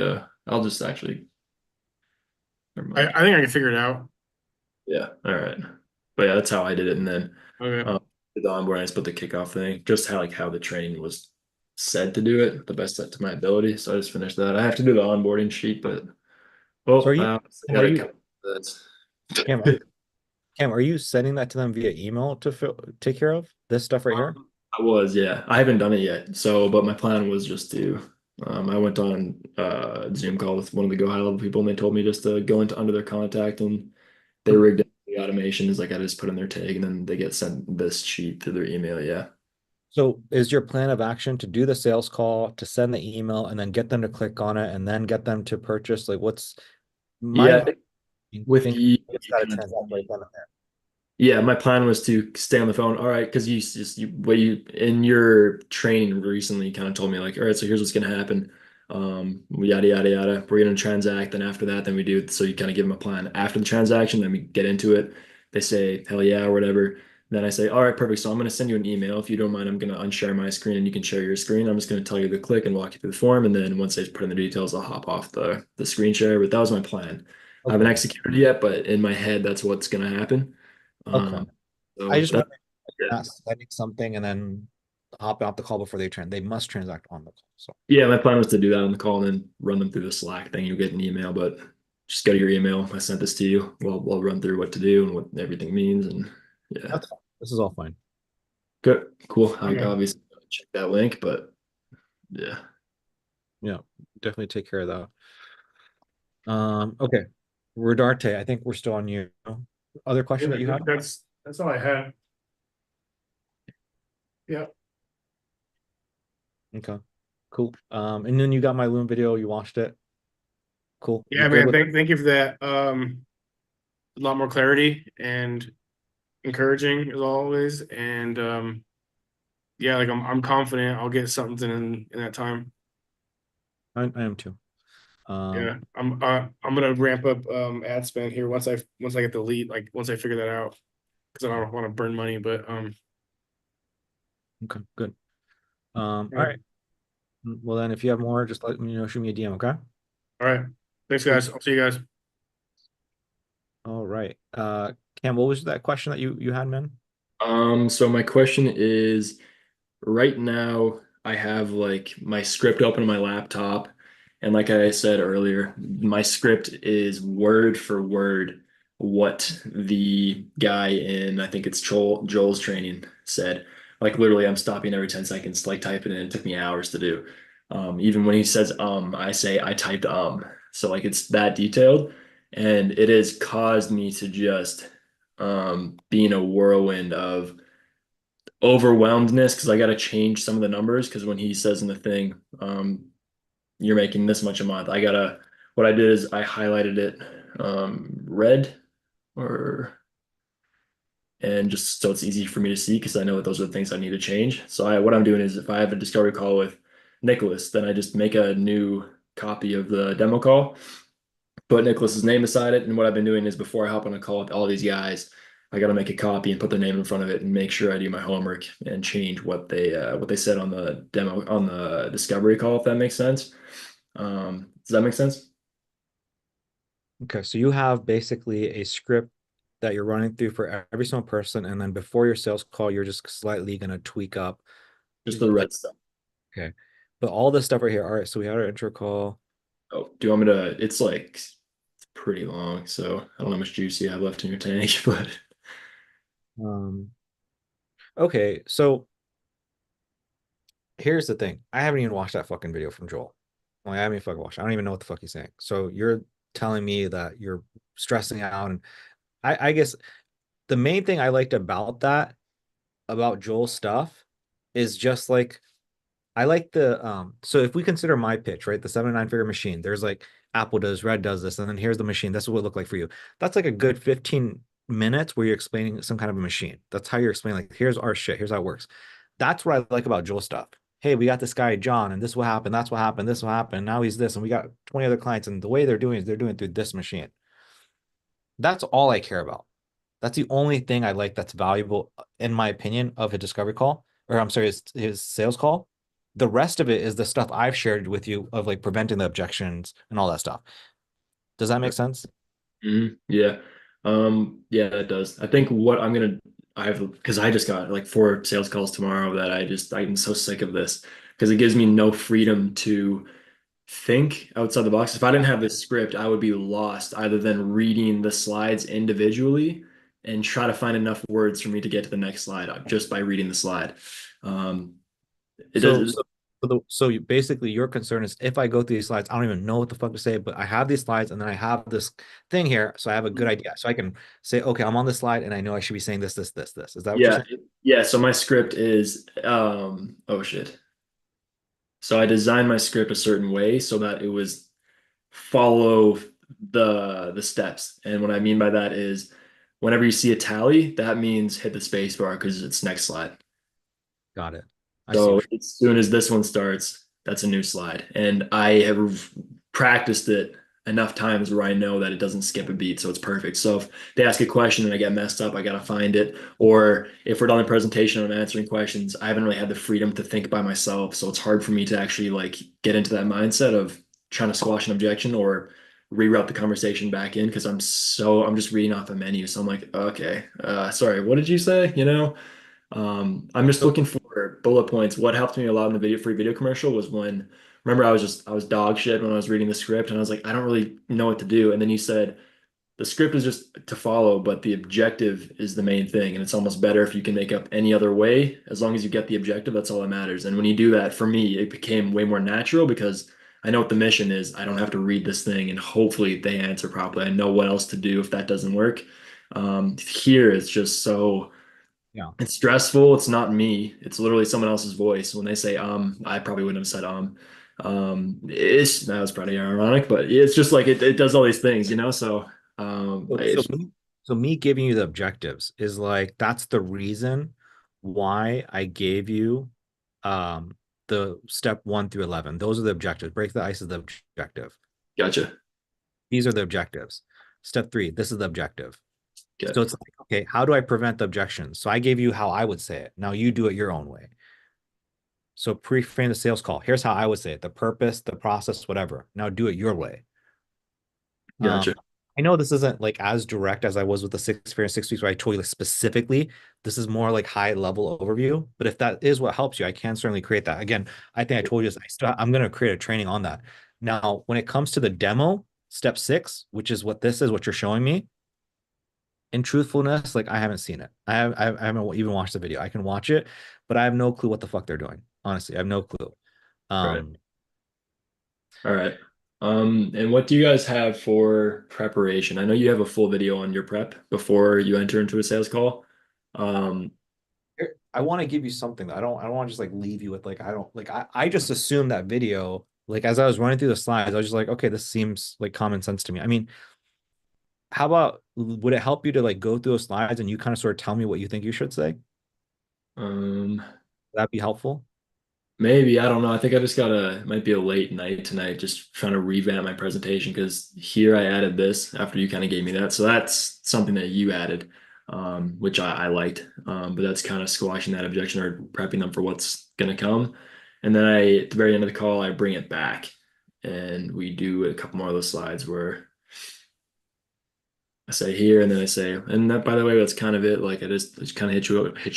Speaker 4: I'll just actually. Never mind.
Speaker 6: I think I can figure it out.
Speaker 4: Yeah, all right. But yeah, that's how I did it. And then
Speaker 6: Okay.
Speaker 4: the onboarding, I just put the kickoff thing, just how the training was said to do it, the best to my ability. So I just finished that. I have to do the onboarding sheet, but
Speaker 1: So are you- Cam, are you sending that to them via email to take care of this stuff right here?
Speaker 4: I was, yeah. I haven't done it yet. So, but my plan was just to I went on a Zoom call with one of the Go High level people and they told me just to go into under their contact and they rigged it. The automation is like I just put in their tag and then they get sent this sheet to their email. Yeah.
Speaker 1: So is your plan of action to do the sales call, to send the email, and then get them to click on it, and then get them to purchase? Like, what's
Speaker 4: Yeah, with you,
Speaker 1: it's got to transact right then and there.
Speaker 4: yeah, my plan was to stay on the phone. All right, because you in your training recently kind of told me like, all right, so here's what's gonna happen. Yada yada yada. We're gonna transact, then after that, then we do. So you kind of give them a plan after the transaction, then we get into it. They say hell yeah or whatever. Then I say, all right, perfect. So I'm gonna send you an email. If you don't mind, I'm gonna unshare my screen and you can share your screen. I'm just gonna tell you to click and walk you through the form, and then once they put in the details, I'll hop off the screen share. But that was my plan. I haven't executed it yet, but in my head, that's what's gonna happen.
Speaker 1: Okay.
Speaker 4: So
Speaker 1: I just
Speaker 4: that-
Speaker 1: want not sending something and then hopping off the call before they must transact on the call. So
Speaker 4: yeah, my plan was to do that on the call and then run them through the Slack thing. You'll get an email, but just go to your email. I sent this to you. We'll run through what to do and what everything means, and yeah,
Speaker 1: That's fine. This is all fine.
Speaker 4: good, cool. I
Speaker 6: Okay.
Speaker 4: obviously check that link, but yeah.
Speaker 1: Yeah, definitely take care of that. Okay. Rodarte, I think we're still on you. Other question that you had?
Speaker 6: That's all I had. Yeah.
Speaker 1: Okay, cool. And then you got my Loom video, you watched it. Cool.
Speaker 6: Yeah,
Speaker 1: You good
Speaker 6: man.
Speaker 1: with
Speaker 6: Thank you for that. A lot more clarity and encouraging as always. And yeah, like I'm confident I'll get something in that time.
Speaker 1: I am too.
Speaker 6: Yeah, I'm gonna ramp up ad spend here once I get the lead, like once I figure that out, because I don't want to burn money. But
Speaker 1: Okay, good. All right. Well then if you have more, just let me know, shoot me a DM, okay?
Speaker 6: all right, thanks guys. I'll see you guys.
Speaker 1: All right. Cam, what was that question that you had, man?
Speaker 4: So my question is, right now I have like my script open on my laptop, and like I said earlier, my script is word for word what the guy in, I think it's Joel's training said. Like literally I'm stopping every 10 seconds to like type it in. It took me hours to do. Even when he says I say I typed so like it's that detailed, and it has caused me to just be in a whirlwind of overwhelmedness because I got to change some of the numbers, because when he says in the thing, you're making this much a month, what I did is I highlighted it red, or and just so it's easy for me to see, because I know that those are the things I need to change. So what I'm doing is, if I have a discovery call with Nicholas, then I just make a new copy of the demo call, put Nicholas's name beside it. And what I've been doing is, before I hop on a call with all these guys, I got to make a copy and put their name in front of it and make sure I do my homework and change what they said on the demo, on the discovery call, if that makes sense. Does that make sense?
Speaker 1: Okay, so you have basically a script that you're running through for every single person, and then before your sales call, you're just slightly gonna tweak up.
Speaker 4: Just the red stuff.
Speaker 1: Okay. But all this stuff right here. All right, so we had our intro call.
Speaker 4: Oh, do you want me to? It's like it's pretty long, so I don't know how much juice you have left in your tank, but
Speaker 1: Um, okay, so here's the thing. I haven't even watched that fucking video from Joel. Like, I haven't even fucking watched it. I don't even know what the fuck he's saying. So you're telling me that you're stressing out, and I guess the main thing I liked about that, about Joel's stuff, is just like I like the so if we consider my pitch, right, the 7 to 9 figure machine, there's like Apple does, Red does this, and then here's the machine. That's what it looked like for you. That's like a good 15 minutes where you're explaining some kind of a machine. That's how you're explaining, like, here's our shit, here's how it works. That's what I like about Joel stuff. Hey, we got this guy John, and this will happen, that's what happened, this will happen. Now he's this, and we got 20 other clients, and the way they're doing is they're doing it through this machine. That's all I care about. That's the only thing I like that's valuable, in my opinion, of a discovery call, or I'm sorry, his sales call. The rest of it is the stuff I've shared with you of like preventing the objections and all that stuff. Does that make sense?
Speaker 4: Yeah. Yeah, that does. I think what because I just got like 4 sales calls tomorrow that I'm so sick of this, because it gives me no freedom to think outside the box. If I didn't have this script, I would be lost either than reading the slides individually and try to find enough words for me to get to the next slide just by reading the slide. It
Speaker 1: So,
Speaker 4: does.
Speaker 1: basically your concern is, if I go through these slides, I don't even know what the fuck to say, but I have these slides and then I have this thing here, so I have a good idea. So I can say, okay, I'm on this slide and I know I should be saying this, this, this, this. Is that what you're
Speaker 4: Yeah.
Speaker 1: saying?
Speaker 4: Yeah. So my script is, oh shit. So I designed my script a certain way so that it was follow the steps. And what I mean by that is, whenever you see a tally, that means hit the space bar because it's next slide.
Speaker 1: Got it. I see.
Speaker 4: So as soon as this one starts, that's a new slide. And I have practiced it enough times where I know that it doesn't skip a beat, so it's perfect. So if they ask a question and I get messed up, I gotta find it. Or if we're done the presentation and I'm answering questions, I haven't really had the freedom to think by myself. So it's hard for me to actually like get into that mindset of trying to squash an objection or reroute the conversation back in, because I'm just reading off a menu. So I'm like, okay, sorry, what did you say? I'm just looking for bullet points. What helped me a lot in the free video commercial was when remember I was dog shit when I was reading the script, and I was like, I don't really know what to do. And then you said the script is just to follow, but the objective is the main thing. And it's almost better if you can make up any other way, as long as you get the objective, that's all that matters. And when you do that, for me, it became way more natural because I know what the mission is. I don't have to read this thing and hopefully they answer properly. I know what else to do if that doesn't work. Here it's just so
Speaker 1: Yeah.
Speaker 4: it's stressful. It's not me. It's literally someone else's voice. When they say I probably wouldn't have said it's that was probably ironic, but it's just like it does all these things, you know? So
Speaker 1: So, so
Speaker 4: it's
Speaker 1: me, so me giving you the objectives is like that's the reason why I gave you the step 1 through 11. Those are the objectives. Break the ice is the objective.
Speaker 4: gotcha.
Speaker 1: These are the objectives. Step 3, this is the objective.
Speaker 4: Okay.
Speaker 1: So it's like, okay, how do I prevent the objections? So I gave you how I would say it. Now you do it your own way. So pre-frame the sales call. Here's how I would say it: the purpose, the process, whatever. Now do it your way.
Speaker 4: Gotcha.
Speaker 1: I know this isn't like as direct as I was with the 6 figure in 6 weeks, where I told you like specifically. This is more like high level overview. But if that is what helps you, I can certainly create that. Again, I think I told you this. I'm going to create a training on that. Now, when it comes to the demo, step 6, which is what this is, what you're showing me. In truthfulness, like I haven't seen it. I haven't even watched the video. I can watch it, but I have no clue what the fuck they're doing. Honestly, I have no clue.
Speaker 4: Right. All right. And what do you guys have for preparation? I know you have a full video on your prep before you enter into a sales call.
Speaker 1: I want to give you something. I don't want to just like leave you with like I just assumed that video, like as I was running through the slides, I was just like, okay, this seems like common sense to me. I mean, how about would it help you to like go through those slides and you kind of sort of tell me what you think you should say?
Speaker 4: Um,
Speaker 1: Would that be helpful?
Speaker 4: Maybe, I don't know. I think I just gotta, it might be a late night tonight, just trying to revamp my presentation because here I added this after you kind of gave me that. So that's something that you added, which I liked. But that's kind of squashing that objection or prepping them for what's gonna come. And then at the very end of the call, I bring it back and we do a couple more of those slides where I say here and then I say, and that by the way, that's kind of it. Like I just kind of hit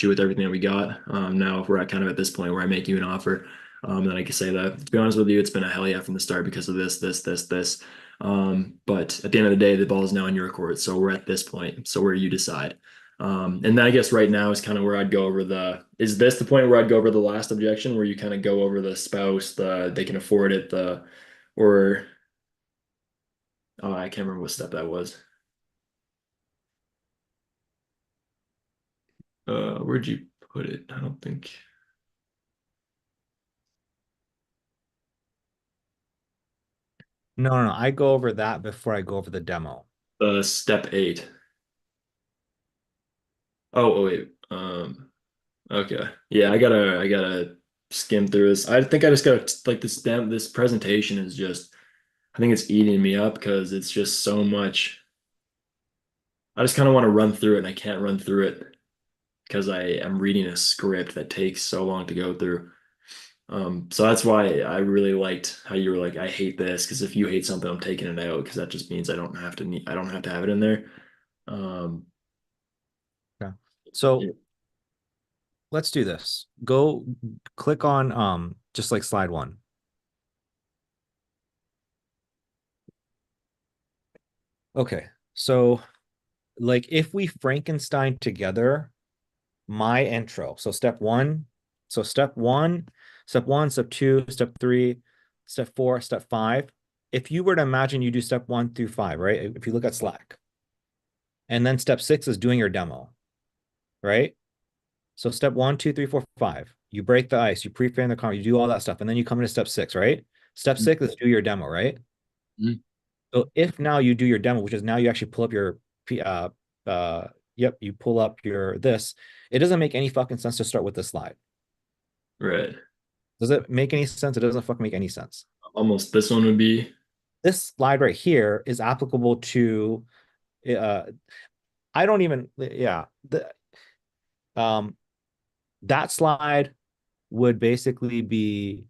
Speaker 4: you with everything that we got. Now we're at kind of at this point where I make you an offer. Then I can say that to be honest with you, it's been a hell yeah from the start because of this. But at the end of the day, the ball is now in your court. So we're at this point. So where you decide. And then I guess right now is kind of where I'd go over is this the point where I'd go over the last objection where you kind of go over the spouse, they can afford it, or oh, I can't remember what step that was. Where'd you put it? I don't think.
Speaker 1: No. I go over that before I go over the demo.
Speaker 4: Step 8. Oh wait. Okay. Yeah, I gotta skim through this. I think I just gotta like this presentation is just I think it's eating me up because it's just so much. I just kind of want to run through it and I can't run through it because I am reading a script that takes so long to go through. So that's why I really liked how you were like, I hate this because if you hate something, I'm taking it out because that just means I don't have to have it in there.
Speaker 1: Okay. So
Speaker 4: Yeah.
Speaker 1: let's do this. Go click on just like slide 1. Okay. So like if we Frankenstein together my intro. So step 1, step 1, step 2, step 3, step 4, step 5. If you were to imagine you do step 1 through 5, right? If you look at Slack. And then step 6 is doing your demo, right? So step 1, 2, 3, 4, 5. You break the ice, you pre-frame the comment, you do all that stuff, and then you come into step 6, right? Step 6 is do your demo, right?
Speaker 4: Mhm.
Speaker 1: So if now you do your demo, which is now you actually pull up your you pull up your this, it doesn't make any fucking sense to start with this slide.
Speaker 4: Right.
Speaker 1: Does it make any sense? It doesn't fucking make any sense.
Speaker 4: Almost this one would be.
Speaker 1: This slide right here is applicable to I don't even that slide would basically be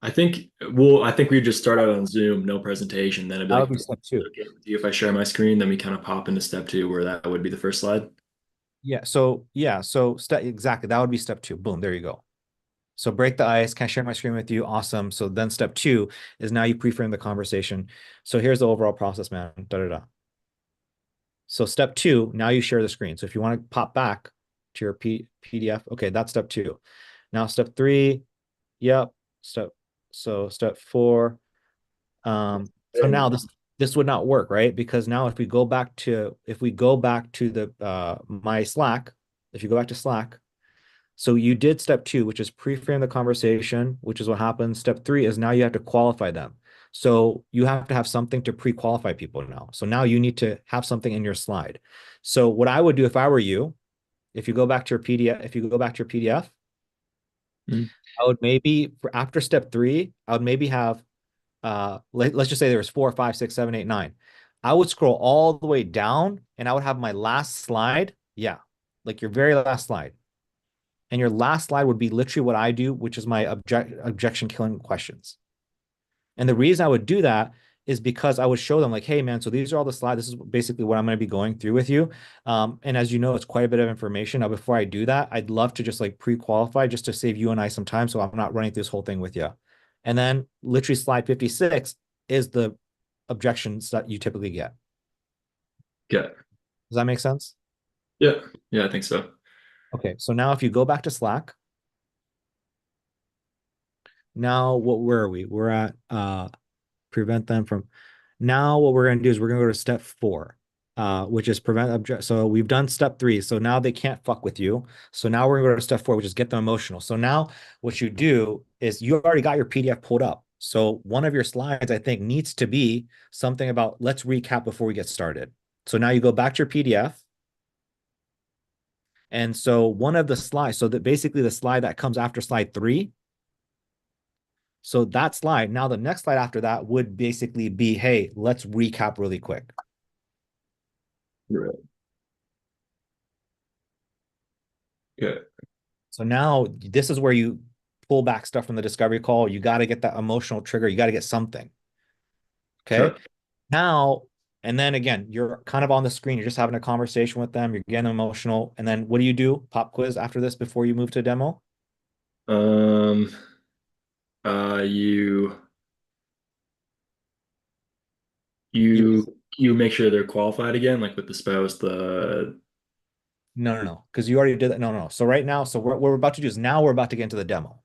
Speaker 4: I think we just start out on Zoom, no presentation. Then it'd be
Speaker 1: that
Speaker 4: like,
Speaker 1: would be step 2.
Speaker 4: okay, with you if I share my screen, then we kind of pop into step 2 where that would be the first slide.
Speaker 1: So step exactly that would be step 2. Boom, there you go. So break the ice. Can I share my screen with you? Awesome. So then step 2 is now you pre-frame the conversation. So here's the overall process, man. Da, da, da. So step 2, now you share the screen. So if you want to pop back to your PDF, okay, that's step 2. Now step 3, yep. Step 4. So now this would not work, right? Because now if we go back to the my Slack, if you go back to Slack, so you did step 2, which is pre-frame the conversation, which is what happens. Step 3 is now you have to qualify them. So you have to have something to pre-qualify people now. So now you need to have something in your slide. So what I would do if I were you, if you go back to your PDF, I would maybe after step 3, I would maybe have let's just say there was 4, 5, 6, 7, 8, 9. I would scroll all the way down and I would have my last slide. Yeah, like your very last slide. And your last slide would be literally what I do, which is my objection killing questions. And the reason I would do that is because I would show them like, hey, man, so these are all the slides. This is basically what I'm going to be going through with you. And as you know, it's quite a bit of information. Now, before I do that, I'd love to just like pre-qualify just to save you and I some time. So I'm not running through this whole thing with you. And then literally slide 56 is the objections that you typically get.
Speaker 4: Yeah.
Speaker 1: Does that make sense?
Speaker 4: Yeah. Yeah, I think so.
Speaker 1: Okay, so now if you go back to Slack, now where are we? We're at prevent them from. Now what we're going to do is we're going to go to step 4, which is prevent object. So we've done step 3. So now they can't fuck with you. So now we're going to go to step 4, which is get them emotional. So now what you do is you already got your PDF pulled up. So one of your slides, I think, needs to be something about let's recap before we get started. So now you go back to your PDF. And so one of the slides, so that basically the slide that comes after slide 3. So that slide, now the next slide after that would basically be, hey, let's recap really quick.
Speaker 4: Right. Yeah.
Speaker 1: So now this is where you pull back stuff from the discovery call. You got to get that emotional trigger. You got to get something. Okay.
Speaker 4: Sure.
Speaker 1: Now, and then again, you're kind of on the screen. You're just having a conversation with them. You're getting emotional. And then what do you do? Pop quiz after this before you move to demo?
Speaker 4: You make sure they're qualified again, like with the spouse,
Speaker 1: No. Because you already did that. No. So right now, so what we're about to do is now we're about to get into the demo.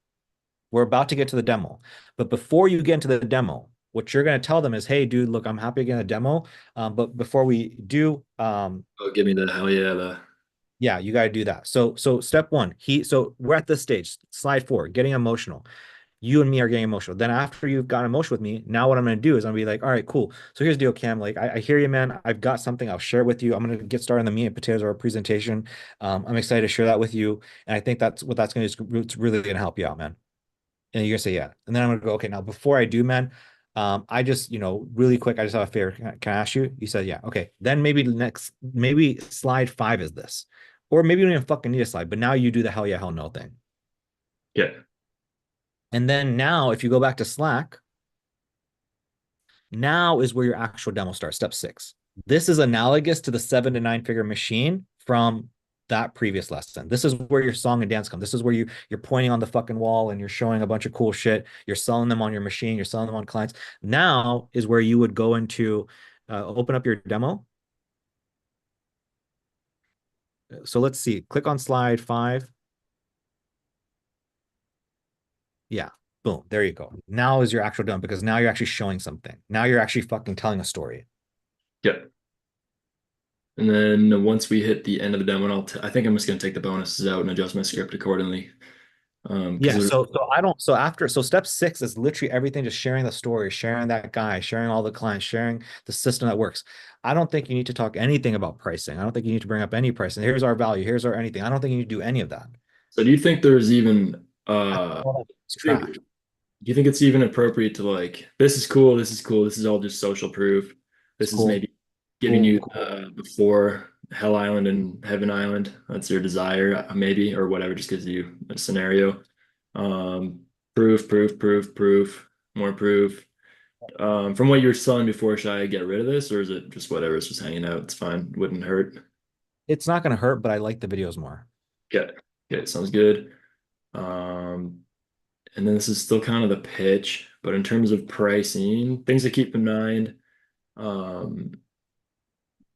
Speaker 1: We're about to get to the demo. But before you get into the demo, what you're going to tell them is, hey, dude, look, I'm happy to get a demo. But before we do,
Speaker 4: give me the hell yeah,
Speaker 1: yeah, you got to do that. So step 1, so we're at this stage, slide 4, getting emotional. You and me are getting emotional. Then after you've gotten emotional with me, now what I'm going to do is I'm going to be like, all right, cool. So here's the deal, Cam. Like, I hear you, man. I've got something. I'll share it with you. I'm going to get started on the meat and potatoes of our presentation. I'm excited to share that with you. And I think that's what that's going to do. It's really going to help you out, man. And you're going to say, yeah. And then I'm going to go, okay, now before I do, man, I just, really quick, I just have a favor. Can I ask you? You said, yeah. Okay. Then maybe slide 5 is this. Or maybe you don't even fucking need a slide, but now you do the hell yeah, hell no thing.
Speaker 4: Yeah.
Speaker 1: And then now, if you go back to Slack, now is where your actual demo starts, step 6. This is analogous to the 7 to 9 figure machine from that previous lesson. This is where your song and dance come. This is where you're pointing on the fucking wall and you're showing a bunch of cool shit. You're selling them on your machine. You're selling them on clients. Now is where you would go into, open up your demo. So let's see, click on slide 5. Yeah, boom, there you go. Now is your actual demo because now you're actually showing something. Now you're actually fucking telling a story.
Speaker 4: Yeah. And then once we hit the end of the demo, I think I'm just going to take the bonuses out and adjust my script accordingly.
Speaker 1: Yeah, so step 6 is literally everything, just sharing the story, sharing that guy, sharing all the clients, sharing the system that works. I don't think you need to talk anything about pricing. I don't think you need to bring up any pricing. Here's our value, here's our anything. I don't think you need to do any of that.
Speaker 4: So do you think there's even
Speaker 1: It's trash.
Speaker 4: do you think it's even appropriate to like, this is cool, this is all just social proof. This is maybe giving you before Hell Island and Heaven Island. That's your desire, maybe, or whatever, just gives you a scenario. Proof, more proof. From what you were selling before, should I get rid of this, or is it just whatever? It's just hanging out. It's fine. Wouldn't hurt.
Speaker 1: It's not going to hurt, but I like the videos more.
Speaker 4: Okay, sounds good. and then this is still kind of the pitch, but in terms of pricing, things to keep in mind. Um,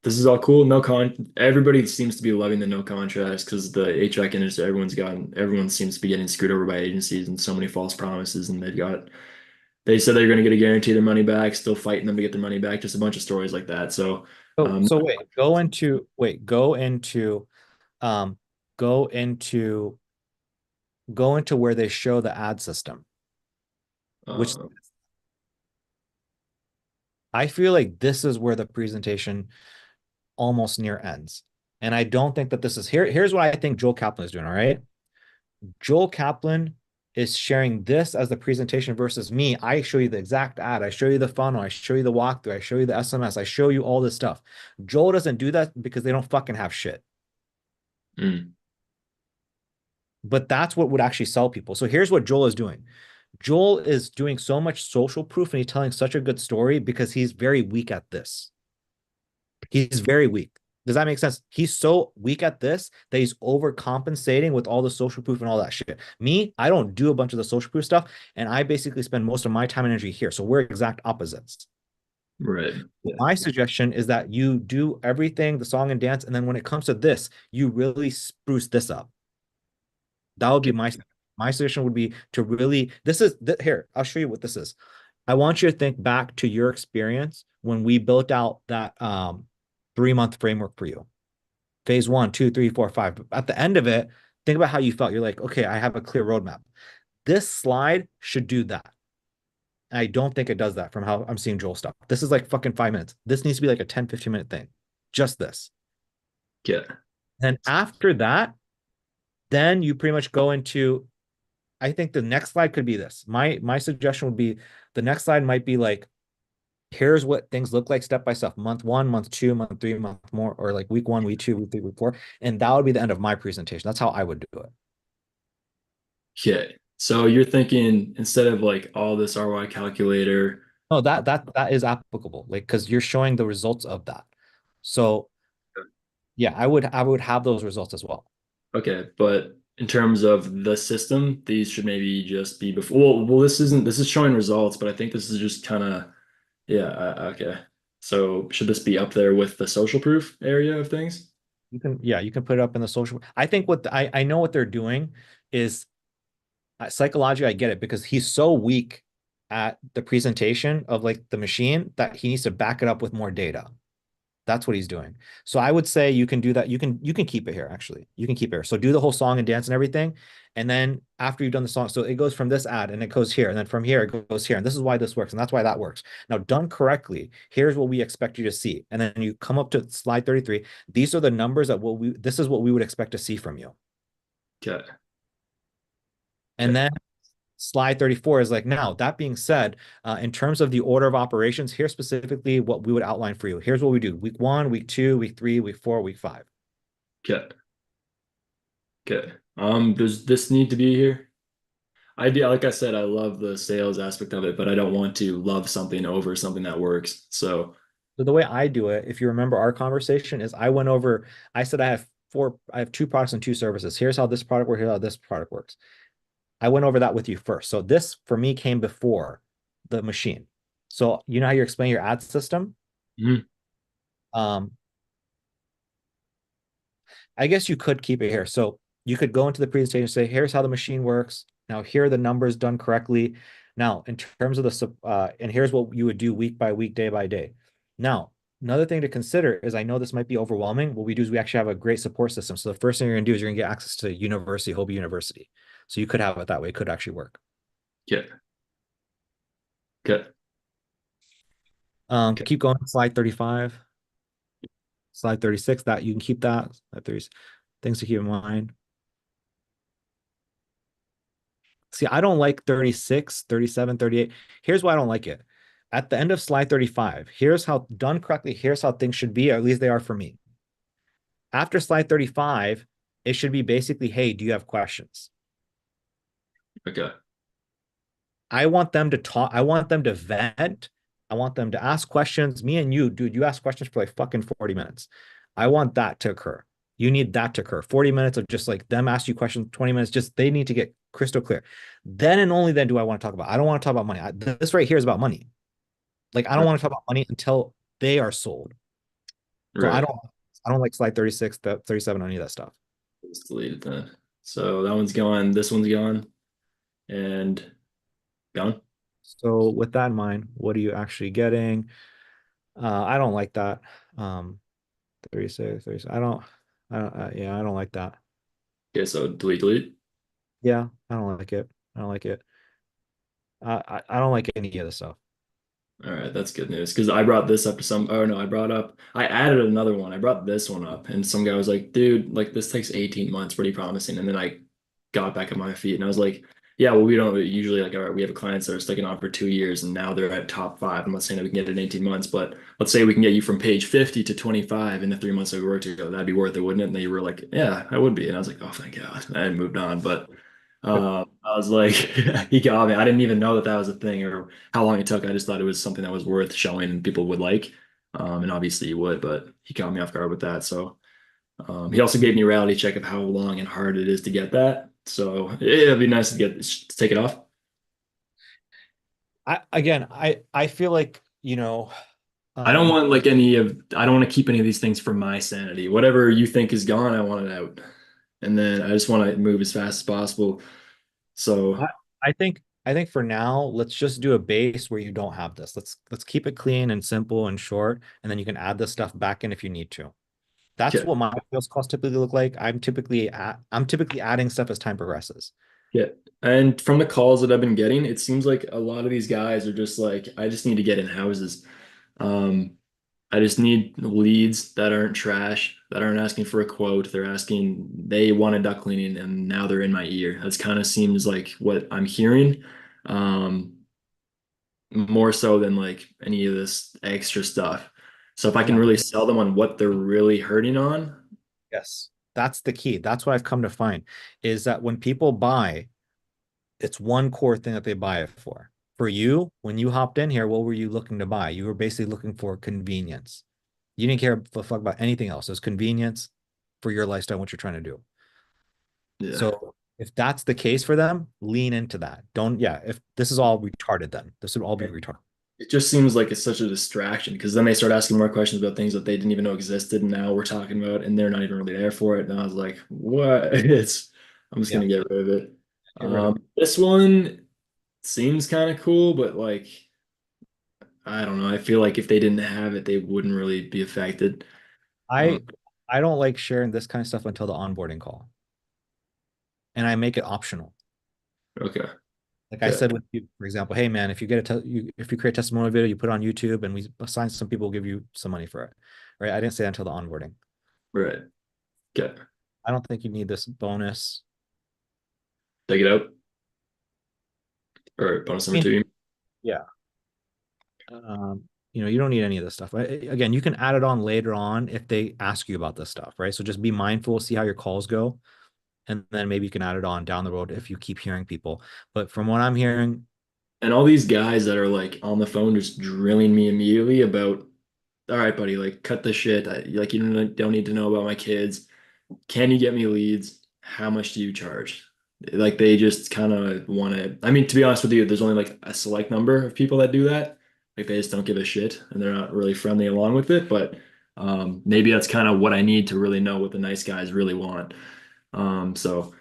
Speaker 4: this is all cool. Everybody seems to be loving the no contracts because the HVAC industry, everyone seems to be getting screwed over by agencies and so many false promises, and they said they're going to get a guarantee their money back, still fighting them to get their money back. Just a bunch of stories like that. So,
Speaker 1: So wait, go into um go into where they show the ad system, which
Speaker 4: uh,
Speaker 1: I feel like this is where the presentation almost near ends. And I don't think that this is here's what I think Joel Kaplan is doing. All right. Joel Kaplan is sharing this as the presentation versus me. I show you the exact ad. I show you the funnel. I show you the walkthrough. I show you the SMS. I show you all this stuff. Joel doesn't do that because they don't fucking have shit.
Speaker 4: mm,
Speaker 1: But that's what would actually sell people. So here's what Joel is doing. Joel is doing so much social proof and he's telling such a good story because he's very weak at this. He's very weak. Does that make sense? He's so weak at this that he's overcompensating with all the social proof and all that shit. Me, I don't do a bunch of the social proof stuff, and I basically spend most of my time and energy here. So we're exact opposites.
Speaker 4: right. Yeah.
Speaker 1: My suggestion is that you do everything, the song and dance, and then when it comes to this, you really spruce this up. That would be my suggestion would be to really, here, I'll show you what this is. I want you to think back to your experience when we built out that 3-month framework for you. Phase 1, 2, 3, 4, 5. At the end of it, think about how you felt. You're like, okay, I have a clear roadmap. This slide should do that. I don't think it does that from how I'm seeing Joel stuff. This is like fucking 5 minutes. This needs to be like a 10, 15-minute thing. Just this.
Speaker 4: Yeah.
Speaker 1: And after that, then you pretty much go into, I think the next slide could be this. My suggestion would be the next slide might be like, here's what things look like step by step, month 1, month 2, month 3, month more, or like week 1, week 2, week 3, week 4. And that would be the end of my presentation. That's how I would do it.
Speaker 4: Okay. So you're thinking instead of like all this ROI calculator.
Speaker 1: No, that is applicable, like because you're showing the results of that. So yeah, I would have those results as well.
Speaker 4: Okay, but in terms of the system, these should maybe just be before. Well, this is showing results, but I think this is just kind of, yeah. Okay. So should this be up there with the social proof area of things?
Speaker 1: You can put it up in the social. I think I know what they're doing is psychologically, I get it because he's so weak at the presentation of like the machine that he needs to back it up with more data. That's what he's doing. So I would say you can do that. You can keep it here, actually. You can keep it here. So do the whole song and dance and everything. And then after you've done the song, so it goes from this ad and it goes here. And then from here, it goes here. And this is why this works. And that's why that works. Now, done correctly, here's what we expect you to see. And then you come up to slide 33. These are the numbers that this is what we would expect to see from you.
Speaker 4: Okay.
Speaker 1: And then slide 34 is like, now that being said, in terms of the order of operations, here's specifically what we would outline for you. Here's what we do: week 1, week 2, week 3, week 4, week 5.
Speaker 4: Okay. Okay. Does this need to be here? Like I said, I love the sales aspect of it, but I don't want to love something over something that works. So
Speaker 1: the way I do it, if you remember our conversation, is I said I have 2 products and 2 services. Here's how this product works, here's how this product works. I went over that with you first. So this for me came before the machine. So you know how you explain your ad system?
Speaker 4: Mhm.
Speaker 1: I guess you could keep it here. So you could go into the presentation and say, here's how the machine works. Now here are the numbers done correctly. Now, in terms of and here's what you would do week by week, day by day. Now, another thing to consider is I know this might be overwhelming. What we do is we actually have a great support system. So the first thing you're gonna do is you're gonna get access to University, Hobie University. So you could have it that way. It could actually work.
Speaker 4: Okay. Okay.
Speaker 1: Keep going to slide 35. Slide 36, that you can keep that. There's things to keep in mind. See, I don't like 36, 37, 38. Here's why I don't like it. At the end of slide 35, here's how done correctly, here's how things should be, or at least they are for me. After slide 35, it should be basically, hey, do you have questions?
Speaker 4: Okay.
Speaker 1: I want them to talk. I want them to vent. I want them to ask questions. Me and you, dude, you ask questions for like fucking 40 minutes. I want that to occur. You need that to occur. 40 minutes of just like them ask you questions, 20 minutes, just they need to get crystal clear. Then and only then do I want to talk about. I don't want to talk about money. This right here is about money. Like I don't want to talk about money until they are sold. So
Speaker 4: Right.
Speaker 1: I don't like slide 36, 37, any of that stuff.
Speaker 4: Let's delete it then. So that one's gone, this one's gone, and gone.
Speaker 1: So with that in mind, what are you actually getting? I don't like that. 36, 36. Yeah, I don't like that.
Speaker 4: Okay, so delete.
Speaker 1: Yeah, I don't like it. I don't like it. I don't like any of this stuff.
Speaker 4: All right, that's good news because I brought this up to some. Oh no, I added another one. I brought this one up, and some guy was like, "Dude, like this takes 18 months, pretty promising." And then I got back on my feet, and I was like, "Yeah, well, we don't usually like. All right, we have clients that are sticking on for 2 years, and now they're at top five. I'm not saying that we can get it in 18 months, but let's say we can get you from page 50 to 25 in the 3 months that we worked together. That'd be worth it, wouldn't it?" And they were like, "Yeah, I would be." And I was like, "Oh, thank God." And I moved on, but. I was like, he got me. I didn't even know that that was a thing or how long it took. I just thought it was something that was worth showing and people would like. And obviously you would, but he caught me off guard with that. So he also gave me a reality check of how long and hard it is to get that. So it'd be nice to take it off.
Speaker 1: I feel like,
Speaker 4: I don't want like I don't want to keep any of these things for my sanity. Whatever you think is gone, I want it out. And then I just want to move as fast as possible. So
Speaker 1: I think for now, let's just do a base where you don't have this. Let's keep it clean and simple and short, and then you can add this stuff back in if you need to. That's
Speaker 4: Okay.
Speaker 1: what my sales calls typically look like. I'm typically adding stuff as time progresses.
Speaker 4: Yeah. And from the calls that I've been getting, it seems like a lot of these guys are just like, I just need to get in houses. Um, I just need leads that aren't trash, that aren't asking for a quote. They want a duct cleaning and now they're in my ear. That's kind of seems like what I'm hearing. Um, More so than like any of this extra stuff. So if I can
Speaker 1: Yeah.
Speaker 4: really sell them on what they're really hurting on,
Speaker 1: Yes. That's the key. That's what I've come to find is that when people buy, it's one core thing that they buy it for. For you, when you hopped in here, what were you looking to buy? You were basically looking for convenience. You didn't care the fuck about anything else. It was convenience for your lifestyle, what you're trying to do.
Speaker 4: yeah.
Speaker 1: So if that's the case for them, lean into that. If this is all retarded, then this would all be retarded.
Speaker 4: It just seems like it's such a distraction because then they start asking more questions about things that they didn't even know existed. And now we're talking about, and they're not even really there for it. And I was like, what? I'm just gonna get rid of it.
Speaker 1: Get rid of
Speaker 4: This one seems kind of cool, but like, I don't know. I feel like if they didn't have it, they wouldn't really be affected.
Speaker 1: I I don't like sharing this kind of stuff until the onboarding call. And I make it optional.
Speaker 4: Okay.
Speaker 1: Like I said with you, for example, hey man, if you get if you create a testimonial video, you put it on YouTube and we assign some people will give you some money for it. Right. I didn't say that until the onboarding.
Speaker 4: Right. Okay.
Speaker 1: I don't think you need this bonus.
Speaker 4: Take it out. Or bonus number two.
Speaker 1: Yeah. You don't need any of this stuff. Again, you can add it on later on if they ask you about this stuff, right? So just be mindful, see how your calls go, and then maybe you can add it on down the road if you keep hearing people. But from what I'm hearing,
Speaker 4: And all these guys that are like on the phone just drilling me immediately about, all right, buddy, like cut the shit. Like you don't need to know about my kids. Can you get me leads? How much do you charge? Like they just kind of want to. I mean, to be honest with you, there's only like a select number of people that do that. Like they just don't give a shit and they're not really friendly along with it. But maybe that's kind of what I need to really know what the nice guys really want. So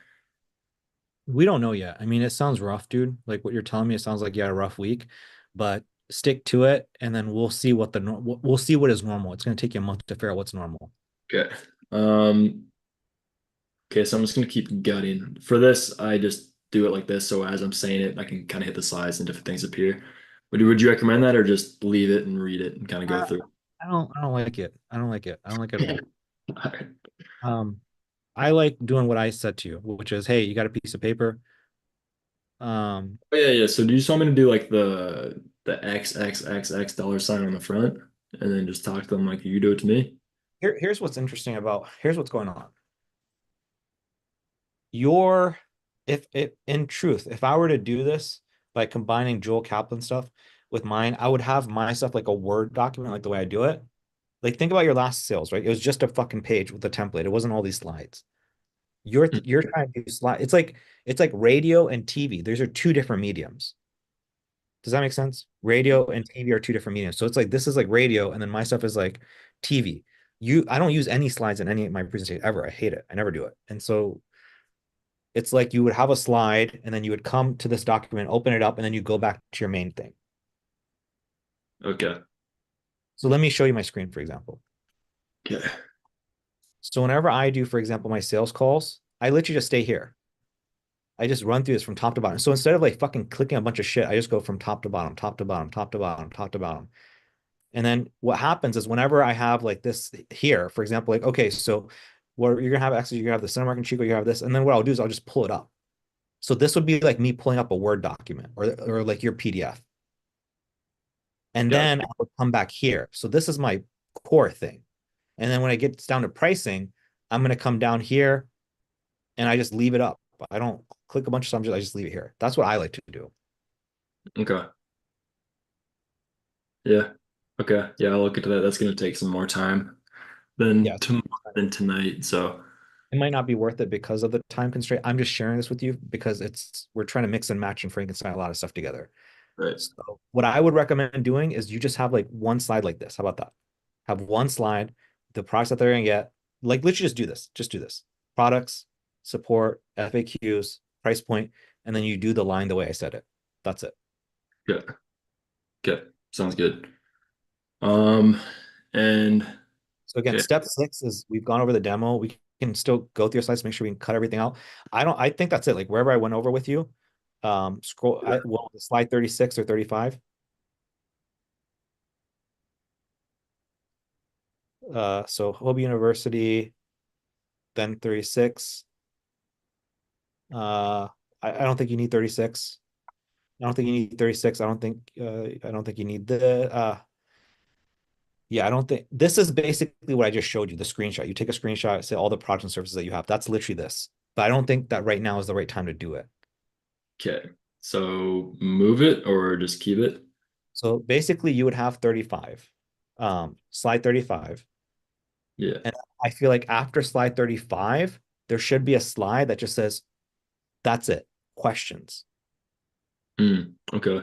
Speaker 1: we don't know yet. I mean, it sounds rough, dude. Like what you're telling me, it sounds like you had a rough week, but stick to it, and then we'll see we'll see what is normal. It's going to take you a month to figure out what's normal.
Speaker 4: okay. Okay, so I'm just gonna keep gutting. For this, I just do it like this. So as I'm saying it, I can kind of hit the slides and different things appear. Would you recommend that or just leave it and read it and kind of go through?
Speaker 1: I don't like it. I don't like it. I don't like it at all.
Speaker 4: All right.
Speaker 1: I like doing what I said to you, which is, hey, you got a piece of paper.
Speaker 4: Oh, yeah. So do you just want me to do like the XXXX dollar sign on the front and then just talk to them like you do it to me?
Speaker 1: Here's what's interesting here's what's going on. If in truth, if I were to do this by combining Joel Kaplan stuff with mine, I would have my stuff like a Word document, like the way I do it. Like think about your last sales, right? It was just a fucking page with a template. It wasn't all these slides. You're trying to do slide. It's like radio and TV. Those are two different mediums. Does that make sense? Radio and TV are two different mediums. So it's like this is like radio, and then my stuff is like TV. I don't use any slides in any of my presentations ever. I hate it. I never do it. And so it's like you would have a slide, and then you would come to this document, open it up, and then you go back to your main thing.
Speaker 4: Okay.
Speaker 1: So let me show you my screen, for example.
Speaker 4: Okay.
Speaker 1: So whenever I do, for example, my sales calls, I literally just stay here. I just run through this from top to bottom. So instead of like fucking clicking a bunch of shit, I just go from top to bottom, top to bottom, top to bottom, top to bottom. And then what happens is whenever I have like this here, for example, like, okay, so what you're gonna have access, you're gonna have the Cinemark and Chico, you have this, and then what I'll do is I'll just pull it up. So this would be like me pulling up a Word document or like your PDF. And
Speaker 4: Yeah.
Speaker 1: then I'll come back here. So this is my core thing. And then when it gets down to pricing, I'm gonna come down here and I just leave it up. I don't click a bunch of stuff, I just leave it here. That's what I like to do.
Speaker 4: Okay. Yeah. Okay. Yeah, I'll look into that. That's gonna take some more time than
Speaker 1: Yeah.
Speaker 4: than tonight. So
Speaker 1: It might not be worth it because of the time constraint. I'm just sharing this with you because we're trying to mix and match and Frankenstein a lot of stuff together.
Speaker 4: right.
Speaker 1: So what I would recommend doing is you just have like one slide like this. How about that? Have one slide, the products that they're gonna get. Like, let's just do this. Just do this. Products, support, FAQs, price point, and then you do the line the way I said it. That's it.
Speaker 4: Good. Good. Sounds good. And
Speaker 1: So again,
Speaker 4: okay.
Speaker 1: step 6 is we've gone over the demo. We can still go through your slides, make sure we can cut everything out. I think that's it. Like wherever I went over with you, well, slide 36 or 35. So Hobie University, then 36. I don't think you need 36. I don't think you need 36. I don't think you need yeah, I don't think this is basically what I just showed you, the screenshot. You take a screenshot, say all the products and services that you have. That's literally this. But I don't think that right now is the right time to do it.
Speaker 4: Okay. So move it or just keep it?
Speaker 1: So basically you would have 35. Slide 35.
Speaker 4: Yeah.
Speaker 1: And I feel like after slide 35, there should be a slide that just says, that's it, questions.
Speaker 4: Okay.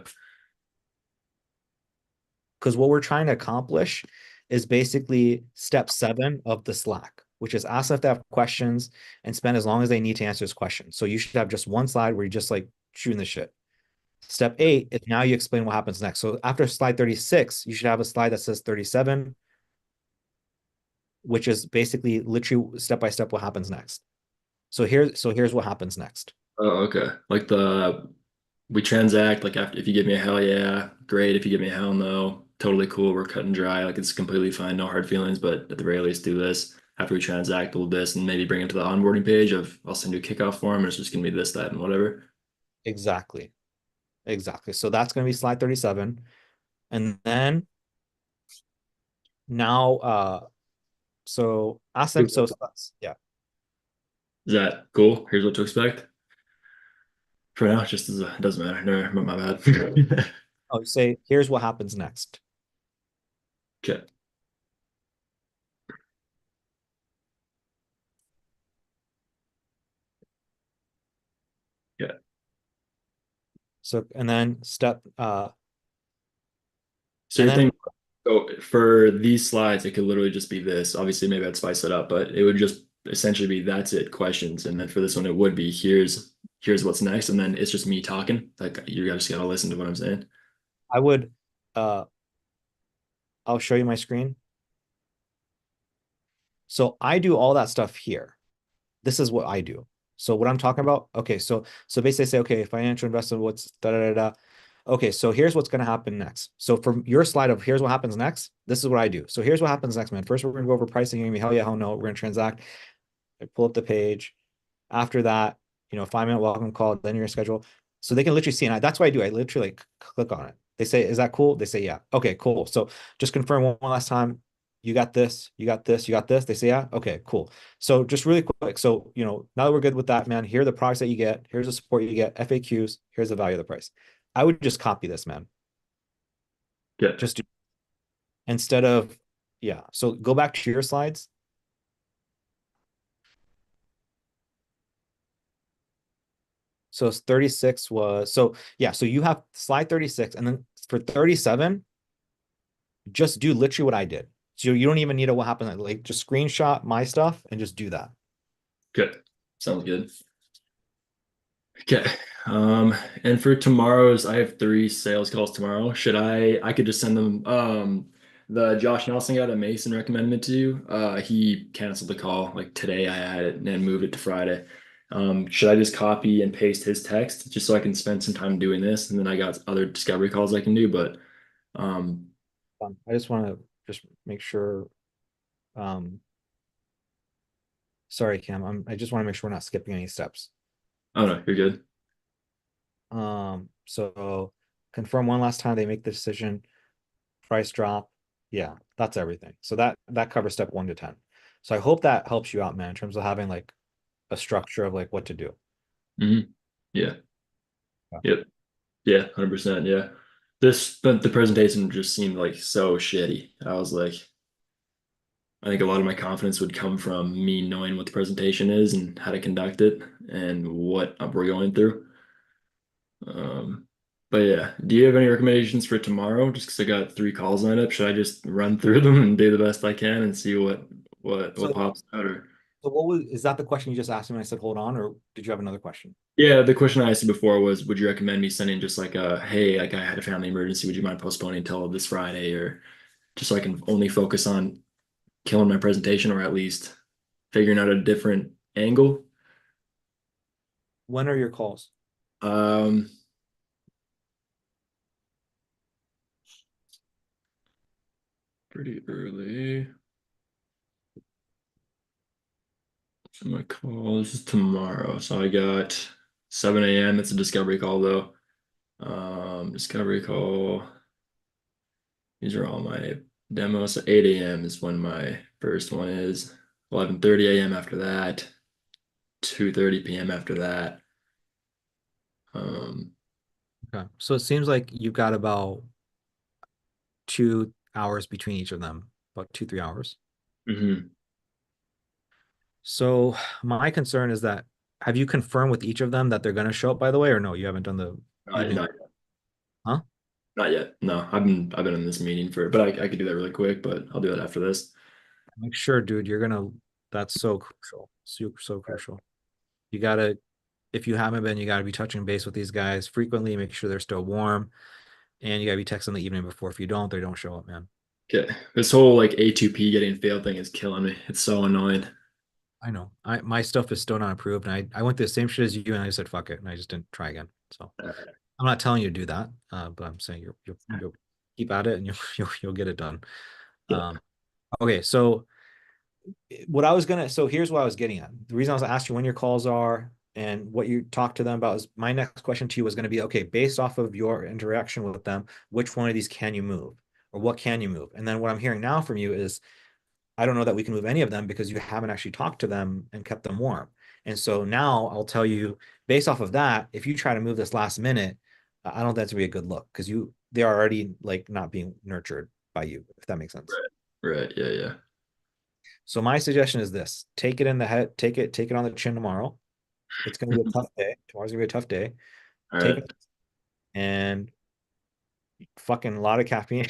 Speaker 1: Because what we're trying to accomplish is basically step 7 of the Slack, which is ask if they have questions and spend as long as they need to answer this question. So you should have just one slide where you're just like shooting the shit. Step 8 is now you explain what happens next. So after slide 36, you should have a slide that says 37, which is basically literally step by step what happens next. So here's what happens next.
Speaker 4: Oh, okay. Like we transact, like after if you give me a hell yeah, great. If you give me a hell no, totally cool. We're cut and dry. Like it's completely fine, no hard feelings, but at the very least do this. After we transact, we'll do this and maybe bring it to the onboarding page of I'll send you a kickoff form and it's just gonna be this, that, and whatever.
Speaker 1: Exactly. So that's going to be slide 37. And then now, so ask them. So yeah.
Speaker 4: Is that cool? Here's what to expect. For now, it doesn't matter. No, my bad.
Speaker 1: Oh, say, here's what happens next.
Speaker 4: Okay. Yeah.
Speaker 1: So, and then step,
Speaker 4: So
Speaker 1: and
Speaker 4: you're thinking, so for these slides, it could literally just be this. Obviously, maybe I'd spice it up, but it would just essentially be that's it, questions. And then for this one, it would be here's what's next, and then it's just me talking. Like you guys just gotta listen to what I'm saying.
Speaker 1: I would, I'll show you my screen. So I do all that stuff here. This is what I do. So what I'm talking about, okay, so basically I say, okay, financial investment, what's da da da da. Okay, so here's what's gonna happen next. So from your slide of here's what happens next, this is what I do. So here's what happens next, man. First, we're gonna go over pricing. You're gonna be hell yeah, hell no. We're gonna transact. I pull up the page. After that, 5-minute welcome call, then you're gonna schedule. So they can literally see, and that's what I do. I literally like, click on it. They say, is that cool? They say, yeah. Okay, cool. So just confirm one last time. You got this, you got this, you got this. They say, yeah. Okay, cool. So just really quick. So, now that we're good with that, man, here are the products that you get. Here's the support you get, FAQs. Here's the value of the price. I would just copy this, man.
Speaker 4: Yeah.
Speaker 1: Just do, instead of, yeah. So go back to your slides. So 36 was, so yeah, so you have slide 36, and then for 37, just do literally what I did. So you don't even need to what happened, like just screenshot my stuff and just do that.
Speaker 4: Good. Sounds good. Okay. And for tomorrow's, I have 3 sales calls tomorrow. Should I could just send them the Josh Nelson guy that Mason recommended to you. He canceled the call like today. I had it and moved it to Friday. Should I just copy and paste his text just so I can spend some time doing this? And then I got other discovery calls I can do, but
Speaker 1: I just want to just make sure. Sorry, Cam. I just want to make sure we're not skipping any steps.
Speaker 4: oh no, you're good.
Speaker 1: So confirm one last time they make the decision, price drop. Yeah, that's everything. So that covers step 1 to 10. So I hope that helps you out, man, in terms of having like a structure of like what to do.
Speaker 4: Yeah.
Speaker 1: Yeah.
Speaker 4: Yep. Yeah, 100%. Yeah. But the presentation just seemed like so shitty. I was like, I think a lot of my confidence would come from me knowing what the presentation is and how to conduct it and what we're going through. But yeah, do you have any recommendations for tomorrow? Just because I got 3 calls lined up, should I just run through them and do the best I can and see what
Speaker 1: So-
Speaker 4: pops out? Or
Speaker 1: So is that the question you just asked me when I said hold on, or did you have another question?
Speaker 4: yeah, the question I asked you before was, would you recommend me sending just like a, hey, like I had a family emergency, would you mind postponing until this Friday, or just so I can only focus on killing my presentation, or at least figuring out a different angle?
Speaker 1: When are your calls?
Speaker 4: Pretty early. So my call this is tomorrow. So I got 7 a.m. It's a discovery call though. Discovery call. These are all my demos. So 8 a.m. is when my first one is. 11:30 a.m. after that. 2:30 p.m. after that.
Speaker 1: Okay. So it seems like you've got about 2 hours between each of them, about 2, 3 hours.
Speaker 4: mhm.
Speaker 1: So my concern is that, have you confirmed with each of them that they're going to show up, by the way, or no? You haven't done the evening.
Speaker 4: Not,
Speaker 1: Huh?
Speaker 4: not yet. No, I've been in this meeting but I could do that really quick, but I'll do it after this.
Speaker 1: Make sure, dude, that's so crucial. So crucial. You gotta, if you haven't been, you gotta be touching base with these guys frequently, make sure they're still warm. And you gotta be texting the evening before. If you don't, they don't show up, man.
Speaker 4: Okay. This whole like A2P getting failed thing is killing me. It's so annoying.
Speaker 1: I know. My stuff is still not approved, and I went through the same shit as you, and I just said fuck it, and I just didn't try again. So I'm not telling you to do that, but I'm saying you'll keep at it, and you'll get it done.
Speaker 4: Yeah.
Speaker 1: Okay, so here's what I was getting at. The reason I was asking you when your calls are and what you talk to them about is, my next question to you was going to be, okay, based off of your interaction with them, which one of these can you move, or what can you move? And then what I'm hearing now from you is, I don't know that we can move any of them because you haven't actually talked to them and kept them warm. And so now I'll tell you, based off of that, if you try to move this last minute, I don't think that's gonna be a good look, because they're already like not being nurtured by you, if that makes sense.
Speaker 4: Right. Yeah. Yeah.
Speaker 1: So my suggestion is this: take it in the head, take it on the chin tomorrow. It's gonna be a tough day. Tomorrow's gonna be a tough day.
Speaker 4: All
Speaker 1: Take
Speaker 4: right.
Speaker 1: it and fucking a lot of caffeine,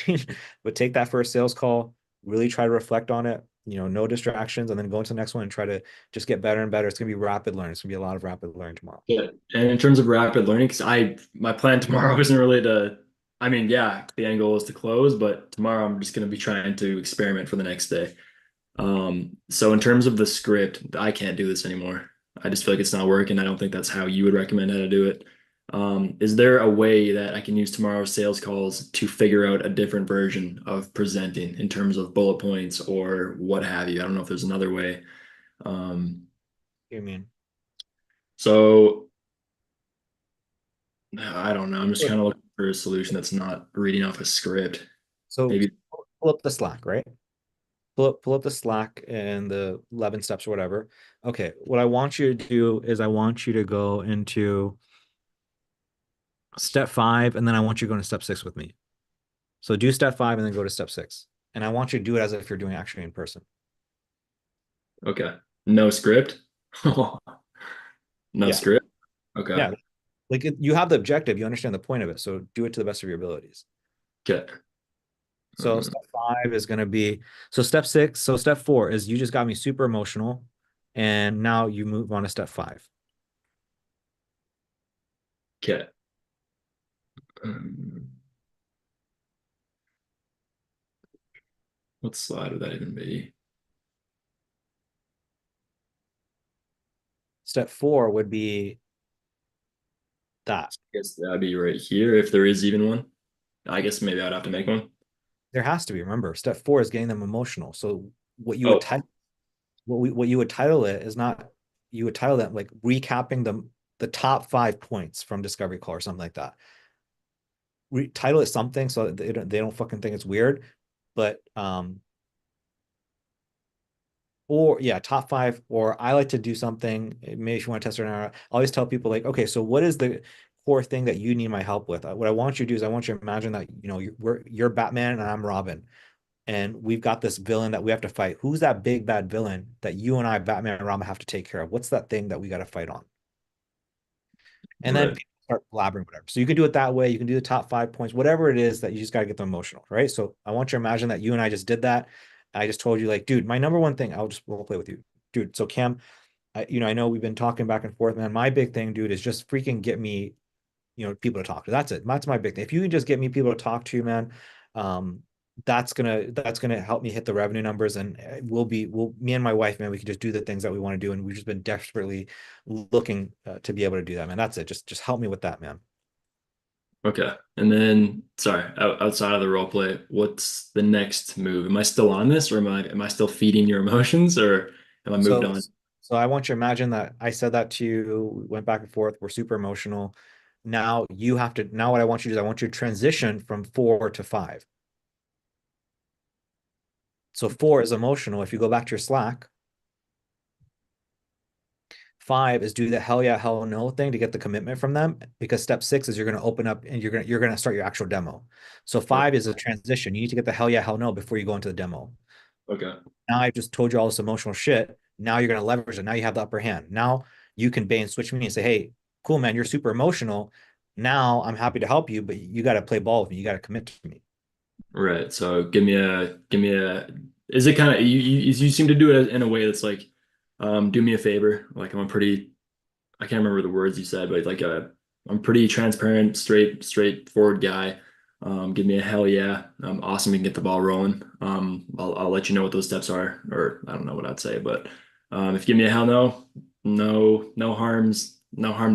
Speaker 1: but take that first sales call, really try to reflect on it, no distractions, and then go into the next one and try to just get better and better. It's gonna be rapid learning. It's gonna be a lot of rapid learning tomorrow.
Speaker 4: Yeah. And in terms of rapid learning, because my plan tomorrow isn't really to, I mean, yeah, the end goal is to close, but tomorrow I'm just going to be trying to experiment for the next day. So in terms of the script, I can't do this anymore. I just feel like it's not working. I don't think that's how you would recommend how to do it. Is there a way that I can use tomorrow's sales calls to figure out a different version of presenting in terms of bullet points or what have you? I don't know if there's another way.
Speaker 1: You mean?
Speaker 4: So I don't know. I'm just kind of looking for a solution that's not reading off a script.
Speaker 1: So
Speaker 4: Maybe.
Speaker 1: pull up the Slack, right? Pull up the Slack and the 11 steps or whatever. Okay, what I want you to do is I want you to go into step 5, and then I want you to go into step 6 with me. So do step 5 and then go to step 6. And I want you to do it as if you're doing actually in person.
Speaker 4: Okay. No script. No
Speaker 1: Yeah.
Speaker 4: script. Okay.
Speaker 1: Yeah. Like you have the objective, you understand the point of it, so do it to the best of your abilities.
Speaker 4: Okay.
Speaker 1: So step 5 is going to be, so step 4 is you just got me super emotional, and now you move on to step 5.
Speaker 4: Okay. What slide would that even be?
Speaker 1: Step 4 would be that.
Speaker 4: I guess that'd be right here if there is even one. I guess maybe I'd have to make one.
Speaker 1: There has to be. Remember, step 4 is getting them emotional. So what you
Speaker 4: Oh.
Speaker 1: would title, what you would title it is not, you would title that like recapping the top 5 points from Discovery Call or something like that. Title it something so that they don't fucking think it's weird, but or yeah, top 5. Or I like to do something, maybe if you want to test it out, I always tell people like, okay, so what is the core thing that you need my help with? What I want you to do is I want you to imagine that, you know, you're Batman and I'm Robin, and we've got this villain that we have to fight. Who's that big bad villain that you and I, Batman and Robin, have to take care of? What's that thing that we got to fight on? And then
Speaker 4: Right.
Speaker 1: people start blabbering, whatever. So you can do it that way. You can do the top 5 points, whatever it is that you just got to get them emotional, right? So I want you to imagine that you and I just did that. I just told you, like, dude, my number one thing, I'll just role play with you, dude. So Cam, I know we've been talking back and forth, man. My big thing, dude, is just freaking get me, people to talk to. That's it. That's my big thing. If you can just get me people to talk to, man, that's gonna help me hit the revenue numbers, and me and my wife, man, we can just do the things that we want to do, and we've just been desperately looking to be able to do that, man. That's it. Just help me with that, man.
Speaker 4: Okay. And then, sorry, outside of the role play, what's the next move? Am I still on this, or am I still feeding your emotions, or am I moved on?
Speaker 1: So I want you to imagine that I said that to you, we went back and forth, we're super emotional. Now what I want you to do is I want you to transition from 4 to 5. So 4 is emotional. If you go back to your Slack, 5 is do the hell yeah, hell no thing to get the commitment from them, because step 6 is you're going to open up and you're going to start your actual demo. So 5 is a transition. You need to get the hell yeah, hell no before you go into the demo.
Speaker 4: Okay.
Speaker 1: Now I just told you all this emotional shit. Now you're going to leverage it. Now you have the upper hand. Now you can bait and switch me and say, hey, cool, man, you're super emotional. Now I'm happy to help you, but you got to play ball with me. You got to commit to me.
Speaker 4: Right. So give me a, is it kind of, you seem to do it in a way that's like, do me a favor. Like I can't remember the words you said, but like I'm pretty transparent, straightforward guy. Give me a hell yeah. Awesome. We can get the ball rolling. I'll let you know what those steps are, or I don't know what I'd say, but if you give me a hell no, no harm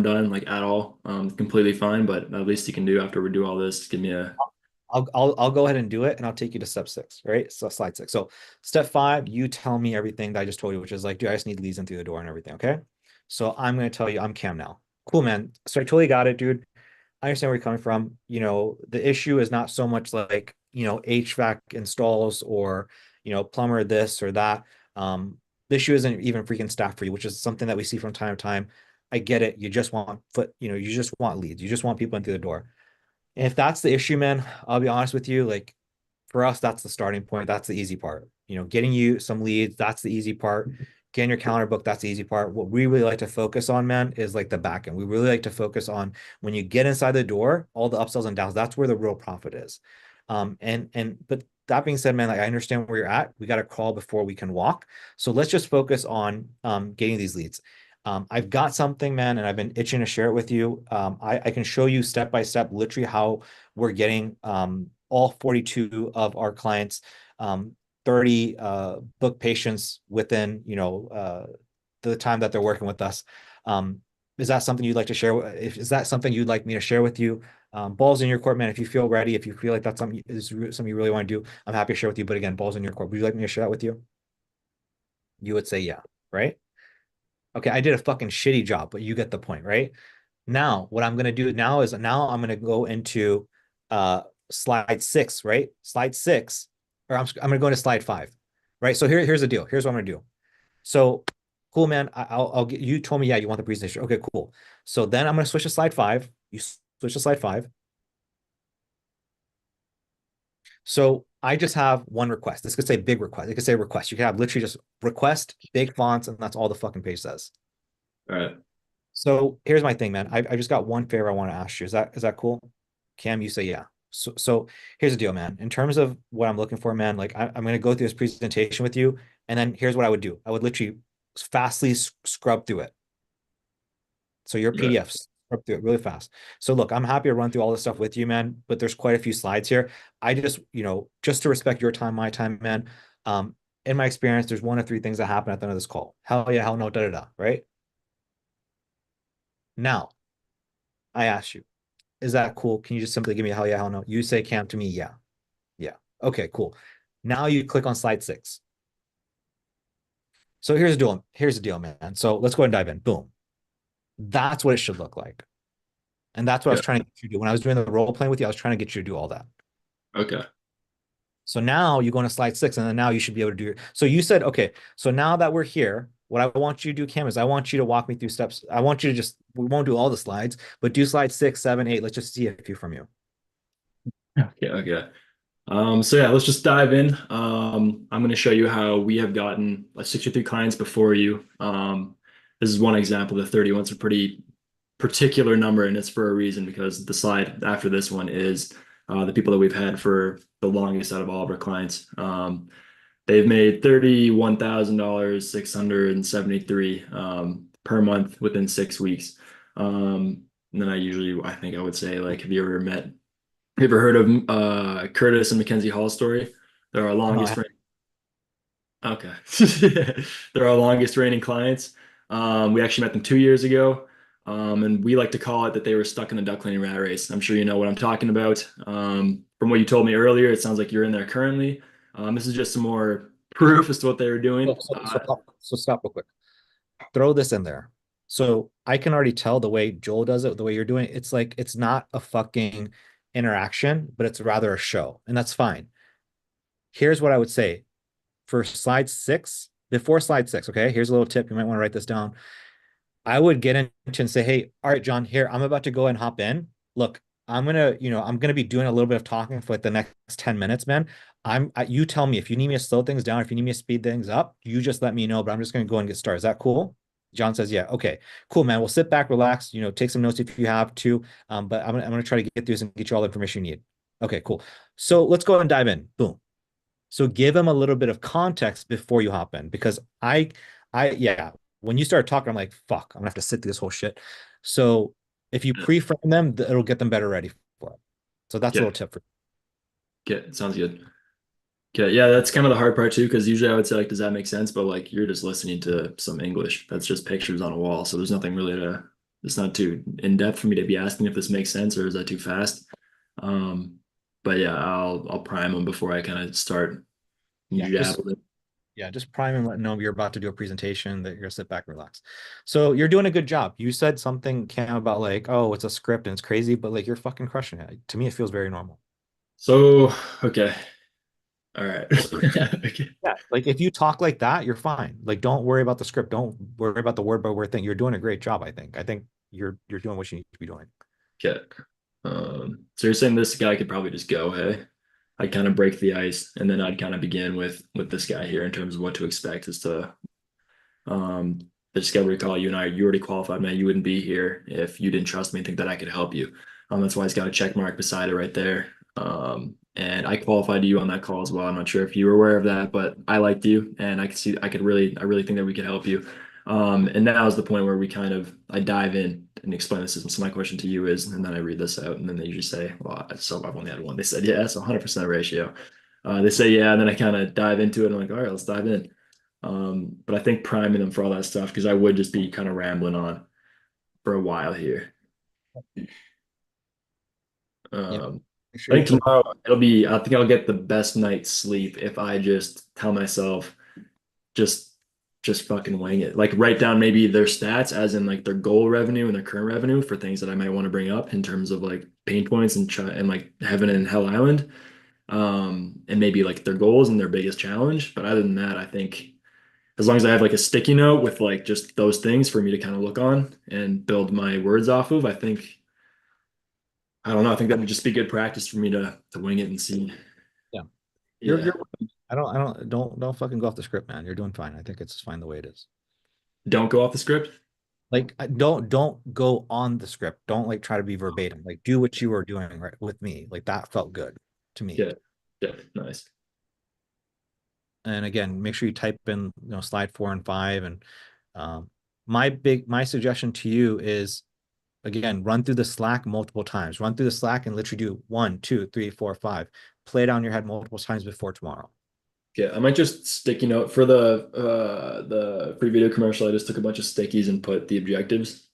Speaker 4: done, like at all. Completely fine, but at least you can do after we do all this, give me a.
Speaker 1: I'll go ahead and do it, and I'll take you to step 6, right? So slide 6. So step 5, you tell me everything that I just told you, which is like, dude, I just need leads in through the door and everything. Okay. So I'm going to tell you, I'm Cam now. Cool, man. So I totally got it, dude. I understand where you're coming from. The issue is not so much like, HVAC installs or, plumber this or that. The issue isn't even freaking staff for you, which is something that we see from time to time. I get it. You just want you just want leads. You just want people in through the door. And if that's the issue, man, I'll be honest with you, like for us, that's the starting point. That's the easy part. Getting you some leads, that's the easy part. Getting your calendar book, that's the easy part. What we really like to focus on, man, is like the back end. We really like to focus on when you get inside the door, all the upsells and downs. That's where the real profit is. But that being said, man, like I understand where you're at. We got to crawl before we can walk. So let's just focus on getting these leads. I've got something, man, and I've been itching to share it with you. I can show you step by step, literally how we're getting all 42 of our clients 30 book patients within the time that they're working with us. Is that something you'd like to share? Is that something you'd like me to share with you? Balls in your court, man. If you feel ready, if you feel like that's something you really want to do, I'm happy to share with you. But again, balls in your court. Would you like me to share that with you? You would say yeah, right? Okay, I did a fucking shitty job, but you get the point, right? Now, what I'm gonna do now is I'm gonna go into slide 6, right? Slide 6, or I'm gonna go into slide 5, right? So here's the deal. Here's what I'm gonna do. So cool, man. I'll get, you told me, yeah, you want the presentation. Okay, cool. So then I'm gonna switch to slide 5. You switch to slide 5. So I just have one request. This could say big request. It could say request. You can have literally just request, big fonts, and that's all the fucking page says.
Speaker 4: All right.
Speaker 1: So here's my thing, man. I just got one favor I want to ask you. Is that cool? Cam, you say yeah. So here's the deal, man. In terms of what I'm looking for, man, like I'm gonna go through this presentation with you, and then here's what I would do. I would literally fastly scrub through it. So your
Speaker 4: Yeah.
Speaker 1: PDFs scrub through it really fast. So look, I'm happy to run through all this stuff with you, man, but there's quite a few slides here. I just, just to respect your time, my time, man. In my experience, there's one of three things that happen at the end of this call. Hell yeah, hell no, da da da, right? Now, I ask you, is that cool? Can you just simply give me a hell yeah, hell no? You say Cam to me, yeah. Yeah. Okay, cool. Now you click on slide 6. So here's the deal. Here's the deal, man. So let's go ahead and dive in. Boom. That's what it should look like. And that's what I was
Speaker 4: Yeah.
Speaker 1: trying to get you to do. When I was doing the role playing with you, I was trying to get you to do all that.
Speaker 4: Okay.
Speaker 1: So now you go into slide 6, and then now you should be able to do it. So you said, okay, so now that we're here, what I want you to do, Cam, is I want you to walk me through steps. I want you to we won't do all the slides, but do slide 6, 7, 8. Let's just see a few from you.
Speaker 4: Okay. Okay. So yeah, let's just dive in. I'm going to show you how we have gotten 63 clients before you. This is one example. The 31's a pretty particular number, and it's for a reason, because the slide after this one is the people that we've had for the longest out of all of our clients. They've made $31,000, 673 per month within 6 weeks. And then I think I would say, like, have you ever heard of Curtis and Mackenzie Hall story? They're our longest reigning. Okay. They're our longest reigning clients. We actually met them 2 years ago. And we like to call it that they were stuck in the duck cleaning rat race. I'm sure you know what I'm talking about. From what you told me earlier, it sounds like you're in there currently. This is just some more proof as to what they were doing.
Speaker 1: So stop real quick. Throw this in there. So I can already tell the way Joel does it, the way you're doing it. It's like, it's not a fucking interaction, but it's rather a show, and that's fine. Here's what I would say for slide 6, before slide 6. Okay, here's a little tip. You might want to write this down. I would get into and say, hey, all right, John, here, I'm about to go and hop in. Look, I'm gonna be doing a little bit of talking for like the next 10 minutes, man. You tell me if you need me to slow things down, if you need me to speed things up, you just let me know, but I'm just gonna go and get started. Is that cool? John says, yeah. Okay, cool, man. We'll sit back, relax, take some notes if you have to. But I'm gonna try to get through this and get you all the information you need. Okay, cool. So let's go and dive in. Boom. So give them a little bit of context before you hop in, because yeah, when you start talking, I'm like, fuck, I'm gonna have to sit through this whole shit. So if you pre-frame them, it'll get them better ready for it. So that's a little tip for you.
Speaker 4: Okay, sounds good. Okay, yeah, that's kind of the hard part too, because usually I would say, like, does that make sense? But like, you're just listening to some English. That's just pictures on a wall. So there's nothing really it's not too in depth for me to be asking if this makes sense, or is that too fast? But yeah, I'll prime them before I kind of start.
Speaker 1: Just prime and let them know you're about to do a presentation, that you're gonna sit back and relax. So you're doing a good job. You said something, Cam, about like, oh, it's a script and it's crazy, but like, you're fucking crushing it. To me, it feels very normal.
Speaker 4: So, okay. All right. Okay.
Speaker 1: Yeah, like if you talk like that, you're fine. Like, don't worry about the script. Don't worry about the word by word thing. You're doing a great job, I think. I think you're doing what you need to be doing.
Speaker 4: Okay. So you're saying this guy could probably just go, hey? I'd kind of break the ice, and then I'd kind of begin with this guy here in terms of what to expect as to the discovery call. You already qualified, man. You wouldn't be here if you didn't trust me and think that I could help you. That's why it's got a check mark beside it right there. And I qualified you on that call as well. I'm not sure if you were aware of that, but I liked you, and I really think that we could help you. And now is the point where I dive in and explain the system. So my question to you is, and then I read this out, and then they usually say, well, so I've only had one. They said, yeah, so 100% ratio. They say, yeah, and then I kind of dive into it, and I'm like, all right, let's dive in. But I think priming them for all that stuff, because I would just be kind of rambling on for a while here. I think tomorrow I think I'll get the best night's sleep if I just tell myself, just fucking wing it. Like, write down maybe their stats, as in like their goal revenue and their current revenue, for things that I might want to bring up in terms of like pain points and like Heaven and Hell Island. And maybe like their goals and their biggest challenge. But other than that, I think as long as I have like a sticky note with like just those things for me to kind of look on and build my words off of, I don't know. I think that would just be good practice for me to wing it and see.
Speaker 1: Yeah.
Speaker 4: Yeah.
Speaker 1: Don't fucking go off the script, man. You're doing fine. I think it's fine the way it is.
Speaker 4: Don't go off the script.
Speaker 1: Like don't go on the script. Don't like try to be verbatim. Like do what you were doing right with me. Like that felt good to me.
Speaker 4: Yeah, yeah, nice.
Speaker 1: And again, make sure you type in, slide 4 and 5. And my suggestion to you is, again, run through the Slack multiple times. Run through the Slack and literally do 1, 2, 3, 4, 5. Play it on your head multiple times before tomorrow.
Speaker 4: Yeah, I might just sticky note for the free video commercial. I just took a bunch of stickies and put the objectives.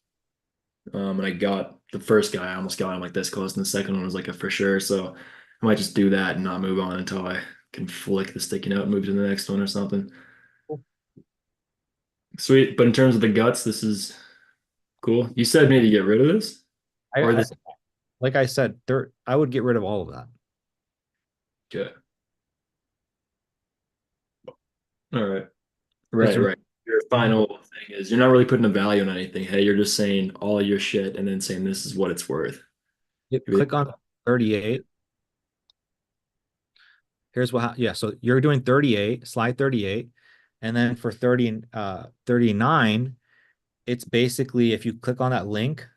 Speaker 4: And I got the first guy, I almost got him like this close, and the second one was like a for sure. So I might just do that and not move on until I can flick the sticky note and move to the next one or something. Sweet. But in terms of the guts, this is cool. You said maybe get rid of this? Or this
Speaker 1: Like I said, I would get rid of all of that.
Speaker 4: Okay. All right. Right, right. Your final thing is you're not really putting a value on anything. Hey, you're just saying all your shit and then saying this is what it's worth.
Speaker 1: Click on 38. Here's yeah, so you're doing 38, slide 38. And then for 39, it's basically if you click on that link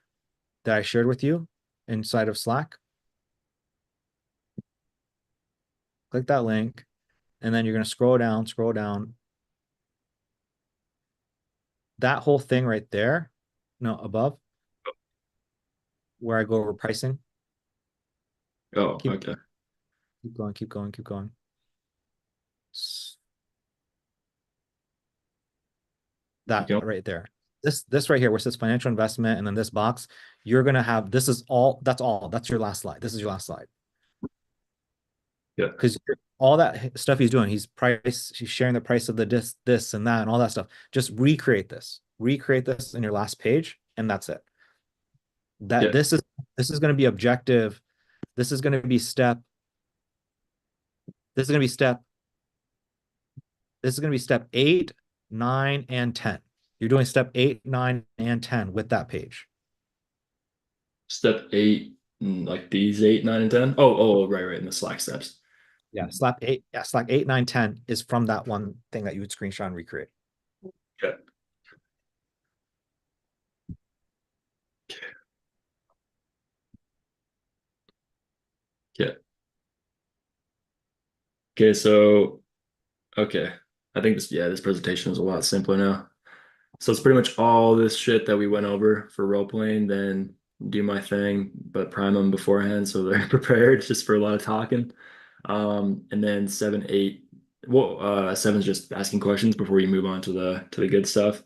Speaker 1: that I shared with you inside of Slack, click that link, and then you're going to scroll down. That whole thing right there, no, above, where I go over pricing.
Speaker 4: Oh, okay.
Speaker 1: Keep going. That right there. This right here, where it says financial investment, and then this box, you're gonna have that's your last slide. This is your last slide.
Speaker 4: Yeah.
Speaker 1: Because all that stuff he's doing, he's sharing the price of the this and that and all that stuff. Just recreate this in your last page, and that's it. This is going to be objective. This is going to be step 8, 9, and 10. You're doing step 8, 9, and 10 with that page.
Speaker 4: Step 8, like these 8, 9, and 10. Oh, right, in the Slack steps.
Speaker 1: Yeah, Slack 8, 9, 10 is from that one thing that you would screenshot and recreate.
Speaker 4: Okay. Okay, so okay. I think this presentation is a lot simpler now. So it's pretty much all this shit that we went over for role playing, then do my thing, but prime them beforehand so they're prepared just for a lot of talking. And then 7, 8. Well, 7 is just asking questions before you move on to the good stuff.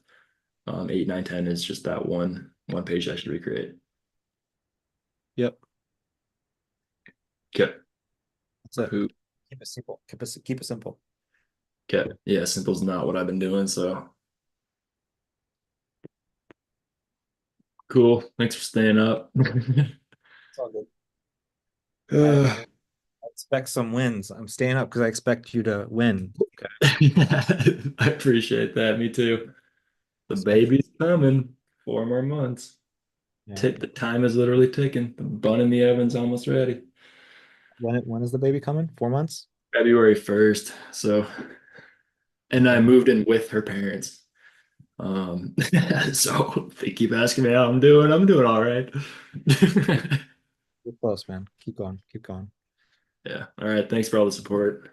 Speaker 4: 8, 9, 10 is just that one page I should recreate.
Speaker 1: Yep.
Speaker 4: Okay.
Speaker 1: That's it. Keep it simple. Keep it simple.
Speaker 4: Okay. Yeah, simple's not what I've been doing, so cool. Thanks for staying up.
Speaker 1: It's all good. I expect some wins. I'm staying up because I expect you to win.
Speaker 4: Okay. I appreciate that. Me too. The baby's coming. 4 more months.
Speaker 1: Yeah.
Speaker 4: The time is literally ticking. The bun in the oven's almost ready.
Speaker 1: When is the baby coming? 4 months?
Speaker 4: February 1st. So, and I moved in with her parents. So they keep asking me how I'm doing. I'm doing all right.
Speaker 1: You're close, man. Keep going.
Speaker 4: Yeah. All right. Thanks for all the support.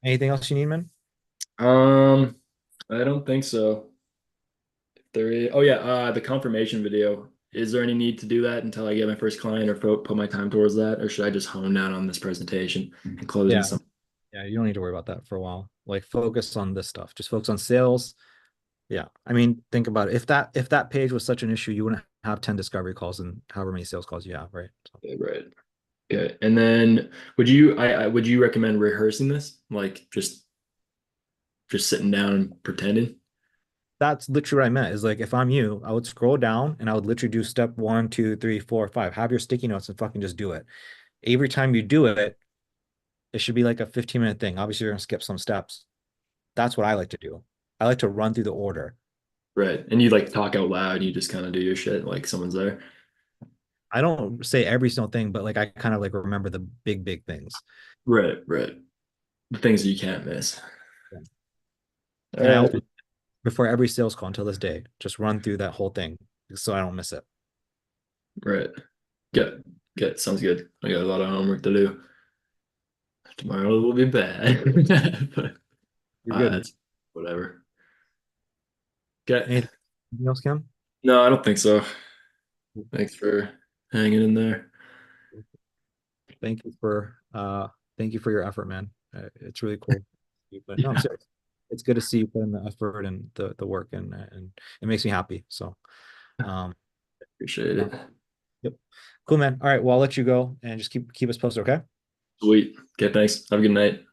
Speaker 1: Anything else you need, man?
Speaker 4: I don't think so. There is, oh yeah, the confirmation video. Is there any need to do that until I get my first client or put my time towards that? Or should I just hone down on this presentation and close in some?
Speaker 1: Yeah, you don't need to worry about that for a while. Like focus on this stuff. Just focus on sales. Yeah. I mean, think about it. If that page was such an issue, you wouldn't have 10 discovery calls and however many sales calls you have, right? So.
Speaker 4: Yeah, right. Okay. And then would you recommend rehearsing this? Like just sitting down and pretending?
Speaker 1: That's literally what I meant is like, if I'm you, I would scroll down and I would literally do step 1, 2, 3, 4, 5, have your sticky notes and fucking just do it. Every time you do it, it should be like a 15-minute thing. Obviously you're going to skip some steps. That's what I like to do. I like to run through the order.
Speaker 4: Right. And you like talk out loud, you just kind of do your shit like someone's there.
Speaker 1: I don't say every single thing, but like I kind of like remember the big things.
Speaker 4: Right. The things that you can't miss.
Speaker 1: Yeah. before every sales call until this day. Just run through that whole thing so I don't miss it.
Speaker 4: Right. Get sounds good. I got a lot of homework to do. Tomorrow will be bad. But
Speaker 1: You're good.
Speaker 4: it's whatever. Okay.
Speaker 1: Anything else, Cam?
Speaker 4: No, I don't think so. Thanks for hanging in there.
Speaker 1: Thank you for your effort, man. It's really cool. But no, I'm serious. It's good to see you put in the effort and the work, and it makes me happy. So
Speaker 4: Appreciate it.
Speaker 1: yep. Cool, man. All right, well, I'll let you go and just keep us posted, okay?
Speaker 4: Sweet. Okay, thanks. Have a good night.